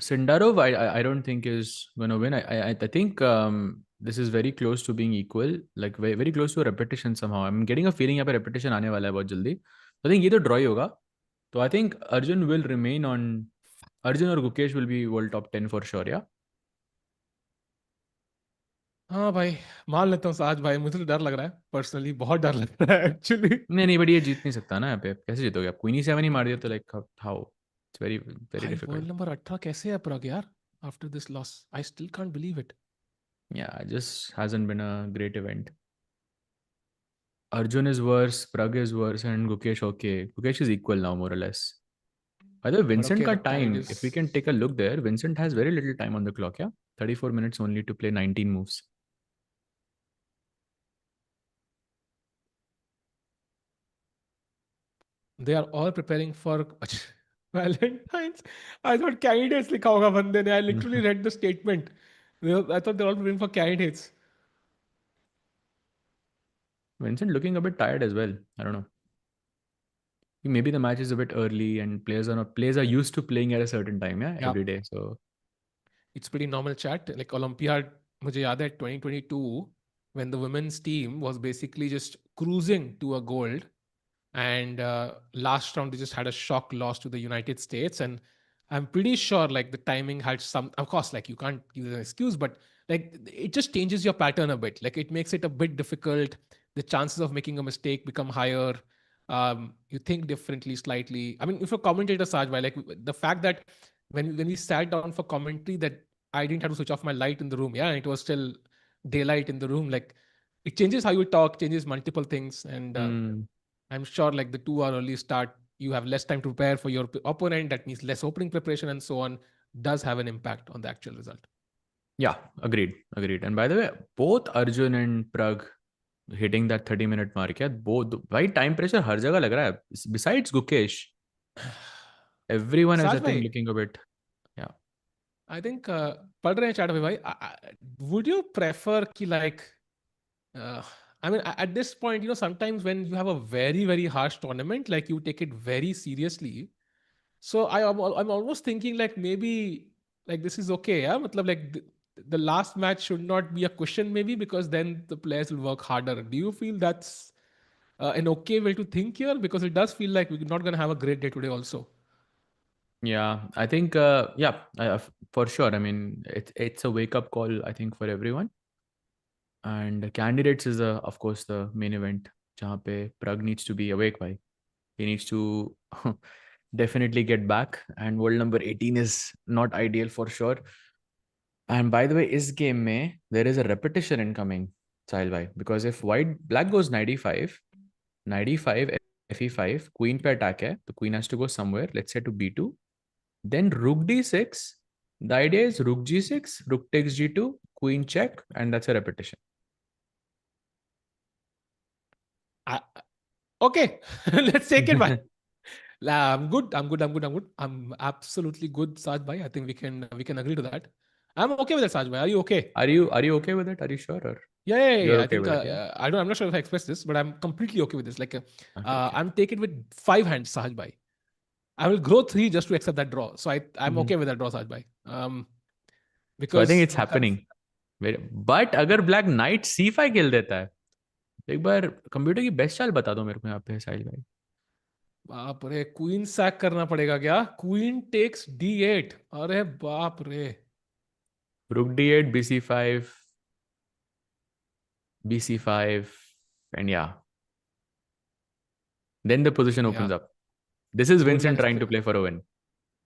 Sindarov, I don't think is gonna win. I think this is very close to being equal, like very very close to a repetition somehow. I'm getting a feeling यहाँ पे repetition आने वाला है बहुत जल्दी. I think ये तो draw ही होगा. तो I think Arjun will remain on. Arjun or Gukesh will be world top 10 for sure, yeah. हाँ भाई मान लेता हूँ साज भाई. मुझे तो डर लग रहा है पर्सनली. बहुत डर लग रहा है एक्चुअली. नहीं, बट ये जीत नहीं सकता ना यहाँ पे. कैसे जीतोगे आप? क्वीन ई7 ही मार दिया तो like how? It's very very भाई वर्ल्ड डिफिकल्ट. नंबर 18 कैसे है प्रग यार after this loss. I still can't believe it. Yeah, it just hasn't been a great event. Arjun is worse, Pragg is worse, and Gukesh okay. Gukesh is equal now, more or less. By the way, But Vincent okay, the got tide time. If we is. can take a look there, Vincent has very little time on the clock, yeah? 34 minutes only to play 19 moves. They are all preparing for Valentine's. I thought candidates likha hoga bande ne. I literally read the statement. I thought they're all preparing for candidates. Vincent looking a bit tired as well. I don't know. Maybe the match is a bit early and players are used to playing at a certain time, yeah, Yeah, every day. So it's pretty normal chat. Like Olympiad, मुझे याद है 2022 when the women's team was basically just cruising to a gold. And last round they just had a shock loss to the United States. And I'm pretty sure like the timing had some, of course, like you can't use an excuse, but like it just changes your pattern a bit. Like it makes it a bit difficult. The chances of making a mistake become higher. You think differently slightly. I mean, if a commentator, Sajbhai, like the fact that when we sat down for commentary, that I didn't have to switch off my light in the room. Yeah, it was still daylight in the room. Like it changes how you talk, changes multiple things. And I'm sure like the 2 hour early start, you have less time to prepare for your opponent. That means less opening preparation and so on does have an impact on the actual result. yeah, agreed. And by the way, both Arjun and Pragg hitting that 30-minute mark, yeah, both. Why time pressure हर जगह लग रहा है. Besides Gukesh, everyone is I Saj think bhai, looking a bit, yeah. I think पढ़ रहे हैं chat में भाई. Would you prefer कि like I mean at this point, you know, sometimes when you have a very very harsh tournament, like you take it very seriously. So I'm almost thinking like maybe like this is okay. Yeah, matlab like the last match should not be a question maybe because then the players will work harder. Do you feel that's an okay way to think here? Because it does feel like we're not going to have a great day today also. Yeah, I think for sure. I mean, it's a wake up call I think for everyone. And candidates is of course the main event. जहाँ पे Pragg needs to be awake by. He needs to definitely get back. And world number 18 is not ideal for sure. And by the way, is game mein, there is a repetition incoming, Sahil bhai. Because if black goes 95, 95, fe5, queen pe attack hai, the queen has to go somewhere, let's say to b2. Then rook d6. The idea is rook g6, rook takes g2, queen check, and that's a repetition. Okay, let's take it back. I'm good. I'm absolutely good, Saj bhai. I think we can agree to that. I'm okay with that, Saj bhai. Are you okay? Are you okay with it? Are you sure? Or Yeah. you're I okay think with it, yeah? I'm not sure if I expressed this, but I'm completely okay with this. Like, Okay. I'm taken with 5 hands, Saj bhai. I will grow 3 just to accept that draw. So I'm okay with that draw, Saj bhai. So I think Because it's happening. But अगर black knight c5 खेल देता है, एक बार computer की best चाल बता दो मेरे को यहाँ पे साहिल भाई. बाप रे, क्वीन सैक करना पड़ेगा क्या? Queen takes d8. अरे बाप रे. Rook d8, bc5, bc5, and yeah. Then the position opens up. This is Good Vincent luck trying to play for a win.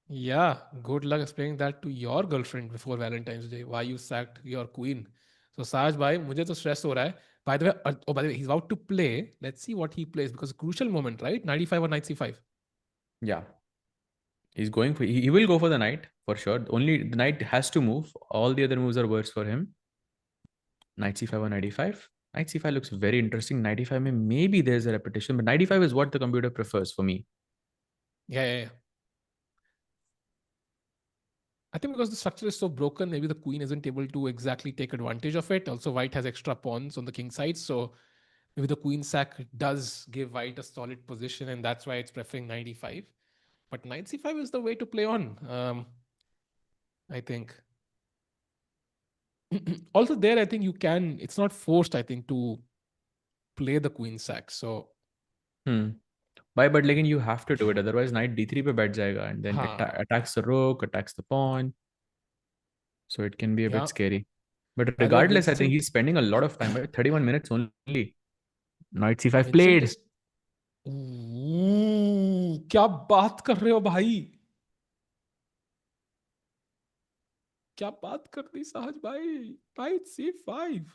Yeah, good luck explaining that to your girlfriend before Valentine's Day. Why you sacked your queen? So Saj bhai, मुझे तो stress हो रहा है. By the way, by the way, he's about to play. Let's see what he plays because crucial moment, right? 95 or knight c5. Yeah. He's going for, he will go for the knight for sure. Only the knight has to move. All the other moves are worse for him. Knight c5 or knight e5. Knight c5 looks very interesting. Knight e5 maybe there's a repetition, but knight e5 is what the computer prefers for me. Yeah. I think because the structure is so broken, maybe the queen isn't able to exactly take advantage of it. Also, white has extra pawns on the king side, so maybe the queen sack does give white a solid position, and that's why it's preferring knight e5. But knight c5 is the way to play on. I think. Also, there I think you can. It's not forced. I think to play the queen sack. So. Why? But like you have to do it. Otherwise, knight d3 pe baith jayega, and then attacks the rook, attacks the pawn. So it can be a bit scary. But regardless, I think he's spending a lot of time. Right? 31 minutes only. Knight c5 played. क्या बात कर रहे हो भाई? क्या बात कर दी सहज भाई? Knight c5.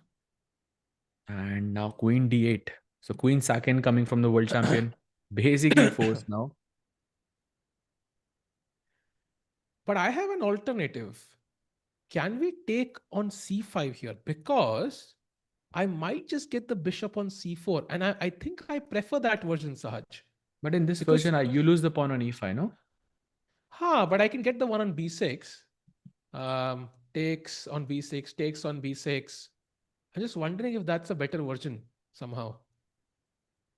And now queen d8. So queen sack-in coming from the world champion. Basically forced now. But I have an alternative. Can we take on c5 here? Because I might just get the bishop on c4. And I think I prefer that version, Sahaj. But in this version, you lose the pawn on e5, no? But I can get the one on b6. Takes on b6, takes on b6. I'm just wondering if that's a better version somehow.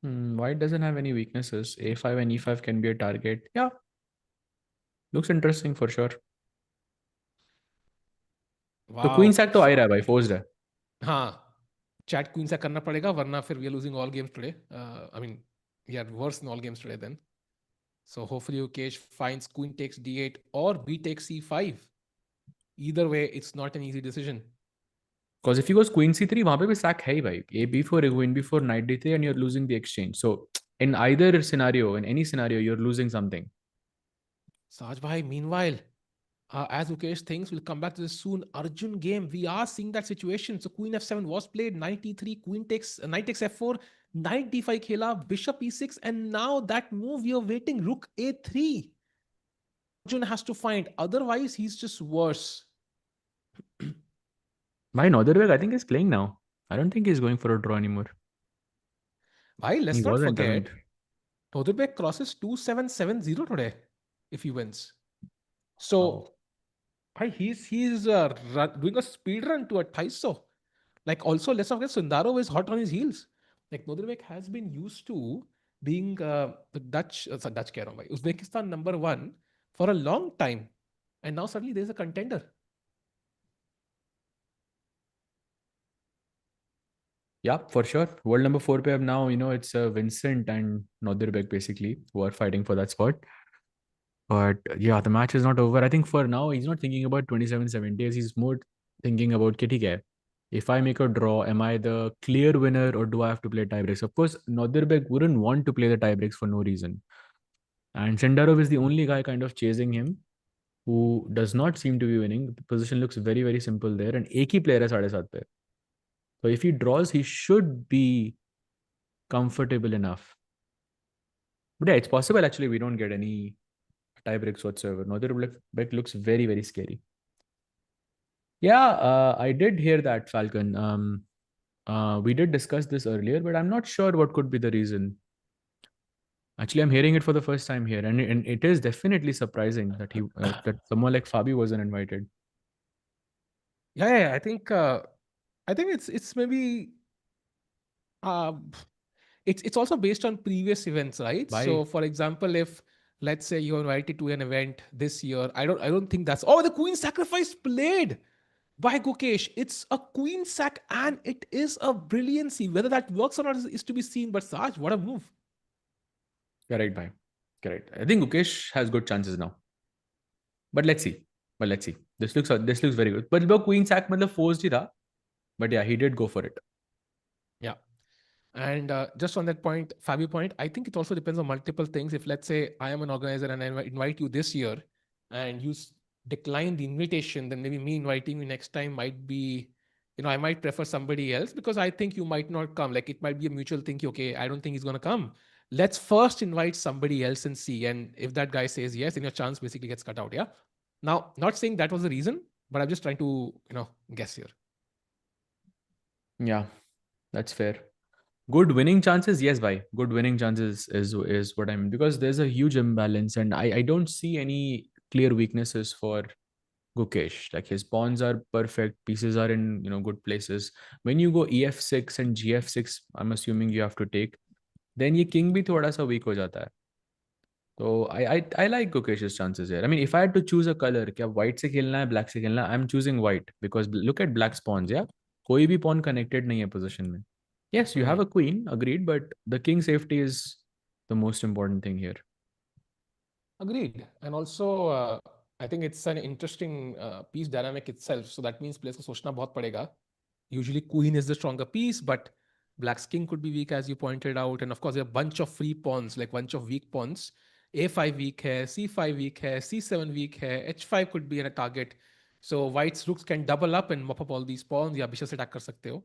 White doesn't have any weaknesses. a5 and e5 can be a target. Yeah. Looks interesting for sure. Wow. तो queen sac तो आ ही रहा है भाई, forced है. हाँ, chat queen sac करना पड़ेगा वरना फिर we are losing all games today. I mean, we are worse in all games today then. So hopefully Gukesh finds queen takes d8 or b takes c5. Either way, it's not an easy decision. Because if he goes queen c3, वहां पे भी sack है ही भाई. a b4, queen b4, knight d3, and you're losing the exchange. So in either scenario, in any scenario, you're losing something. Saj bhai, meanwhile, as Gukesh thinks, we'll come back to this soon. Arjun game, we are seeing that situation. So queen f7 was played, knight e3, knight takes f4, knight d5 khela, bishop e6, and now that move we are waiting, rook a3. Arjun has to find, otherwise he's just worse. Why Nodirbek, I think he's playing now. I don't think he's going for a draw anymore. Why? Let's not forget, Nodirbek crosses 2770 today if he wins. So, he's doing a speed run to a Thaiso. Like also, let's not forget Sindarov is hot on his heels. Like Nodirbek has been used to being the Uzbekistan number 1 for a long time, and now suddenly there's a contender. Yeah, for sure. World number 4 pe now, it's Vincent and Nodirbek basically who are fighting for that spot. But yeah, the match is not over. I think for now, he's not thinking about 27-70. He's more thinking about Kitty. If I make a draw, am I the clear winner or do I have to play tiebreaks? Of course, Nodirbek wouldn't want to play the tiebreaks for no reason. And Sindarov is the only guy kind of chasing him. who does not seem to be winning. The position looks very, very simple there. And एक ही player है 7.5 पे. So if he draws, he should be comfortable enough. But yeah, it's possible actually we don't get any tie breaks whatsoever. Nodirbek looks very, very scary. Yeah, I did hear that, Falcon. We did discuss this earlier, but I'm not sure what could be the reason. Actually, I'm hearing it for the first time here, and it is definitely surprising that that someone like Fabi wasn't invited. Yeah. I think it's maybe uh, it's also based on previous events, right? Why? So, for example, if let's say you're invited to an event this year, I don't think that's the Queen Sacrifice played by Gukesh. It's a Queen Sack and it is a brilliancy. Whether that works or not is to be seen. But Saj, what a move! Correct, bhai. Correct. I think Gukesh has good chances now, but let's see. But let's see. This looks very good. But Queen sack मतलब forced ही था. But yeah, he did go for it. Yeah. And just on that point, Fabi point, I think it also depends on multiple things. If let's say I am an organizer and I invite you this year and you decline the invitation, then maybe me inviting you next time might be, I might prefer somebody else because I think you might not come. Like it might be a mutual thing. Okay, I don't think he's going to come. Let's first invite somebody else and see. And if that guy says yes, then your chance basically gets cut out. Yeah. Now, not saying that was the reason, but I'm just trying to, guess here. Yeah, that's fair. Good winning chances, yes, bhai. Good winning chances is what I mean, because there's a huge imbalance, and I don't see any clear weaknesses for Gukesh. Like his pawns are perfect, pieces are in good places. When you go EF6 and GF6, I'm assuming you have to take. Then ये king भी थोड़ा सा weak हो जाता है. So I like Gukesh's chances here. I mean, if I had to choose a color, क्या white से खेलना है, black से खेलना है, I'm choosing white because look at black's pawns, yeah. कोई भी pawn connected नहीं है position में. Yes, you have a queen, agreed, but the king safety is the most important thing here. Agreed. And also, I think it's an interesting piece dynamic itself. So that means players को सोचना बहुत पड़ेगा. Usually queen is the stronger piece, but black's king could be weak as you pointed out. And of course, there are a bunch of free pawns, like bunch of weak pawns. A5 weak hai, C5 weak hai, C7 weak hai, H5 could be a target. So white's rooks can double up and mop up all these pawns. या bishop से attack कर सकते हो.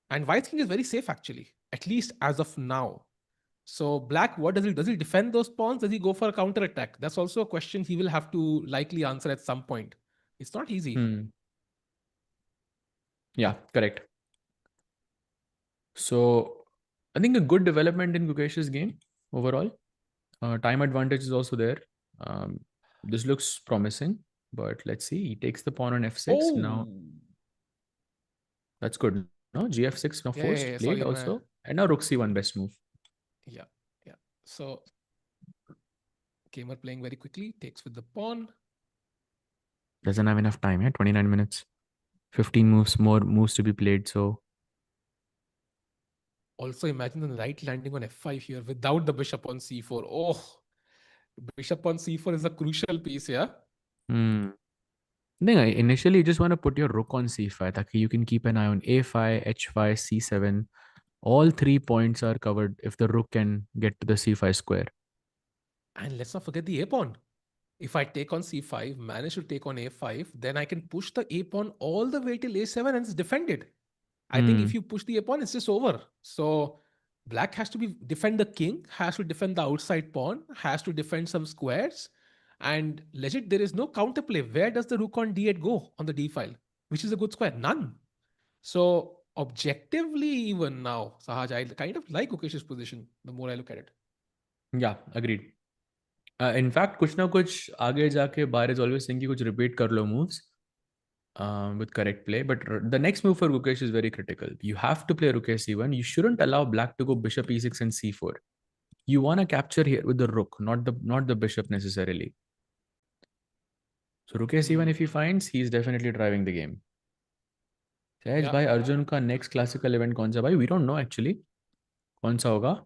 And white's king is very safe actually, at least as of now. So black, what does he does he defend those pawns? Does he go for a counter attack? That's also a question he will have to likely answer at some point. It's not easy. Yeah, correct. So I think a good development in Gukesh's game overall. Time advantage is also there. This looks promising, but let's see. He takes the pawn on f6 now. That's good. No, gf6 now forced, played Sorry, also, and now rook c1, best move. Yeah. So Keymer playing very quickly, takes with the pawn. Doesn't have enough time, yeah. 29 minutes, 15 more moves to be played. So also imagine the right landing on f5 here without the bishop on c4. Oh, bishop on c4 is a crucial piece, yeah. Initially you just want to put your rook on c5 that you can keep an eye on a5, h5, c7. All 3 points are covered if the rook can get to the c5 square. And let's not forget the a pawn. If I take on c5, manage to take on a5, then I can push the a pawn all the way till a7 and it's defended. I think if you push the a pawn, it's just over. So black has to defend the king, has to defend the outside pawn, has to defend some squares. And legit, there is no counterplay. Where does the rook on d8 go on the d file? Which is a good square? None. So objectively, even now, Sahaj, I kind of like Gukesh's position the more I look at it. Yeah, agreed. In fact, कुछ ना कुछ आगे जाके Bar is always saying कि कुछ repeat कर लो moves with correct play. But the next move for Gukesh is very critical. You have to play rook c1. You shouldn't allow black to go bishop e6 and c4. You want to capture here with the rook, not the bishop necessarily. So rook c1 if he finds, he's definitely driving the game. सहज भाई अर्जुन का next classical event कौन सा भाई? We don't know actually. कौन सा होगा?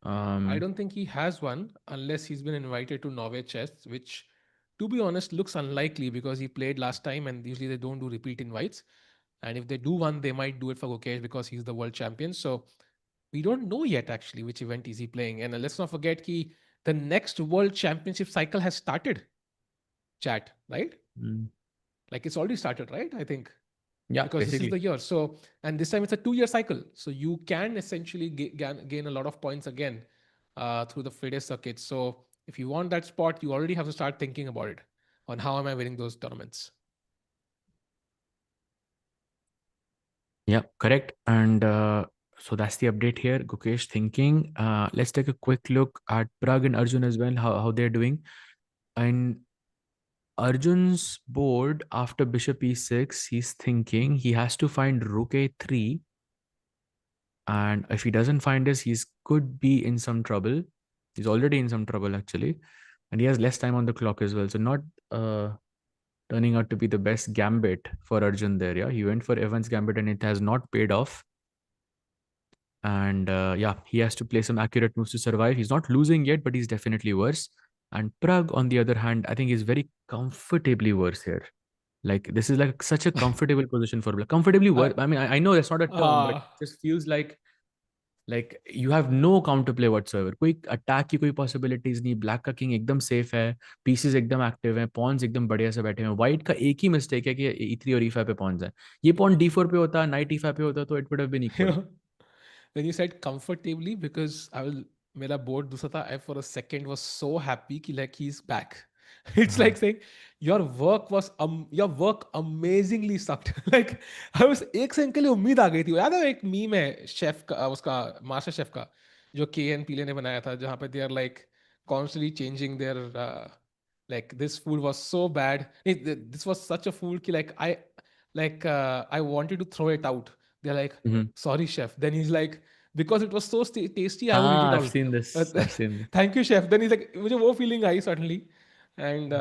I don't think he has one unless he's been invited to Norway Chess, which, to be honest, looks unlikely because he played last time and usually they don't do repeat invites. And if they do one, they might do it for Gukesh because he's the world champion. So we don't know yet actually which event is he playing. And let's not forget the next world championship cycle has started. chat, right? Mm. Like it's already started, right? I think. Yeah, Because this is basically. the year. So, and this time it's a 2-year cycle. So you can essentially gain a lot of points again through the FIDE circuit. So if you want that spot, you already have to start thinking about it on how am I winning those tournaments. Yeah, correct. And so that's the update here. Gukesh thinking. Let's take a quick look at Pragg and Arjun as well, how they're doing. And Arjun's board after bishop e6, he's thinking he has to find rook a3. And if he doesn't find this, he's could be in some trouble. He's already in some trouble, actually. And he has less time on the clock as well. So not turning out to be the best gambit for Arjun there. Yeah, he went for Evans gambit and it has not paid off. And yeah, he has to play some accurate moves to survive. He's not losing yet, but he's definitely worse. And Pragg, on the other hand, I think is very comfortably worse here. Like this is like such a comfortable position for comfortably Uh, worse. I mean, I know that's not a term, but uh, it just feels like you have no counterplay whatsoever. कोई attack की कोई possibilities नहीं. Black का king एकदम safe है. Pieces एकदम active हैं. Pawns एकदम बढ़िया से बैठे हैं. White का एक ही mistake है कि e3 और e5 पे pawns है. ये pawn d4 पे होता, knight e5 पे होता तो it would have been you equal. know, when you said comfortably, because मेरा board दूसरा था, I for a second was so happy कि like he's back. It's हाँ. like saying your work amazingly sucked. Like I was एक second के लिए उम्मीद आ गई थी. याद है एक मीम है शेफ का, उसका मास्टर शेफ का, जो KN पीले ने बनाया था, जहाँ पे they are like constantly changing their like this food was so bad. This was such a food कि I wanted to throw it out. They're like, Mm-hmm. sorry chef. Then he's like, because it was so tasty, I would eat Ah, it I've all. seen this. I've seen this. Thank you chef. Then he's like, मुझे वो feeling I suddenly. And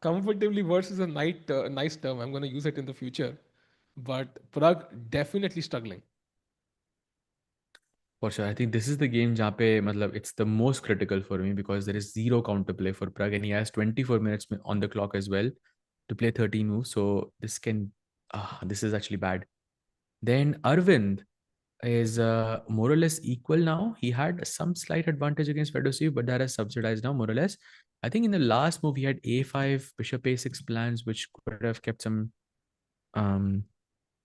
comfortably worse is a nice term. I'm going to use it in the future. But Pragg definitely struggling. For sure. I think this is the game जहाँ पे मतलब it's the most critical for me because there is zero counterplay for Pragg and he has 24 minutes on the clock as well to play 13 moves. So this is actually bad. Then Aravindh is more or less equal now. He had some slight advantage against Fedoseev, but that has subsidized now more or less. I think in the last move he had a5, bishop a6 plans, which could have kept some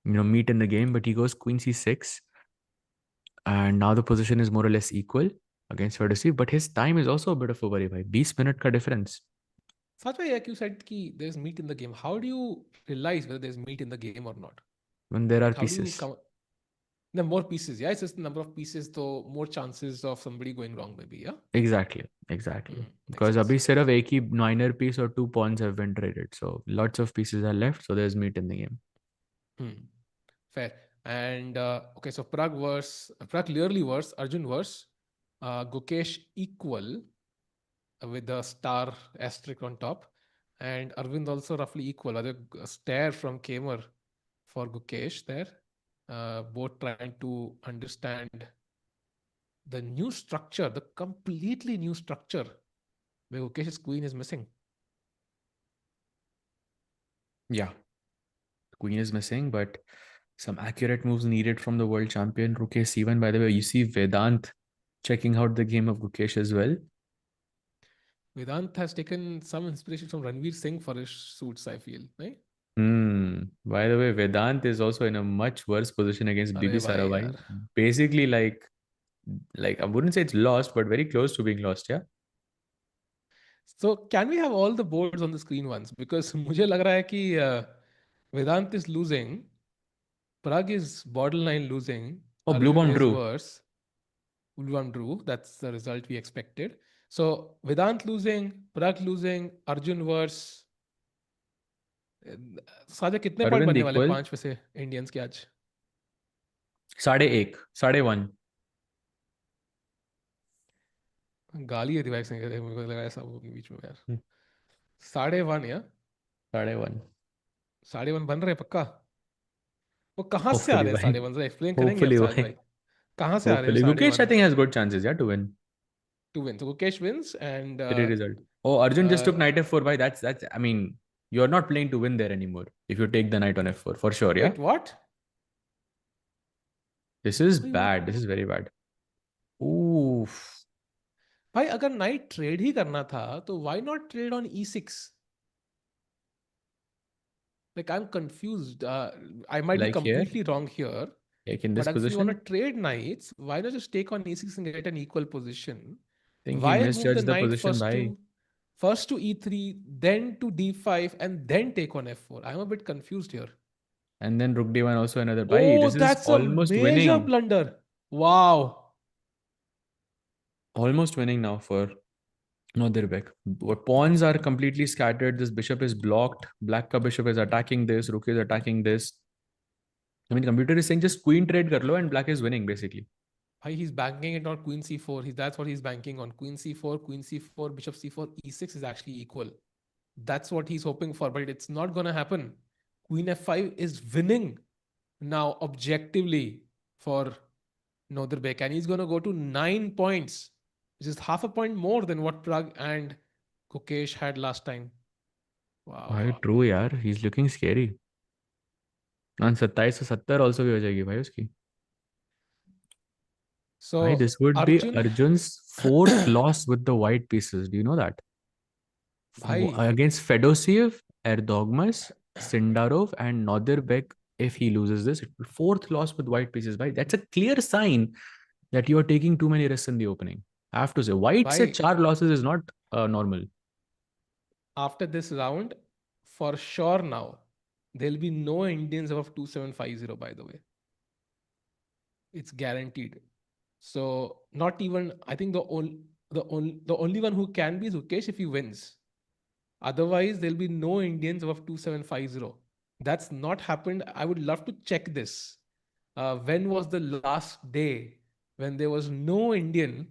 meat in the game, but he goes queen c6. And now the position is more or less equal against Fedoseev, but his time is also a bit of a worry. 20 minute ka difference. Such way, like you said, ki there's meat in the game. How do you realize whether there's meat in the game or not? When there are How do you pieces. come? There are more pieces. Yeah, it's just the number of pieces, though more chances of somebody going wrong, maybe. Yeah. Exactly. Makes Because sense. abhi sirf ek hi minor piece or two pawns have been traded. So lots of pieces are left. So there's meat in the game. Fair. And okay, so Pragg clearly worse, Arjun worse, Gukesh equal with the star asterisk on top, and Arvind also roughly equal. A stare from Keymer for Gukesh there, both trying to understand the new structure, the completely new structure where Gukesh's queen is missing. Yeah. Queen is missing, but some accurate moves needed from the world champion Rook a7. By the way, you see Vedant checking out the game of Gukesh as well. Vedant has taken some inspiration from Ranveer Singh for his suits, I feel, right? By the way, Vedant is also in a much worse position against अरे Bibisara भाई Assaubayeva. यार. Basically, like I wouldn't say it's lost, but very close to being lost. Yeah. So can we have all the boards on the screen once? Because मुझे लग रहा है कि Vedant is losing, Pragg is borderline losing, Oh, Arvind Bluebaum is drew. worse, Bluebaum drew. That's the result we expected. So Vedant losing, Pragg losing, Arjun worse. साझा कितने point Arvind बनने वाले equal. 5 में से इंडियंस के आज? 1.5, 1.5. गाली है दिवाकर सिंह के, मुझे लगा ऐसा वो बीच में यार. 1.5 या 1.5. 1.5 बन रहे पक्का? वो कहाँ से आ Hopefully, रहे हैं why? 1.5? जरा एक्सप्लेन करेंगे Hopefully, अफसाज why? भाई, कहाँ से आ रहे हैं Hopefully. Gukesh, I 1.5 think, has good chances, yeah, to win. to win? So Gukesh wins and Three result. Oh, Arjun just uh, took knight f4. Why? That's. I mean, you're not playing to win there anymore. If you take the knight on f4, for sure, yeah. wait, what? This is भाई वो bad. This is very bad. Oof. भाई अगर night trade ही करना था तो why not trade on E6? Like, I'm confused. I might be Like here, completely wrong here. like in But this if you want to position. trade knights, why not just take on e6 and get an equal position? I think he Why move the misjudged the knight position first by. to e3, then to d5, and then take on f4? I'm a bit confused here. And then Rook D1 also another bye. Oh, This is that's a almost major winning. blunder. Wow. Almost winning now for Nodirbek. Pawns are completely scattered. This bishop is blocked. Black ka bishop is attacking this. Rook is attacking this. I mean, computer is saying just queen trade kar lo and black is winning basically. He's banking it on queen c4. That's what he's banking on. Queen c4, bishop c4, e6 is actually equal. That's what he's hoping for, but it's not going to happen. Queen f5 is winning now objectively for Nodirbek, and he's going to go to 9 points, which is half a point more than what Pragg and Gukesh had last time. Wow. True यार. He's looking scary. And 2770 also भी हो जाएगी भाई उसकी. Bhai, So this would be Arjun, Arjun's fourth loss with the white pieces. Do you know that? bhai, Against Fedoseev, Erdogmus, Sindarov, and Nodirbek. If he loses this, fourth loss with white pieces. Bhai, that's a clear sign that you are taking too many risks in the opening. I have to say, white se bhai, 4 losses is not normal. after this round, for sure now, there'll be no Indians above 2750, by the way. It's guaranteed. So not even, I think the only one who can be is Gukesh if he wins. Otherwise, there'll be no Indians above 2750. That's not happened. I would love to check this. When was the last day when there was no Indian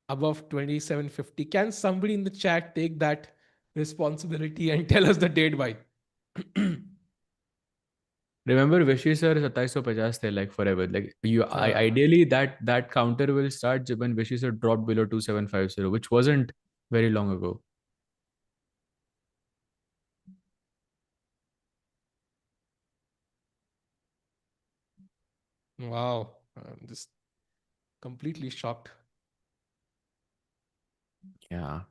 above 2750? Can somebody in the chat take that responsibility and tell us the date by? Remember, Vishy sir 2750 the like forever. Like ideally that counter will start when Vishy sir dropped below 2750, which wasn't very long ago. Wow. I'm just completely shocked. Yeah.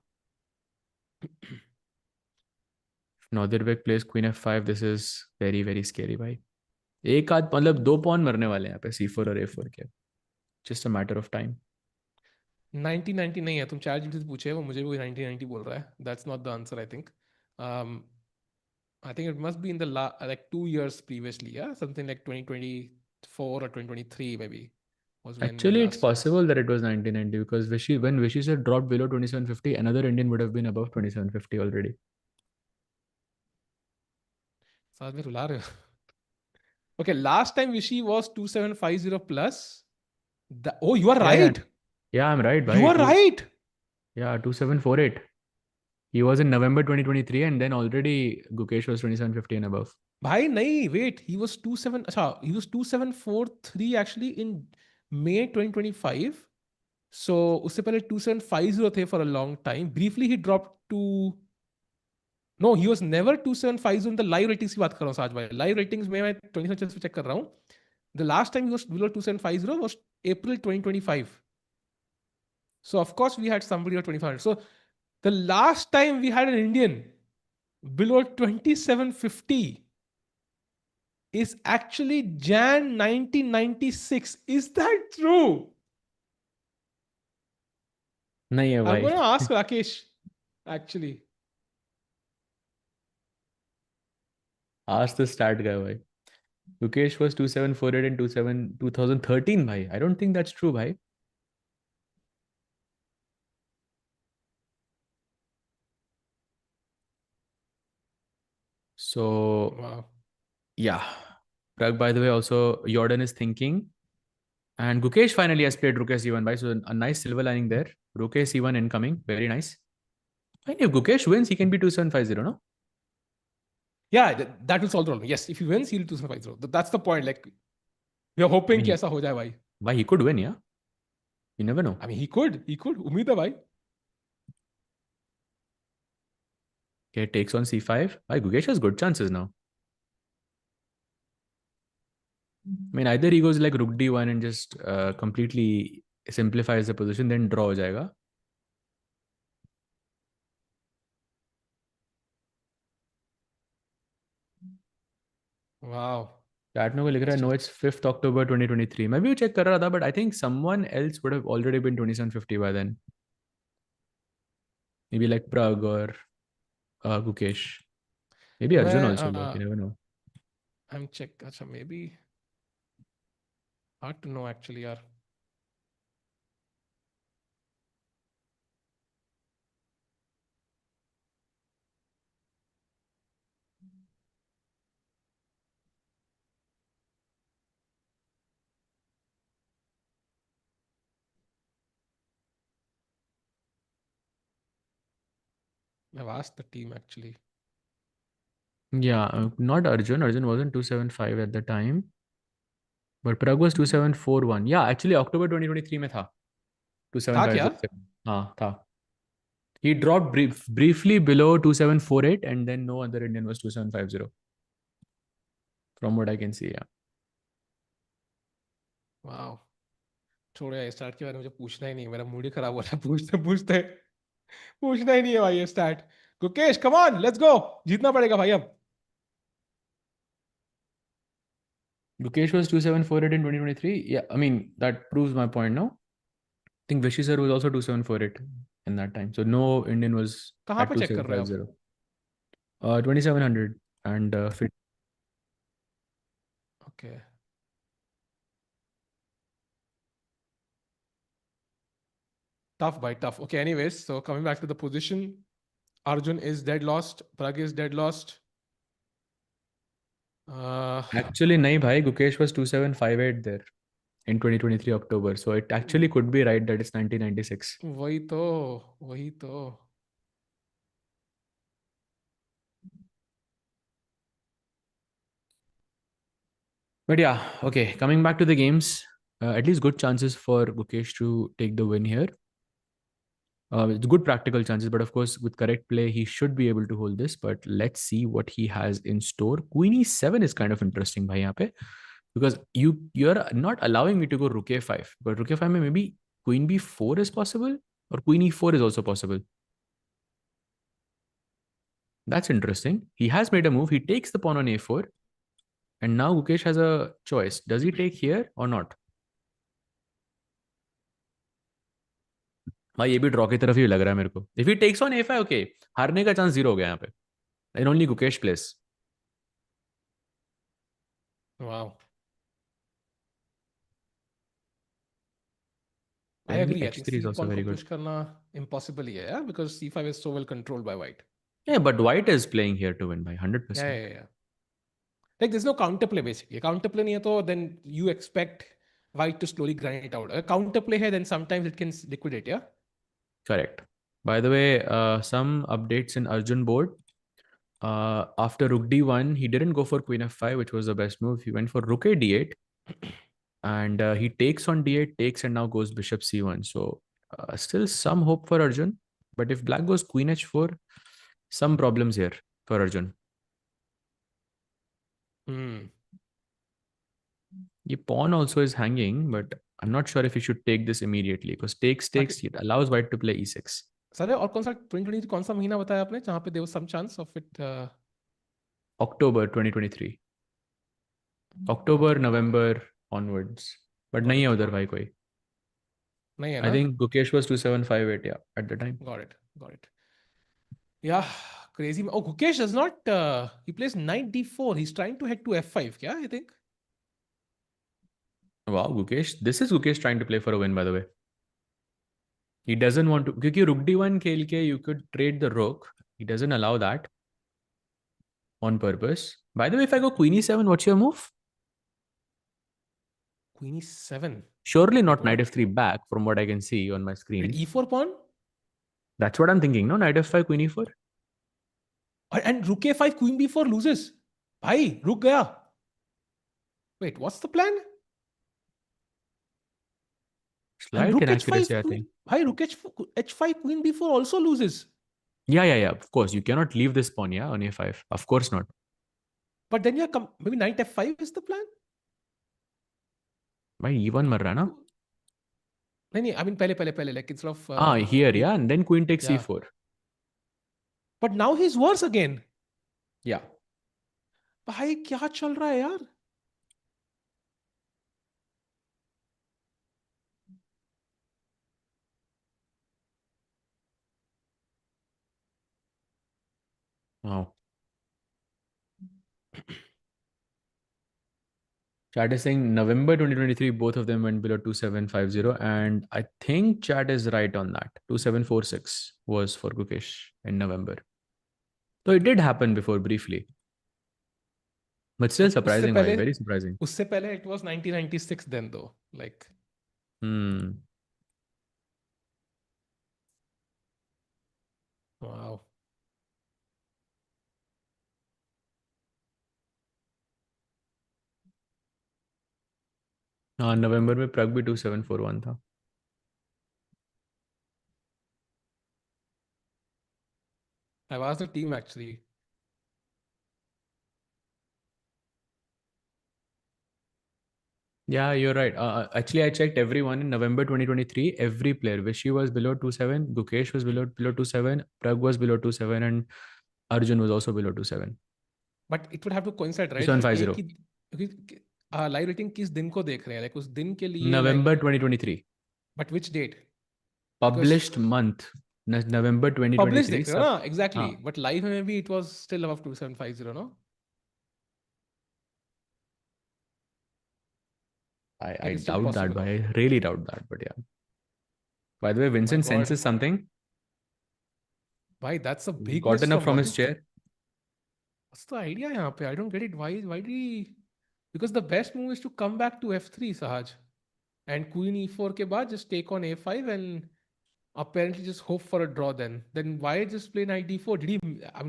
Nodirbek plays Queen F5. This is very, very scary, भाई. एक आध मतलब 2 pawn मरने वाले हैं यहाँ पे C4 और A4 के. Just a matter of time. 1990 नहीं है, तुम चैट जीपीटी से पूछे, वो मुझे भी 1990 बोल रहा है. That's not the answer, I think. I think it must be in the like 2 years previously, yeah, something like 2024 or 2023 maybe was when we Actually, it's last. possible that it was 1990 because when Vishy sir dropped below 2750, another Indian would have been above 2750 already. साथ में रुला रहे हो. Okay, last time Vishy was 2750 plus. Oh, you are Yeah, yeah. right. Yeah, I'm right, You bhai. are right. Yeah, 2748. He was in November 2023 and then already Gukesh was 2750 and above. Bhai, nahi, wait. He was 2743 actually in May 2025. So उससे पहले 2750 थे for a long time. Briefly he dropped to. No, he was never 2750 in the live ratings की बात कर रहा हूँ साज भाई. Live ratings में मैं 20 पे check कर रहा हूँ. The last time he was below 2750 was April 2025. So of course we had somebody at 2500. So the last time we had an Indian below 2750 is actually Jan 1996. Is that true? नहीं है I'm भाई. going to ask Rakesh actually. Ask the stat guy, bhai. Gukesh was 2748 in 2013, bhai. I don't think that's true, bhai. So, Wow. yeah. Pragg, by the way, also Jorden is thinking. And Gukesh finally has played Rook C1, bhai. So, a nice silver lining there. Rook C1 incoming. Very nice. And if Gukesh wins, he can be 2750, no? Yeah, that will solve the problem. Yes, if he wins, he'll 2750. That's the point. Like, we are hoping कि ऐसा हो जाए भाई. Why he could win, yeah? You never know. I mean, he could. उम्मीद है भाई. Okay, takes on C5. Why Gukesh has good chances now. I mean, either he goes like Rook D1 and just completely simplifies the position, then draw हो जाएगा. Wow. Chat में कोई लिख रहा है नो इट्स 5th October 2023. मैं भी check कर रहा था but I think someone else would have already been 2750 by then. Maybe like Pragg or Gukesh. Maybe Arjun also, but you never know. I'm check. अच्छा, maybe hard to know actually, यार. I've asked the team actually. Yeah, not Arjun. Arjun wasn't 275 at the time. But Pragg was 2741. Yeah, actually October 2023 में था. था क्या? 27507. हाँ था. He dropped briefly below 2748 and then no other Indian was 2750. From what I can see, yeah. Wow. छोड़ो यार, start के बारे में मुझे पूछना ही नहीं, मेरा मूड ही खराब हो रहा है पूछते पूछते. पूछना ही नहीं है भाई ये start. Gukesh, come on, let's go. जीतना पड़ेगा भाई अब. Gukesh was 2748 in 2023. Yeah, I mean, that proves my point, no? I think Vishy sir was also 2748 in that time. So no Indian was कहाँ at पे चेक कर रहे हो आप? 2750. 2700 and fit. Okay. Tough by tough. Okay, anyways, so coming back to the position, Arjun is dead lost. Pragg is dead lost. Actually, nahi bhai, Gukesh was 2758 there in 2023 October. So it actually could be right that it's 1996. वही तो. But yeah, okay, coming back to the games, at least good chances for Gukesh to take the win here. It's good practical chances, but of course, with correct play, he should be able to hold this. But let's see what he has in store. Queen e7 is kind of interesting, bhai, yahan pe, because you're not allowing me to go rook a5, but rook a5 mein maybe queen b4 is possible, or queen e4 is also possible. That's interesting. He has made a move. He takes the pawn on a4, and now Gukesh has a choice. Does he take here or not? भाई ये भी draw की तरफ ही लग रहा है मेरे को. If he takes on a5, okay, हारने का चांस जीरो हो गया यहाँ पे. And only Gukesh plays. Wow. I Then agree. I think h3 is c also pawn very को good. push करना impossible ही है, yeah? Because c5 is so well controlled by white. Yeah, but white is playing here to win by 100%. Yeah. Like there's no counterplay basically. Counterplay नहीं है तो then you expect white to slowly grind it out. Counterplay है, then sometimes it can liquidate, yeah? Correct. By the way, some updates in Arjun board. After rook d1, he didn't go for queen f5, which was the best move. He went for rook a d8. And he takes on d8, takes, and now goes bishop c1. So still some hope for Arjun. But if black goes queen h4, some problems here for Arjun. The pawn also is hanging, but I'm not sure if he should take this immediately because takes, it allows white to play e6. Sir और कौन सा 2023 कौन सा महीना बताया आपने जहाँ पे there was some chance of it? October 2023. October, November onwards. But नहीं है उधर भाई कोई. नहीं है I ना? think Gukesh was 2758, yeah, at the time. Got it. Yeah, crazy. Oh, Gukesh does not. He plays knight d4. He's trying to head to f5. Yeah, I think. Wow, Gukesh. This is Gukesh trying to play for a win, by the way. He doesn't want to. Because rook d1 खेल के you could trade the rook. He doesn't allow that on purpose. By the way, if I go queen e7, what's your move? Queen e7. Surely not knight f3 back from what I can see on my screen. Wait, e4 pawn? That's what I'm thinking, no? Knight f5, queen e4. And rook a5, queen b4 loses. Bhai, रुक गया. Wait, what's the plan? Slight inaccuracy, I think. Bhai, rook h5, queen b4 also loses. Yeah. Of course, you cannot leave this pawn, yeah, on a5. Of course not. But then maybe knight f5 is the plan? Bhai, e1 मर रहा ना? नहीं, I mean पहले like instead of here, yeah, and then queen takes e4. But now he's worse again. Yeah. भाई क्या चल रहा है यार? Wow. Chat is saying November 2023, both of them went below 2750. And I think chat is right on that. 2746 was for Gukesh in November. So it did happen before briefly. But still But surprising, bhai. Very surprising. उससे पहले it was 1996 then though. Like, wow. हाँ, नवंबर में प्रग भी 2741 था. I've asked the team actually. Yeah, you're right. Actually, I checked everyone in November 2023. Every player, Vishy was below 27, Gukesh was below 27, Pragg was below 27, and Arjun was also below 27. But it would have to coincide, right? कि 2750. एक ही क्योंकि live rating किस दिन को देख रहे हैं? Like उस दिन के लिए November 2023. But which date? Because Published month. November published 2023. देख रहे हो ना? Exactly. हाँ. But live में भी it was still above 2750, no? I It's still doubt that, possible. but I really doubt that. But yeah. By the way, Vincent God. senses something. Why? That's a big Got miss enough from his Manik. chair. What's the idea यहाँ पे? I don't get it. Why did he? Because the best move is to come back to f3, Sahaj, and Queen e4 के बाद just take on a5 and apparently just hope for a draw. Then why just play knight d4? Did he?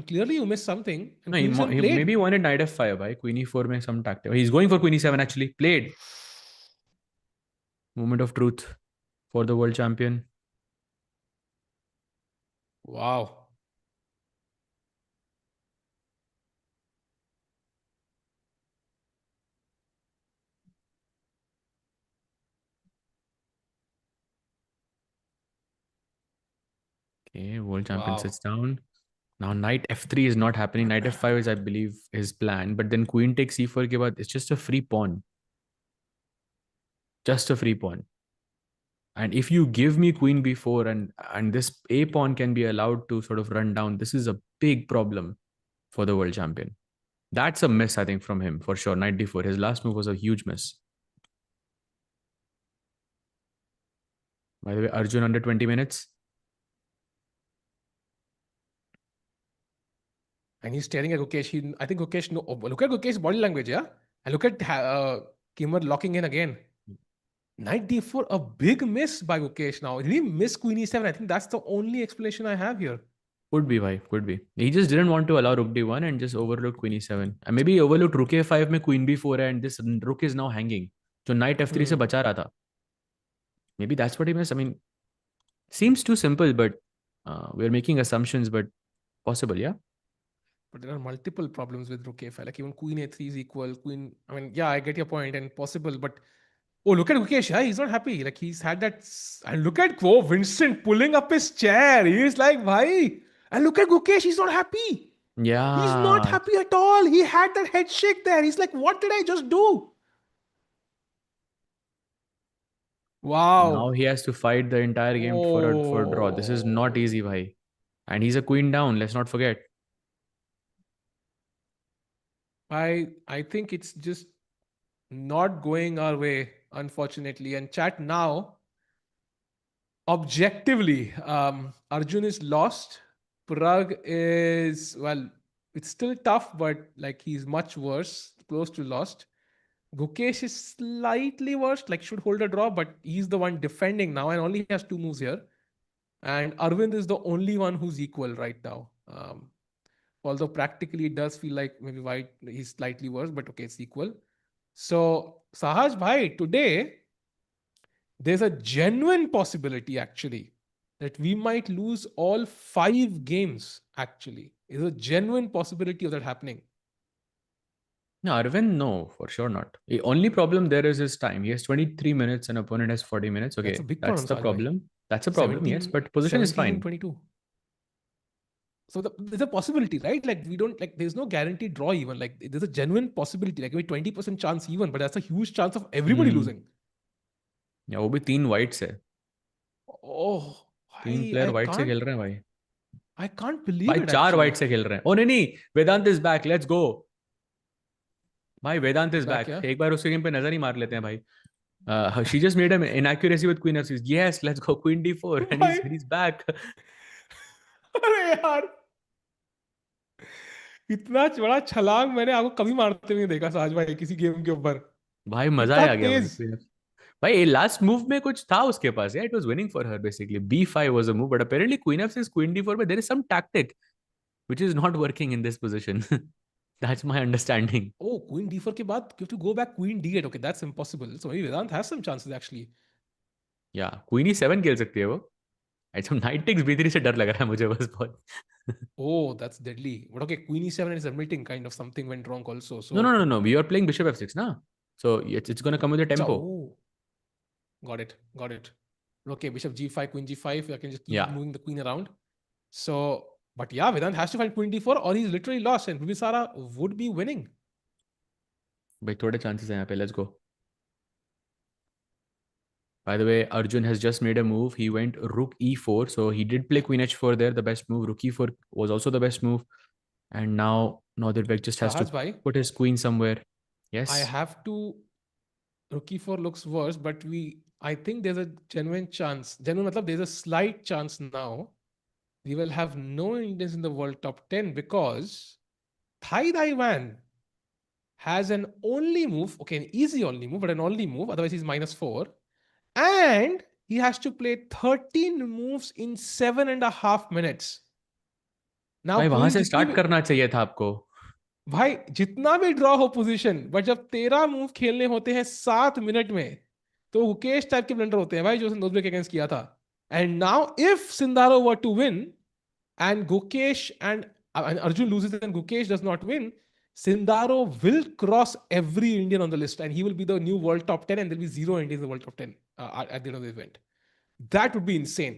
Clearly you missed something. And No, Queen e7 he played. maybe wanted knight f5 by Queen e4 में some tactic. He's going for Queen e7 actually. Played. Moment of truth for the world champion. Wow. Okay, world champion sits down. Now knight f3 is not happening. Knight f5 is, I believe, his plan. But then queen takes c4 के बाद it's just a free pawn. Just a free pawn. And if you give me queen b4 and this a pawn can be allowed to sort of run down, this is a big problem for the world champion. That's a miss, I think, from him for sure. Knight d4. His last move was a huge miss. By the way, Arjun under 20 minutes. And he's staring at Gukesh. I think Gukesh. No, look at Gukesh's body language, yeah. And look at Keymer locking in again. Knight d4, a big miss by Gukesh now. Did he miss Queen e7? I think that's the only explanation I have here. Could be, bhai. Could be. He just didn't want to allow rook d1 and just overlooked queen e7. And maybe he overlooked rook a5 में queen b4 and this rook is now hanging. So knight f3 से बचा रहा था. Maybe that's what he missed. I mean, seems too simple, but we're making assumptions, but possible, yeah? But there are multiple problems with rook a5. Like even queen a3 is equal. Queen, I mean, yeah, I get your point and possible, but oh, look at Gukesh. Yeah, he's not happy. Like he's had that. And look at Vincent pulling up his chair. He's like, why? And look at Gukesh. He's not happy. Yeah. He's not happy at all. He had that head shake there. He's like, what did I just do? Wow. Now he has to fight the entire game for a draw. This is not easy, bhai. And he's a queen down. Let's not forget. I think it's just not going our way, unfortunately. And chat now, objectively, Arjun is lost. Pragg is, well, it's still tough, but like he's much worse, close to lost. Gukesh is slightly worse, like should hold a draw, but he's the one defending now and only has 2 moves here. And Aravindh is the only one who's equal right now. Although practically it does feel like maybe white he's slightly worse, but okay, it's equal. So Sahaj bhai, today there's a genuine possibility actually that we might lose all 5 games. Actually, is a genuine possibility of that happening. No, Arvind, no, for sure not. The only problem there is his time. He has 23 minutes and opponent has 40 minutes. Okay, That's a big problem, that's the Sahaj bhai. problem. That's a problem, 17, yes, but position is 17 fine. and 22. So there's a possibility, right? Like we don't like there's no guaranteed draw even. Like there's a genuine possibility, like maybe 20% chance even, but that's a huge chance of everybody Hmm. losing. या वो भी 3 whites है. Oh, 3 I player I white से can't खेल रहे हैं भाई. I can't believe भाई it 4 actually. white से खेल रहे हैं. ओ नहीं, वेदांत इज बैक, लेट्स गो. भाई वेदांत He's is back, back. yeah. एक बार उसके गेम पे नजर ही मार लेते हैं भाई. She just made an inaccuracy with Queen F6. Yes, let's go Queen D4, and भाई he's back. अरे यार इतना बड़ा छलांग मैंने आपको कभी मारते हुए नहीं देखा साज भाई किसी गेम के ऊपर. भाई मजा इतना आ गया भाई. तेज. Queen F. भाई लास्ट मूव में कुछ था उसके पास. Yeah, it was winning for her basically. B5 was a move, but apparently Queen F6, Queen D4, but there is some tactic which is not working in this position. That's my understanding. Oh, Queen D4 के बाद you have to go back Queen D8. Okay, that's impossible. So maybe Vedant has some chances actually. Yeah, Queen E7 खेल सकती है वो. अच्छा, Knight takes B3 से डर लग रहा है मुझे बस बहुत. Oh, that's deadly. But okay, Queen E7 is admitting kind of something went wrong also. No, So, no, no, no. We are playing Bishop F6 now. So it's gonna come with a tempo. oh, got it, got it. Okay, Bishop G5, Queen G5. I can just keep Yeah. moving the Queen around. So, but yeah, Vedant has to find Queen D4 or he's literally lost and Bibisara would be winning. भाई थोड़े chances हैं यहाँ पे. Let's go. By the way, Arjun has just made a move. He went Rook E4. So he did play Queen H4 there, the best move. Rook E4 was also the best move. And now Nodirbek just has to Sahaj bhai, put his queen somewhere. Yes. I have to. Rook E4 looks worse, but I think there's a genuine chance. Genuine, matlab, there's a slight chance now. We will have no Indians in the world top 10 because Thai Dai Van has an only move, okay, an easy only move, but an only move, otherwise he's -4. And he has to play 13 moves in 7.5 minutes. Now, भाई वहां पूरी से जितनी start भी करना चाहिए था आपको. भाई जितना भी ड्रॉ हो पोजीशन, बट जब 13 मूव खेलने होते हैं 7 मिनट में, तो गुकेश टाइप के ब्लंडर होते हैं भाई, जो उसने नोजबेक अगेंस्ट किया था. And now if Sindarov were to win and Gukesh and Arjun loses and Gukesh does not win, Sindaro will cross every Indian on the list and he will be the new world top 10 and there'll be 0 Indians in the world top 10 at the end of the event. That would be insane.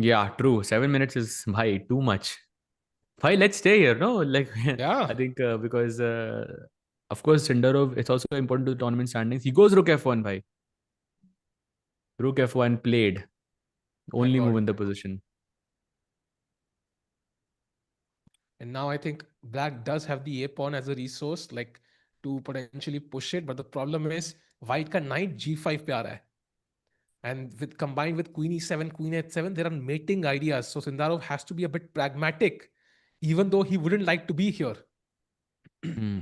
Yeah, true. 7 minutes is bhai too much. Bhai, let's stay here, no? Like Yeah. I think because of course Sindarov, it's also important to the tournament standings. He goes Rook F1, bhai. Rook F1 played. My Only move God. in the position. And now I think Black does have the A pawn as a resource, like to potentially push it. But the problem is White ka knight G5 pe aa raha hai. And with combined with Queen E7, Queen H7, there are mating ideas. So Sindarov has to be a bit pragmatic, even though he wouldn't like to be here. Hmm.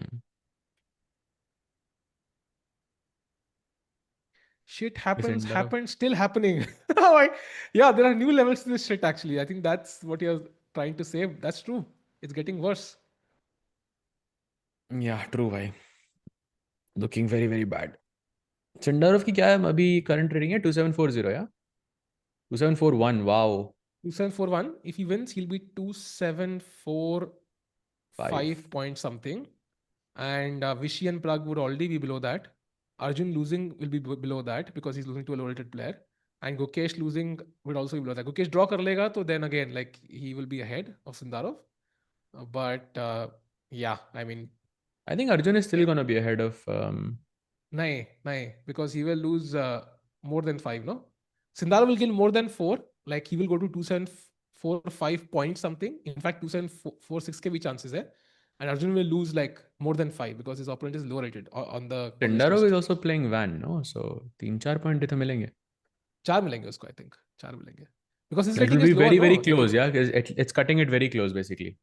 Shit happens, Sindarov. happened, still happening. Yeah, there are new levels to this shit actually. I think that's what you're trying to say. That's true. It's getting worse. Yeah, true, bhai. Looking very, very bad. Sindarov की क्या है अभी current rating है 2740 या 2741. Wow. 2741. If he wins, he'll be 2745 point something. And Vishy and Pragg would already be below that. Arjun losing will be below that because he's losing to a low-rated player. And Gukesh losing would also be below that. Gukesh draw kar lega, so then again, like he will be ahead of Sindarov. But yeah, I mean, I think Arjun is still gonna be ahead of. nahi, because he will lose more than 5, no? Sindarov will gain more than 4. Like he will go to 2745 points something. In fact, 2746 ke bhi chances hai. And Arjun will lose like more than 5 because his opponent is low rated on the Sindarov is also playing Van, no? So 3-4 point तो मिलेंगे. 4 मिलेंगे उसको, I think. 4 मिलेंगे. Because his It rating will be is lower, very, no? very close, yeah. It's cutting it very close, basically.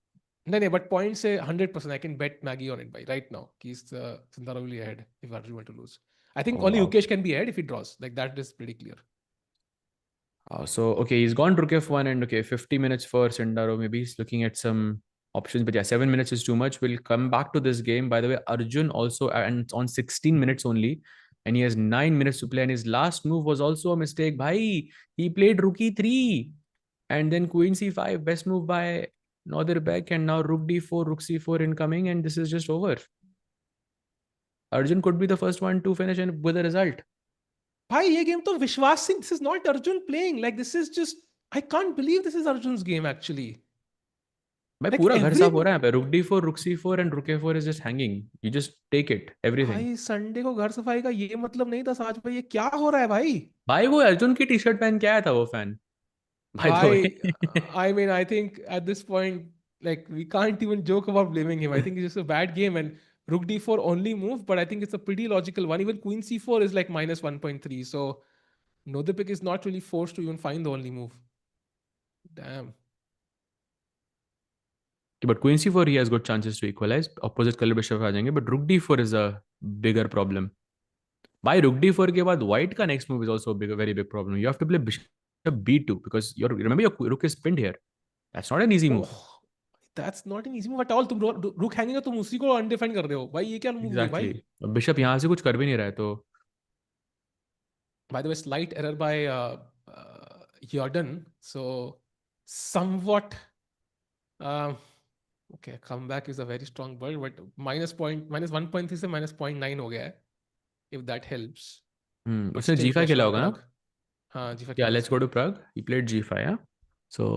No, but points say 100%. I can bet Maggie on it by right now. He's Sindarov will be ahead if Arjun were to lose. I think only wow. Gukesh can be ahead if he draws. Like that is pretty clear. So okay, he's gone Rook F1 and okay, 50 minutes for Sindarov. Maybe he's looking at some options, but yeah, 7 minutes is too much. We'll come back to this game. By the way, Arjun also and it's on 16 minutes only, and he has 9 minutes to play. And his last move was also a mistake. Bhai, he played Rook E3 and then Queen C5. Best move by Nodirbek, and now Rook D4, Rook C4 incoming, and this is just over. Arjun could be the first one to finish and with a result. Bhai, ये game तो विश्वास Singh. This is not Arjun playing. Like this is just, I can't believe this is Arjun's game actually. भाई Like पूरा घर every साफ हो रहा है यहाँ पे. रुक D4, रुक C4 and रुक A4 is just hanging. You just take it, everything. भाई संडे को घर सफाई का ये मतलब नहीं था साज भाई, ये क्या हो रहा है भाई? भाई वो अर्जुन की टी शर्ट पहन के आया था वो fan, bye the way. Bhai, I mean, I think at this point, like we can't even joke about blaming him. I think it's just a bad game, and Rook D4 only move, but I think it's a pretty logical one. Even Queen C4 is like minus 1.3, so Nodirbek is not really forced to even find the only move. Damn. But Queen C4 he has good chances to equalize. Opposite color bishop आ जाएंगे, but Rook D4 is a bigger problem. By Rook D4 के बाद White का next move is also a big, a very big problem. You have to play Bishop B2 because your remember your Rook is pinned here. That's not an easy move. Oh, that's not an easy move at all. तुम Rook hanging है, तुम उसी को undefined कर रहे हो भाई, ये क्या move हुई Exactly. भाई? Bishop यहाँ से कुछ कर भी नहीं रहा है तो. By the way, slight error by Jordan. So somewhat. Um, Okay, comeback is a very strong word, but minus 1.3 से minus 0.9 हो गया है, if that helps. But उसने still G5 pressure खेला on होगा ना. Pragg. हाँ, G5 Yeah, खेला let's उसने. go to Prague. He played G5, yeah. So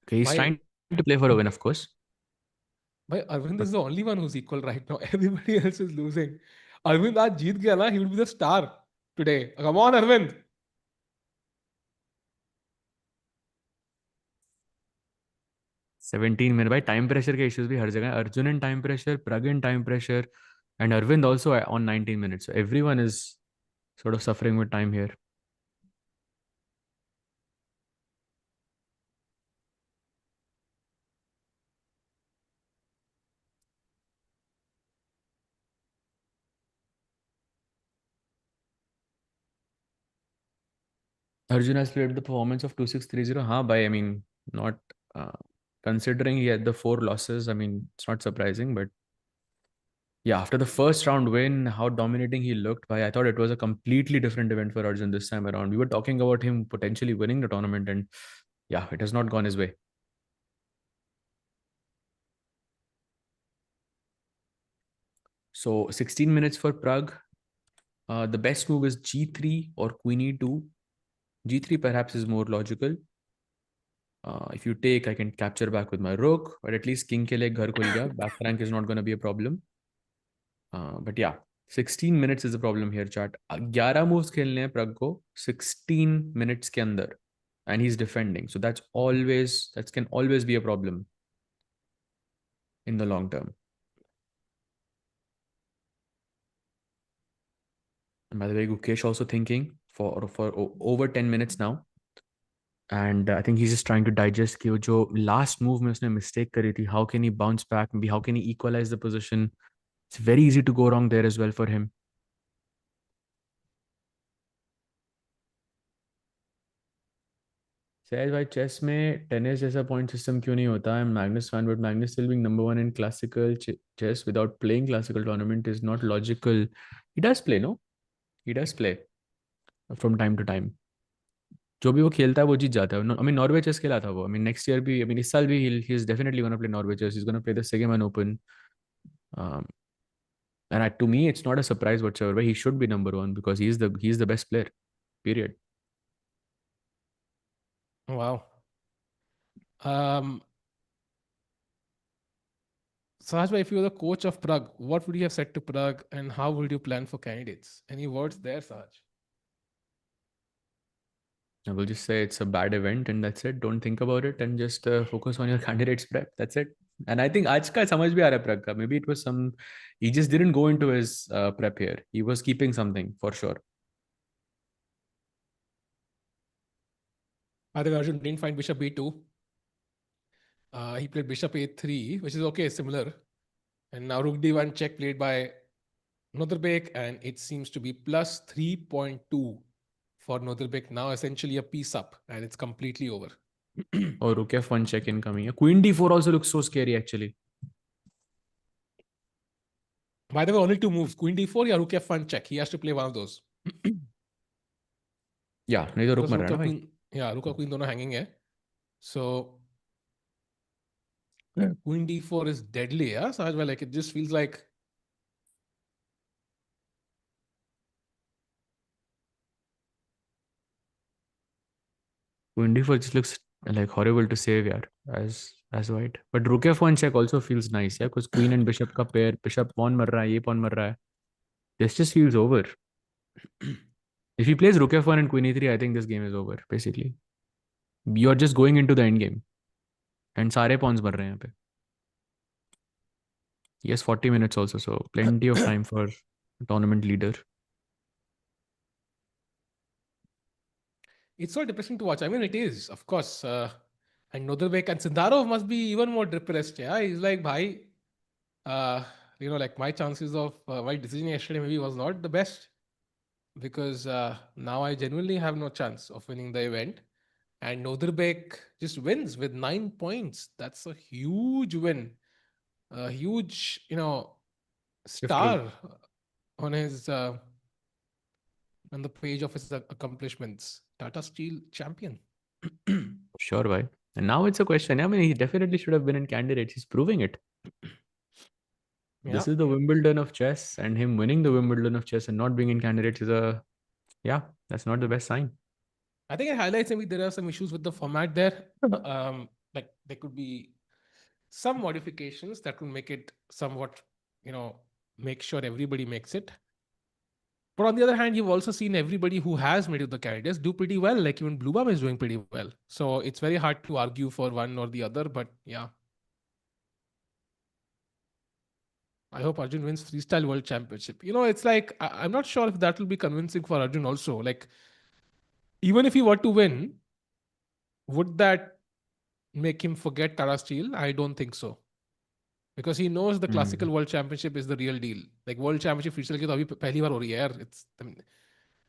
okay, he's भाई trying to play for a win, of course. भाई Arvind But is the only one who's equal right now. Everybody else is losing. Arvind आज जीत गया ना, he will be the star today. Come on, Arvind. 17 minutes. भाई time pressure के issues भी हर जगह है. Arjun in time pressure, Pragg in time pressure, and Arvind also on 19 minutes. So everyone is sort of suffering with time here. Arjun has played the performance of 2630. Haan, bhai, I mean, not uh, considering he had the 4 losses, I mean, it's not surprising. But yeah, after the first round win, how dominating he looked, bhai, I thought it was a completely different event for Arjun this time around. We were talking about him potentially winning the tournament, and yeah, it has not gone his way. So 16 minutes for Pragg. The best move is G3 or Queen E2. G3 perhaps is more logical. If you take, I can capture back with my rook, but at least king ke liye ghar khul gaya. Back rank is not going to be a problem. But yeah, 16 minutes is the problem here, chat. 11 moves खेलने हैं Pragg को 16 minutes के अंदर, and he's defending. So that can always be a problem in the long term. And by the way, Gukesh also thinking for over 10 minutes now. And I think he's just trying to digest कि वो जो last move में उसने mistake करी थी, how can he bounce back? Maybe how can he equalize the position? It's very easy to go wrong there as well for him. सहज भाई, chess में टेनिस जैसा पॉइंट सिस्टम क्यों नहीं होता? I am Magnus fan, but Magnus still being number 1 in classical chess without playing classical tournament is not logical. He does play, no, he does play from time to time. जो भी वो खेलता है वो जीत जाता है. आई मीन नॉर्वे चेस खेला था वो. आई मीन नेक्स्ट ईयर भी, आई मीन इस साल भी he is definitely gonna play Norway Chess. He is gonna play the Sigeman open. And to me, it's not a surprise whatsoever. He should be number 1 because he's the best player. Period. Wow. Sahaj, if you were the coach of Pragg, what would you have said to Pragg, and how would you plan for candidates? Any words there, Sahaj? I will just say it's a bad event and that's it. Don't think about it and just focus on your candidates prep. That's it. And I think आज का समझ भी आ रहा है Pragg का. Maybe it was he just didn't go into his prep here. He was keeping something for sure. I think Arjun didn't find bishop b2. He played bishop a3, which is okay, similar. And now rook d1 check played by Nodirbek, and it seems to be plus 3.2 for Nodirbek. Now essentially a piece up, and it's completely over. Or okay, fun check incoming. Queen d4 also looks so scary actually. By the way, only 2 moves. Queen d4 or rook f1 check. He has to play one of those. Yeah, नहीं तो रुक मर रहा है ना भाई. Queen, yeah, rook और queen दोनों hanging है. So Queen d4 is deadly, yeah? Sahaj, like it just feels like Queen d4 just looks like horrible to save, yaar. As as white. But rook f1 check also feels nice, yeah, because queen and bishop ka pair, bishop pawn mar raha hai, ye pawn mar raha hai. This just feels over. If he plays rook f1 and queen e3, I think this game is over, basically. You're just going into the end game. And सारे pawns bar rahe hain यहाँ पे. He has 40 minutes also, so plenty of time for tournament leader. It's so depressing to watch. I mean, it is, of course. And Nodirbek and Sindarov must be even more depressed. Yeah, he's like, bhai, like my chances of my decision yesterday maybe was not the best because now I genuinely have no chance of winning the event. And Nodirbek just wins with 9 points. That's a huge win. A huge, star on his on the page of his accomplishments. Tata Steel champion. Sure, why? And now it's a question. I mean, he definitely should have been in candidates. He's proving it. This is the Wimbledon of chess, and him winning the Wimbledon of chess and not being in candidates is that's not the best sign. I think it highlights maybe there are some issues with the format there. Like there could be some modifications that will make it somewhat, make sure everybody makes it. But on the other hand, you've also seen everybody who has made it the candidates do pretty well. Like even Bluebaum is doing pretty well. So it's very hard to argue for one or the other. But yeah. I hope Arjun wins Freestyle World Championship. It's like, I'm not sure if that will be convincing for Arjun also. Like, even if he were to win, would that make him forget Tata Steel? I don't think so. Because he knows the classical World Championship is the real deal. Like World Championship freestyle ki to abhi pehli baar ho rahi hai yaar.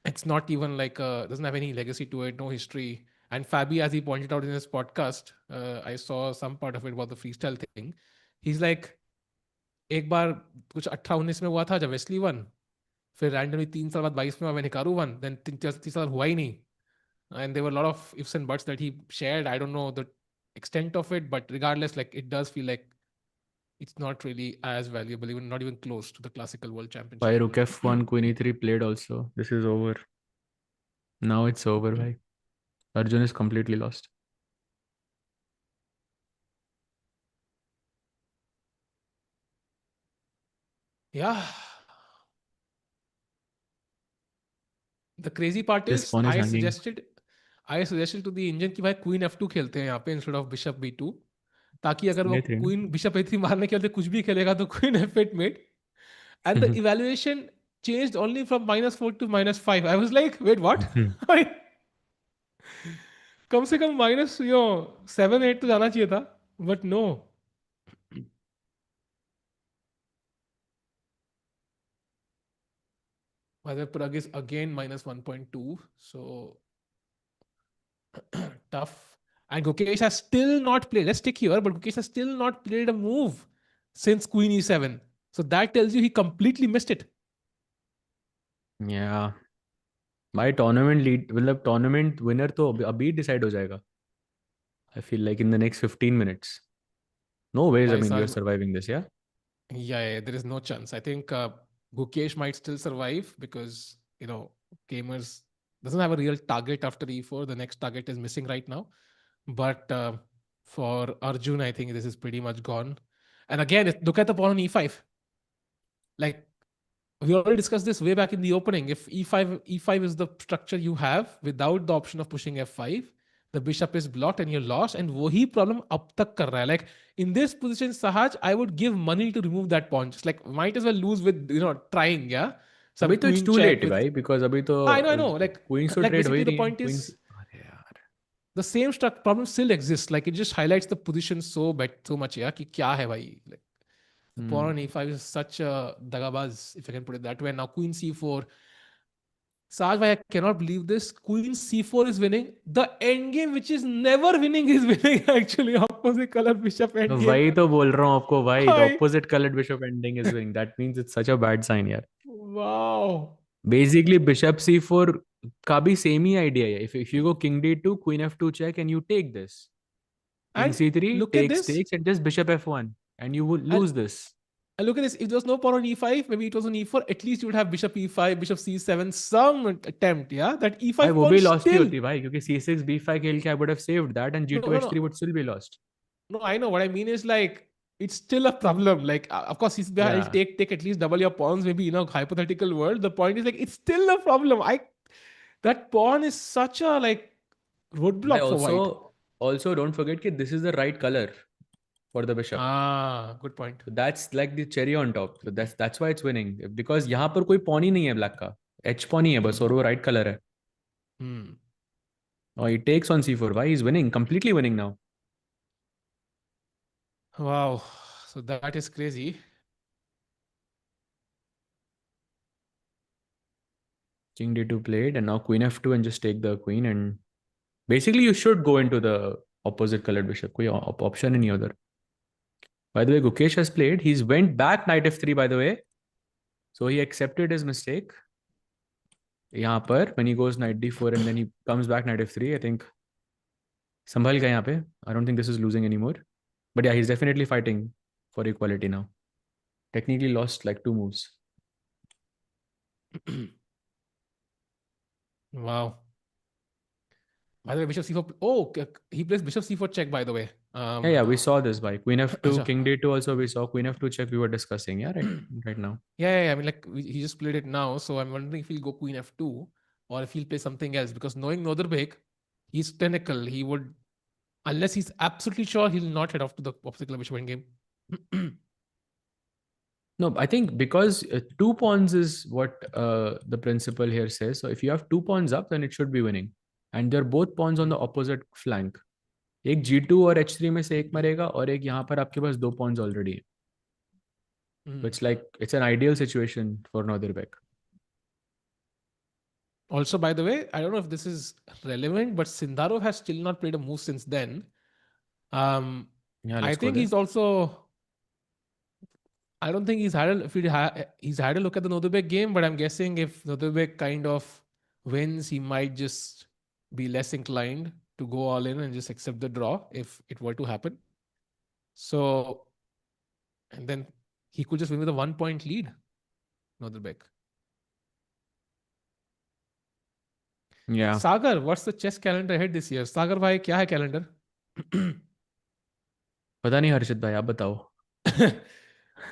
It's not even like doesn't have any legacy to it, no history. And Fabi, as he pointed out in his podcast, I saw some part of it about the freestyle thing. He's like, एक बार कुछ 18-19 में हुआ था जब Wesley one, फिर randomly 3 साल बाद 22 में when हिकारू वन, then 3 साल हुआ ही नहीं. And there were a lot of ifs and buts that he shared. I don't know the extent of it, but regardless, like it does feel like it's not really as valuable, even not even close to the classical World Championship. By rook f1, queen e3 played also. This is over. Now it's over, bhai. Arjun is completely lost. Yeah. The crazy part is I suggested to the Indian कि भाई queen f2 खेलते हैं यहाँ पे instead of bishop b2, ताकि अगर वो queen bishop a3 मारने के बाद कुछ भी खेलेगा तो queen f8 mate, and the evaluation changed only from -4 to -5. I was like, wait, what? कम से कम -7-8 तो जाना चाहिए था, but no. Whether Pragg is again -1.2, so tough. And Gukesh has still not played. Let's stick here, but Gukesh has still not played a move since Queen e7. So that tells you he completely missed it. Yeah. My tournament winner तो अभी decide हो जाएगा. I feel like in the next 15 minutes. No ways. I mean, you're surviving this, yeah? Yeah, there is no chance. I think Gukesh might still survive because, Keymer doesn't have a real target after e4. The next target is missing right now. But for Arjun, I think this is pretty much gone. And again, look at the pawn on e5. Like, we already discussed this way back in the opening. If e5 is the structure you have without the option of pushing f5, the bishop is blocked and you're lost. And wohi problem ab tak kar raha hai. Like in this position, Sahaj, I would give money to remove that pawn. Just like might as well lose with trying, yeah. So abhi to it's too late, right? Because abhi to I know. Like queen so like trade basically the point is the same problem still exists. Like it just highlights the position so much, yeah. Ki kya hai bhai? Like the pawn on e5 is such a dagabaz, if I can put it that way. Now queen c4. Saj, I cannot believe this. Queen c4 is winning. The endgame, which is never winning, is winning actually. Opposite color bishop endgame. वही तो बोल रहा हूँ आपको भाई. The opposite colored bishop ending is winning. That means it's such a bad sign, यार. Wow. Basically, bishop c4 का भी same ही idea है. If you go king d2, queen f2 check, and you take this. King c3 takes and just bishop f1, and you will lose this. And look at this. If there was no pawn on e5, maybe it was on e4. At least you would have bishop e5, bishop c7, some attempt. Yeah, that e5 pawn वो भी lost ही होती भाई, क्योंकि c6 b5 खेल के I would have saved that, and g2 h3 would still be lost. No, I know. What I mean is like it's still a problem. Like, of course, he'll Yeah. take at least double your pawns. Maybe in a hypothetical world, the point is like it's still a problem. That pawn is such a like But roadblock for white. also don't forget that this is the right color for the bishop. Ah, good point. So that's like the cherry on top. So that's why it's winning. Because यहाँ पर कोई pawn ही नहीं है black का. H pawn ही है बस और वो right color है. Hmm. Oh, he takes on c4. Why? He's winning, completely winning now. Wow. So that is crazy. King d2 played, and now queen f2 and just take the queen. And basically, you should go into the opposite colored bishop. कोई option ही नहीं है उधर. By the way, Gukesh has played. He's went back knight f3. By the way, so he accepted his mistake. यहाँ पर when he goes knight d4 and then he comes back knight f3. I think संभल गया यहाँ पे. I don't think this is losing anymore. But yeah, he's definitely fighting for equality now. Technically lost like 2 moves. Wow. By the way, bishop c4. Oh, he plays bishop c4 check. By the way. Yeah, we saw this by queen f2, Acha. king d2. Also, we saw queen f2 check. We were discussing. Yeah, right now. Yeah. I mean, like he just played it now, so I'm wondering if he'll go queen f2 or if he'll play something else. Because knowing Nodirbek, he's technical. He would, unless he's absolutely sure, he'll not head off to the opposite club bishop endgame. No, I think because 2 pawns is what the principle here says. So if you have 2 pawns up, then it should be winning. And they're both pawns on the opposite flank. एक g2 और h3 में से एक मरेगा और एक यहाँ पर आपके पास 2 pawns already. So it's like it's an ideal situation for Nodirbek. Also, by the way, I don't know if this is relevant, but Sindarov has still not played a move since then. Yeah, I let's go think there. he's also. I don't think he's had a look at the Nodirbek game, but I'm guessing if Nodirbek kind of wins, he might just be less inclined to go all in and just accept the draw if it were to happen. So, and then he could just win with a 1-point lead, Nodirbek. Yeah. Sagar, what's the chess calendar ahead this year? Sagar bhai, क्या है calendar? पता नहीं हर्षित भाई आप बताओ.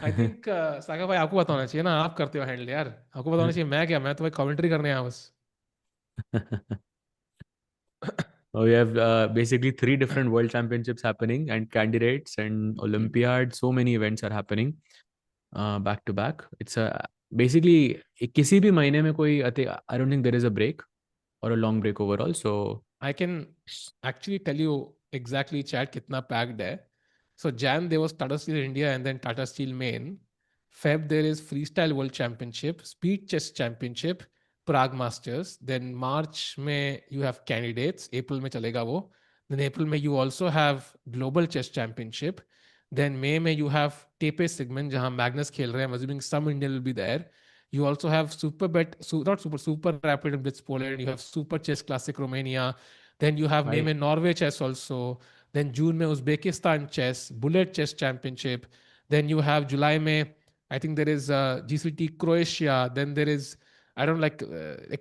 I think सागर भाई आपको बताना चाहिए ना, आप करते हो हैंडल यार. आपको बताना चाहिए, मैं तो भाई कमेंट्री करने आया बस. We have basically 3 different world championships happening and candidates and Olympiad. So many events are happening back to back. It's basically किसी भी महीने में कोई I don't think there is a break or a long break overall. So I can actually tell you exactly chat kitna packed hai. So Jan there was Tata Steel India and then Tata Steel Main. Feb there is Freestyle World Championship, Speed Chess Championship, Pragg Masters. Then March में you have candidates. April में चलेगा वो. Then April में you also have Global Chess Championship. Then May में you have Tepe segment जहाँ Magnus खेल रहे हैं. I'm assuming some Indian will be there. You also have Super Rapid and Blitz Poland. You have Super Chess Classic Romania. Then you have May में Norway Chess also. Then June में Uzbekistan Chess, Bullet Chess Championship. Then you have July में, I think there is GCT Croatia. Then there is, I don't like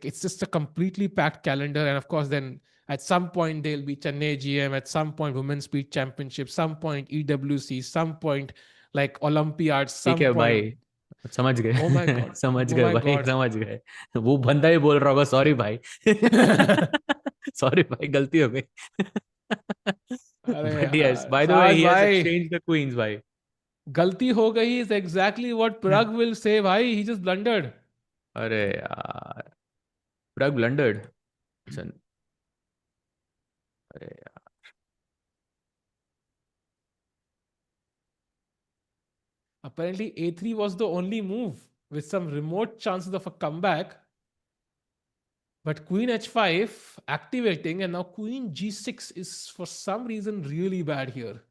it's just a completely packed calendar. And of course, then at some point there'll be Chennai GM, at some point Women's Speed Championship, some point EWC, some point like Olympiad, ठीक some है point. भाई समझ गए. Oh my God. समझ Oh गए my भाई God. समझ गए. वो बंदा ही बोल रहा होगा सॉरी भाई. Sorry भाई गलती हो गई. अरे But yes, यार by the way, साज he has भाई, exchanged the queens भाई. गलती हो गई is exactly what Pragg will say भाई. He just blundered. अरे यार Pragg blundered. Listen. अरे यार. Apparently A3 was the only move with some remote chances of a comeback. But Queen H5 activating and now Queen G6 is for some reason really bad here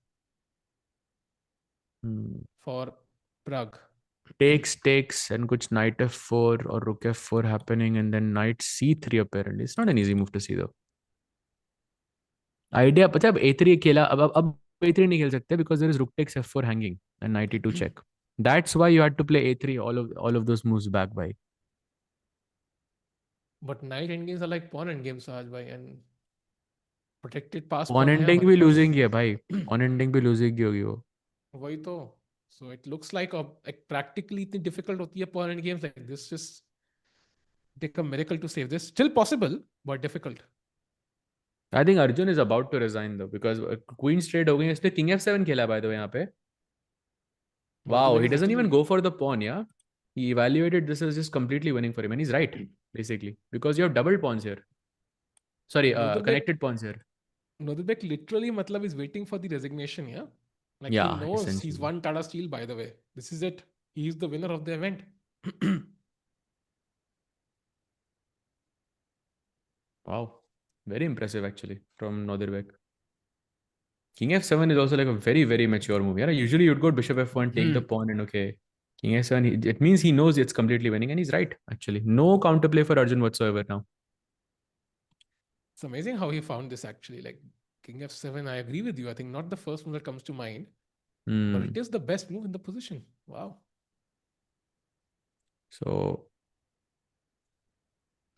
for Pragg. Takes and कुछ knight f4 or rook f4 happening and then knight c3 apparently. It's not an easy move to see though. Idea पता है अब a3 खेला अब a3 नहीं खेल सकते because there is rook takes f4 hanging and knight e2 check. That's why you had to play a3 all of those moves back by. But knight endgames are like pawn endgames, Sahaj bhai, and Protected pass on pawn है ending हमारे भी पास. Losing है भाई. On ending भी losing की होगी वो. वही तो. So it looks like practically इतनी difficult होती है pawn end games like this. Just take a miracle to save this. Still possible, but difficult. I think Arjun is about to resign though because queen straight हो गई है. इसने king f7 खेला by the way यहाँ पे. Wow, Nodirbek he is doesn't even literally. go for the pawn, yeah. He evaluated this as just completely winning for him, and he's right basically because you have double pawns here. Sorry, Nodirbek connected pawns here. Nodirbek literally matlab is waiting for the resignation, yeah? Like he Yeah, knows he's essentially. won Tata Steel, by the way. This is it. He's the winner of the event. Wow, very impressive actually from Nodirbek. King f7 is also like a very, very mature move. Yeah, usually you'd go bishop f1, take the pawn, and okay, king f7. It means he knows it's completely winning, and he's right actually. No counterplay for Arjun whatsoever now. It's amazing how he found this actually. Like King f7, I agree with you. I think not the first move that comes to mind, but it is the best move in the position. Wow. So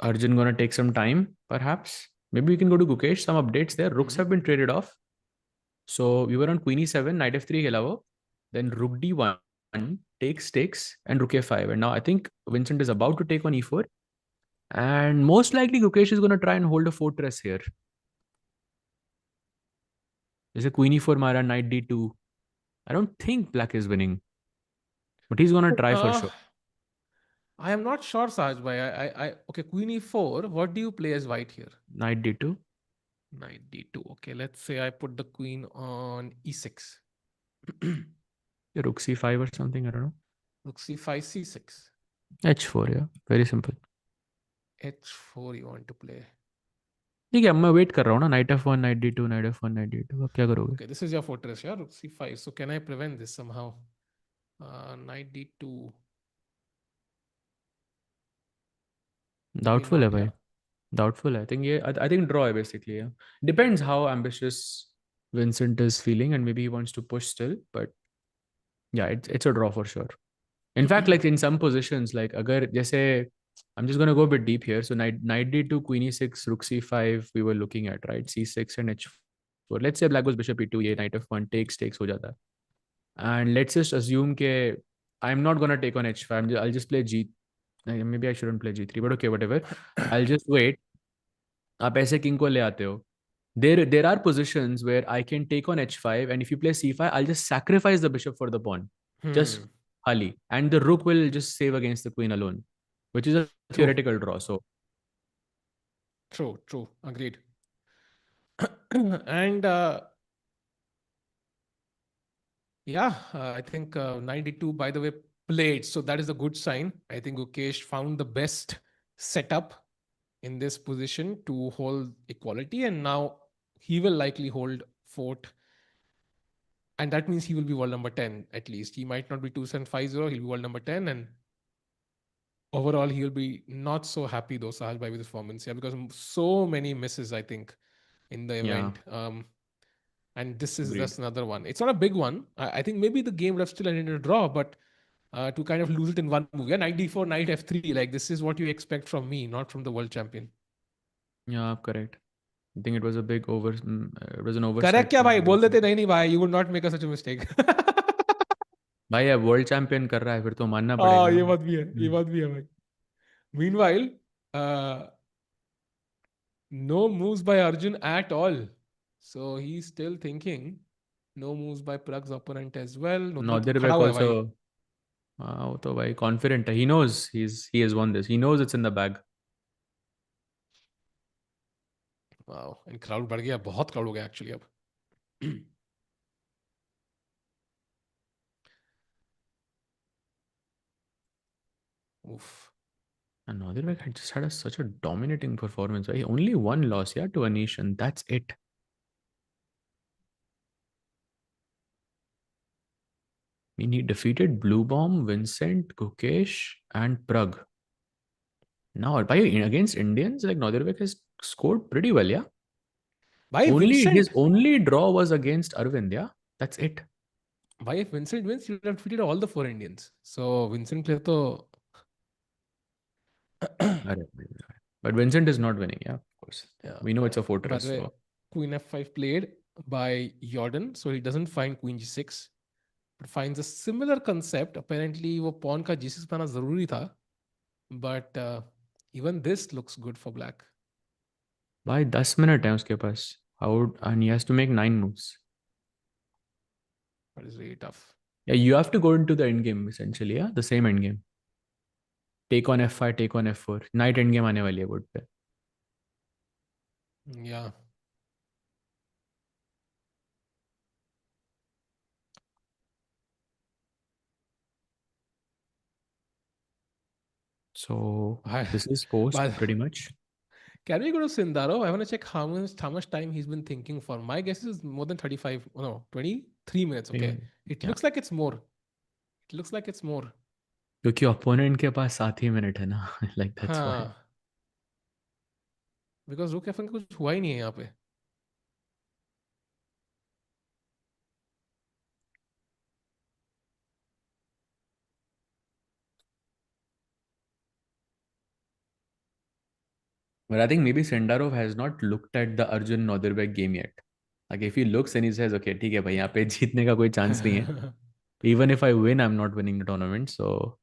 Arjun gonna take some time, perhaps. Maybe we can go to Gukesh. Some updates there. Rooks have been traded off. So we were on queen e7, knight f3 Helavo. Then rook d1 takes, and rook a5. And now I think Vincent is about to take on e4. And most likely Gukesh is going to try and hold a fortress here. There's a queen e4 Mara, knight d2. I don't think black is winning. But he's going to try for sure. I am not sure, Sahaj bhai. Okay, queen e4. What do you play as white here? Knight d2. Knight d2. Okay, let's say I put the queen on e6. Rook c5 or something, I don't know. Rook c5, c6. h4, yeah. Very simple. h4 you want to play. ठीक है, मैं wait कर रहा हूँ ना. Night f1 night d2 night f1 night d2. अब क्या करोगे? Okay, this is your fortress, yeah? Rook c5. So can I prevent this somehow? Knight d2. Doubtful है भाई. Yeah. Doubtful है. I think draw है basically, yeah. Depends how ambitious Vincent is feeling and maybe he wants to push still, but yeah, it's a draw for sure. In fact, like in some positions, like agar jaise, I'm just gonna go a bit deep here. So knight d2, queen e6, rook c5, we were looking at, right? c6 and h4. Let's say black goes bishop e2, ye knight f1 takes ho jata hai. And let's just assume ke I'm not gonna take on h5. I'll just play g. Maybe I shouldn't play g3, but okay, whatever. I'll just wait. आप ऐसे king को ले आते हो. There are positions where I can take on h5, and if you play c5, I'll just sacrifice the bishop for the pawn. Just Ali. And the rook will just save against the queen alone, which is a theoretical draw. So True. Agreed. And I think 92, by the way, played. So that is a good sign. I think Gukesh found the best setup in this position to hold equality. And now he will likely hold fort. And that means he will be world number 10 at least. He might not be 2750. He'll be world number 10. And overall, he'll be not so happy though, Sahaj bhai, with his performance. Yeah, because so many misses, I think, in the event. And this is just another one. It's not a big one. I think maybe the game would have still ended in a draw, but to kind of lose it in one move. Yeah, knight d4, knight f3. Like this is what you expect from me, not from the world champion. Yeah, correct. I think it was a big it was an oversight. Correct क्या भाई? बोल देते नहीं भाई. You would not make such a mistake. भाई अब world champion कर रहा है फिर तो मानना हाँ पड़ेगा. ये बात भी है भाई. Meanwhile, no moves by Arjun at all. So he's still thinking. No moves by Pragg's opponent as well. Nodirbek also. वो तो भाई confident है. He knows he has won this. He knows it's in the bag. Wow. And crowd बढ़ गया. बहुत crowd हो गया actually अब. Oof. And Nodirbek had just had such a dominating performance. Right? Only one loss, yeah, to Anish, and that's it. I mean, he defeated Bluebaum, Vincent, Gukesh, and Pragg. Now, against Indians, like Nodirbek has scored pretty well, yeah. His only draw was against Aravindh, yeah. That's it. Why if Vincent wins, you would have defeated all the 4 Indians. So Vincent player to. But Vincent is not winning, yeah, of course. Yeah, we know it's a fortress. So. queen f5 played by Jorden, so he doesn't find queen g6, but finds a similar concept. Apparently, वो pawn का g6 बनाना जरूरी था, but even this looks good for black. भाई 10 minute है उसके पास. And he has to make 9 moves. That is really tough. Yeah, you have to go into the end game essentially. Yeah, the same end game. Take on f5, take on f4. Knight end game आने वाली है board पे. Yeah. So this is post pretty much. Can we go to Sindarov? I want to check how much time he's been thinking for. My guess is more than 35, no, 23 minutes. Okay. It looks like it's more. It looks like it's more. क्योंकि opponent के पास 7 ही minute है ना. Like that's why. Because rook f1 कुछ हुआ ही नहीं है यहाँ पे. But I think maybe Sindarov has not looked at the Arjun Nodirbek game yet. Like if he looks and he says, okay, ठीक है भाई यहाँ पे जीतने का कोई chance नहीं है. Even if I win, I'm not winning the tournament. So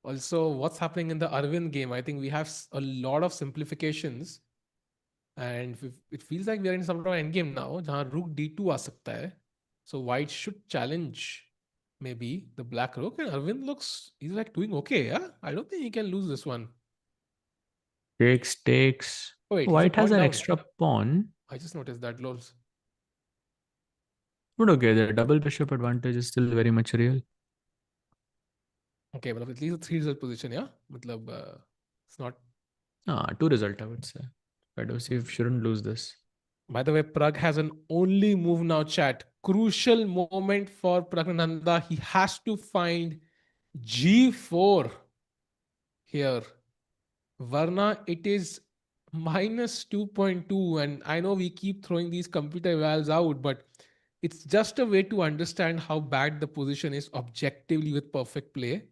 also, what's happening in the Aravindh game? I think we have a lot of simplifications, and it feels like we are in some sort of endgame now. जहाँ rook d2 आ सकता है. So white should challenge maybe the black rook, and Arvind he's like doing okay. Yeah, I don't think he can lose this one. takes. Oh, wait, White has an down. extra pawn. I just noticed that, lols. But okay, the double bishop advantage is still very much real. Okay, but at least a 3 result position, yeah? It's not. 2 result, I would say. Fedoseev shouldn't lose this. By the way, Pragg has an only move now, chat. Crucial moment for Praggnanandhaa. He has to find g4 here. Varna, it is minus 2.2. And I know we keep throwing these computer evals out, but it's just a way to understand how bad the position is objectively with perfect play.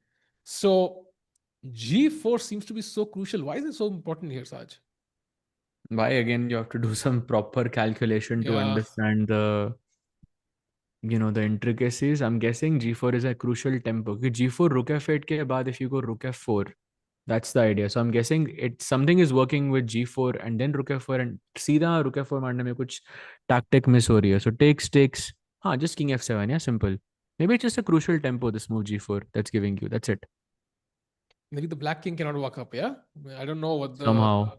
So g4 seems to be so crucial. Why is it so important here, Saj? Why again you have to do some proper calculation to understand the the intricacies. I'm guessing g4 is a crucial tempo. g4 rook f8 ke baad if you go rook f4, that's the idea. So I'm guessing something is working with g4 and then rook f4 and सीधा rook f4 मारने में कुछ tactic miss हो रही है. So takes. Just king f7. Yeah, simple. Maybe it's just a crucial tempo, this move g4 that's giving you. That's it. Maybe the black king cannot walk up, yeah? I don't know what the... Somehow.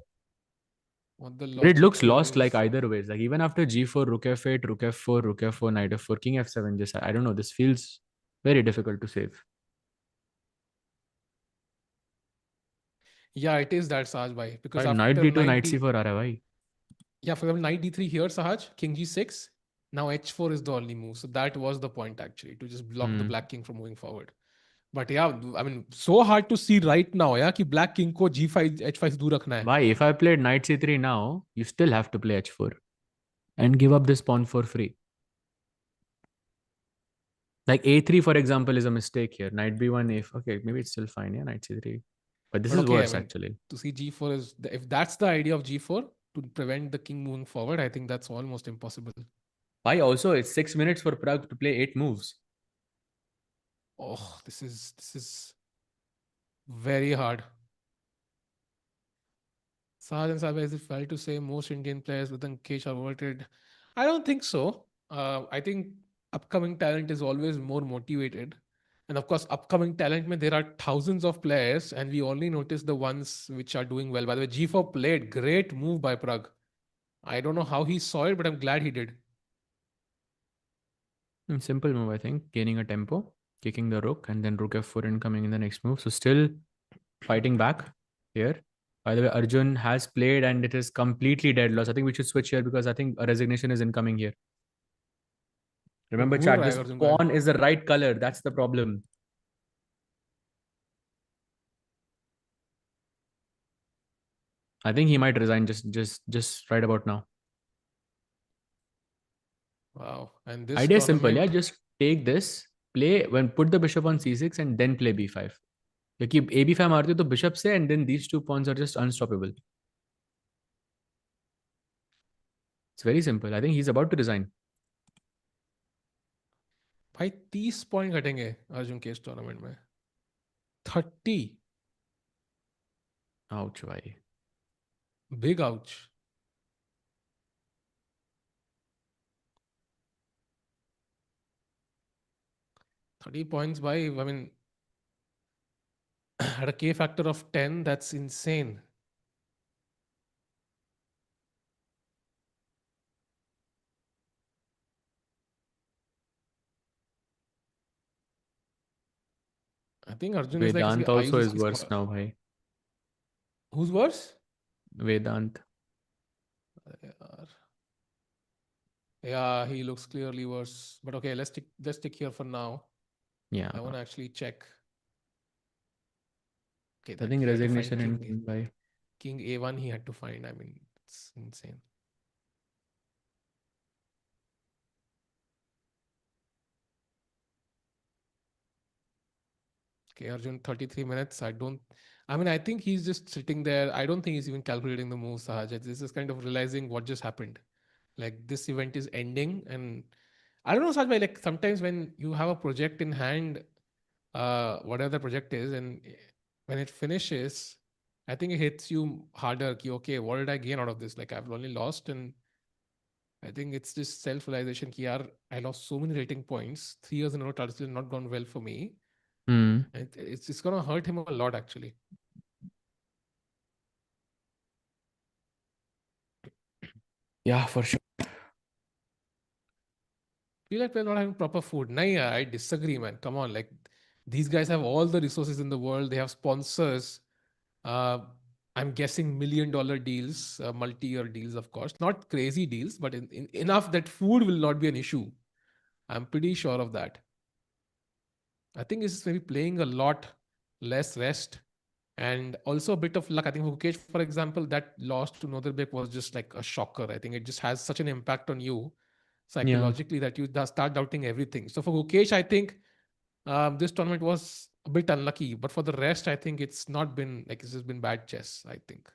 What the But it looks lost is. like either ways. Like even after g4, rook f8, rook f4, rook f4, knight f4, king f7, just I don't know. This feels very difficult to save. Yeah, it is that, Sahaj bhai. Because after knight d2, knight c4 aa raha hai bhai. Yeah, for example, knight d3 here, Sahaj, king g6. Now h4 is the only move. So that was the point actually, to just block the black king from moving forward. But yeah, I mean, so hard to see right now, yeah, कि black king को g5, h5 से दूर रखना है. Why? If I played knight c3 now, you still have to play h4 and give up this pawn for free. Like a3, for example, is a mistake here. Knight b1, okay, maybe it's still fine. Yeah, knight c3. But this is worse actually. To see g4 is, if that's the idea of g4 to prevent the king moving forward, I think that's almost impossible. Why? Also, it's 6 minutes for Pragg to play 8 moves. Oh, this is very hard. Sahaj and Sabha, is it fair to say most Indian players within Kesh are overrated? I don't think so. I think upcoming talent is always more motivated. And of course, upcoming talent, there are thousands of players and we only notice the ones which are doing well. By the way, g4 played. Great move by Pragg. I don't know how he saw it, but I'm glad he did. Simple move, I think. Gaining a tempo, kicking the rook, and then rook f4 incoming in the next move. So still fighting back here. By the way, Arjun has played and it is completely dead loss. I think we should switch here because I think a resignation is incoming here. Remember, chat, this pawn is the right color. That's the problem. I think he might resign just right about now. Wow. And this idea is simple. Yeah, just take this, put the bishop on c6 and then play b5. क्योंकि ab5 मारते हो तो bishop से and then these two pawns are just unstoppable. It's very simple. I think he's about to resign. भाई 30 point घटेंगे Arjun के इस tournament में. 30. Ouch, bhai. Big ouch. $30 points by, I mean, at a K factor of 10, that's insane. I think Arjun is like Vedant इसके eyes also is उसकी worse now, bhai. Who's worse? Vedant. यार. Yeah, he looks clearly worse. But okay, let's stick here for now. Yeah. I want to actually check. Okay, I that think he had to find resignation in bhai. King A1 he had to find. I mean, it's insane. Okay, Arjun, 33 minutes. I mean, I think he's just sitting there. I don't think he's even calculating the moves, Sahaj. This is kind of realizing what just happened. Like, this event is ending. And I don't know, Sahaj, bhai, like sometimes when you have a project in hand, whatever the project is, and when it finishes, I think it hits you harder. Ki, okay, what did I gain out of this? Like, I've only lost. And I think it's just self-realization. Ki, yaar, I lost so many rating points. 3 years in a row, Tata Steel not gone well for me. It's going to hurt him a lot, actually. Yeah, for sure. Feel like we're not having proper food. Nahi, I disagree, man. Come on, like these guys have all the resources in the world. They have sponsors. I'm guessing $1 million deals, multi-year deals, of course. Not crazy deals, but enough that food will not be an issue. I'm pretty sure of that. I think it's maybe playing a lot less rest and also a bit of luck. I think Gukesh, for example, that loss to Nodirbek was just like a shocker. I think it just has such an impact on you psychologically that you start doubting everything. So for Gukesh, I think this tournament was a bit unlucky, but for the rest, I think it's not been like it's just been bad chess. I think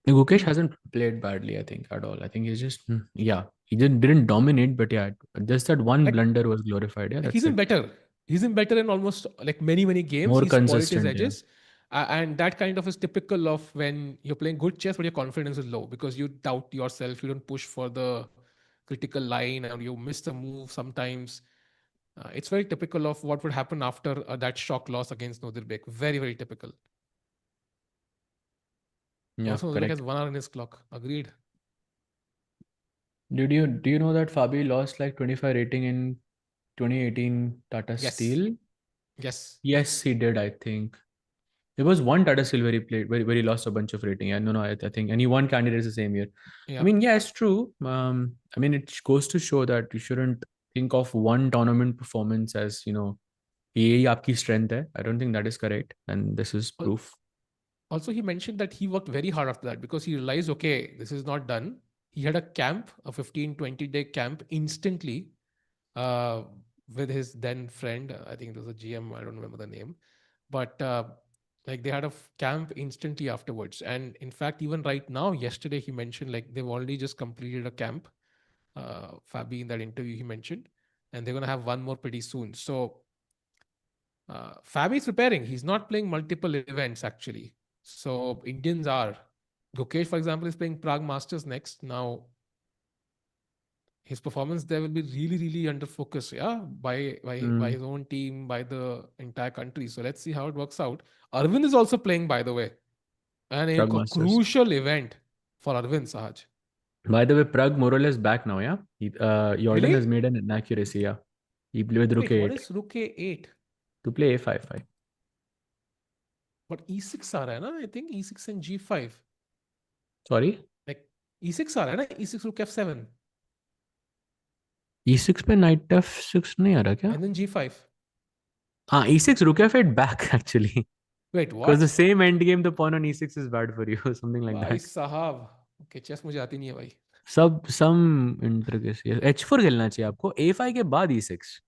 Gukesh hasn't played badly, I think, at all. I think he's just, he didn't dominate, but yeah, just that one like blunder was glorified. Yeah, he's that's in it. better. He's in better in almost like many games. More He spoiled his consistent, yeah. edges. And that kind of is typical of when you're playing good chess, but your confidence is low because you doubt yourself. You don't push for the critical line and you miss the move sometimes. It's very typical of what would happen after that shock loss against Nodirbek. Very typical. Yeah, Also, Nodirbek correct. has 1 hour in his clock. Agreed. Do you know that Fabi lost like 25 rating in 2018 Tata Yes. Steel? Yes. Yes, he did, I think. There was one Tata Steel where he played where he lost a bunch of rating. Yeah, no, I think, and he won candidates the same year. Yeah. I mean, yeah, it's true. I mean, it goes to show that you shouldn't think of one tournament performance as, ये आपकी strength है. I don't think that is correct, and this is proof. Also, he mentioned that he worked very hard after that because he realized, okay, this is not done. He had a camp, a 15-20 day camp instantly uh, with his then friend. I think it was a GM. I don't remember the name. But like they had a camp instantly afterwards. And in fact, even right now, yesterday, he mentioned like they've already just completed a camp. Fabi, in that interview, he mentioned. And they're going to have one more pretty soon. So Fabi is preparing. He's not playing multiple events, actually. So Indians are. Gukesh, for example, is playing Pragg Masters next. Now, his performance there will be really under focus, yeah, by his own team, by the entire country. So let's see how it works out. Aravindh is also playing, by the way, and a Pragg Masters. crucial event for Aravindh, Sahaj. By the way, Pragg more or less back now, yeah? Jordan Really? has made an inaccuracy, yeah. He played with Rook Wait, what A8 is Rook A8? to play A5. But E6 आ रहा है ना? I think E6 and G5. Sorry? Like E6 आ रहा है ना? E6 Rook F7. E6 पे Knight F6 नहीं आ रहा क्या? And then G5. हाँ, E6 Rook F8 back actually. Wait, Because what? the same end game, the pawn on E6 is bad for you, something like भाई that. साहब. Okay, chess मुझे आती नहीं है भाई. Some intricacy. H4 खेलना चाहिए आपको. A5 के बाद E6.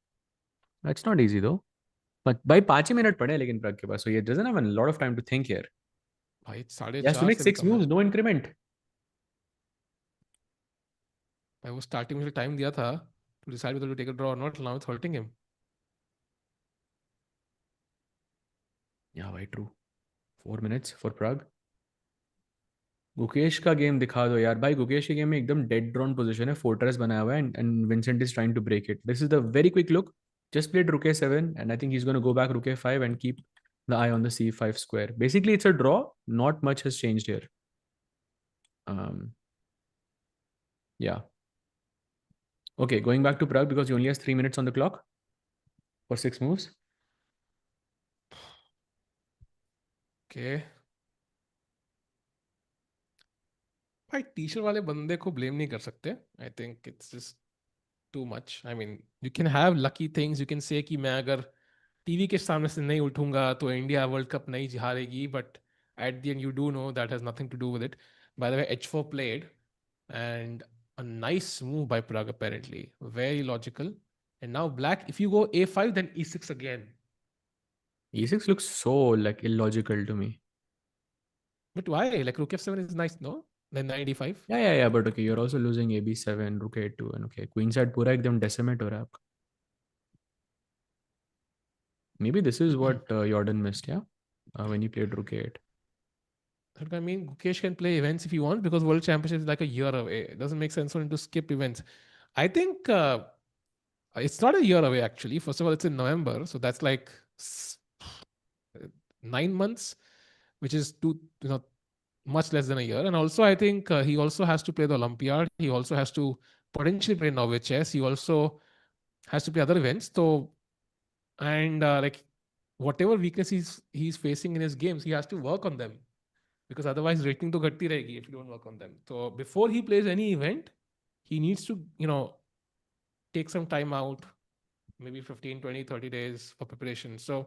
That's not easy though. But भाई 5 मिनट पड़े लेकिन प्रग के पास. So he doesn't have a lot of time to think here. भाई He has to 4.5 make से भी 6 कम है. moves, no increment. I was starting with time दिया था to decide whether to take a draw or not. Now it's hurting him. Yeah, very true. 4 minutes for Pragg. Gukesh का game दिखा दो यार भाई. गुकेश के गेम में एकदम डेड ड्रॉन पोजीशन है, फोर्ट्रेस बनाया हुआ है, and Vincent is trying to break it. This is the very quick look. Just played rook a7 and I think he's going to go back rook a5 and keep the eye on the c5 square. Basically it's a draw. Not much has changed here. Yeah. Okay, going back to Pragg because he only has 3 minutes on the clock for 6 moves. Okay. भाई T-shirt वाले बंदे को blame नहीं कर सकते. I think it's just too much. I mean you can have lucky things. You can say कि मैं अगर टीवी के सामने से नहीं उठूंगा तो इंडिया वर्ल्ड कप नहीं हारेगी, but at the end you do know that has nothing to do with it. By the way h4 played and a nice move by Pragg apparently. Very logical. And now black, if you go a5 then e6 again. E6 looks so like illogical to me. But why? Like rook f7 is nice, no? Then knight e5. Yeah. But okay, you're also losing a b7, rook a2, and okay, queen side पूरा एकदम decimate हो रहा है आपका. Maybe this is what Jorden missed, yeah, when he played rook a8. I mean, Gukesh can play events if he wants because World Championship is like a year away. It doesn't make sense for him to skip events. I think it's not a year away actually. First of all, it's in November, so that's like 9 months, which is much less than a year. And also, I think he also has to play the Olympiad. He also has to potentially play Norway Chess. He also has to play other events. So, and like whatever weakness he's facing in his games, he has to work on them because otherwise rating to ghatti rahegi if you don't work on them. So before he plays any event, he needs to take some time out, maybe 15, 20, 30 days for preparation. So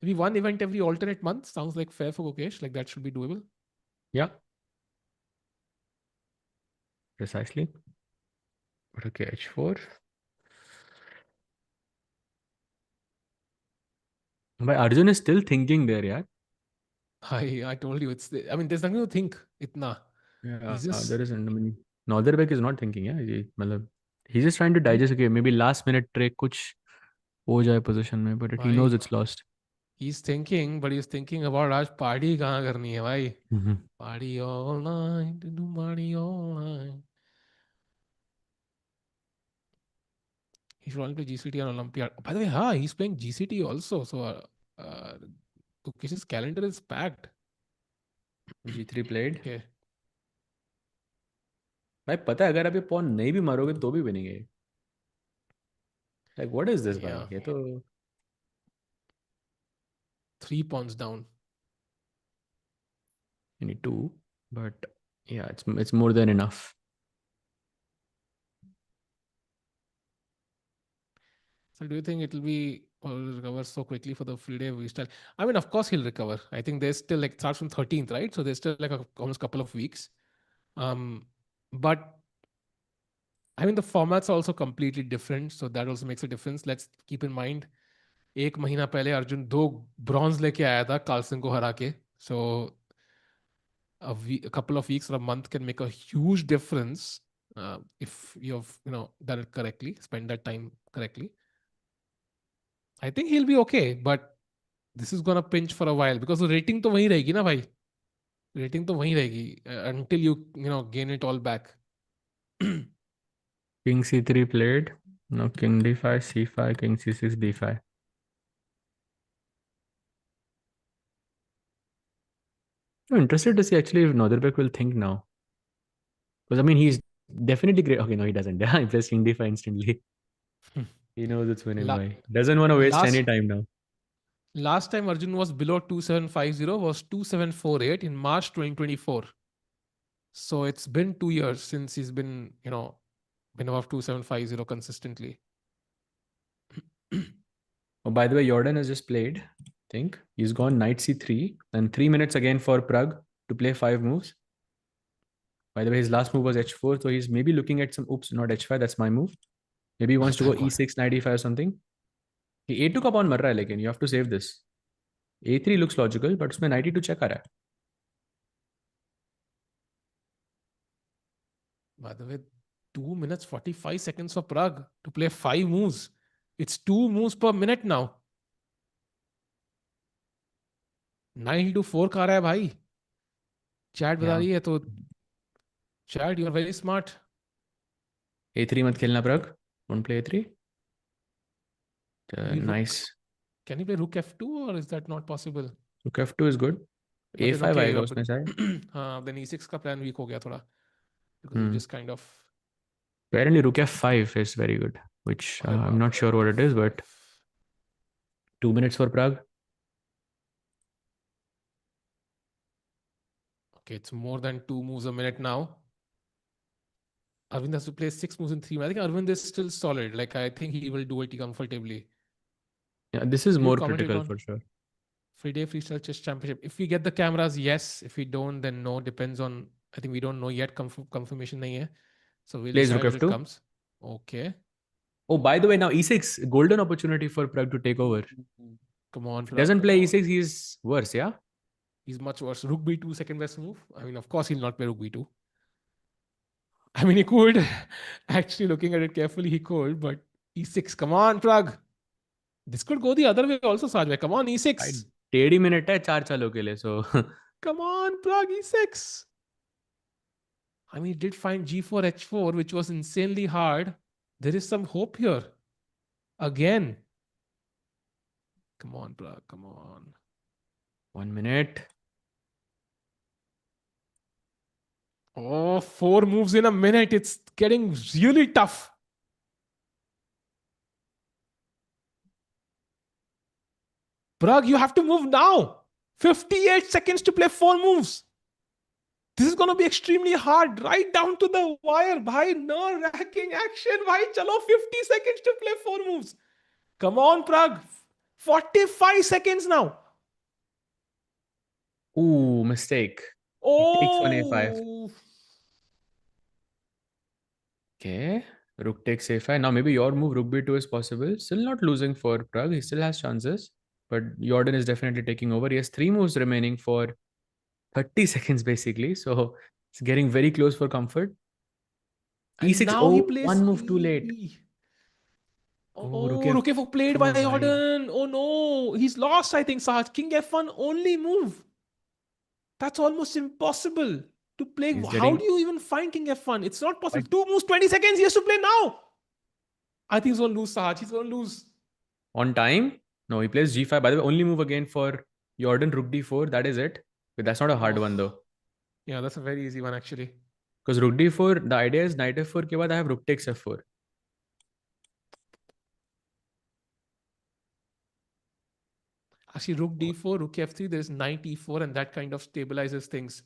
maybe one event every alternate month sounds like fair for Gukesh. Like that should be doable. Yeah. Precisely. But okay, h4. But Arjun is still thinking there, yeah. I told you I mean, there's nothing to think. Itna. Yeah, He's just, there isn't. I mean, Nodirbek is not thinking, yeah. He's just trying to digest. Okay, maybe last minute trick, kuch ho jaye position mein, but he knows it's lost. He's thinking, but he's thinking about आज party कहाँ करनी है भाई? Party all night, do party all night. He should only play GCT on Olympiad. By the way, he's playing GCT also. So Gukesh's calendar is packed. G3 played. Okay. भाई पता है अगर आप ये पॉन नहीं भी मारोगे तो भी विनिंग है. Like what is this भाई? ये तो 3 pawns down. you need 2, but yeah, it's more than enough. So do you think it'll recover so quickly for the Friday style? I mean, of course he'll recover. I think there's still like, it starts from 13th, right? So there's still like almost couple of weeks. But I mean, the formats are also completely different. So that also makes a difference. Let's keep in mind, 1 महीना पहले Arjun 2 bronze लेके आया था Carlsen को हरा के. So a couple of weeks or a month can make a huge difference if you've done it correctly, spend that time correctly. I think he'll be okay, but this is gonna pinch for a while because the rating तो वहीं रहेगी ना भाई. Rating तो वहीं रहेगी until you gain it all back. King c3 played. No, king d5, c5, king c6, d5. I'm interested to see actually if Nodirbek will think now. Because I mean, he's definitely great. Okay, no, he doesn't. He plays king d5 instantly. He knows it's winning by. Doesn't want to waste any time now. Last time Arjun was below 2750 was 2748 in March 2024. So it's been 2 years since he's been above 2750 consistently. Oh, by the way, Jorden has just played. I think he's gone knight c3 and 3 minutes again for Pragg to play 5 moves. By the way, his last move was h4, so he's maybe looking at some. Oops, not h5. That's my move. Maybe he wants to go e6, knight e5 or something. He a2 का pawn मर रहा है, लेकिन you have to save this. a3 looks logical, but उसमें knight e2 check आ रहा है. By the way, 2 minutes 45 seconds for Pragg to play 5 moves. It's 2 moves per minute now. 9 to 4 का आ रहा है भाई. चैट बता Yeah. रही है तो chat you are very smart. A3 मत खेलना प्रग. Don't play A3. Nice. Can you play rook f2 or is that not possible? Rook F2 is good. But then A5 okay, आएगा उसमें शायद. हाँ, then e6 का plan weak हो गया थोड़ा. Because you Hmm. just kind of... Apparently Rook F5 is very good, which I'm not sure what it is, but 2 minutes for Pragg. Okay, it's more than 2 moves a minute now. Arvind has to play 6 moves in 3 minutes. I think Arvind is still solid. Like, I think he will do it comfortably. Yeah, this is Will you more comment it critical on for sure. Friday Freestyle Chess Championship? If we get the cameras, yes. If we don't, then no. Depends on... I think we don't know yet. Confirmation nahi hai. So we'll Plays Rook decide when it F2. comes. Okay. Oh, by the way, now E6, golden opportunity for Pragg to take over. Come on, If he Pragg, doesn't come play on. E6, he's worse, yeah? He's much worse. Rook b2, second best move. I mean, of course, he'll not play rook b2. I mean, he could. Actually, looking at it carefully, he could. But e6, come on, Pragg. This could go the other way also, Sajway. Come on, e6. 1.5 minute है 4 चालों के लिए, so Come on, Pragg, e6. I mean, he did find g4, h4, which was insanely hard. There is some hope here. Again. Come on, Pragg, come on. 1 minute. Oh, 4 moves in a minute. It's getting really tough. Pragg, you have to move now. 58 seconds to play 4 moves. This is going to be extremely hard. Right down to the wire. Bhai, no racking action. Bhai, chalo, 50 seconds to play 4 moves. Come on, Pragg. 45 seconds now. Ooh, mistake. He takes on A5. Oh. Okay. Rook takes A5. Now maybe your move, Rook B2 is possible. Still not losing for Pragg. He still has chances. But Jordan is definitely taking over. He has 3 moves remaining for 30 seconds basically. So it's getting very close for comfort. And E6. now he Oh, plays one move too late. Oh, Rook Oh, Rook F4 played by F4, bhai. Jordan. Oh no. He's lost, I think, Sahaj. King F1 only move. That's almost impossible to play. He's How getting do you even find King F1? It's not possible. 2 moves, 20 seconds. He has to play now. I think he's going to lose, Sahaj. He's going to lose. on time. No, he plays G5. By the way, only move again for Jordan, Rook D4. That is it. But that's not a hard one though. Yeah, that's a very easy one actually. Because Rook D4, the idea is Knight F4 ke baad I have Rook takes F4. Actually, Rook D4, Rook F3, there's Knight E4 and that kind of stabilizes things.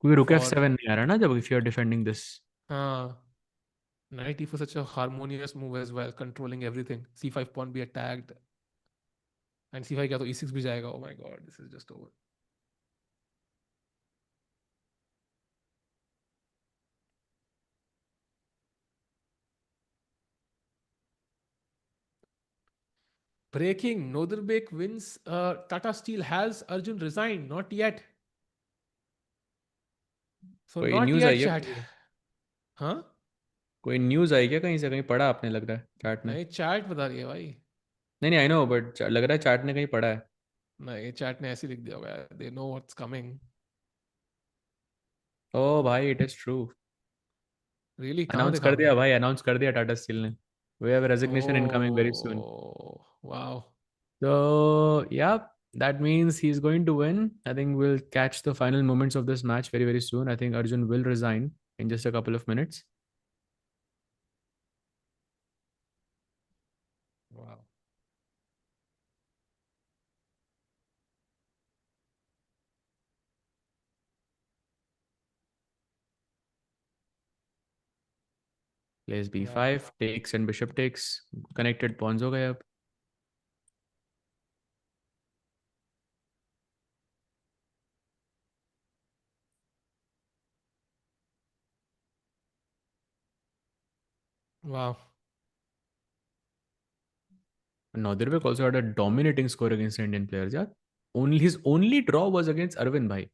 क्योंकि Rook F7 नहीं आ रहा ना जब if you are defending this. Knight E4 such a harmonious move as well, controlling everything. C5 pawn be attacked. And C5 क्या तो E6 भी जाएगा. Oh my god, this is just over. Breaking, Nodirbek wins. Tata Steel has Arjun resigned. Not yet. So कोई not news yet, आई है chat. हाँ? कोई news आई क्या कहीं से कहीं पढ़ा आपने लग रहा है चैट में नहीं, चैट बता रही है भाई. नहीं आई नो बट लग रहा है चैट ने कहीं पढ़ा है नहीं, चैट ने ऐसे लिख दिया होगा. They know what's coming. Oh भाई इट इज ट्रू Really? कहाँ अनाउंस देखा कर आपने? दिया भाई अनाउंस कर दिया टाटा स्टील ने we have resignation incoming very soon Oh, wow. so yeah that means he's going to win I think we'll catch the final moments of this match very very soon I think Arjun will resign in just a couple of minutes Wow. plays b5 takes and bishop takes connected pawns हो गए अब Wow. Nodirbek also had a dominating score against Indian players. Yeah, only his only draw was against Erwin. Bhai,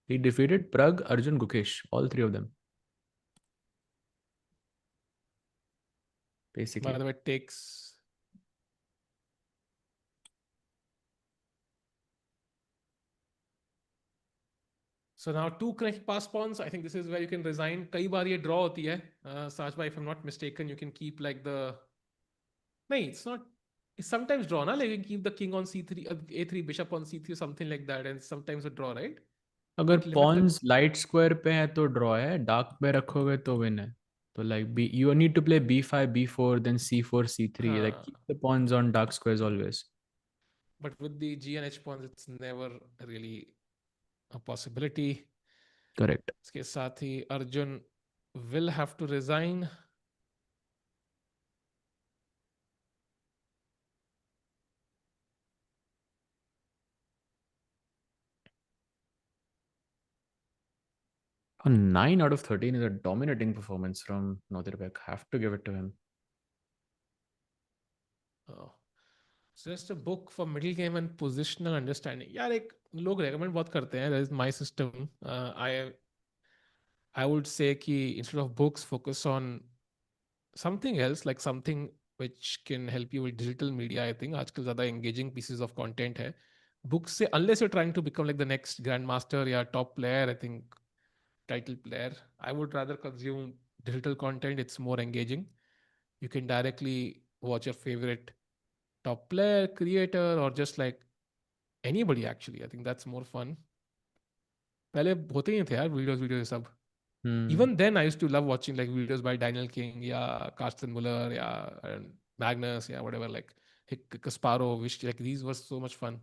he defeated Pragg, Arjun, Gukesh, all three of them. basically. By the way, it takes. So now 2 connect pass pawns. I think this is where you can resign. कई बार ये draw होती है. Saj bhai, if I'm not mistaken, you can keep like the. No, it's not. It's sometimes draw, na? Like you can keep the king on c3, a3, bishop on c3, something like that, and sometimes a draw, right? अगर What limit pawns light square पे है तो draw है, dark पे रखोगे तो win है. तो like B you need to play b5 b4 then c4 c3, like हाँ. keep the pawns on dark squares always. But with the G and H pawns, it's never really a possibility. Correct. इसके साथ ही Arjun will have to resign. A 9 out of 13 is a dominating performance from Nodirbek. Have to give it to him. Oh. Just a book for middle game and positional understanding. यार एक लोग recommend बहुत करते हैं. That is my system. I would say कि instead of books, focus on something else, like something which can help you with digital media. I think आजकल ज़्यादा engaging pieces of content है. Books से, unless you're trying to become like the next grandmaster या top player, I think title player, I would rather consume digital content. It's more engaging. You can directly watch your favorite top player, creator, or just like anybody actually. I think that's more fun. पहले होते ही थे यार videos सब. Even then I used to love watching like videos by Daniel King, yeah, Carsten Muller, yeah, and Magnus, yeah, whatever, like Kasparov, which like these were so much fun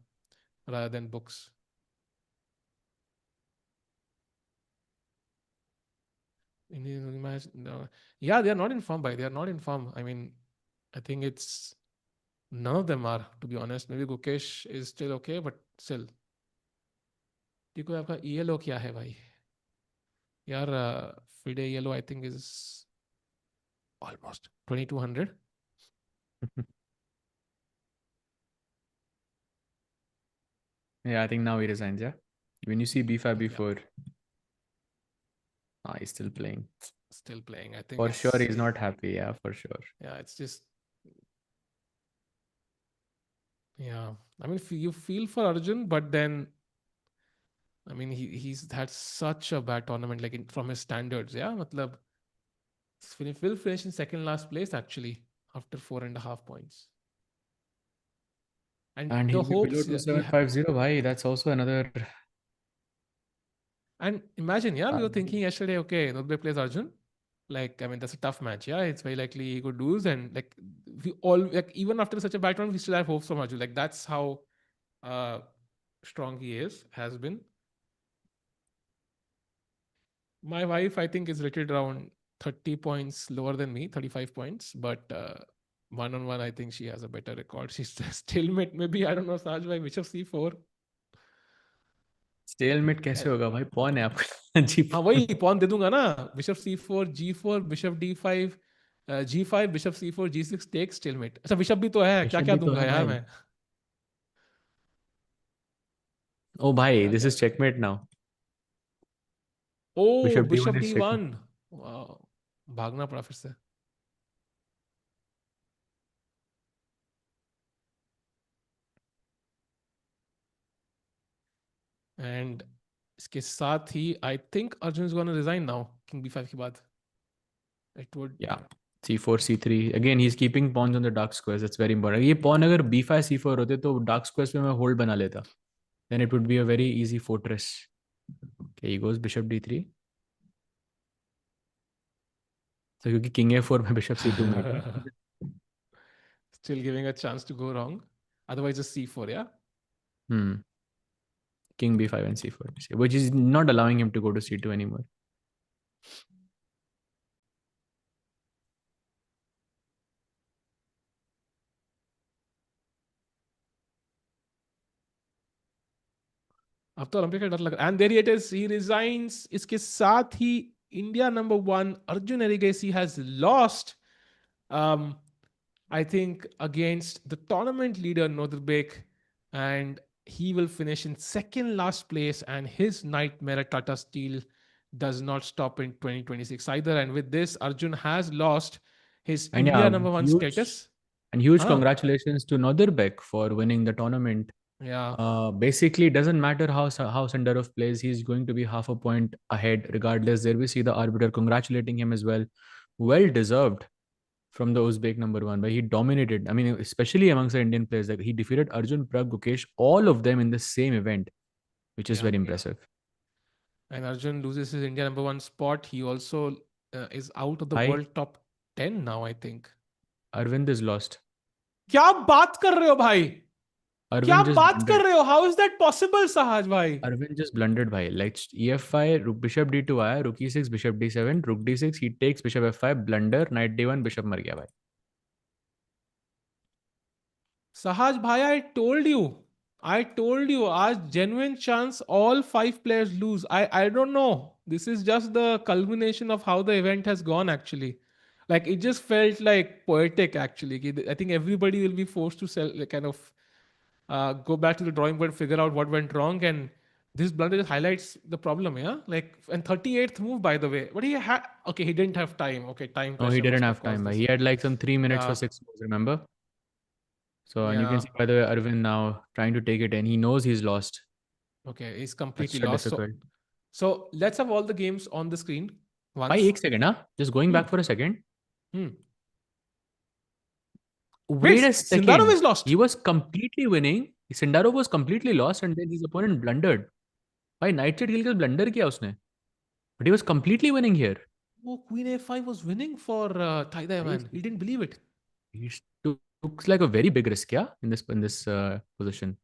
rather than books. No. Yeah, they are not in form. They are not in form. I mean, I think it's none of them are, to be honest. Maybe Gukesh is still okay, but still. देखो आपका ELO क्या है भाई यार. FIDE ELO I think is almost 2200. Yeah, I think now he resigns. Yeah, when you see b5 Yeah, b4, he's still playing. still playing. I think For it's sure, he's not happy. Yeah, for sure. yeah, it's just yeah. I mean, you feel for Arjun, but then I mean, he's had such a bad tournament, like from his standards. Yeah, matlab, will finish in second last place actually after 4.5 points. And And the he'll be below hopes you 2750. Bhai, that's also another. and imagine, yeah, we were thinking yesterday, okay, Nodirbek plays Arjun. Like, I mean, that's a tough match. Yeah, it's very likely he could lose. And like, we all, like, even after such a bad round, we still have hopes from Arjun. Like, that's how uh, strong he has been. My wife, I think, is rated around 30 points lower than me, 35 points. But one-on-one, I think she has a better record. She's stalemate, maybe. I don't know, Saj bhai, bishop c4. Stalemate कैसे होगा भाई? Pawn है आपका. जी. हाँ वही pawn दे दूंगा ना. Bishop c4 g4 bishop d5 g5 bishop c4 g6 take stalemate. अच्छा बिशप भी तो है. क्या Bishop क्या भी तो दूंगा है यार भाई. मैं. Oh भाई, क्या this क्या. is checkmate now. Oh Bishop bishop d1 is checkmate. d1. भागना पड़ा फिर से. एंड इसके साथ ही I think Arjun is gonna resign now king b5 के बाद. It would. Yeah. c4 c3 again, he's keeping pawns on the dark squares. That's very important. ये pawn अगर b5 c4 होते तो dark squares पे मैं hold बना लेता. Then it would be a very easy fortress. Okay, he goes bishop d3. So क्योंकि king a4 में bishop c2 mate है. Still giving a chance to go wrong. Otherwise just c4, yeah. King b5 and c4, which is not allowing him to go to c2 anymore. अब तो Olympic का डर लग रहा. And there it is, he resigns. इसके साथ ही India number 1 Arjun Erigaisi has lost I think against the tournament leader Nodirbek, and he will finish in second last place, and his nightmare at Tata Steel does not stop in 2026 either. And with this, Arjun has lost his And India yeah, number one status. huge Huh? congratulations to Nodirbek for winning the tournament. Yeah. Basically, it doesn't matter how Sindarov plays, he's going to be half a point ahead regardless. There we see the arbiter congratulating him as well. Well deserved from the Uzbek number one, but he dominated. I mean, especially amongst the Indian players, like he defeated Arjun, Pragg, Gukesh, all of them in the same event, which is Yeah. very impressive. And Arjun loses his India number one spot. He also is out of the Hi, world top 10 now, I think. Arvind is lost. क्या बात कर रहे हो भाई? क्या Arvind just बात कर blundered. रहे हो? How is that possible, Sahaj भाई? Arvind just blundered by like EF5, Bishop D2 आया, Rook E6, Bishop D7, Rook D6, he takes Bishop F5, blunder, Knight D1, Bishop मर गया भाई. Sahaj bhai, I told you. I told you. As genuine chance, all 5 players lose. I don't know. This is just the culmination of how the event has gone. Actually, like it just felt like poetic. Actually, I think everybody will be forced to like, kind of go back to the drawing board, figure out what went wrong, and this blunder just highlights the problem. Yeah, like and 38th move, by the way. But he had okay. He didn't have time. Okay, time No, he pressure didn't must have have caused time. Bhai. this. He had like some 3 minutes for Yeah, 6 moves, remember? So, and you can yeah. see by the way, Arvind now trying to take it in. He knows he's lost. Okay, he's completely Extra lost. difficult. So let's have all the games on the screen Bhai, once. एक second, huh? Just going Hmm. back for a second. Hmm. Wait a Wait, Sindarov second. is lost. He was completely winning. Sindarov was completely lost and then his opponent blundered. Bhai, knight check खेल के blunder किया उसने. But he was completely winning here. Oh, Queen A5 was winning for Thai Dai Bhai, Van. He didn't believe it. he took like a very big risk, yeah, in this position.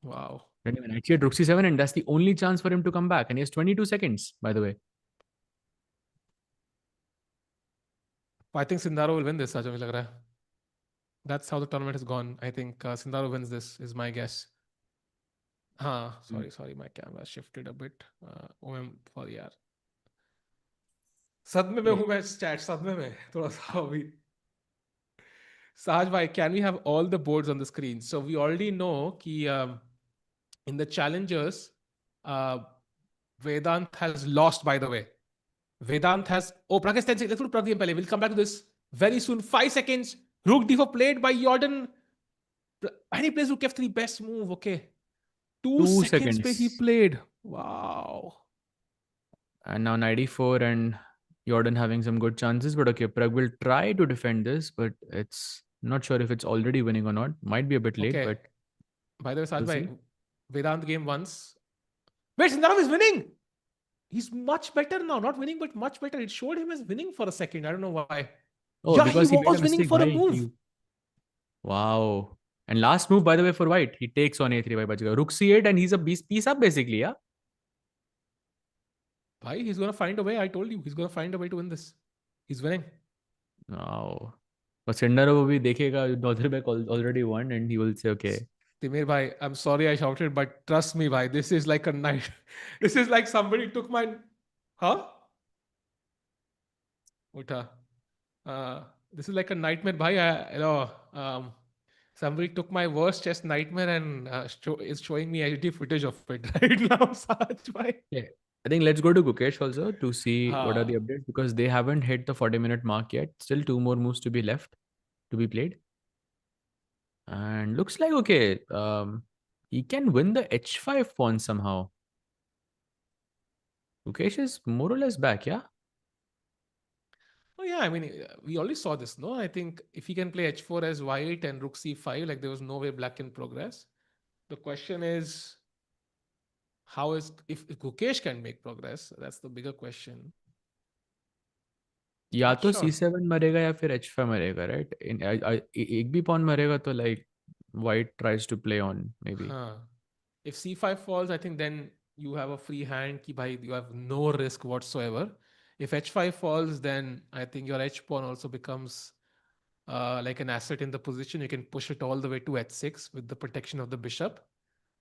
Wow. Then even knight check rook c7 and that's the only chance for him to come back. And he has 22 seconds, by the way. I think Sindarov will win this, Ajay, मुझे लग रहा है. That's how the tournament has gone. I think Sindarov wins this, is my guess. Sorry, my camera shifted a bit. For यार. सदमे में हूँ मैं chat सदमे में थोड़ा सा अभी. Sahaj bhai, can we have all the boards on the screen? So we already know that in the challengers, Vedant has lost, by the way. Vedant has... Oh, Pragg is 10 seconds. Let's put Pragg We'll come back to this very soon. 5 seconds. Rook D4 played by Jorden. And he plays Rook F3. Best move. Okay. 2 seconds pe he played. Wow. And now 94 and Jordan having some good chances. But okay, Pragg will try to defend this, but it's not sure if it's already winning or not. Might be a bit late, Okay. but By the way, Sahaj we'll bhai, see. Vedant game once. Wait, Sindarov is winning. He's much better now. Not winning, but much better. It showed him as winning for a second. I don't know why. Oh, Yeah, because he he made was a winning mistake. for a Bhai. move. Wow. And last move, by the way, for white, he takes on a3 by Bajga. Rook c8 and he's a piece up basically, yeah? Bhai, he's going to find a way. I told you. He's going to find a way to win this. He's winning. Wow. But Sindarov will be dekhega. Nodirbek already won and he will say, okay. Timir bhai, I'm sorry I shouted, but trust me, bhai, this is like a night. This is like somebody took my... Huh? Utha. This is like a nightmare, bhai. Somebody took my worst chess nightmare and is showing me HD footage of it right now, Saj bhai. Yeah. I think let's go to Gukesh also to see what are the updates because they haven't hit the 40-minute mark yet. Still 2 more moves to be left to be played. And looks like, okay, he can win the h5 pawn somehow. Gukesh is more or less back, yeah? Oh yeah, I mean, we already saw this, no? I think if he can play h4 as white and rook c5, like there was no way black can progress. The question is, how is if Gukesh can make progress? That's the bigger question. या Not तो sure. c7 मरेगा या फिर h5 मरेगा, right? एक भी pawn मरेगा तो like white tries to play on maybe. If c5 falls, I think then you have a free hand. Ki bhai, you have no risk whatsoever. If h5 falls, then I think your h pawn also becomes like an asset in the position. You can push it all the way to h6 with the protection of the bishop.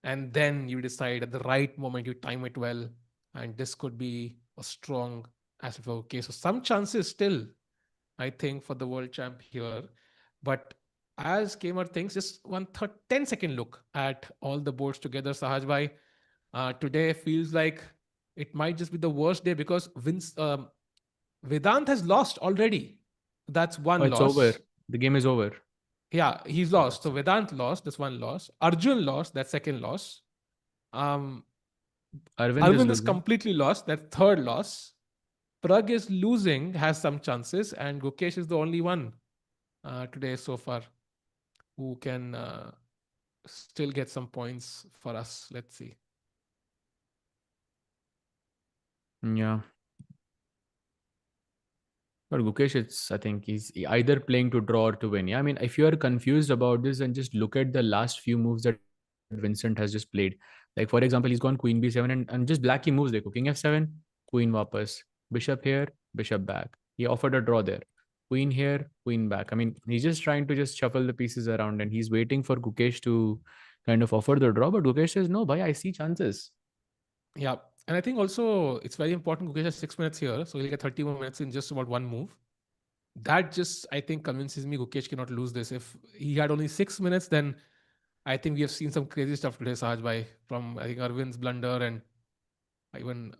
And then you decide at the right moment, you time it well. And this could be a strong asset for okay. So some chances still, I think, for the world champ here. But as Keymer thinks, just 10-second look at all the boards together, Sahaj bhai. Today feels like it might just be the worst day because Vedant has lost already. That's one Oh, it's over. loss. The game is over. Yeah, he's Oh, lost. that's So Vedant lost. That's one loss. Arjun lost. That's second loss. Um, Arvind is Arvind is losing. completely lost. That's third loss. Pragg is losing, has some chances, and Gukesh is the only one today so far who can still get some points for us. Let's see. Yeah. But Gukesh, I think he's either playing to draw or to win. Yeah, I mean, if you are confused about this, and just look at the last few moves that Vincent has just played. Like, for example, he's gone Queen B7 and just blacky moves. Like King F7, Queen wapas, Bishop here, Bishop back. He offered a draw there. Queen here, Queen back. I mean, he's just trying to just shuffle the pieces around, and he's waiting for Gukesh to kind of offer the draw. But Gukesh says, no, bhai, I see chances. Yeah. And I think also it's very important. Gukesh has 6 minutes here. So he'll get 30 more minutes in just about one move. That just, I think, convinces me Gukesh cannot lose this. If he had only 6 minutes, then I think we have seen some crazy stuff today, Sahaj Bhai, from I think Arvind's blunder and even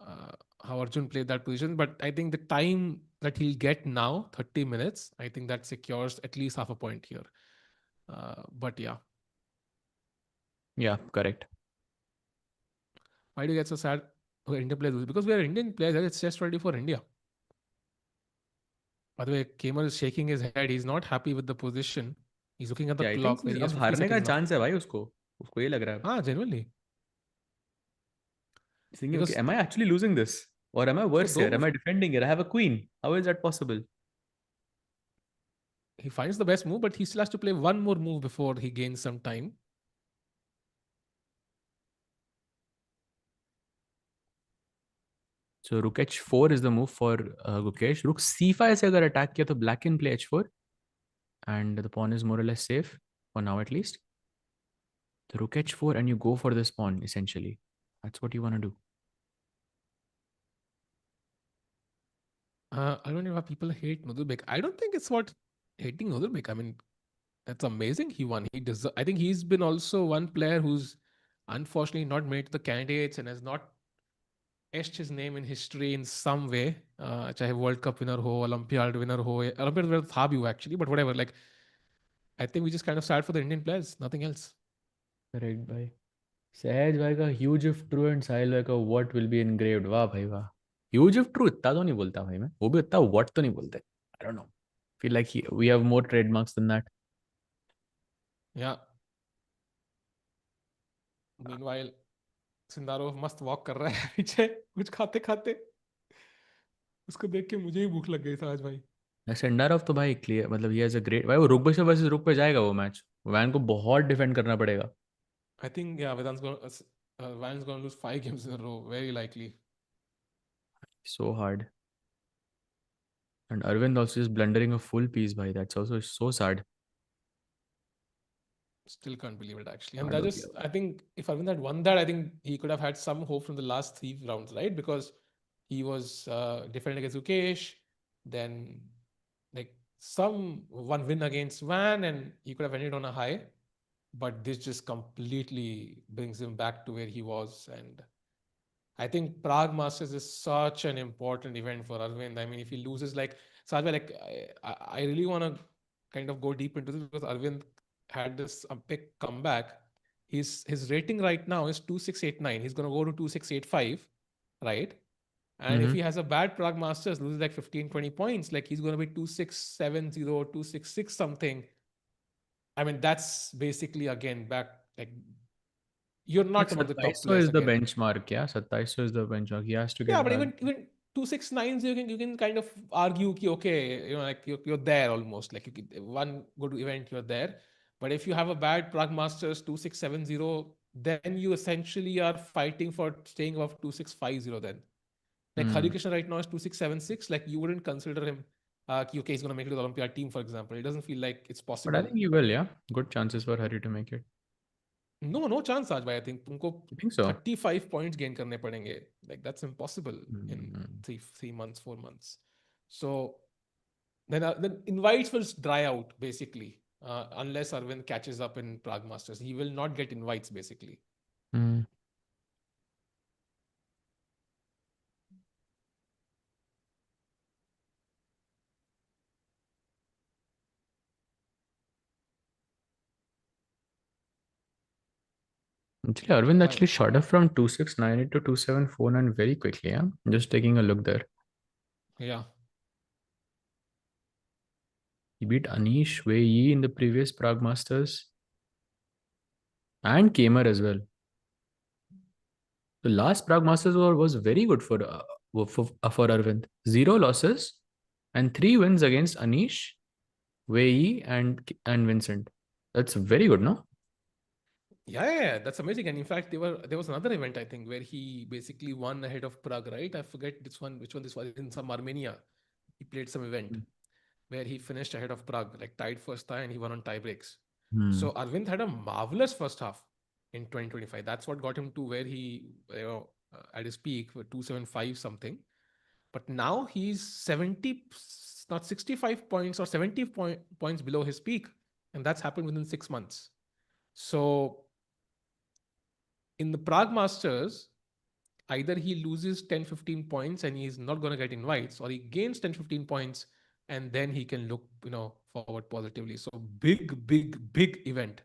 how Arjun played that position. But I think the time that he'll get now, 30 minutes, I think that secures at least half a point here. But yeah, Yeah, correct. why do you get so sad when Indian players lose? Because we are Indian players, it's just ready for India. By the way, Keymer is shaking his head. He's not happy with the position. He's looking at the Yeah, I think clock where he has अब 50 हारने का seconds now. Chance है भाई उसको उसको ये लग रहा है. Ah, genuinely. Thinking, okay, Because am I actually losing this? Or am I उसको worse दो here? Am I defending it? I have a queen. How is that possible? he finds the best move, but he still has to play one more move before he gains some time. So rook h4 is the move for Gukesh. Rook c5 से अगर attack किया तो black can play h4 and the pawn is more or less safe for now at least. The rook h4 and you go for this pawn essentially. That's what you want to do. I don't know why people hate Nodirbek. I don't think it's what hating Nodirbek. I mean, that's amazing. He won. I think he's been also one player who's unfortunately not made the candidates and has not etched his name in history in some way. चाहे World Cup winner हो, Olympiad winner हो, Olympiad winner था भी वो actually, but whatever. Like, I think we just kind of sad for the Indian players, nothing else. Correct भाई. सहज भाई का huge if true and साहिल भाई का what will be engraved. वाह भाई वाह. Huge if true इतना तो नहीं बोलता भाई मैं. वो भी इतना what तो नहीं बोलते. I don't know. Feel like we have more trademarks than that. Yeah. Meanwhile, Sindarov मस्त वॉक कर रहा है पीछे कुछ खाते खाते उसको देख के मुझे ही भूख लग गई था आज भाई. सेंडारॉफ तो भाई क्लियर मतलब ही हैज अ ग्रेट भाई वो रुक बशर वर्सेस रुक पे जाएगा वो मैच. वैन को बहुत डिफेंड करना पड़ेगा. I think yeah, Van's going to lose 5 games in a row, very likely. So hard. And Arvind also is blundering a full piece by that's also so sad. Still can't believe it actually. And Can't that believe just, it. I think if Arvind had won that, I think he could have had some hope from the last 3 rounds, right? Because he was defending against Ukesh, then like some one win against Van, and he could have ended on a high. But this just completely brings him back to where he was. And I think Pragg Masters is such an important event for Arvind. I mean, if he loses, like Sajva, like I really want to kind of go deep into this because Arvind had this big comeback. His rating right now is 2689. He's gonna go to 2685, right? And if Mm-hmm. he has a bad Pragg Masters, loses like 15, 20 points, like he's gonna be 2670, 266 something. I mean, that's basically again back like you're Like not among the top 2700 players is the again. benchmark, yeah. 2700 is the benchmark. He has to Yeah, get but back. even 269s, you can kind of argue ki, okay, like you're there almost. Like one good event, you're there. But if you have a bad Prague Masters 2670, then you essentially are fighting for staying above 2650 then. Like Hari Hmm. Krishna right now is 2676. Like you wouldn't consider him okay, he's gonna make it to the Olympiad team, for example. It doesn't feel like it's But I possible. think he will, yeah. Good chances for Hari to make it. No chance, Raj bhai. I think तुमको You think so? 35 points gain करने पड़ेंगे. Like that's impossible in Hmm. three months, 4 months. So then invites will dry out basically, unless Arvind catches up in Prague Masters. He will not get invites basically. Hmm. Actually, Arvind Why? actually shot up from 2698 to 2749 very quickly. Yeah, just taking a look there. Yeah. He beat Anish Wei Yi in the previous Pragg Masters and Keymer as well. The last Pragg Masters was very good for Arvind. 0 losses and 3 wins against Anish, Wei Yi, and Vincent. That's very good, no? Yeah, that's amazing. And in fact, there was another event I think where he basically won ahead of Prague, right? I forget which one this was in some Armenia. He played some event where he finished ahead of Prague, like tied first tie, and he won on tie breaks. Hmm. So Arvind had a marvelous first half in 2025. That's what got him to where he, at his peak, 275 something. But now he's 70, not 65 points or 70 points below his peak, and that's happened within 6 months. So in the Prague Masters, either he loses 10, 15 points and he's not going to get invites, or he gains 10, 15 points and then he can look, forward positively. So big event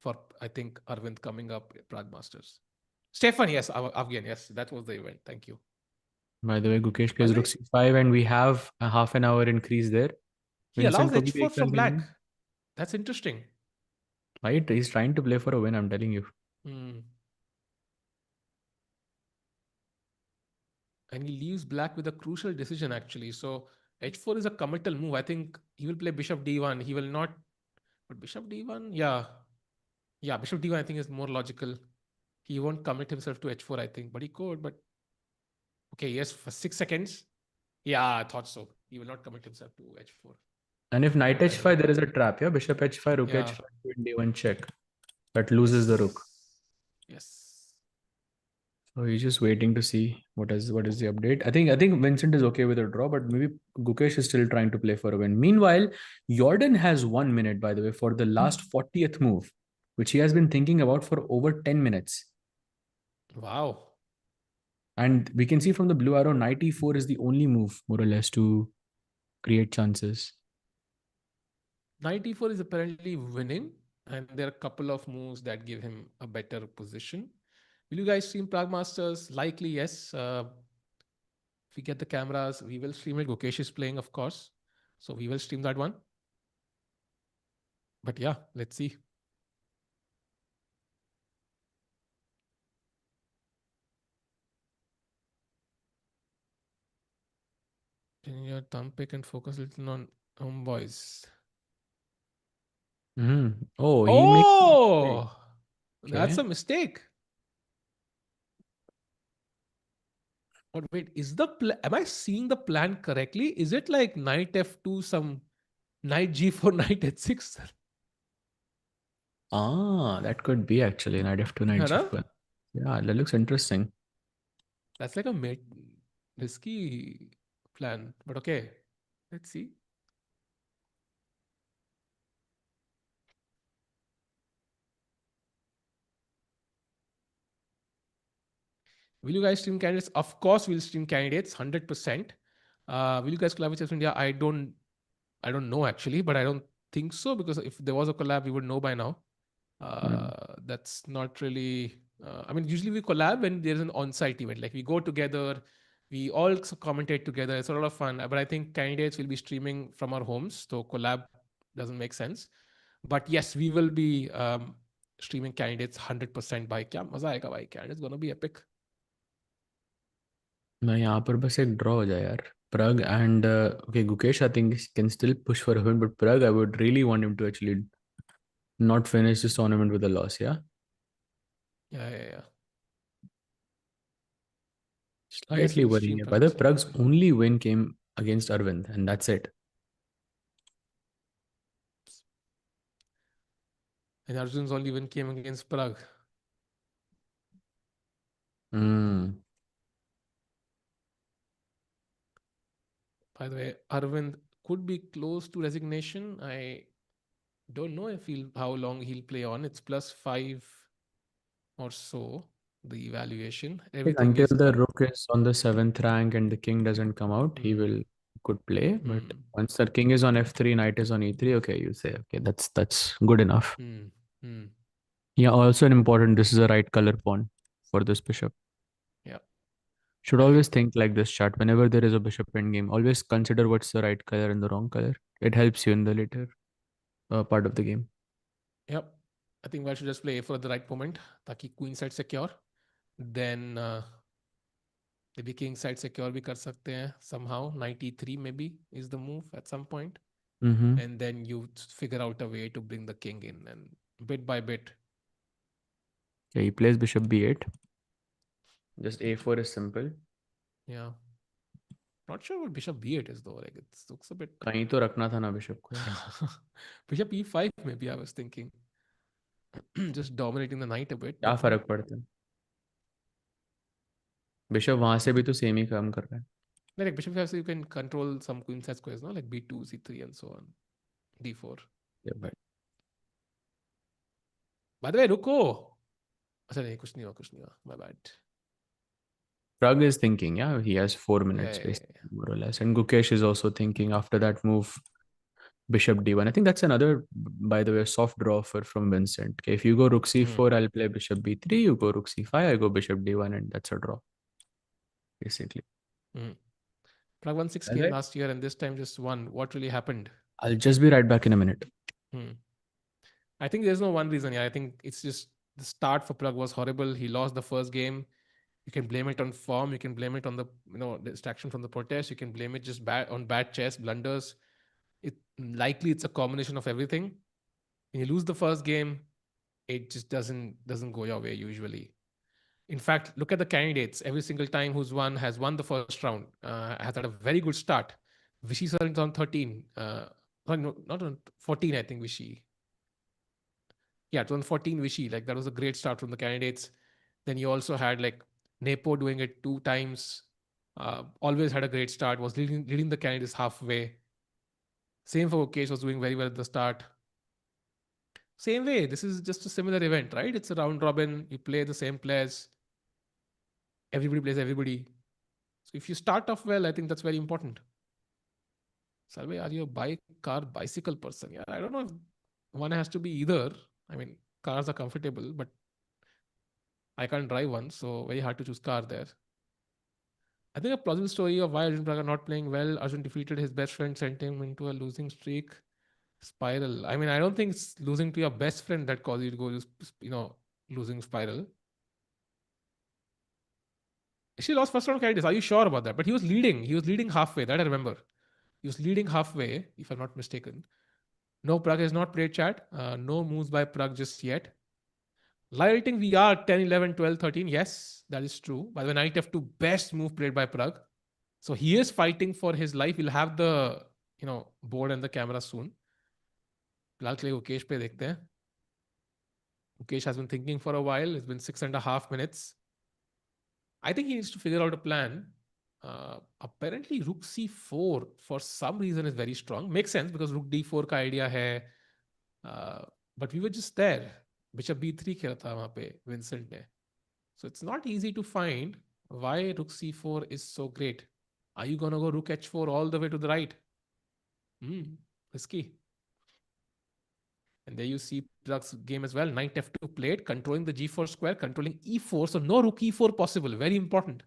for, I think, Arvind coming up at Prague Masters. Stefan, yes, Afghan, yes, that was the event. Thank you. By the way, Gukesh By plays the rook way, c5 and we have a half an hour increase there. he allows Vincent को भी h4 एक साल from के लिए. black. That's interesting. Right? He's trying to play for a win, I'm telling you. Hmm. And he leaves black with a crucial decision, actually. So h4 is a committal move. I think he will play bishop d1. He will not. But bishop d1, yeah. Yeah, bishop d1 I think is more logical. He won't commit himself to h4, I think, but he could. But okay, yes, for 6 seconds. Yeah, I thought so. He will not commit himself to h4. And if knight But I don't h5, know. there is a trap. Yeah, bishop h5, rook Yeah. h5, queen d1 check. That loses the rook. Yes. Yes. So he's just waiting to see what is the update. I think Vincent is okay with a draw, but maybe Gukesh is still trying to play for a win. Meanwhile, Jordan has 1 minute, by the way, for the last 40th move, which he has been thinking about for over 10 minutes. Wow. And we can see from the blue arrow, knight e4 is the only move, more or less, to create chances. Knight e4 is apparently winning, and there are a couple of moves that give him a better position. Will you guys stream Prague Masters? Likely, yes. If we get the cameras, we will stream it. Gukesh is playing, of course. So we will stream that one. But yeah, let's see. Can your thumb pick and focus a little on homeboys? Oh, he makes a mistake. Oh, that's Okay. a mistake. But wait, is the am I seeing the plan correctly? Is it like knight f2, some knight g4, knight h6? That could be actually knight f2, knight Huh? g4. Yeah, that looks interesting. That's like a risky plan. But okay, let's see. Will you guys stream candidates? Of course, we'll stream candidates, 100%. Will you guys collab with Chess India? I don't know actually, but I don't think so, because if there was a collab, we would know by now. That's not really. I mean, usually we collab when there's an on-site event. Like we go together, we all commentate together. It's a lot of fun. But I think candidates will be streaming from our homes, so collab doesn't make sense. But yes, we will be streaming candidates 100% by. क्या मजा आएगा भाई? Candidates gonna be epic. मैं यहाँ पर बस एक draw हो जाए यार. Pragg and okay, Gukesh I think can still push for a win, but Pragg I would really want him to actually not finish this tournament with a loss. Yeah, Yeah. Yes, slightly we'll worrying. stream By the Pragg way, Pragg's Chess. only win came against Aravindh, and that's it. And Arjun's only win came against Pragg. Mm. By the way, Aravindh could be close to resignation. I don't know how long he'll play on. It's +5 or so, the evaluation. Think Everything until is the good. rook is on the 7th rank and the king doesn't come out, he Hmm. will could play. But Hmm. once the king is on f3, knight is on e3, okay, you say okay, that's good enough. Hmm. Hmm. Yeah, also an important, this is a right color pawn for this bishop. Yeah. Should I always think, think like this, chat. Whenever there is a bishop endgame, always consider what's the right color and the wrong color. It helps you in the later part of the game. yep. I think I should just play A4 at the right moment. Taki queen side secure. Then maybe king side secure bhi kar sakte hain somehow. Knight e3 maybe is the move at some point. Mm-hmm. And then you figure out a way to bring the king in, and bit by bit. Yeah, he plays bishop b8. Just a4 is simple. Yeah. Not sure what bishop b8 is though. Like it looks a bit. कहीं तो रखना था ना bishop को यार. Bishop e5 maybe I was thinking. Just dominating the knight a bit. क्या But फर्क पड़ता है. बिशप वहां से भी तो सेम ही काम कर रहा है. like bishop e5 so you can control some queen side squares, no? Like b2, c3 and so on. d4. Yeah, but By the way, रुको. अच्छा नहीं कुछ नहीं हुआ. My bad. Pragg is thinking, yeah, he has 4 minutes Yeah. basically, more or less. And Gukesh is also thinking after that move, bishop d1. I think that's another, by the way, soft draw from Vincent. Okay, if you go rook c4, I'll play bishop b3. You go rook c5, I go bishop d1, and that's a draw, basically. Pragg won 6 games last year and this time just won. What really happened? I'll just be right back in a minute. I think there's no one reason. Yeah, I think it's just the start for Pragg was horrible. He lost the first game. You can blame it on form. You can blame it on the distraction from the protest. You can blame it just on bad chess blunders. It's a combination of everything. When you lose the first game, it just doesn't go your way usually. In fact, look at the candidates. Every single time has won the first round, has had a very good start. Vichy sir is on 13. No, not on 14, I think Vichy. Yeah, it was on 14 Vichy. Like that was a great start from the candidates. Then you also had like Nepo doing it 2 times. Always had a great start. Was leading the candidates halfway. Same for Gukesh, was doing very well at the start. Same way, this is just a similar event, right? It's a round robin. You play the same players. Everybody plays everybody. So if you start off well, I think that's very important. Salve, are you a bike, car, bicycle person? Yeah, I don't know if one has to be either. I mean, cars are comfortable, but I can't drive one, so very hard to choose car there. I think a plausible story of why Arjun Pragg are not playing well. Arjun defeated his best friend, sent him into a losing streak. Spiral. I mean, I don't think it's losing to your best friend that causes you to go, losing spiral. She lost first round candidates. Are you sure about that? But he was leading. He was leading halfway. That I remember. He was leading halfway, if I'm not mistaken. No, Pragg has not played chat. No moves by Pragg just yet. Live rating, we are 10, 11, 12, 13. Yes, that is true. By the way, knight f2, best move played by Pragg. So he is fighting for his life. We'll have the board and the camera soon. फिलहाल के लिए Gukesh पे देखते हैं. Gukesh has been thinking for a while. It's been 6.5 minutes. I think he needs to figure out a plan. Apparently, rook c4 for some reason is very strong. Makes sense because rook d4 का idea है. But we were just there. Bishop b3 खेला था वहाँ पे Vincent ने. So it's not easy to find why rook c4 is so great. Are you gonna go rook h4 all the way to the right? Risky. And there you see Pragg's game as well. Knight f2 played, controlling the g4 square, controlling e4. So no rook e4 possible. Very important.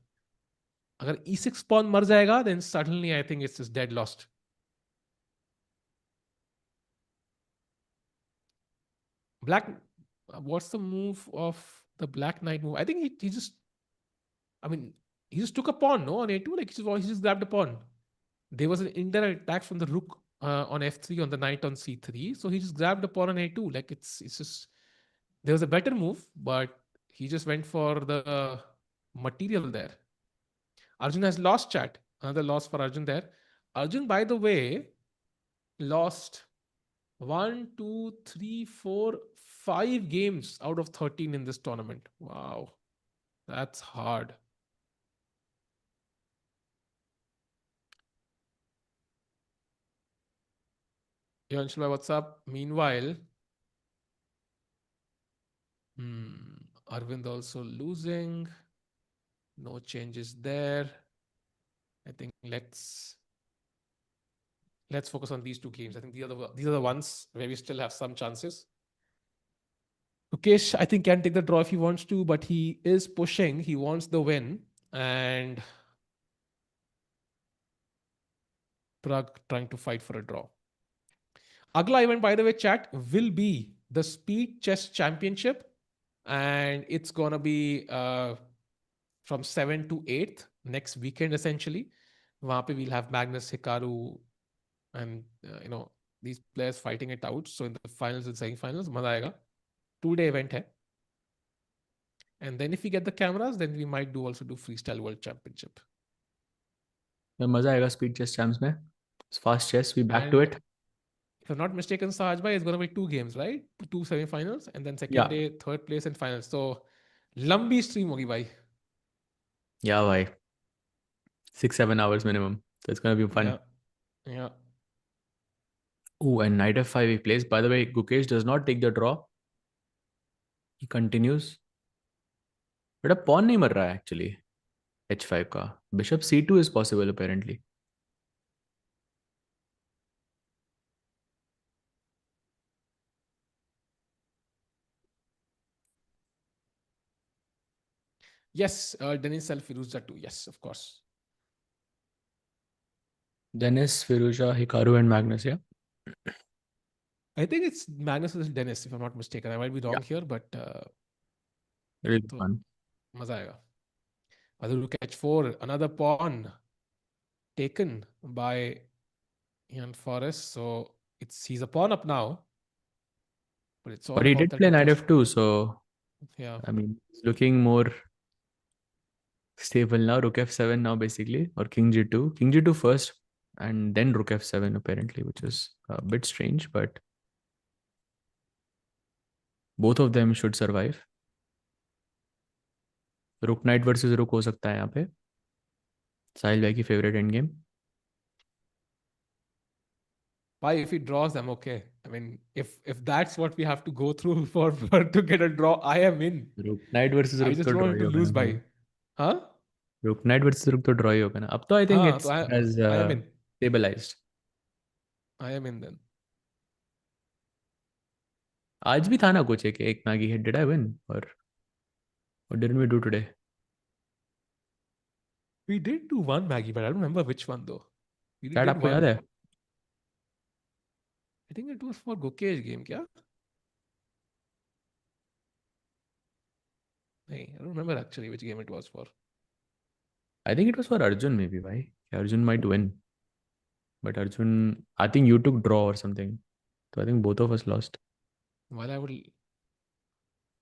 अगर e6 pawn मर जाएगा, then suddenly I think it's just dead lost. Black, what's the move of the black knight move? I think he just took a pawn, no, on a2. Like he just grabbed a pawn. There was an indirect attack from the rook on f3 on the knight on c3. So he just grabbed a pawn on a2. Like it's just, there was a better move, but he just went for the material there. Arjun has lost chat. Another loss for Arjun there. Arjun, by the way, lost 1, 2, 3, 4, 5 games out of 13 in this tournament. Wow. That's hard. Yanshala, what's up? Meanwhile, Aravindh also losing. No changes there. I think let's focus on these two games. I think these are the ones where we still have some chances. Gukesh, I think, can take the draw if he wants to, but he is pushing. He wants the win. And Pragg trying to fight for a draw. Agla event, by the way, chat, will be the Speed Chess Championship. And it's going to be from 7th to 8th next weekend, essentially. Wahan pe we'll have Magnus, Hikaru, and these players fighting it out. So in the finals and semi-finals, maza aayega. 2-day event hai. And then if we get the cameras, then we might also do Freestyle World Championship. मजा आएगा speed chess champs में. Fast chess, we back to And it. if I'm not mistaken, Sahaj bhai, it's going to be 2 games, right? 2 semi-finals and then second Yeah. day, third place and finals. So lambi stream hogi bhai. Yeah, bhai. 6-7 hours minimum. So it's gonna be fun. Yeah. Oh, and knight f5 he plays. By the way, Gukesh does not take the draw. He continues. But a pawn नहीं मर रहा है actually. h5 का. Bishop c2 is possible apparently. Yes, Denis Firouzja too. Yes, of course. Dennis, Firouzja, Hikaru and Magnus, yeah? I think it's Magnus versus Dennis, if I'm not mistaken. I might be wrong here, but Really fun. maza aayega. Other rook h4, another pawn taken by Van Foreest. So he's a pawn up now. But it's all But he about did that play knight rook f2, so yeah. I mean, it's looking more stable now. Rook f7 now basically, or king g2. King g2 first, and then rook f7 apparently, which is a bit strange, but both of them should survive. Rook knight versus rook हो सकता है यहाँ पे. साहिल भाई की favorite end game. Why, if he draws, I'm okay. I mean, if that's what we have to go through for to get a draw, I am in. Rook knight versus I rook just तो don't draw want he him to होगा lose ना by. भाई. Huh? Rook knight versus rook तो draw ही होगा ना. अब तो I think हाँ, it's तो as I am in. stabilized. I am in then. आज भी था ना कुछ एक Maggi hit. Did I win or what didn't we do today? We did do one Maggie, but I don't remember which one though. We Chat did आपको याद one. है? I think it was for Gukesh game, kya? Hey, I don't remember actually which game it was for. I think it was for Arjun maybe, भाई. Arjun might win. But Arjun, I think you took draw or something. So I think both of us lost. While I would.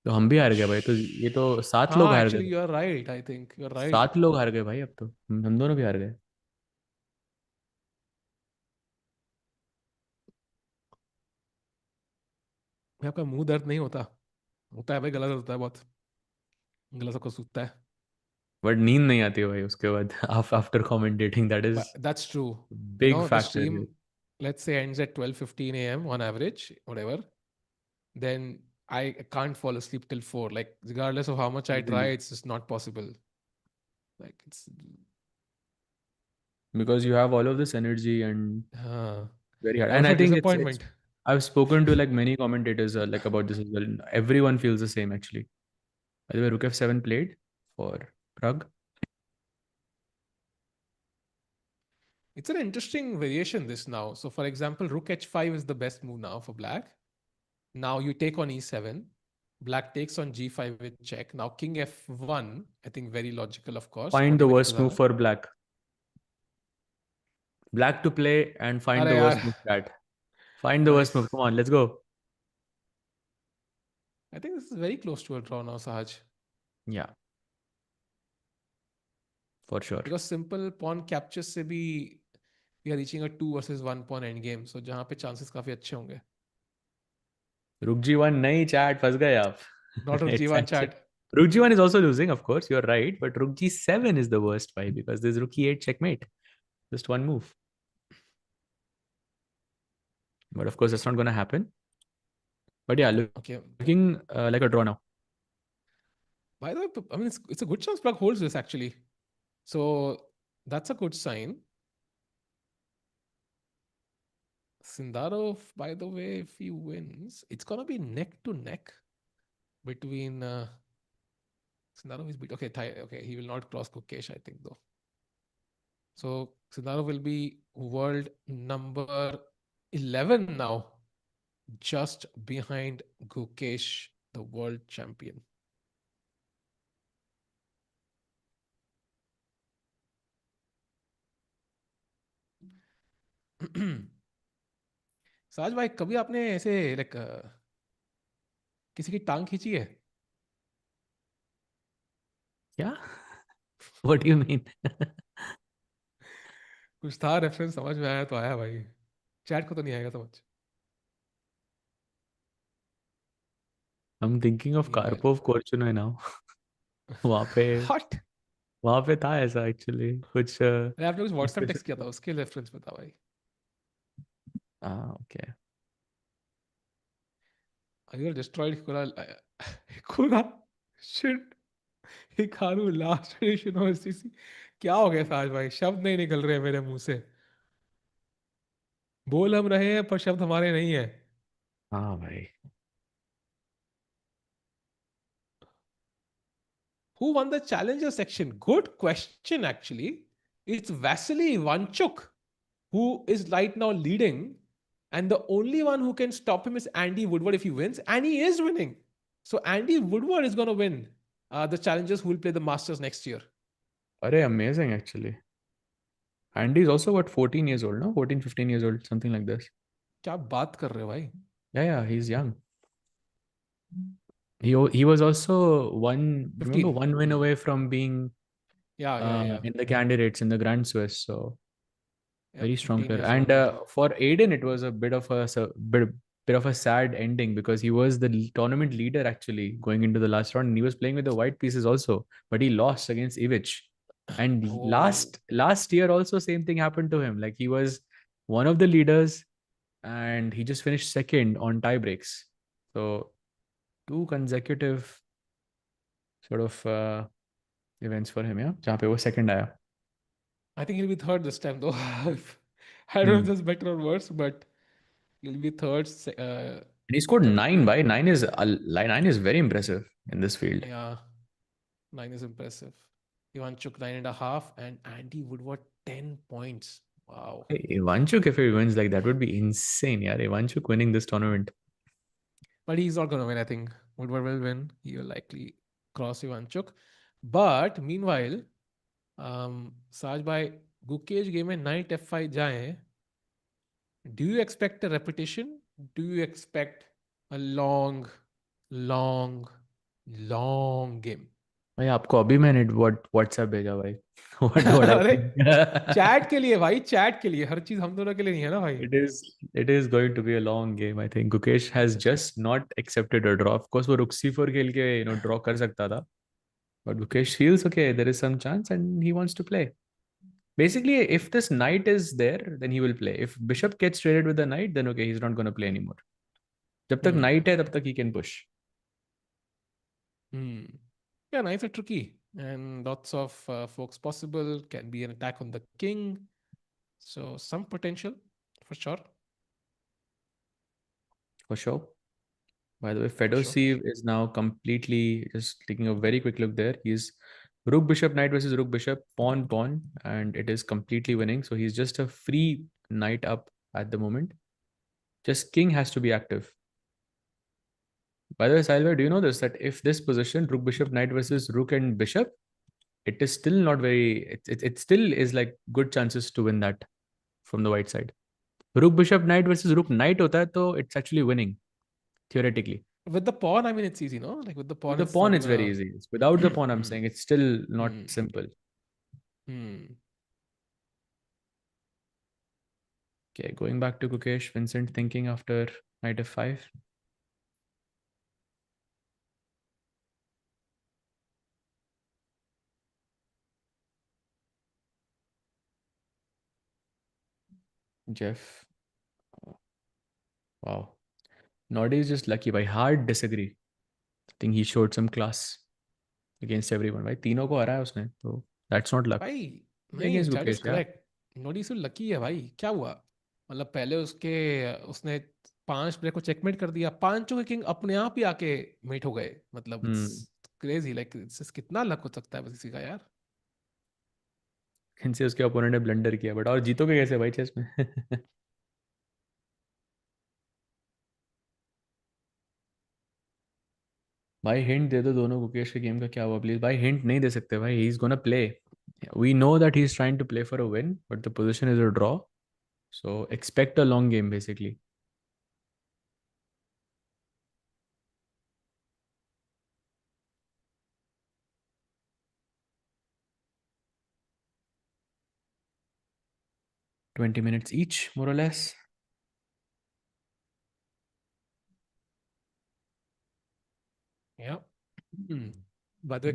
तो हम भी हार गए भाई. तो ये तो 7 लोग हाँ, हार actually गए. you are right. I think you're right. 7 लोग हार गए भाई. अब तो हम दोनों भी हार गए. आपका मुंह दर्द नहीं होता है भाई. गला दर्द होता है बहुत. गला सबको सूखता है. बट नींद नहीं आती है भाई उसके बाद. After commentating that is But that's true. Big The factor. stream, let's say, ends at 12:15 a.m. on average, whatever. Then I can't fall asleep till 4. Like, regardless of how much I try, it's just not possible. Like, it's because you have all of this energy and very hard. And also I think disappointment. I've spoken to like many commentators like about this as well. Everyone feels the same actually. By the way, Rook f7 played for Pragg. It's an interesting variation this now. So, for example, Rook h5 is the best move now for Black. Now you take on e7. Black takes on g5 with check. Now King f1. I think very logical, of course. Find the worst move for Black. Black to play and find the worst move. Find the worst move. Come on, let's go. I think this is very close to a draw now, Sahaj. Yeah. For sure. Because simple pawn captures से भी we are reaching a 2 versus 1 pawn end game. So जहाँ पे chances काफी अच्छे होंगे. Rook g1 नहीं, chat फंस गए आप. Not Rook g1 chat. Rook g1 is also losing, of course. You're right, but Rook g7 is the worst fight because there's Rook e8 checkmate. Just one move. But of course, that's not going to happen. But yeah, looking like a draw now. By the way, I mean, it's a good chance Pragg holds this actually. So that's a good sign. Sindarov, by the way, if he wins, it's going to be neck to neck. between Sindarov is beat. Okay, okay, he will not cross Gukesh, I think, though. So Sindarov will be world number 11 now, just behind Gukesh, the world champion. साज भाई, कभी आपने ऐसे like किसी की टांग खींची है? क्या? What do you mean? कुछ था रेफरेंस, समझ में आया तो आया भाई, चैट को तो नहीं आएगा समझ. I'm thinking of Meanwhile, Karpov Korchnoi now. वहाँ पे हट. वहाँ पे था ऐसा एक्चुअली कुछ अरे आपने कुछ व्हाट्सएप टेक्स्ट किया discussion. था, उसके रेफरेंस में था भाई. हाँ, okay. You destroyed Kura. Kura. Shit. Hikaru last edition of SCC. क्या हो गया साज भाई, शब्द नहीं निकल रहे मेरे मुंह से. बोल हम रहे हैं पर शब्द हमारे नहीं है. हाँ भाई. Who won the challenger section? Good question actually. It's Vasyl Ivanchuk who is right now leading, and the only one who can stop him is Andy Woodward if he wins, and he is winning. So Andy Woodward is going to win the challengers who will play the Masters next year. अरे amazing actually. Andy is also what 14 years old, no? 14, 15 years old, something like this. क्या बात कर रहे हो भाई? Yeah, he's young. He was also remember 15. one win away from being Yeah. in the candidates in the Grand Swiss. So Yeah, very strong 15 player. years And old. for Aydin, it was a bit of a sad ending because he was the tournament leader actually going into the last round, and he was playing with the white pieces also, but he lost against Ivic. And Oh. last year also same thing happened to him. Like he was one of the leaders, and he just finished second on tie breaks. So two consecutive sort of events for him, yeah, जहाँ पे वो second आया. I think he'll be third this time though. I don't know if Hmm. that's better or worse, but he'll be third. And he scored Third. nine. By nine is very impressive in this field. Yeah, 9 is impressive. Ivanchuk 9.5, and Andy Woodward 10 points. Wow. Hey, Ivanchuk, if he wins like that, would be insane. Yeah, Ivanchuk winning this tournament. But he's not going to win, I think. Woodward will win. He will likely cross Ivanchuk. But meanwhile, Saj bhai, Gukesh game में knight f5 जाए. Do you expect a repetition? Do you expect a long, long, long game? भाई आपको अभी मैंने WhatsApp भेजा भाई. What I अरे think. Chat के लिए भाई, चैट के लिए, हर चीज हम दोनों के लिए नहीं है ना भाई. It is going to be a long game. I think Gukesh has just not accepted a draw. Of course, वो रुक C4 खेल के draw कर सकता था. But Gukesh feels okay. There is some chance, and he wants to play. Basically, if this knight is there, then he will play. If bishop gets traded with the knight, then okay, he's not going to play anymore. जब तक Hmm. knight है, तब तक he can push. Hmm. Yeah, knights are tricky, and lots of folks possible. Can be an attack on the king, so some potential for sure. For sure. By the way, For sure. Fedoseev is now completely just taking a very quick look there. He's rook bishop knight versus rook bishop pawn pawn, and it is completely winning. So he's just a free knight up at the moment. Just king has to be active. By the way, Silver, do you know this? That if this position rook bishop knight versus rook and bishop, it is still not very. It still is like good chances to win that from the white side. Rook bishop knight versus rook knight hota hai, तो it's actually winning theoretically. With the pawn, I mean, it's easy, no? Like with the With pawn, the it's not pawn, it's very gonna. easy. Without the pawn, I'm Hmm. saying it's still not Hmm. simple. Hmm. Okay, going back to Gukesh, Vincent thinking after knight f5. Jeff. Wow. Nodi is just lucky. By hard disagree. I think he showed some class against everyone. Right? तीनों को हराया उसने. So that's not luck. भाई नहीं, Against chat is Gukesh, yeah. Correct. Notice lucky है भाई. क्या हुआ? मतलब पहले उसके उसने 5 प्लेयर को चेकमेट कर दिया, पांचों के किंग अपने आप ही आके मेट हो गए, मतलब इट्स हम्म क्रेजी, लाइक कितना लक हो सकता है बस इसी का यार। इनसे उसके ओपोनेंट ने ब्लंडर किया, बट और जीतोगे कैसे भाई चेस में? भाई हिंट दे दो दोनों, गुकेश के गेम का क्या हुआ प्लीज भाई, हिंट नहीं दे सकते भाई, he is gonna play, we know that he is trying to play for a win but the position is a draw, so expect a long game basically. 20 minutes each, more or less. या by the way,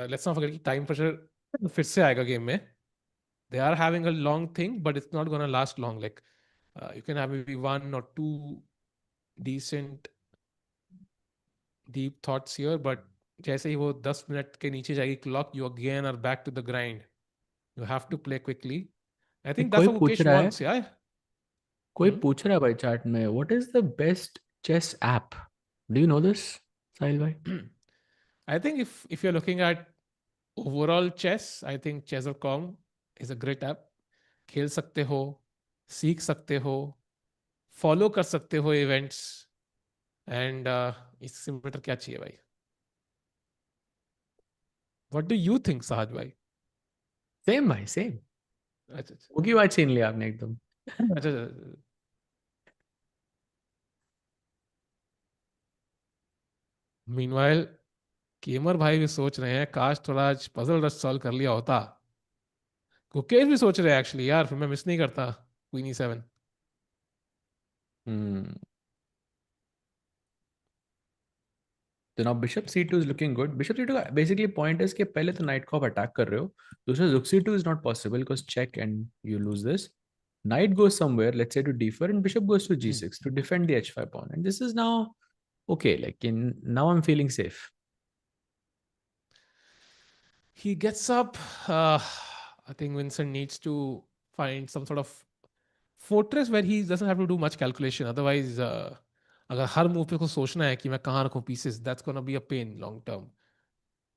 let's not forget कि time pressure फिर से आएगा game में। They are having a long thing but it's not gonna last long, like you can have maybe 1 or 2 decent deep thoughts here, but जैसे ही वो 10 minute के नीचे जाएगी clock, you again are back to the grind. You have to play quickly. I think that's कोई what पूछ Gukesh रहा है, wants, yeah. कोई पूछ रहा है भाई चैट में, what is the best chess app, do you know this Sahil भाई? I think if you're looking at overall chess, I think Chesscom is a great app. खेल सकते हो, सीख सकते हो, फॉलो कर सकते हो इवेंट्स, एंड इससे बेटर क्या चाहिए भाई? व्हाट डू यू थिंक साहज भाई? सेम भाई सेम, अच्छा अच्छा वो की बात छीन लिया आपने एकदम. अच्छा अच्छा। मीनवाइल केमर भाई भी सोच रहे हैं काश थोड़ा आज पजल रश सॉल्व कर लिया होता। गुकेश भी सोच रहे हैं एक्चुअली यार, फिर मैं मिस नहीं करता क्वीन E7। हम्म. तो now bishop c2 is looking good. Bishop c2 का बेसिकली पॉइंट है कि पहले तो नाइट को आप अटैक कर रहे हो, दूसरा रुक c2 is not possible because check and you lose this. Knight goes somewhere, let's say to d4, and bishop goes to g6 to defend the h5 pawn. And this is now okay. Like now I'm feeling safe. He gets up. uh, I think Vincent needs to find some sort of fortress where he doesn't have to do much calculation, otherwise अगर हर move पे को सोचना है कि मैं कहाँ रखूं pieces, that's gonna be a pain long term.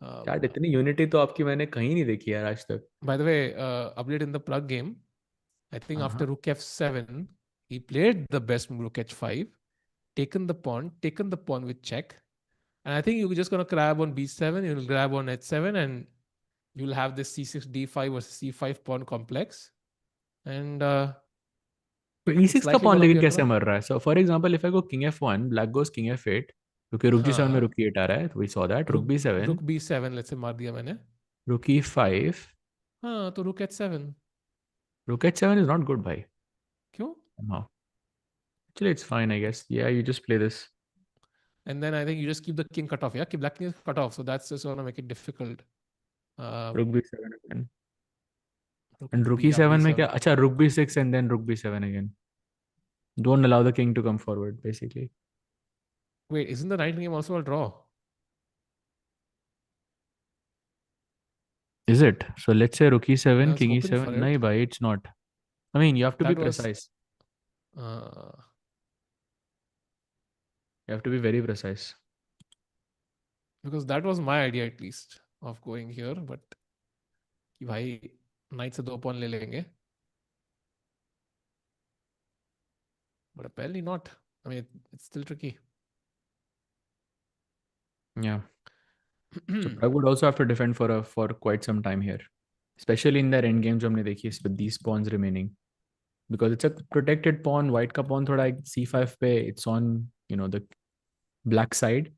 यार इतनी यूनिटी तो आपकी मैंने कहीं नहीं देखी यार आज तक. By the way, update in the Pragg game, I think after हाँ. rook f7, he played the best move rook h5, taken the pawn with check, and I think you're just gonna grab on b7, you'll grab on h7, and you'll have this c6 d5 versus c5 pawn complex, and तो it's e6 का likely pawn gonna लेकिन be a कैसे draw. मर रहा है? So for example, if I go king f1, black goes king f8, क्योंकि रुक g7 में रुक हाँ, e8 आ रहा है, तो we saw that. रुक रुक b7, रुक b7 लेट्स से मार दिया मैंने। रुक e5, हाँ तो रुक h7। रुक h7 is not good भाई. क्यों? No. Actually, it's fine, I guess. Yeah, you just play this. And then I think you just keep the king cut off, yeah, keep black king cut off, so that's just gonna make it difficult. रुक b7 again. Rook And rook fb, up e7 में क्या? d7. अच्छा, rook b6 and then rook b7 again. Don't allow the king to come forward, basically. Wait, isn't the knight game also a draw? Is it? So let's say rook I e7, was king hoping e7. for No, it. bhai, it's not. I mean, you have to be That was precise. uh, You have to be very precise. because that was my idea at least of going here, but कि भाई knight से 2 pawn ले लेंगे, but apparently not. I mean, it's still tricky. Yeah. So Pragg would also have to defend for quite some time here, especially in their end games. हमने देखी with these pawns remaining, because it's a protected pawn. White का pawn थोड़ा c5 पे, it's on the black side.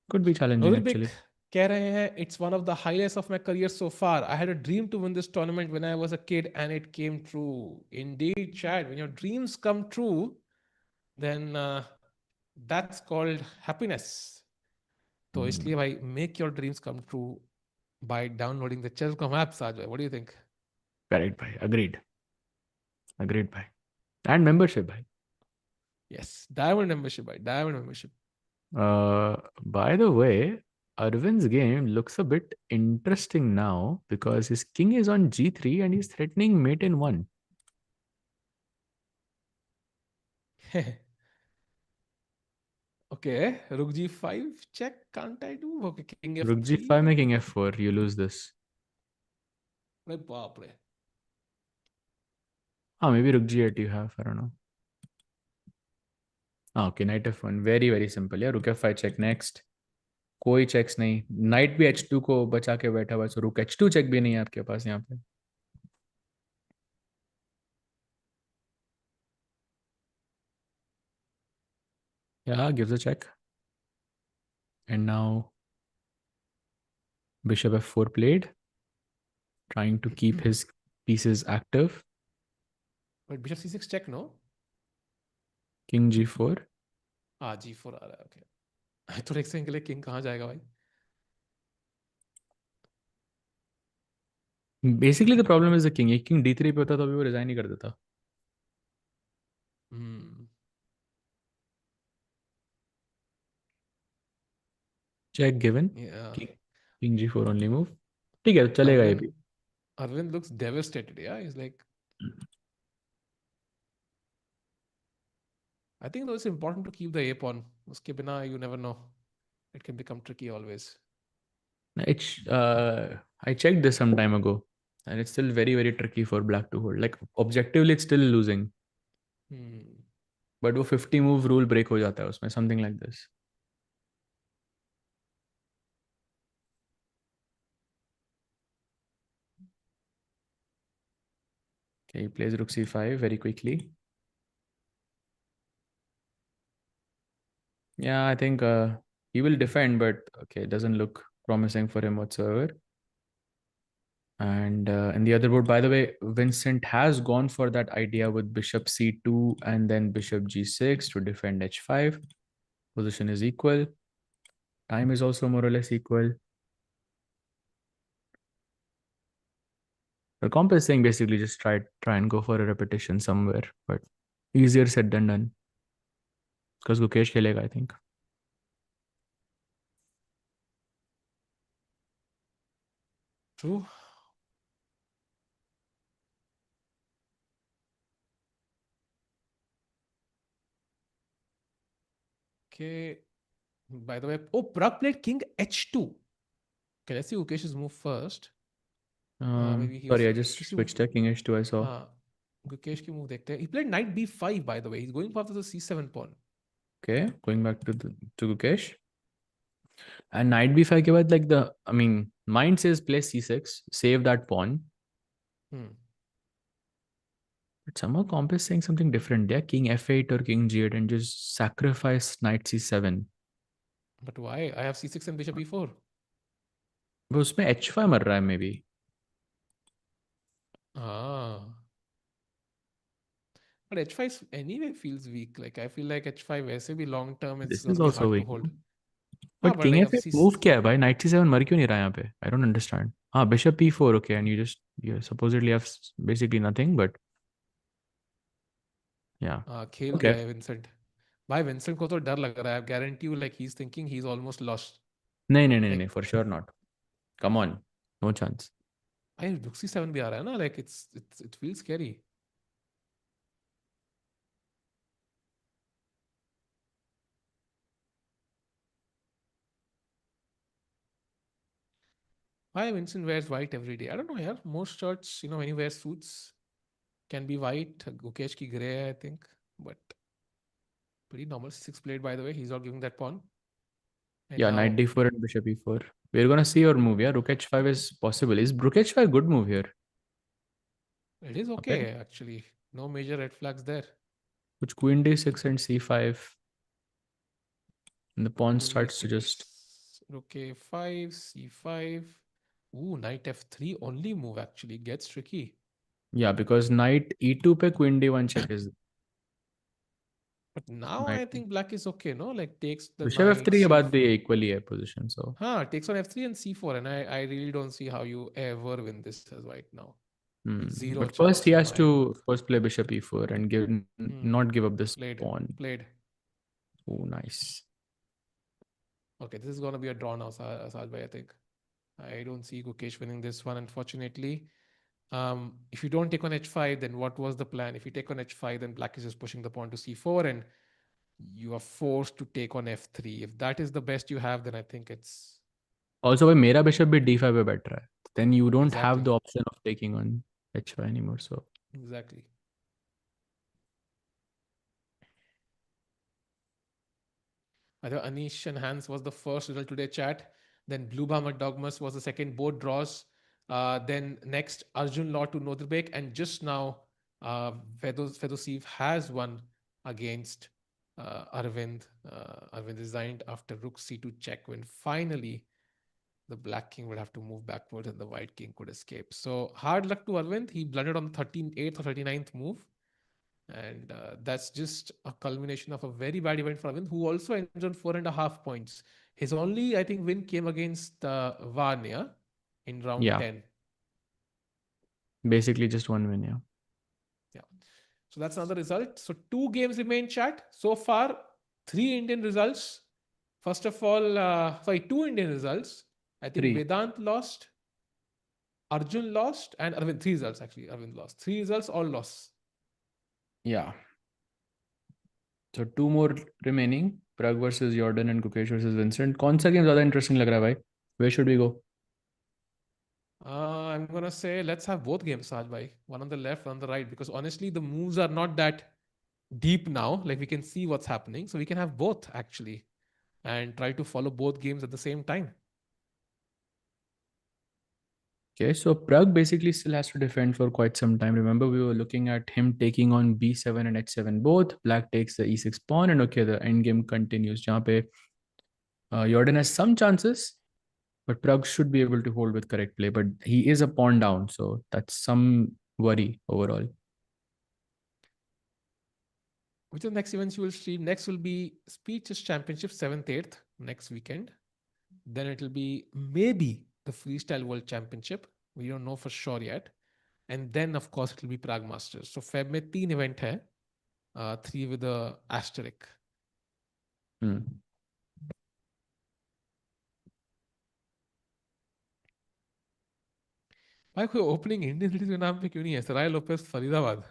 Could be challenging Nodirbek actually. कह रहे हैं it's one of the highlights of my career so far. I had a dream to win this tournament when I was a kid and it came true. Indeed, Chad, when your dreams come true, then that's called happiness. तो इसलिए भाई make your dreams come true by downloading the Chesscom app, Sajay. What do you think? Correct, bhai. Agreed, bhai. And membership, bhai. Yes, Diamond membership, भाई, Diamond membership. By the way, Arvind's game looks a bit interesting now because his king is on g3 and he's threatening mate in 1. Okay, rook g5 check. Can't I do? Okay, king Rook f3. g5 making f4. You lose this. Like, baap re. Maybe rook g8 you have. I don't know. Okay, knight f1. Very, very simple. Yeah, rook f5 check next. कोई checks नहीं. Night भी h2 को बचा के बैठा हुआ. सो रुक h2 check भी नहीं है आपके पास यहाँ पे. Yeah, gives a check. And now bishop f4 played, trying to keep his pieces active. Wait, bishop c6 check, no? King g4. g4 आ रहा है. Okay. तो एक सेकंड के लिए king कहाँ जाएगा भाई? Basically, the problem is the king. एक king d3 पे होता तो अभी वो resign नहीं कर देता. Check given. Yeah. King g4 only move. ठीक है, चलेगा ये भी. Arvind looks devastated. Yeah, he's like. I think though it's important to keep the a pawn. Uske bina you never know. It can become tricky always. I checked this some time ago, and it's still very, very tricky for black to hold. Like objectively, it's still losing. But वो 50 move rule break हो जाता है उसमें, something like this. Okay, he plays rook c5 very quickly. Yeah, I think he will defend, but okay, it doesn't look promising for him whatsoever. And in the other board, by the way, Vincent has gone for that idea with bishop c2 and then bishop g6 to defend h5. Position is equal. Time is also more or less equal. The comp is saying basically just try and go for a repetition somewhere, but easier said than done. Because Gukesh khelega, I think. True. Okay. By the way, Pragg played king h2. Okay, let's see Gukesh's move first. Maybe he Sorry, was. I just switched to king h2. I saw. Gukesh ki move dekhte hain. He played knight b5. By the way, he's going after the c7 pawn. Okay, going back to Gukesh. And knight b5 ke baad, like mine says play c6, save that pawn. But somehow comp is saying something different. Yeah, king f8 or king g8 and just sacrifice knight c7. But why? I have c6 and bishop e4. वो उसमें h5 मर रहा है maybe. But h5 anyway feels weak. Like I feel like h5 ऐसे भी long term it's This going is to be also hard to weak. hold. But king f8 move क्या है भाई? Knight c7 मर क्यों नहीं रहा यहाँ पे? I don't understand. Bishop e4, okay, and you supposedly have basically nothing, but yeah. खेल गया है विंसेंट. भाई विंसेंट को तो डर लग रहा है. I guarantee you like he's thinking he's almost lost. नहीं, for sure not. Come on, no chance. भाई rook c7 भी आ रहा है ना. Like it feels scary. Why Vincent wears white every day? I don't know, yaar. Most shirts, when he wears suits, can be white. Gukesh ki grey, I think. But pretty normal. C6 played, by the way. He's not giving that pawn. And Yeah, now, knight d4 and bishop e4. We're gonna see your move. Yeah, rook h5 is possible. Is rook h5 a good move here? it is okay, actually. No major red flags there. Which queen d6 and c5. And the pawn Queen starts to d6, just... rook a5, c5. Ooh, knight f3 only move, actually. Gets tricky. Yeah, because knight e2 pe queen d1 check is... But now I think black is okay, no? Like takes the Bishop knight, f3 के बाद भी equally है position, so... takes on f3 and c4. And I really don't see how you ever win this as white now. Zero But chance. first he has to first play bishop e4 and not give up this pawn. Played. Oh, nice. Okay, this is going to be a draw now, Asaj bhai, I think. I don't see Gukesh winning this one, unfortunately. If you don't take on h5, then what was the plan? If you take on h5, then black is just pushing the pawn to c4, and you are forced to take on f3. If that is the best you have, then I think it's Also, भाई मेरा bishop भी d5 पे बैठ रहा है. Then you don't have exactly, the option of taking on h5 anymore. So exactly. I think Anish and Hans was the first result today, chat. Then Bluebaum and Erdogmus was the second, both draws. Then next, Arjun Law to Nodirbek. And just now, Fedoseev has won against Aravindh. Aravindh resigned after rook c2 check, when finally the black king would have to move backwards and the white king could escape. So hard luck to Aravindh. He blundered on the 38th or 39th move. And that's just a culmination of a very bad event for Aravindh, who also ends on 4.5 points. His only, I think, win came against Vanya in round yeah, 10. basically just one win. Yeah. Yeah. So that's another result. So 2 games remain, chat. So far, 3 Indian results. First of all, 2 Indian results. I think 3. Vedant lost, Arjun lost, and Aravindh. 3 results actually. Aravindh lost. 3 results, all lost. Yeah. So 2 more remaining. Pragg versus Jorden and Gukesh versus Vincent. कौन सा game ज़्यादा interesting लग रहा है भाई? Where should we go? I'm gonna say let's have both games, Sajbhai. One on the left, one on the right, because honestly, the moves are not that deep now. Like we can see what's happening, so we can have both actually, and try to follow both games at the same time. Okay, so Pragg basically still has to defend for quite some time. Remember, we were looking at him taking on b7 and h7 both. Black takes the e6 pawn, and okay, the end game continues. जहाँ पे Jordan has some chances, but Pragg should be able to hold with correct play. But he is a pawn down, so that's some worry overall. Which are the next events you will stream? Next will be Speed Chess Championship 7th, 8th next weekend. Then it will be maybe the Freestyle World Championship. We don't know for sure yet. And then of course it will be Pragg Masters. So Feb में 3 event है, 3 with a asterisk. भाई कोई opening Indian cities के नाम पे क्यों नहीं है? सराय लोपेस Faridabad.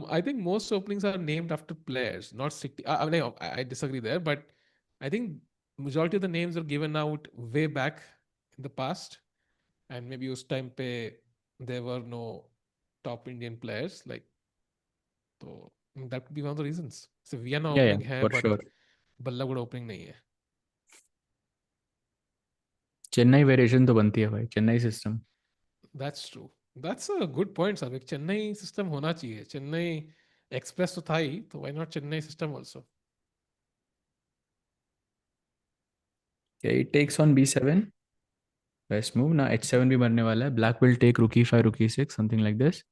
I think most openings are named after players, not city. I disagree there, but I think majority of the names were given out way back in the past, and maybe us time pe there were no top Indian players. Like, so that could be one of the reasons. So Vienna Yeah, opening hai, for but sure. Ballagud opening nahi hai. Chennai variation तो बनती है भाई, Chennai system. That's true. That's a good point, Savik. Chennai system होना चाहिए. Chennai Express तो था ही, तो why not Chennai system also? Okay, it takes on b7. Best move. Now h7 भी मरने वाला है. Black will take rook e5, rook e6, something like this.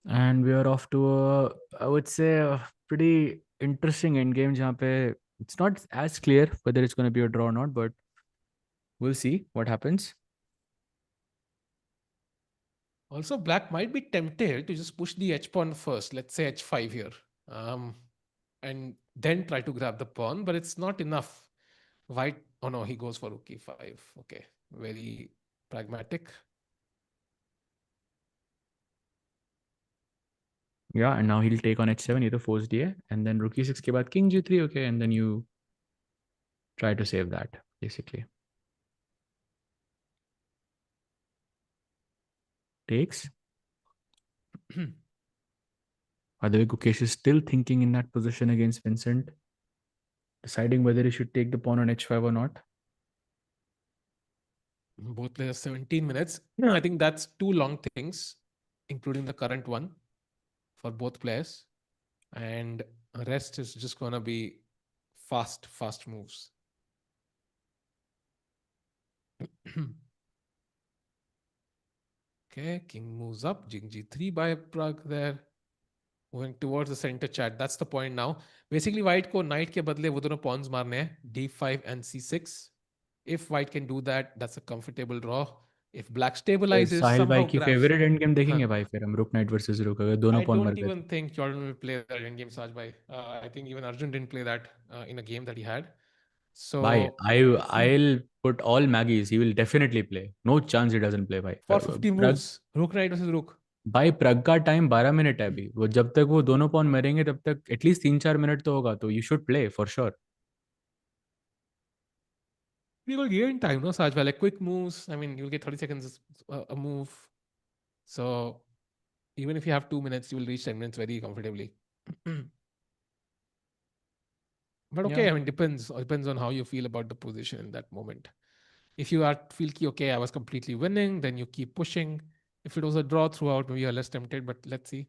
And we are off to a, I would say, a pretty interesting end game जहाँ पे it's not as clear whether it's going to be a draw or not, but we'll see what happens. Also, black might be tempted to just push the h pawn first. Let's say h5 here, and then try to grab the pawn, but it's not enough. White, oh no, he goes for rook e5. Okay, very pragmatic. Yeah, and now he'll take on h7. ये तो forced है, and then rook e6 के बाद king g3. Okay, and then you try to save that basically. Takes. By the way, Gukesh is still thinking in that position against Vincent, deciding whether he should take the pawn on h5 or not. Both players 17 minutes. I think that's 2 long things, including the current one for both players. And rest is just going to be fast moves. Okay, king moves up, king g3 by Pragg there. Moving towards the center, chat. That's the point now. Basically, white को knight के बदले वो दोनों pawns मारने हैं, d5 and c6. If white can do that, that's a comfortable draw. If black stabilizes, साहिल भाई somehow की grabs. Favourite end game देखेंगे भाई फिर हम रुक नाइट वर्सेस रुक अगर दोनों I पॉन मर don't गए. even think Jordan will play that in game, Sajbhai. I think even Arjun didn't play that in a game that he had. So I'll put all Maggies. He will definitely play. No chance he doesn't play. Bhai. for 50 moves, rook knight versus rook. भाई प्रग का time 12 minute है अभी. वो जब तक वो दोनों pawn मरेंगे तब तक एटलीस्ट 3-4 मिनट तो होगा. तो you should play for sure. We will gain time, no, Sajwal? Like quick moves. I mean, you'll get 30 seconds a move. So even if you have 2 minutes, you will reach 10 minutes very comfortably. But okay, Yeah. I mean, depends on how you feel about the position in that moment. If you feel okay, I was completely winning, then you keep pushing. If it was a draw throughout, maybe you're less tempted, but let's see.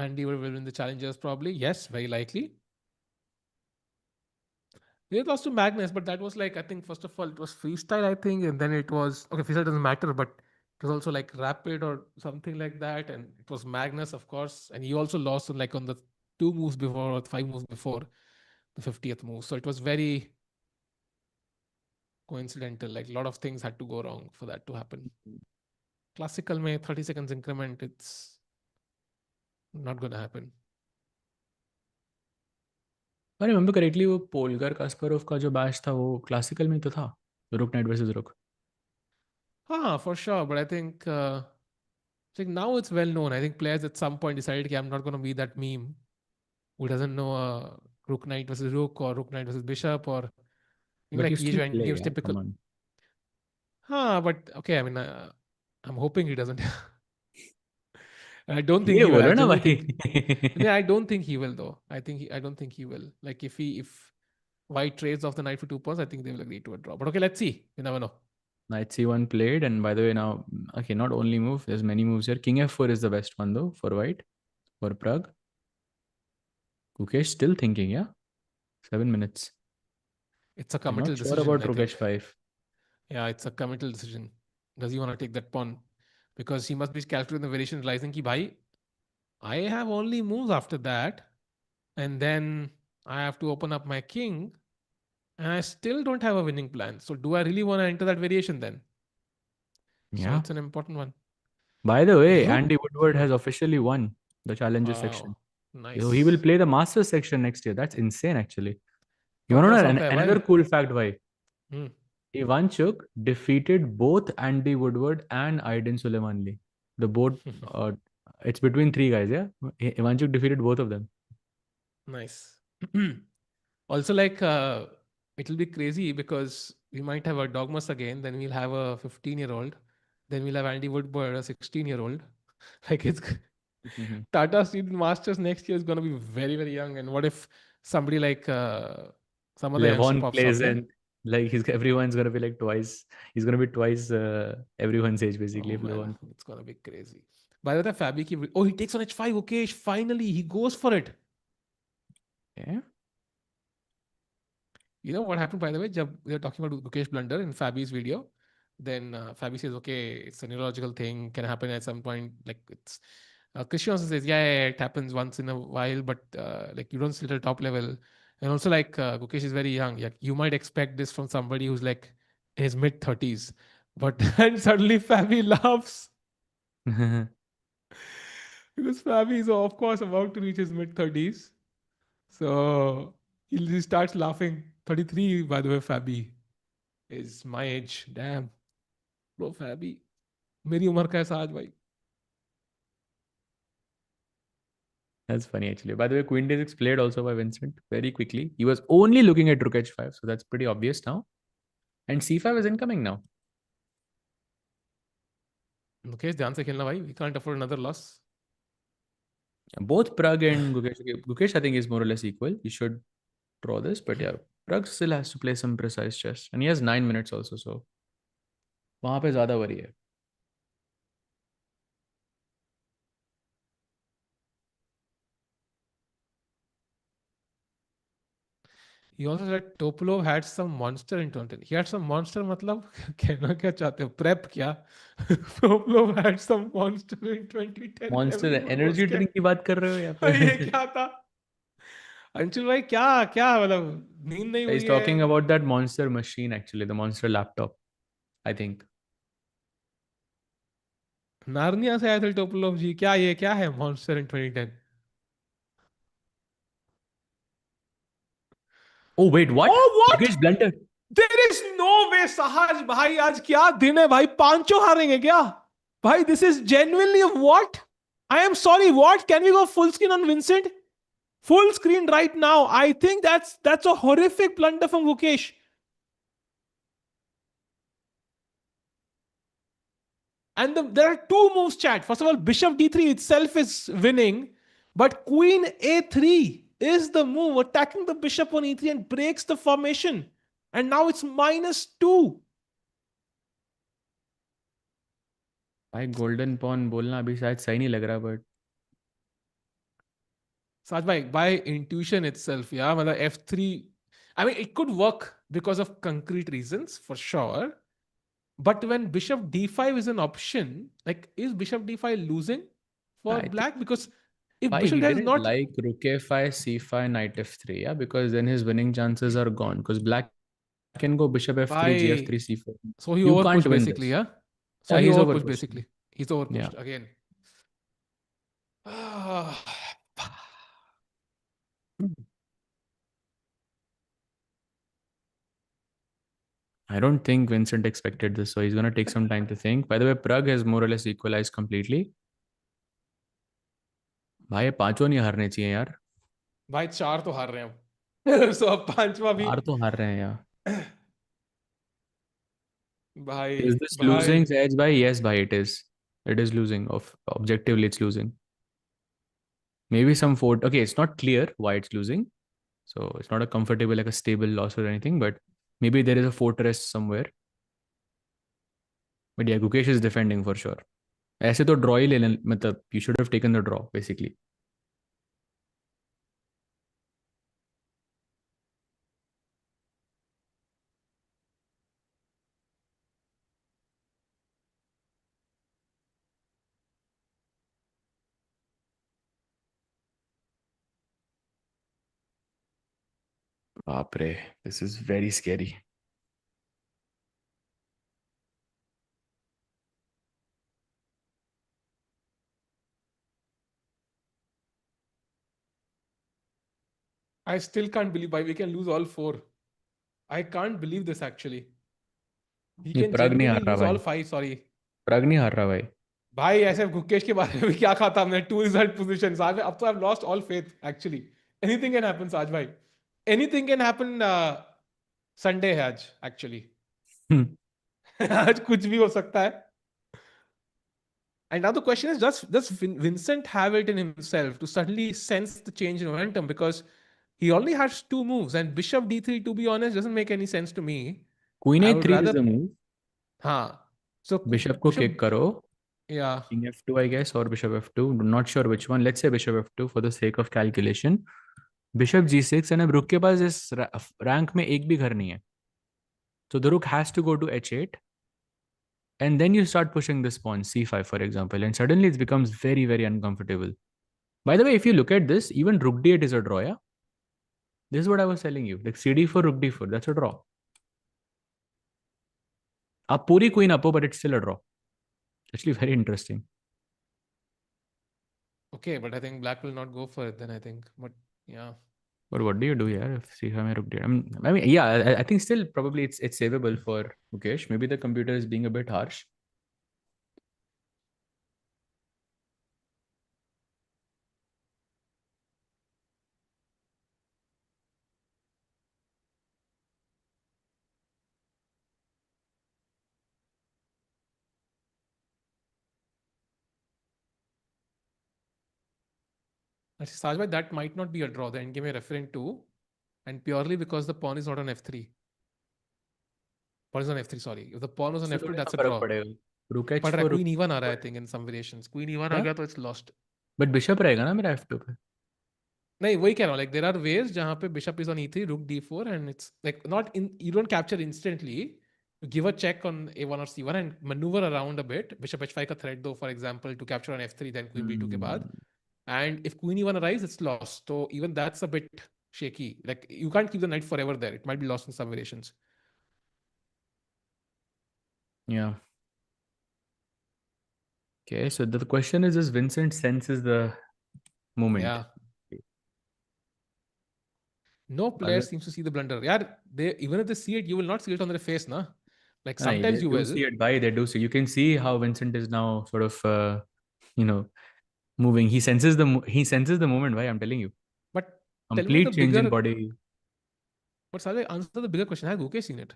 Andy will win the challengers probably. Yes, very likely. They lost to Magnus, but that was like, I think, first of all, it was freestyle, I think, and then it was, okay, freestyle doesn't matter, but it was also like rapid or something like that, and it was Magnus, of course, and he also lost on like on the 2 moves before or 5 moves before the 50th move. So it was very coincidental. Like a lot of things had to go wrong for that to happen. Classical में 30 seconds increment, it's not going to happen. If I remember correctly, वो Polgar Kasparov का जो batch था वो classical में तो था. रुक नाइट वर्सेस रुक. For sure. But I think now it's well known. I think players at some point decided, I'm not going to be that meme who doesn't know rook knight versus rook or rook knight versus bishop or But like you still he play, was yeah, typical. come on. But okay, I mean, I'm hoping he doesn't. I don't think ये he will. I बोलो ना genuinely भाई. think. No, I don't think he will though. I don't think he will. Like if White trades off the knight for 2 pawns, I think they will agree to a draw. But okay, let's see. You never know. Knight c1 played, and by the way, now, okay, not only move, there's many moves here. King f4 is the best one though for white, for Pragg. Gukesh still thinking, yeah? 7 minutes. It's a I'm committal not sure decision, about I think. Rukesh 5. Yeah, it's a committal decision. Does he want to take that pawn? Because he must be calculating the variation, realizing ki bhai, I have only moves after that, and then I have to open up my king, and I still don't have a winning plan. So do I really want to enter that variation then? So Yeah. it's an important one. By the way, Rook. Andy Woodward has officially won the Challenger section. Wow. So he will Nice. play the Masters section next year. That's insane, actually. You want to 1500 know का है another भाई. cool fact, why? Hmm. Ivanchuk defeated both Andy Woodward and Aydin Suleymanli. The both, it's between 3 guys, yeah? Ivanchuk defeated both of them. Nice. Also, like, it'll be crazy because we might have a Erdogmus again, then we'll have a 15-year-old, then we'll have Andy Woodward, a 16-year-old. Like, it's Tata Steel Masters next year is going to be very, very young. And what if somebody like some other youngster Levon pops plays up? Yeah? in, like, everyone's going to be like twice. He's going to be twice everyone's age, basically, Oh if man, Levon. it's going to be crazy. By the way, Fabi, he takes on h5. Okay, finally, he goes for it. Yeah. You know what happened, by the way? We were talking about Gukesh blunder in Fabi's video. Then Fabi says, okay, it's a neurological thing, can happen at some point. Like it's Christian says, yeah, it happens once in a while, but like you don't sit at top level. And also like Gukesh is very young. Yeah, you might expect this from somebody who's like in his mid 30s. But then suddenly Fabi laughs because Fabi is of course about to reach his mid 30s. So he starts laughing. 33, by the way, Fabi is my age. Damn. Bro, Fabi. मेरी उम्र का है साज भाई. That's funny, actually. By the way, Queen D6 played also by Vincent very quickly. He was only looking at Rook H5, so that's pretty obvious now. And C5 is incoming now. Mukesh ध्यान से खेलना भाई. We can't afford another loss. Both Pragg and Gukesh. Gukesh, I think, is more or less equal. He should draw this, but yeah, Pragg still has to play some precise chess. And he has 9 minutes also, so वहाँ पे ज़्यादा worry है. He also said Topolov had some monster in 2010. He had some monster मतलब कहना क्या चाहते हो? Prep क्या? Topolov had some monster in 2010. Monster Everyone was energy drink scared. की बात कर रहे हो या ये फिर? क्या था? अंशुल भाई क्या क्या मतलब नींद नहीं He's हुई है? talking about that monster machine, actually, the monster laptop, I think. Narnia से आया था टोपलोव जी, क्या है monster in 2010? Oh wait, what? Oh what? Gukesh blundered. There is no way, Sahaj भाई, आज क्या दिन है भाई, पांचों हारेंगे क्या भाई? This is genuinely a what? I am sorry, what? Can we go full screen on Vincent? Full screen right now. I think that's a horrific blunder from Gukesh. And there are two moves, chat. First of all, bishop d3 itself is winning, but queen a3 is the move, attacking the bishop on e3 and breaks the formation. And now it's -2. भाई golden pawn बोलना अभी शायद सही नहीं लग रहा, but Saj bhai, by intuition itself, yeah, मतलब f3. I mean, it could work because of concrete reasons for sure. But when bishop d5 is an option, like, is bishop d5 losing for I think black? Because if why bishop he has didn't not, like rook a5, c5, knight f3, yeah, because then his winning chances are gone. Because black can go bishop f3, by gf3, c4. so he You can't overpushed win basically, this. yeah. So Yeah, he he's overpushed overpushed. basically. He's Yeah. overpushed again. I don't think Vincent expected this, so he's going to take some time to think. By the way, Pragg has more or less equalized completely. भाई ये पांचों नहीं हारने चाहिए यार. भाई चार तो हार रहे हैं अब. So अब पांचवा भी. चार तो हार रहे हैं यार. भाई Is this भाई. losing, Sahaj bhai? Yes, bhai, it is. It is losing. Objectively, it's losing. Maybe some fort. Okay, it's not clear why it's losing. So it's not a comfortable, like a stable loss or anything, but maybe there is a fortress somewhere. But yeah, Gukesh is defending for sure. ऐसे तो draw ही ले लें, मतलब you should have taken the draw basically. बाप रे, this is very scary. I still can't believe why we can lose all four. I can't believe this actually. He नहीं, can Pragg नहीं genuinely हार रहा lose all भाई. five. Sorry. Pragg नहीं हार रहा भाई. भाई ऐसे गुकेश के बारे में भी क्या कहा था हमने, टू रिजल्ट पोजीशन. अब तो I have lost all faith actually. Anything can happen साज भाई. Anything can happen. संडे है आज एक्चुअली. आज कुछ भी हो सकता है. And now the question is, does Vincent have it in himself to suddenly sense the change in momentum? Because he only has two moves, and bishop d3, to be honest, doesn't make any sense to me. Queen I would a3 is rather. the move. हाँ. So Bishop को bishop. kick करो. Yeah. King f2, I guess, or bishop f2. Not sure which one. Let's say bishop f2 for the sake of calculation. Bishop g6 and अब रुक के पास इस rank में एक भी घर नहीं है. So the rook has to go to h8. And then you start pushing this pawn, c5, for example. And suddenly it becomes very, very uncomfortable. By the way, if you look at this, even rook d8 is a draw, yeah? This is what I was telling you. Like cd4, rook d4, that's a draw. आप पूरी queen up, but it's still a draw. Actually, very interesting. Okay, but I think black will not go for it then, I think. But yeah. But what do you do here if c5 में rook d8? I mean, yeah, I think still probably it's savable for Gukesh. Maybe the computer is being a bit harsh. Actually, Sajbhai, that might not be a draw. The endgame you're referring to, and purely because the pawn is not on f3. Pawn is on f3. Sorry, if the pawn was on इससे f2, थोड़ी ना that's a फर्क draw. पड़ेगा. Rook पढ़ रहा है, h4, rook queen e1 आ रहा है, I d4. think in some variations. Queen e1 आ क्या? गया तो it's lost. But bishop रहेगा ना मेरा f2 पे. नहीं वही कह रहा हूँ, like there are ways जहाँ पे bishop is on e3, rook d4, and it's like not in, you don't capture instantly. You give a check on a1 or c1 and maneuver around a bit. Bishop h5 का threat though, for example, to capture on f3, then queen b2 के बाद. And if queen e1 arrives, it's lost. So even that's a bit shaky. Like you can't keep the knight forever there. It might be lost in some variations. Yeah. Okay, so the question is Vincent senses the moment? Yeah. No player seems to see the blunder. Yeah, they even if they see it, you will not see it on their face, na? Like No, sometimes they you do will, see it by, they do see. You can see how Vincent is now sort of, you know, moving. He senses the moment. Why I'm telling you, but tell me the complete change in bigger. body. But Sajay, answer the bigger question: has Gukesh seen it?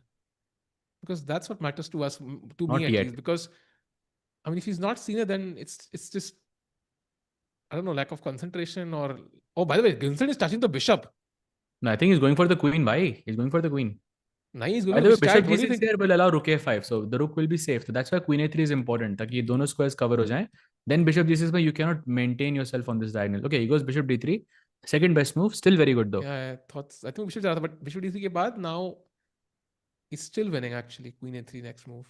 Because that's what matters to us, to me Not at yet. least. Because I mean, if he's not seen it, then it's just, I don't know, lack of concentration or. Oh, by the way, Vincent is touching the bishop. No, I think he's going for the queen. Why? He's going for the queen. Now he's going By for the way, bishop. bishop Chat. What do you g6 think? here will allow rook a5, so the rook will be safe. So that's why queen a3 is important, ताकि ये दोनों squares cover हो जाएं. Then bishop g6 में you cannot maintain yourself on this diagonal. Okay, he goes bishop d3. Second best move, still very good though. Yeah, I think bishop जा रहा था, but bishop d3 के बाद now he's still winning actually. Queen a3 next move.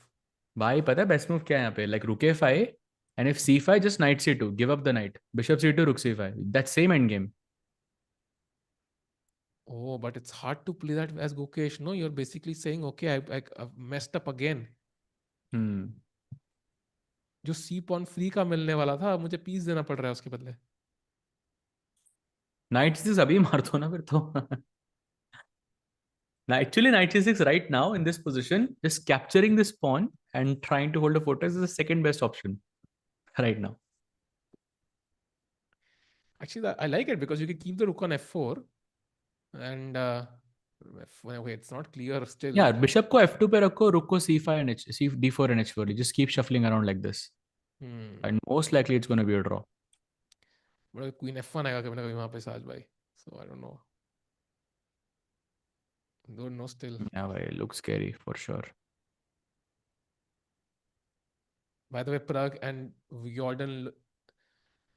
भाई पता है best move क्या है यहाँ पे? Like rook a5, and if c5, just knight c2, give up the knight. Bishop c2, rook c5. That's same end game. Oh, but it's hard to play that as Gukesh. No, you're basically saying, okay, I've messed up again. Hmm. जो सी pawn free का मिलने वाला था, मुझे piece देना पड़ रहा है उसके बदले. Knight c6 अभी मार दो ना फिर तो. Actually, knight c6 right now in this position, just capturing this pawn and trying to hold a fortress is the second best option right now. Actually, I like it because you can keep the rook on f4 and okay, it's not clear still. Yeah, bishop को f2 पे रखो, rook को c5 and d4 and h4. You just keep shuffling around like this, and most likely it's going to be a draw. But queen f1 आएगा कभी ना कभी वहां पे साज भाई. So I don't know. Don't know still. Yeah, bhai, it looks scary for sure. By the way, Pragg and Jordan.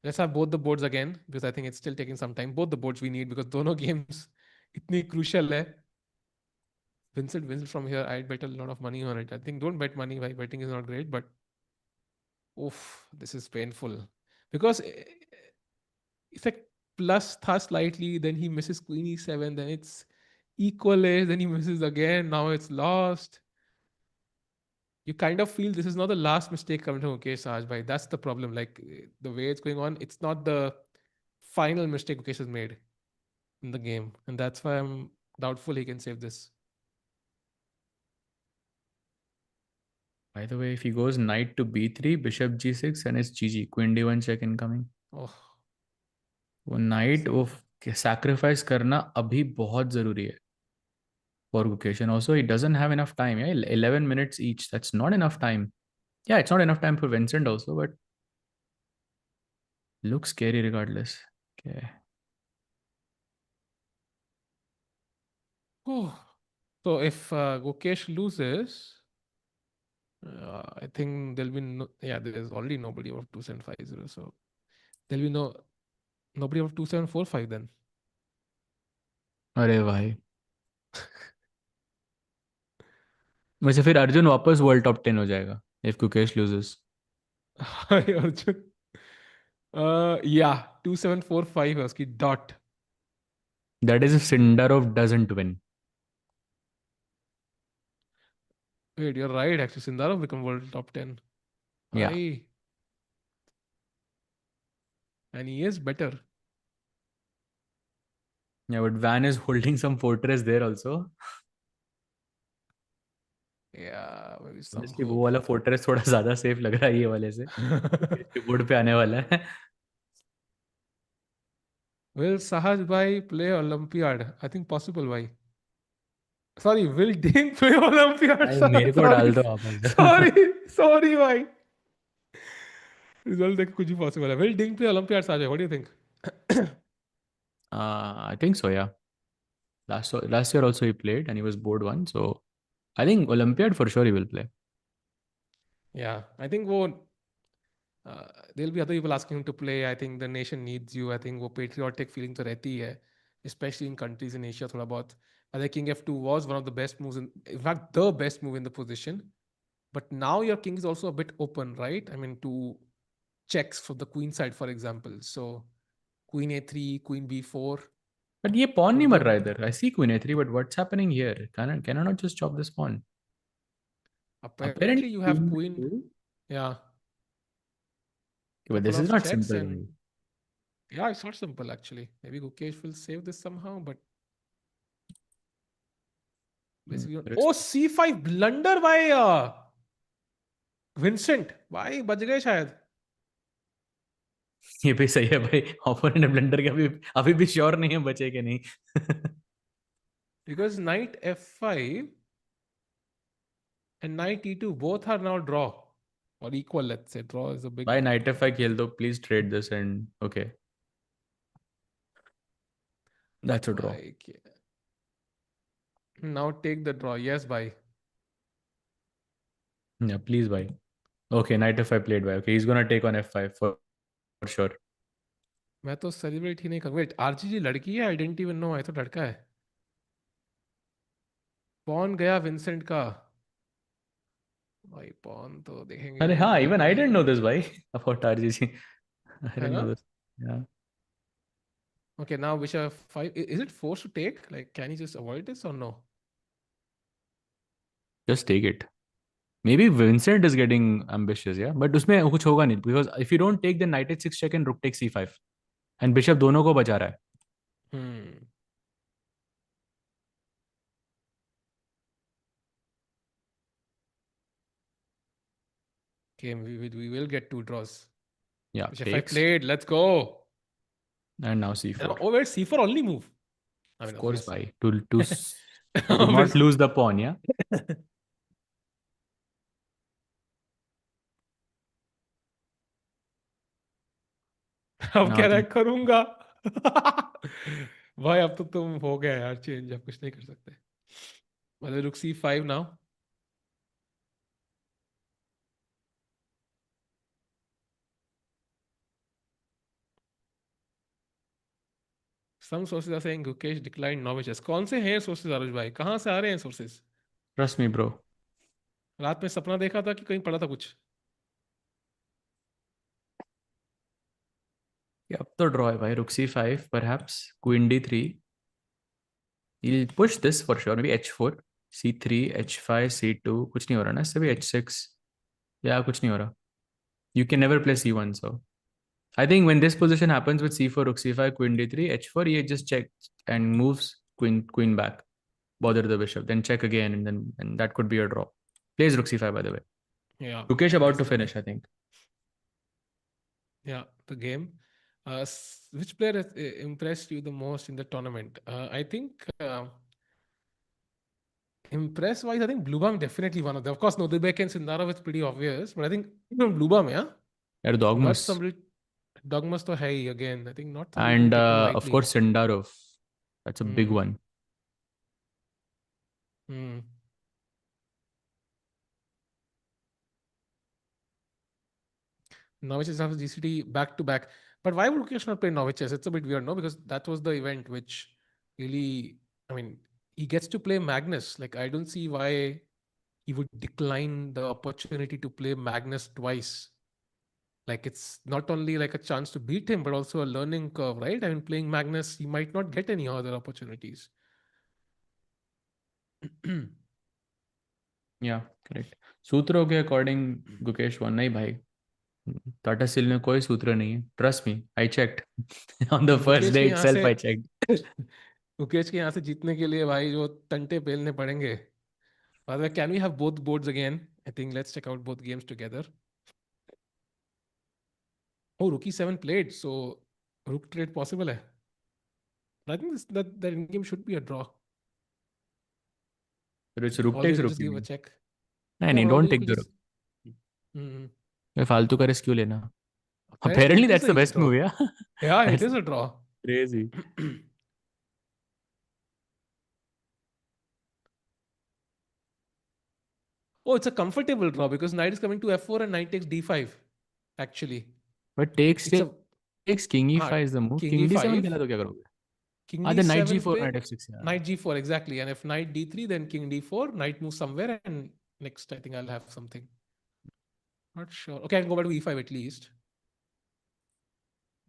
Let's have both the boards again because I think it's still taking some time. Both the boards we need because दोनों games इतनी crucial है. Vincent from here, I'd bet a lot of money on it. I think don't bet money. Why betting is not great, but oof, this is painful because if I plus tha slightly, then he misses queen e7, then it's equalish, then he misses again. Now it's lost. You kind of feel this is not the last mistake coming from Mukesh Sahaj bhai. That's the problem. Like the way it's going on, it's not the final mistake Mukesh has made in the game, and that's why I'm doubtful he can save this. By the way, if he goes knight to b3, bishop g6, and it's GG. Queen d1 check incoming. Oh, वो knight वो sacrifice करना अभी बहुत जरूरी है for Gukesh. And also, he doesn't have enough time. Yeah, 11 minutes each. That's not enough time. Yeah, it's not enough time for Vincent also, but looks scary regardless. Okay. oh. So if Gukesh loses, I think there'll be no. Yeah, there's already nobody of 2750. So there'll be nobody of 2745 then. अरे भाई वैसे फिर अर्जुन वापस world top 10 हो जाएगा if Gukesh loses. Hi Arjun. Yeah, 2745 है उसकी dot. That is if Sindarov doesn't win. Wait, you're right. Actually, Sindarov become world top 10. Yeah. Aye. And he is better. Yeah, but Van is holding some fortress there also. Yeah, maybe some Honestly, वो hope. वाला fortress थोड़ा ज्यादा safe लग रहा है ये वाले से. बोर्ड पे आने वाला है. Will Sahaj bhai play Olympiad? I think possible bhai. Sorry, will Ding play Olympiad? भाई मेरे को Sorry, डाल दो वापस. sorry bhai. Result देख कुछ भी possible है. Will Ding play Olympiad, Sajay? What do you think? I think so, yeah. Last year also he played and he was board one, so I think Olympiad for sure he will play. Yeah, I think वो there'll be other people asking him to play. I think the nation needs you. I think वो patriotic feeling तो रहती है, especially in countries in Asia थोड़ा बहुत. I think King F2 was one of the best moves, in fact, the best move in the position. But now your king is also a bit open, right? I mean, to checks for the queen side, for example. So queen a3, queen b4. But ये pawn नहीं would be मर a- रहा इधर. I see queen a3, but what's happening here? Can I not just chop this pawn? Apparently, Apparently, you have queen queen. b2. Yeah. But this couple is of not checks simple. and yeah, it's not simple actually. Maybe Gukesh will save this somehow, but basically, Risk. oh, C5 blunder by Vincent. भाई बच गए शायद. ये भी सही है भाई. Opponent blunder के अभी भी श्योर नहीं है बचे के नहीं. Because knight f5 and knight e2 both are now draw or equal. Let's say draw is a big. भाई नाइट f5 खेल दो please. Trade this and okay. That's a draw. Now take the draw. Yes, bhai. Yeah, please भाई. Okay, knight f5 played by. Okay, he's gonna take on f5 for sure. मैं तो celebrate ही नहीं करूँ. Wait, RGG लड़की है? I didn't even know. I तो लड़का है. पॉन गया विंसेंट का. भाई पॉन तो देखेंगे अरे नहीं हाँ, कहीं even I भी. didn't know this भाई about RGC. I है didn't ना? know this. Yeah. Okay, now bishop 5. Is it forced to take? Like, can he just avoid this or no? Just take it. Maybe Vincent is getting ambitious, yeah. But उसमें कुछ होगा नहीं because if you don't take, then knight h6 check and rook takes c5 and bishop दोनों को बचा रहा है. Hmm. Okay, we will get two draws. Yeah, Bishop 5 takes played. Let's go. and now c4. Oh, wait, c4 only move. I Of mean, course, obviously. भाई. To not Obviously. lose the pawn, yeah. अब Now कह I रहा है think करूंगा. भाई अब तो तुम हो गया यार चेंज. अब कुछ नहीं कर सकते. मतलब रुक c5 now. Some sources are saying Gukesh declined novices. कौन से हैं sources आरुष भाई? कहाँ से आ रहे हैं sources? trust me, bro. रात में सपना देखा था कि कहीं पढ़ा था कुछ? Yeah, अब तो draw है भाई. Rook c5 perhaps. Queen d3. He'll push this for sure. Maybe h4, c3, h5, c2. कुछ नहीं हो रहा ना इससे भी. h6. Yeah, कुछ नहीं हो रहा. You can never play c1, so I think when this position happens with c4, rook c5, queen d3, h4, he just checks and moves queen back, bother the bishop, then check again, and that could be a draw. Plays rook c5 by the way. Yeah. Gukesh about That's to the finish, game. I think. Yeah, the game. Which player has impressed you the most in the tournament? I think impress wise, I think Bluebaum definitely one of them. Of course, Nodirbek and Sindarov is pretty obvious, but I think Bluebaum, yeah, not Erdogmus somebody. Dogmas to hai again. I think not somebody to be and taken of lightly. course Sindarov. That's a big Hmm. one. Hmm. Novices have GCT back to back. But why would Gukesh not play Novices? It's a bit weird, no? Because that was the event which really, I mean, he gets to play Magnus. Like, I don't see why he would decline the opportunity to play Magnus twice. Like, it's not only like a chance to beat him, but also a learning curve, right? I mean, playing Magnus, he might not get any other opportunities. Yeah, correct. सूत्रों के according Gukesh one नहीं भाई. Tata steel में कोई सूत्र नहीं है. Trust me, I checked on the first Gukesh day के यहाँ इटसेल्फ. से आई चेक्ड. गुकेश के यहाँ से जीतने के लिए भाई जो तंटे पेलने पड़ेंगे. By the way, can we have both boards again? I think let's check out both games together. Oh, Rook E7 played, so Rook trade possible hai. But I think that in game should be a draw. रुक Although takes you could रुक just you give a mean. check. नहीं Yeah, नहीं, but although don't you take could the just. रुक. Hmm. फालतू का risk क्यों लेना. Apparently, Apparently it is that's a the easy best draw. move, yeah. Yeah, it That's is a draw. crazy. Oh, it's a comfortable draw because knight is coming to f4 and knight takes d5. Actually, But it's a takes king ah, e5 is the move. king King d7 d5, खेला तो क्या करोगे. king Then knight d7 g4, पे knight f6, yeah. knight g4 exactly, and if knight d3, then king d4, knight moves somewhere, and next I think I'll have something. Not sure. Okay, I can go back to e5 at least.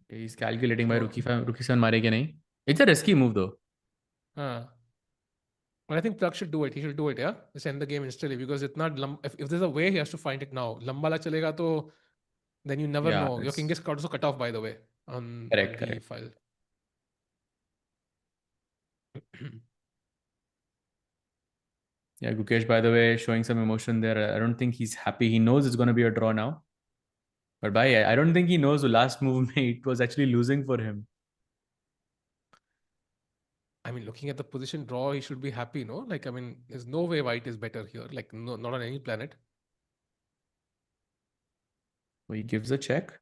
Okay, he's calculating by So, rook e7 मारेगा नहीं. It's a risky move though. but I think Pragg should do it. He should do it, yeah? Just end the game instantly because it's not if there's a way he has to find it now. Lambala chalega to then you never Yeah, know. Your king it's is also cut off, by the way, on correct, the correct. file. Yeah, Gukesh, by the way, showing some emotion there. I don't think he's happy. He knows it's going to be a draw now. But bhai, I don't think he knows the last move it was actually losing for him. I mean, looking at the position draw, he should be happy, no? Like, I mean, there's no way white is better here. Like, no, not on any planet. So he gives a check.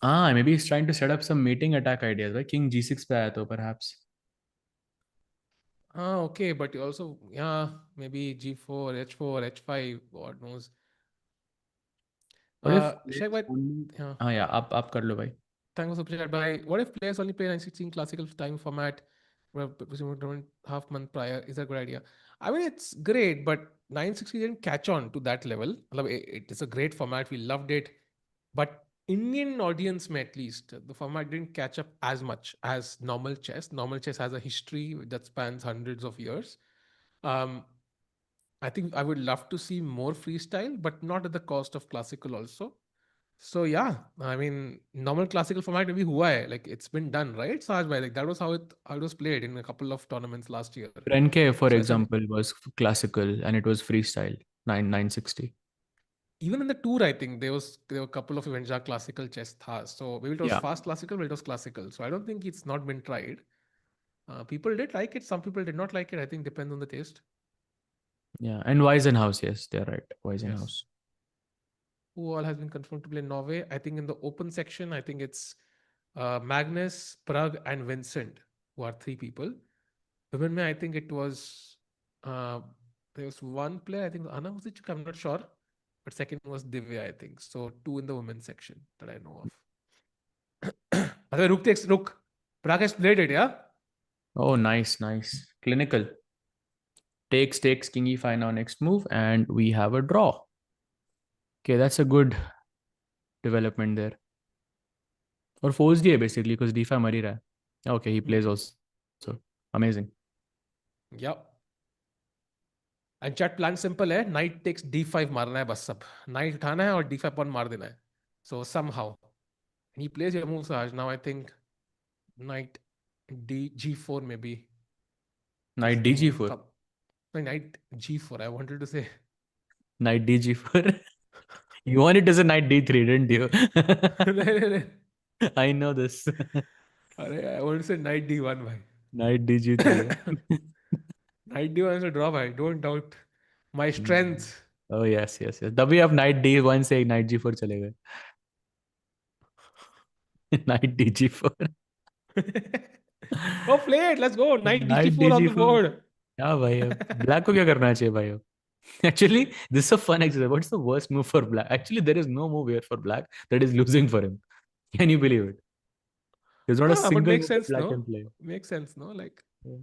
Ah, maybe he's trying to set up some mating attack ideas. Right? King G6 pe aaya to perhaps. Ah, okay, but you also, yeah, maybe G4, H4, H5, God knows. What if Shake players White, only? yeah. Ah, yeah, up kar lo bhai. Thanks for super chat. By what if players only play 916 classical time format, where tournament half month prior? Is that a good idea? I mean, it's great, but 960 didn't catch on to that level. Matlab, it's a great format. We loved it, but Indian audience, may at least the format didn't catch up as much as normal chess. Normal chess has a history that spans hundreds of years. Um, I think I would love to see more freestyle, but not at the cost of classical also. So yeah, I mean, normal classical format maybe hua hai. Like it's been done, right? Sahaj bhai, like that was how it was played in a couple of tournaments last year. Renke, for So ऐसा example, was classical and it was freestyle 960. even in the tour, I think there were a couple of events that classical chess tha. So maybe it was Yeah, fast classical, but it was classical. So I don't think it's not been tried. People did like it. Some people did not like it. I think depends on the taste. yeah, and Weisenhouse, yes, they're right. Yes. Weisenhouse. Who all has been confirmed to play Norway? I think in the open section, I think it's Magnus, Pragg, and Vincent, who are three people. Women, I think it was uh, there was one player. I think Anna was it? I'm not sure, but second was Divya. I think so. Two in the women's section that I know of. Other Rook takes Rook. Pragg has played it, yeah. Oh, nice, nice. Clinical. Takes King E5 now next move, and we have a draw. Okay, that's a good development there. Or force diya basically because D5 मर ही रहा है. Okay, he plays also. So amazing. Yep. And chat plan simple है. Knight takes D5 मारना है बस सब. Knight उठाना है और D5 pawn मार देना है. So somehow, and he plays your moves now. I think Knight G4 maybe is Knight the move. DG4. Knight G4. I wanted to say. Knight DG4. You wanted to say Knight D3, didn't you? I know this. I wanted to say Knight D1 भाई. Knight DG3. Knight D1 is a draw भाई. Don't doubt my Hmm. strength. Oh yes, yes, yes. तभी आप Knight D1 से Knight G4 चले गए. Knight DG4. Oh, play it. Let's go. Knight Knight DG4 on the DG4. board. क्या भाई अब black को क्या करना चाहिए भाई अब? Actually, this is a fun exercise. What's the worst move for black? Actually, there is no move here for black that is losing for him. Can you believe it? There's not a But single makes move that sense, black no? can play. Makes sense, no? Like, Yeah.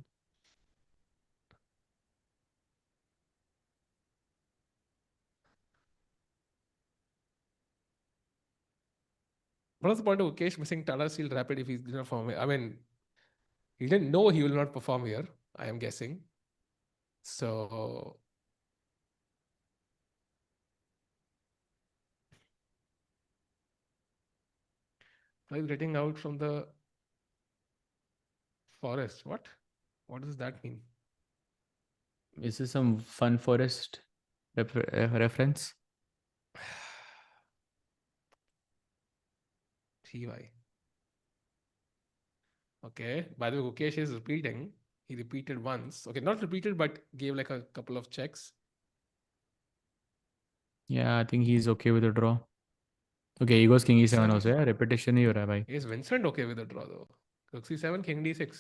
what's the point of Ukesh missing Tata Steel Rapid if he's not perform here? I mean, he didn't know he will not perform here, I am guessing. So, he's getting out from the forest. What? What does that mean? Is this some Fun Forest reference? TY. Okay. By the way, Gukesh is repeating. He repeated once. Okay, not repeated, but gave like a couple of checks. Yeah, I think he's okay with the draw. Okay, he goes King E7 Vincent. also. Yeah, repetition ही हो रहा है भाई. Is Vincent okay with the draw though? Rook C7, King D6.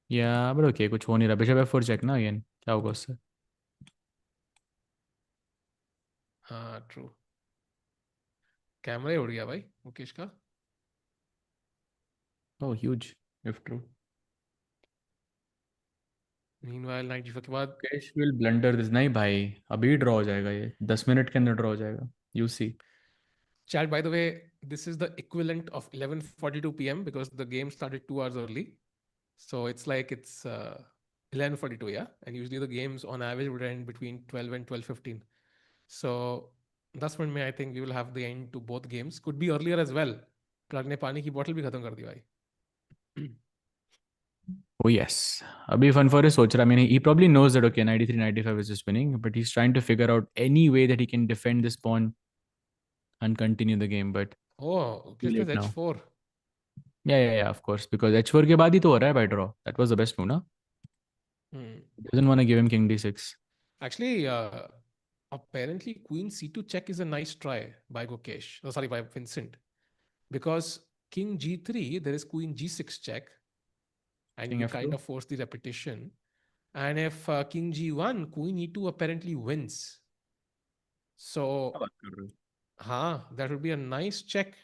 Yeah, but okay, कुछ हो नहीं रहा. Bishop F4 check ना again. क्या होगा उससे? हाँ, true. कैमरा ही उड़ गया भाई मुकेश का. Oh, huge. If true. Meanwhile, Knight G4 के बाद Cash will blunder this. नहीं भाई, अभी draw हो जाएगा ये. 10 मिनट के अंदर draw हो जाएगा. You see. chat, by the way, this is the equivalent of 11:42 p.m. because the game started 2 hours early. So it's like it's 11:42, yeah? And usually the games on average would end between 12 and 12:15. So 10 minute में I think we will have the end to both games. Could be earlier as well. प्रग ने पानी की बोतल भी खत्म कर दी भाई. Oh yes. Abhi Van Foreest सोच रहा. I mean, he probably knows that okay, 93, 95 is just winning, but he's trying to figure out any way that he can defend this pawn and continue the game. But Oh, too किस late पे now. H4? Yeah, of course. Because H4 के बाद ही तो हो रहा है by draw. That was the best move, ना? He doesn't want to give him King D6. Actually, apparently Queen C2 check is a nice try by Gukesh. Oh, sorry, by Vincent. Because King G3, there is Queen G6 check, and King you F2. kind of force the repetition. And if King G1, Queen E2 apparently wins. So, that would be a nice check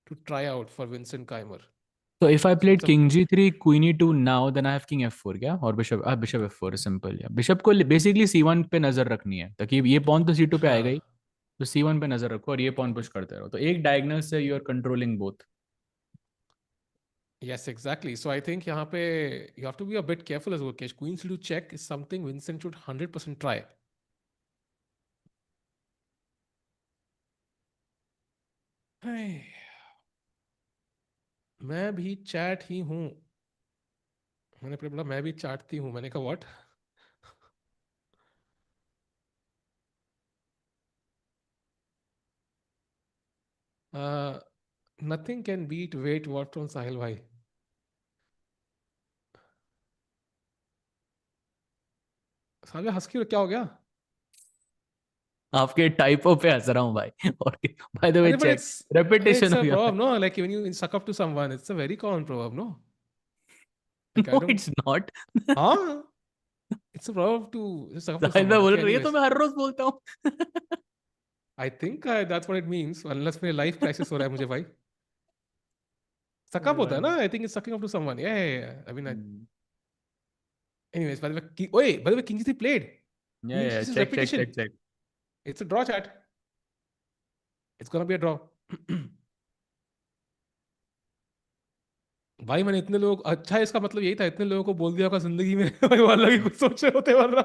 to try out for Vincent Keymer. So if I So played it's a King G3, Queen E2 now, then I have King F4 क्या? और Bishop F4 is simple. Yeah. Bishop को basically C1 पे नजर रखनी है ताकि ये pawn तो C2 पे आएगा ही, तो C1 पे नजर रखो और ये pawn push करते रहो. तो एक diagonal से you are controlling both. Yes, exactly. So I think यहाँ पे you have to be a bit careful as well. Queen C2 check is something Vincent should 100% try. मैं भी चैट ही हूँ. मैंने बोला मैं भी चाटती हूँ. मैंने कहा what? Nothing can beat wait what from Sahil भाई. साहिल हंस क्यों? क्या हो गया? आपके टाइपो पे हंस रहा हूँ भाई. और by the way, अरे but check it's repetition a हो गया. proverb, no? Like when you suck up to someone, it's a very common proverb, no? Like I No, don't. it's not. हाँ, it's a proverb to suck up to साहिल भाई someone. बोल Okay, रही है तो anyways, मैं हर रोज बोलता हूँ. I think that's what it means. Unless मेरे life crisis हो रहा है मुझे भाई. Suck up होता है ना? I think it's sucking up to someone. Yeah. I mean, anyways, by the way, King G3 played. Queen Yeah. G6 Check. repetition. It's a draw, chat. It's gonna be a draw. भाई मैंने इतने लोग, अच्छा इसका मतलब यही था, इतने लोगों को बोल दिया होगा जिंदगी में. भाई वाला भी कुछ सोचे होते वरना.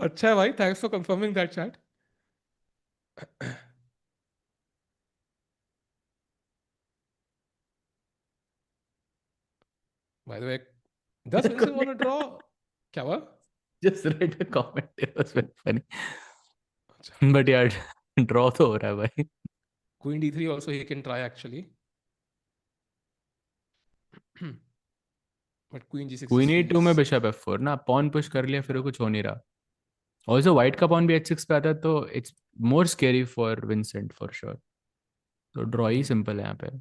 अच्छा है भाई, thanks for confirming that chat. By the way, does Vincent want to draw? क्या हुआ? Just read a comment. It was very funny. But yeah, draw तो हो रहा है भाई. Queen D3 also he can try actually. But Queen G6 is Queen E2 में fierce. Bishop F4 ना, pawn push कर लिया फिर वो कुछ हो नहीं रहा. Also white का pawn भी H6 पे आता है तो it's more scary for Vincent for sure. तो draw ही simple है यहाँ पे.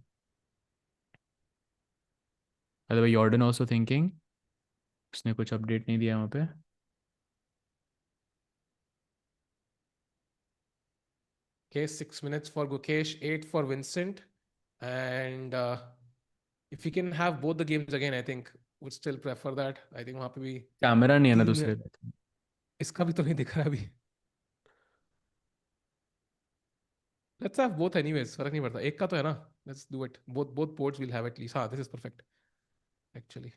By the way, Jordan also thinking. उसने कुछ update नहीं दिया वहाँ पे. Okay, 6 minutes for Gukesh, 8 for Vincent. And if he can have both the games again, I think would still prefer that. I think वहाँ पे भी कैमरा नहीं है ना 3 दूसरे मिनट. पे. इसका भी तो नहीं दिख रहा अभी. Let's have both anyways. फर्क नहीं पड़ता. एक का तो है ना. Let's do it. Both boards will have at least. हाँ, this is perfect. Actually.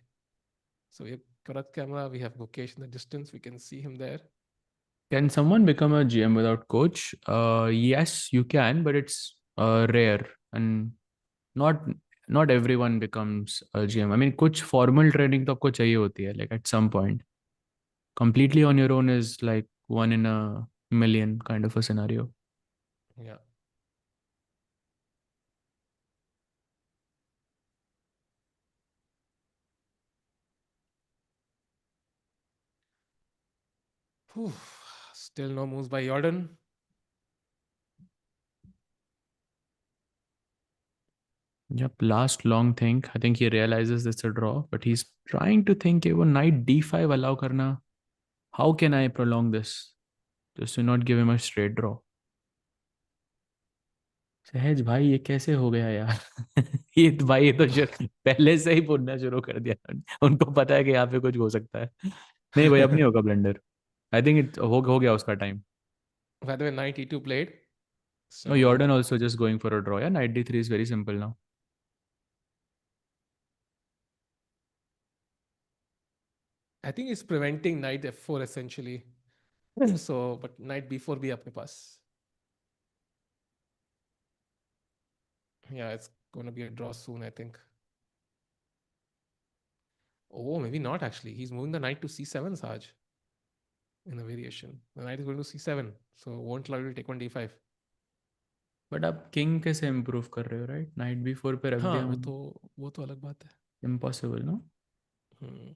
So we have correct camera. We have Gukesh in the distance. We can see him there. Can someone become a GM without coach? Yes, you can, but it's rare and not not everyone becomes a GM. I mean, कुछ formal training तो आपको चाहिए होती है, like at some point. Completely on your own is like one in a million kind of a scenario. Yeah. Whew. Still no moves by Jordan. Yep, last long think. I think he realizes it's a draw, but he's trying to think, वो knight d5 allow करना. How can I prolong this? Just to not give him a straight draw. सहज भाई ये कैसे हो गया यार. ये तो भाई ये तो पहले से ही बोलना शुरू कर दिया. उनको पता है कि यहाँ पे कुछ हो सकता है. नहीं भाई अब नहीं होगा ब्लंडर. आई थिंक इट हो गया उसका time. By the way, knight e2 played. No, So Jordan also just going for a draw. Yeah, knight d3 is very simple now. I think he's preventing knight f4 essentially. So, but knight b4 भी अपने पास. Yeah, it's going to be a draw soon, I think. Oh, maybe not actually. He's moving the knight to c7, Saj. In a variation. The knight is going to c7. So won't allow you to take on d5. But आप king कैसे improve कर रहे हो, right? Night b4 पे रख हाँ, दिया मैंने. वो तो अलग बात है. Impossible, no? Hmm.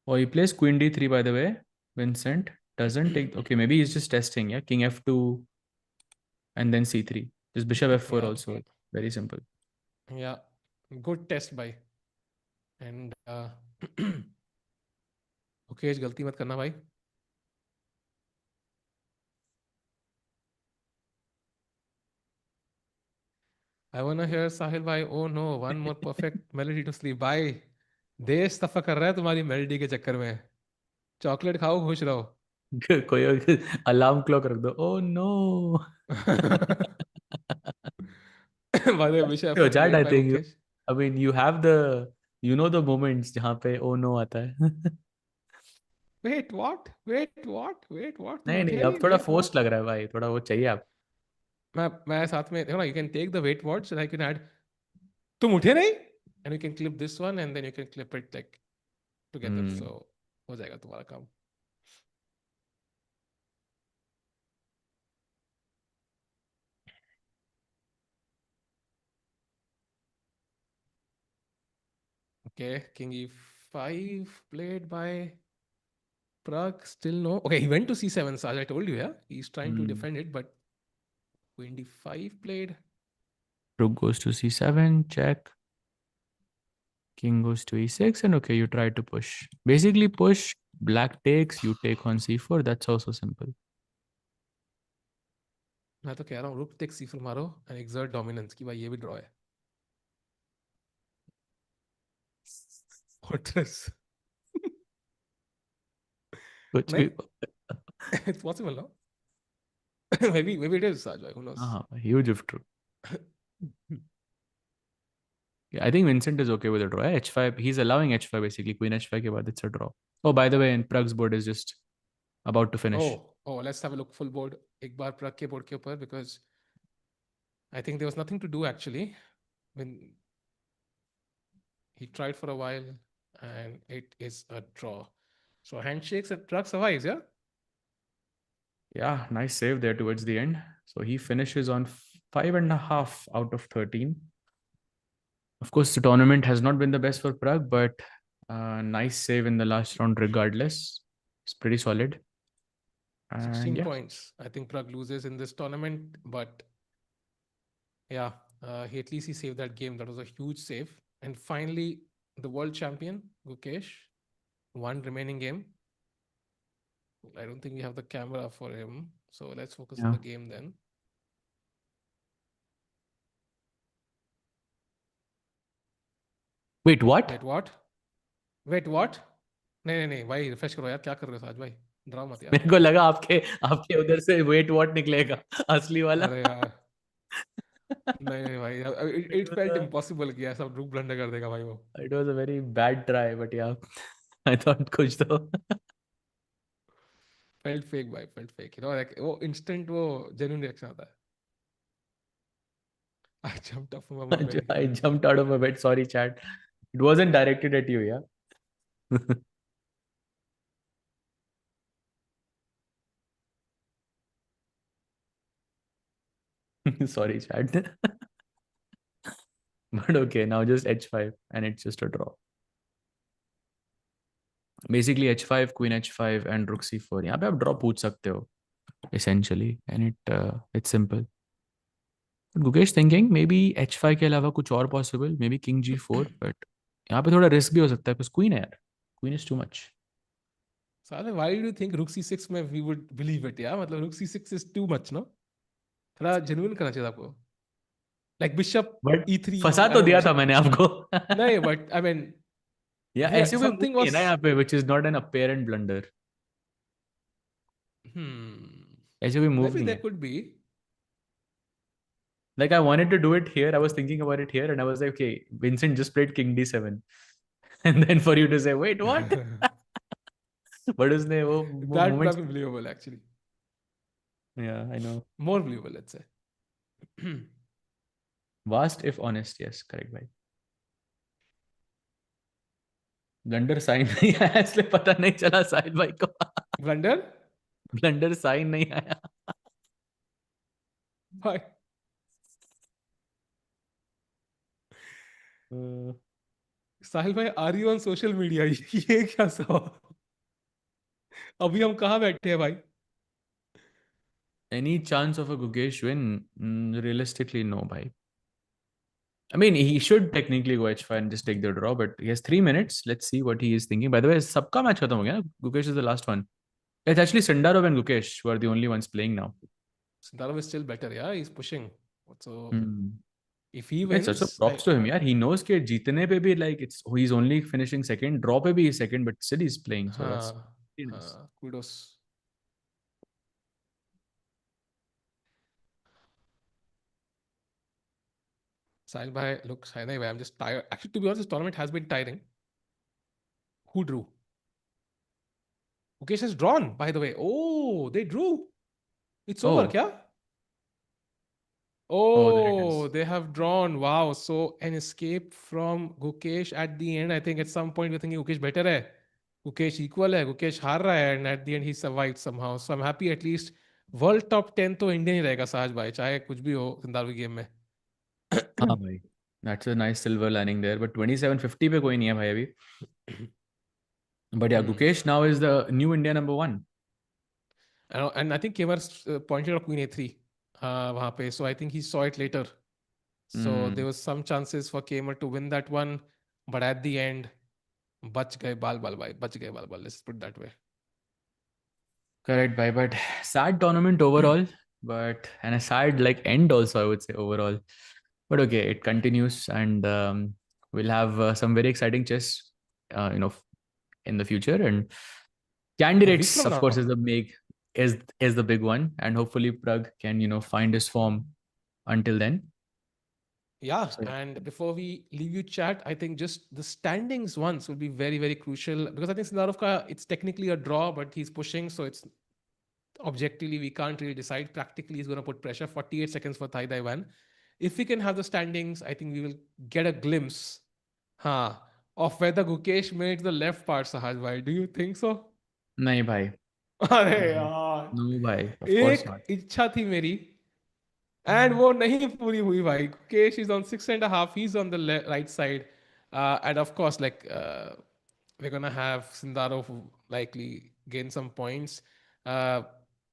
Oh, he plays queen d3, by the way. Vincent doesn't take. Okay, maybe he's just testing. Yeah, king f2 and then c3. Just bishop f4 Yeah. also. Very simple. Yeah. Good test by. And Gukesh, गलती मत करना भाई. I wanna hear Sahil bhai. Oh no, one more perfect melody to sleep. Bhai, देश सफा कर रहा है तुम्हारी मेलोडी के चक्कर में. चॉकलेट खाओ, खुश रहो. कोई अलार्म क्लॉक रख दो. Oh no. By the way, bishop f4 Chat, played I by think. Gukesh. I mean, you have the moments जहाँ पे oh no आता है. Wait, what? Wait, what? तुम नहीं नहीं, उठे अब नहीं? थोड़ा Wait, फोर्स what? लग रहा है भाई. थोड़ा वो चाहिए आप. मैं साथ में देखो ना, you can take the wait words and I can add तुम उठे नहीं, and you can clip this one and then you can clip it like together. So हो जाएगा तुम्हारा काम. Okay, king e5 played by Pragg. Still no. Okay, he went to c7, as I told you. Yeah, he's trying to defend it, but queen d5 played. Rook goes to c7, check. King goes to e6, and okay, you try to push. Basically, push. Black takes. You take on c4. That's also simple. मैं तो कह रहा हूँ rook takes c4 मारो and exert dominance कि भाई ये भी draw है. What is? कुछ नहीं, भी. it's possible, no? maybe it is, Sajai. Who knows? Huge if true. Yeah, I think Vincent is okay with a draw. h5. He's allowing h5 basically. Queen h5 के बाद it's a draw. Oh, by the way, and Pragg's board is just about to finish. Oh, let's have a look full board. एक बार Pragg के board के ऊपर, because I think there was nothing to do actually when he tried for a while and it is a draw. So handshakes and Pragg survives, yeah? Yeah, nice save there towards the end. So he finishes on 5.5 out of 13. Of course, the tournament has not been the best for Pragg, but nice save in the last round regardless. It's pretty solid. 16 yeah. points. I think Pragg loses in this tournament, but yeah, at least he saved that game. That was a huge save. And finally, the world champion, Gukesh, one remaining game. I don't think we have the camera for him. So let's focus on the game then. Wait, what? Wait, what? नहीं भाई, refresh करो यार. क्या कर रहे हो साज भाई? ड्रामा मत यार. मेरे को लगा आपके उधर से वेट व्हाट निकलेगा असली वाला. अरे यार. नहीं भाई, it felt impossible कि ऐसा रूप ब्लंडर कर देगा भाई वो. It was a very bad try, but yeah, I thought कुछ तो. Felt fake भाई, felt fake. You know, like वो instant वो genuine reaction आता है. I jumped off my bed. I jumped out of my bed. Sorry, chat. It wasn't directed at you, yeah. Sorry, chat. But okay, now just h5 and it's just a draw. Basically h5, queen h5 and rook c4. यहाँ पे आप draw पूछ सकते हो essentially, and it's simple. But Gukesh thinking maybe h5 के अलावा कुछ और possible, maybe king g4, but यहाँ पे थोड़ा risk भी हो सकता है because queen है यार. Queen is too much. साले, why do you think rook c6 में we would believe it? Yeah, मतलब rook c6 is too much, no? थोड़ा genuine करना चाहिए आपको. Like bishop But e3. फंसा तो दिया था मैंने आपको. नहीं, but I mean, yeah, ऐसे कोई move नहीं है ना यहाँ पे, which is not an apparent blunder. ऐसे कोई move maybe नहीं there है. could be. Like I wanted to do it here. I was thinking about it here, and I was like, okay, Vincent just played king d7, and then for you to say, wait, what? But उसने वो That would moments. have been believable actually. Yeah, I know. More believable, let's say. Vast if honest. Yes, correct, bhai. Blunder sign नहीं आया इसलिए पता नहीं चला साहिल भाई को. Blunder? ब्लंडर साइन नहीं आया. Why? साहिल भाई, are you on social media? ये क्या सवाल? अभी हम कहाँ बैठे हैं भाई? Any chance of a Gukesh win? Realistically, no, bhai. I mean, he should technically go H5 and just take the draw, but he has 3 minutes. Let's see what he is thinking. By the way, सबका match खत्म हो गया ना? Gukesh is the last one. It's actually Sindarov and Gukesh who are the only ones playing now. Sindarov is still better, yeah. He's pushing. So Hmm. if he It's also wins, props to him, yeah. He knows कि जीतने पे भी like he's only finishing second. Draw पे भी he's second, but still he's playing. So that's हाँ, pretty nice. kudos. Sahil bhai, look, Sahil bhai, I'm just tired. Actually, to be honest, this tournament has been tiring. Who drew? Mukesh has drawn, by the way. Oh, they drew. It's over, Oh, kya? oh, there it Oh, is. they have drawn. Wow. So an escape from Gukesh at the end. I think at some point we're thinking Gukesh better hai. Gukesh equal hai. Gukesh हार रहा है, and at the end he survived somehow. So I'm happy at least world top 10 तो Indian ही रहेगा साहज भाई, चाहे कुछ भी हो जिंदावी गेम में. हाँ भाई. That's a nice silver lining there. But 2750 पे कोई नहीं है भाई अभी. But yeah, Hmm. Gukesh now is the new India number one. And I think Keymer pointed out Queen A3 वहाँ पे. So I think he saw it later. So there was some chances for Keymer to win that one, but at the end, बच गए बाल बाल भाई, बच गए बाल बाल. Let's put it that way. Correct, bhai. But sad tournament overall. But and a sad like end also, I would say overall. But okay, it continues, and we'll have some very exciting chess, in the future. And A week candidates, from of course, now. is the big one, and hopefully Pragg can find his form until then. Yeah, So and before we leave you chat, I think just the standings once will be very, very crucial, because I think Sindarovka, it's technically a draw, but he's pushing, so it's objectively we can't really decide. Practically, he's going to put pressure. 48 seconds for Thai Dai Van. If we can have the standings, I think we will get a glimpse, of whether Gukesh made the left part, Sahaj bhai. Do you think so? nahi bhai, अरे no, यार, no bhai, of course एक not. इच्छा थी मेरी, and वो नहीं पूरी हुई भाई. Gukesh is on 6.5. He's on the right side, and of course, like we're gonna have Sindarov likely gain some points. Uh,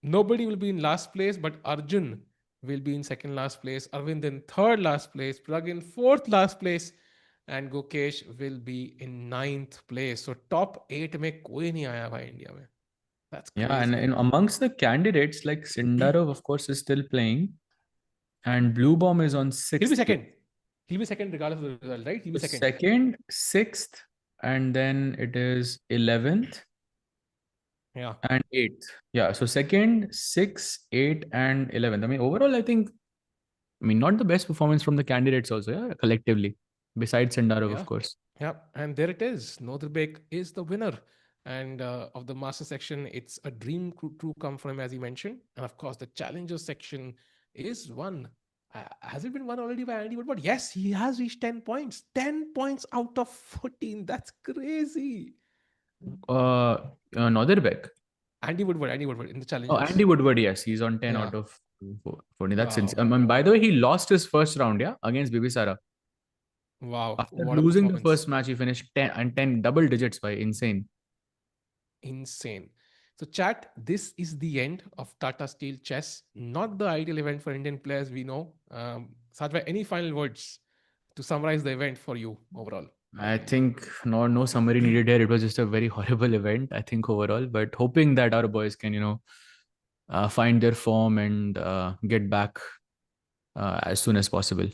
Nobody will be in last place, but Arjun will be in second last place. Aravindh in third last place. Pragg in fourth last place, and Gukesh will be in ninth place. So top 8 में कोई नहीं आया भाई India में. That's Yeah, and crazy. amongst the candidates, like Sindarov, of course, is still playing, and Bluebaum is on He'll be sixth place. second. He'll be second regardless of the result, right? He'll be So second. second, sixth, and then it is 11th Yeah. and 8th. Yeah, so second, 6th, 8th, and 11th. I mean, overall, not the best performance from the candidates also, yeah, collectively, besides Sendarov, of Yeah. course. Yeah. And there it is. Nodirbek is the winner. And of the master section, it's a dream true come for him, as he mentioned. And of course, the challenger section is won. Has it been won already by Andy Woodward? Yes, he has reached 10 points. 10 points out of 14. That's crazy. Nodirbek. Andy Woodward in the Oh, challengers. Andy Woodward, yes, he's on 10 Yeah. out of 40. That's insane. Wow. By the way, he lost his first round, yeah, against Bibisara. Wow. After What a losing the performance. first match, he finished 10 and 10 double digits by insane. Insane. So, chat, this is the end of Tata Steel Chess. Not the ideal event for Indian players, we know. Sajbhai, any final words to summarize the event for you overall? I think no summary needed here. It was just a very horrible event, I think, overall. But hoping that our boys can, find their form and get back as soon as possible.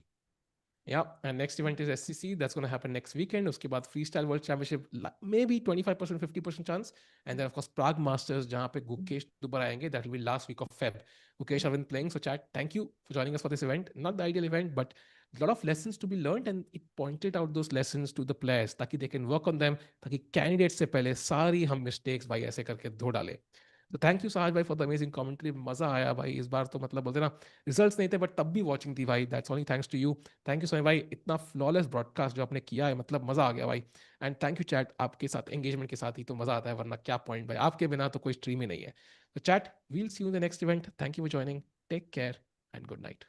Yeah, and next event is SCC. That's going to happen next weekend. Uske baad Freestyle World Championship, maybe 25%, 50% chance. And then, of course, Pragg Masters, jahan pe Gukesh Dommaraju aayenge. That will be last week of Feb. Gukesh Arvind playing. So, chat, thank you for joining us for this event. Not the ideal event, but a lot of lessons to be learned. And it pointed out those lessons to the players, ताकि they can work on them, ताकि candidates से पहले सारी हम mistakes भाई ऐसे करके धो डाले. तो थैंक यू साहज भाई फॉर द अमेजिंग कमेंट्री. मजा आया भाई इस बार. तो मतलब बोलते ना रिजल्ट्स नहीं थे बट तब भी वॉचिंग थी भाई. That's only thanks to you. Thank you so much भाई. इतना फ्लॉलेस ब्रॉडकास्ट जो आपने किया है, मतलब मजा आ गया भाई. And thank you chat. आपके साथ एंगेजमेंट के साथ ही तो मजा आता है, वरना क्या पॉइंट भाई. आपके बिना तो कोई स्ट्रीम ही नहीं है. तो chat, we'll see you in the next event. Thank you for joining. Take care and good night.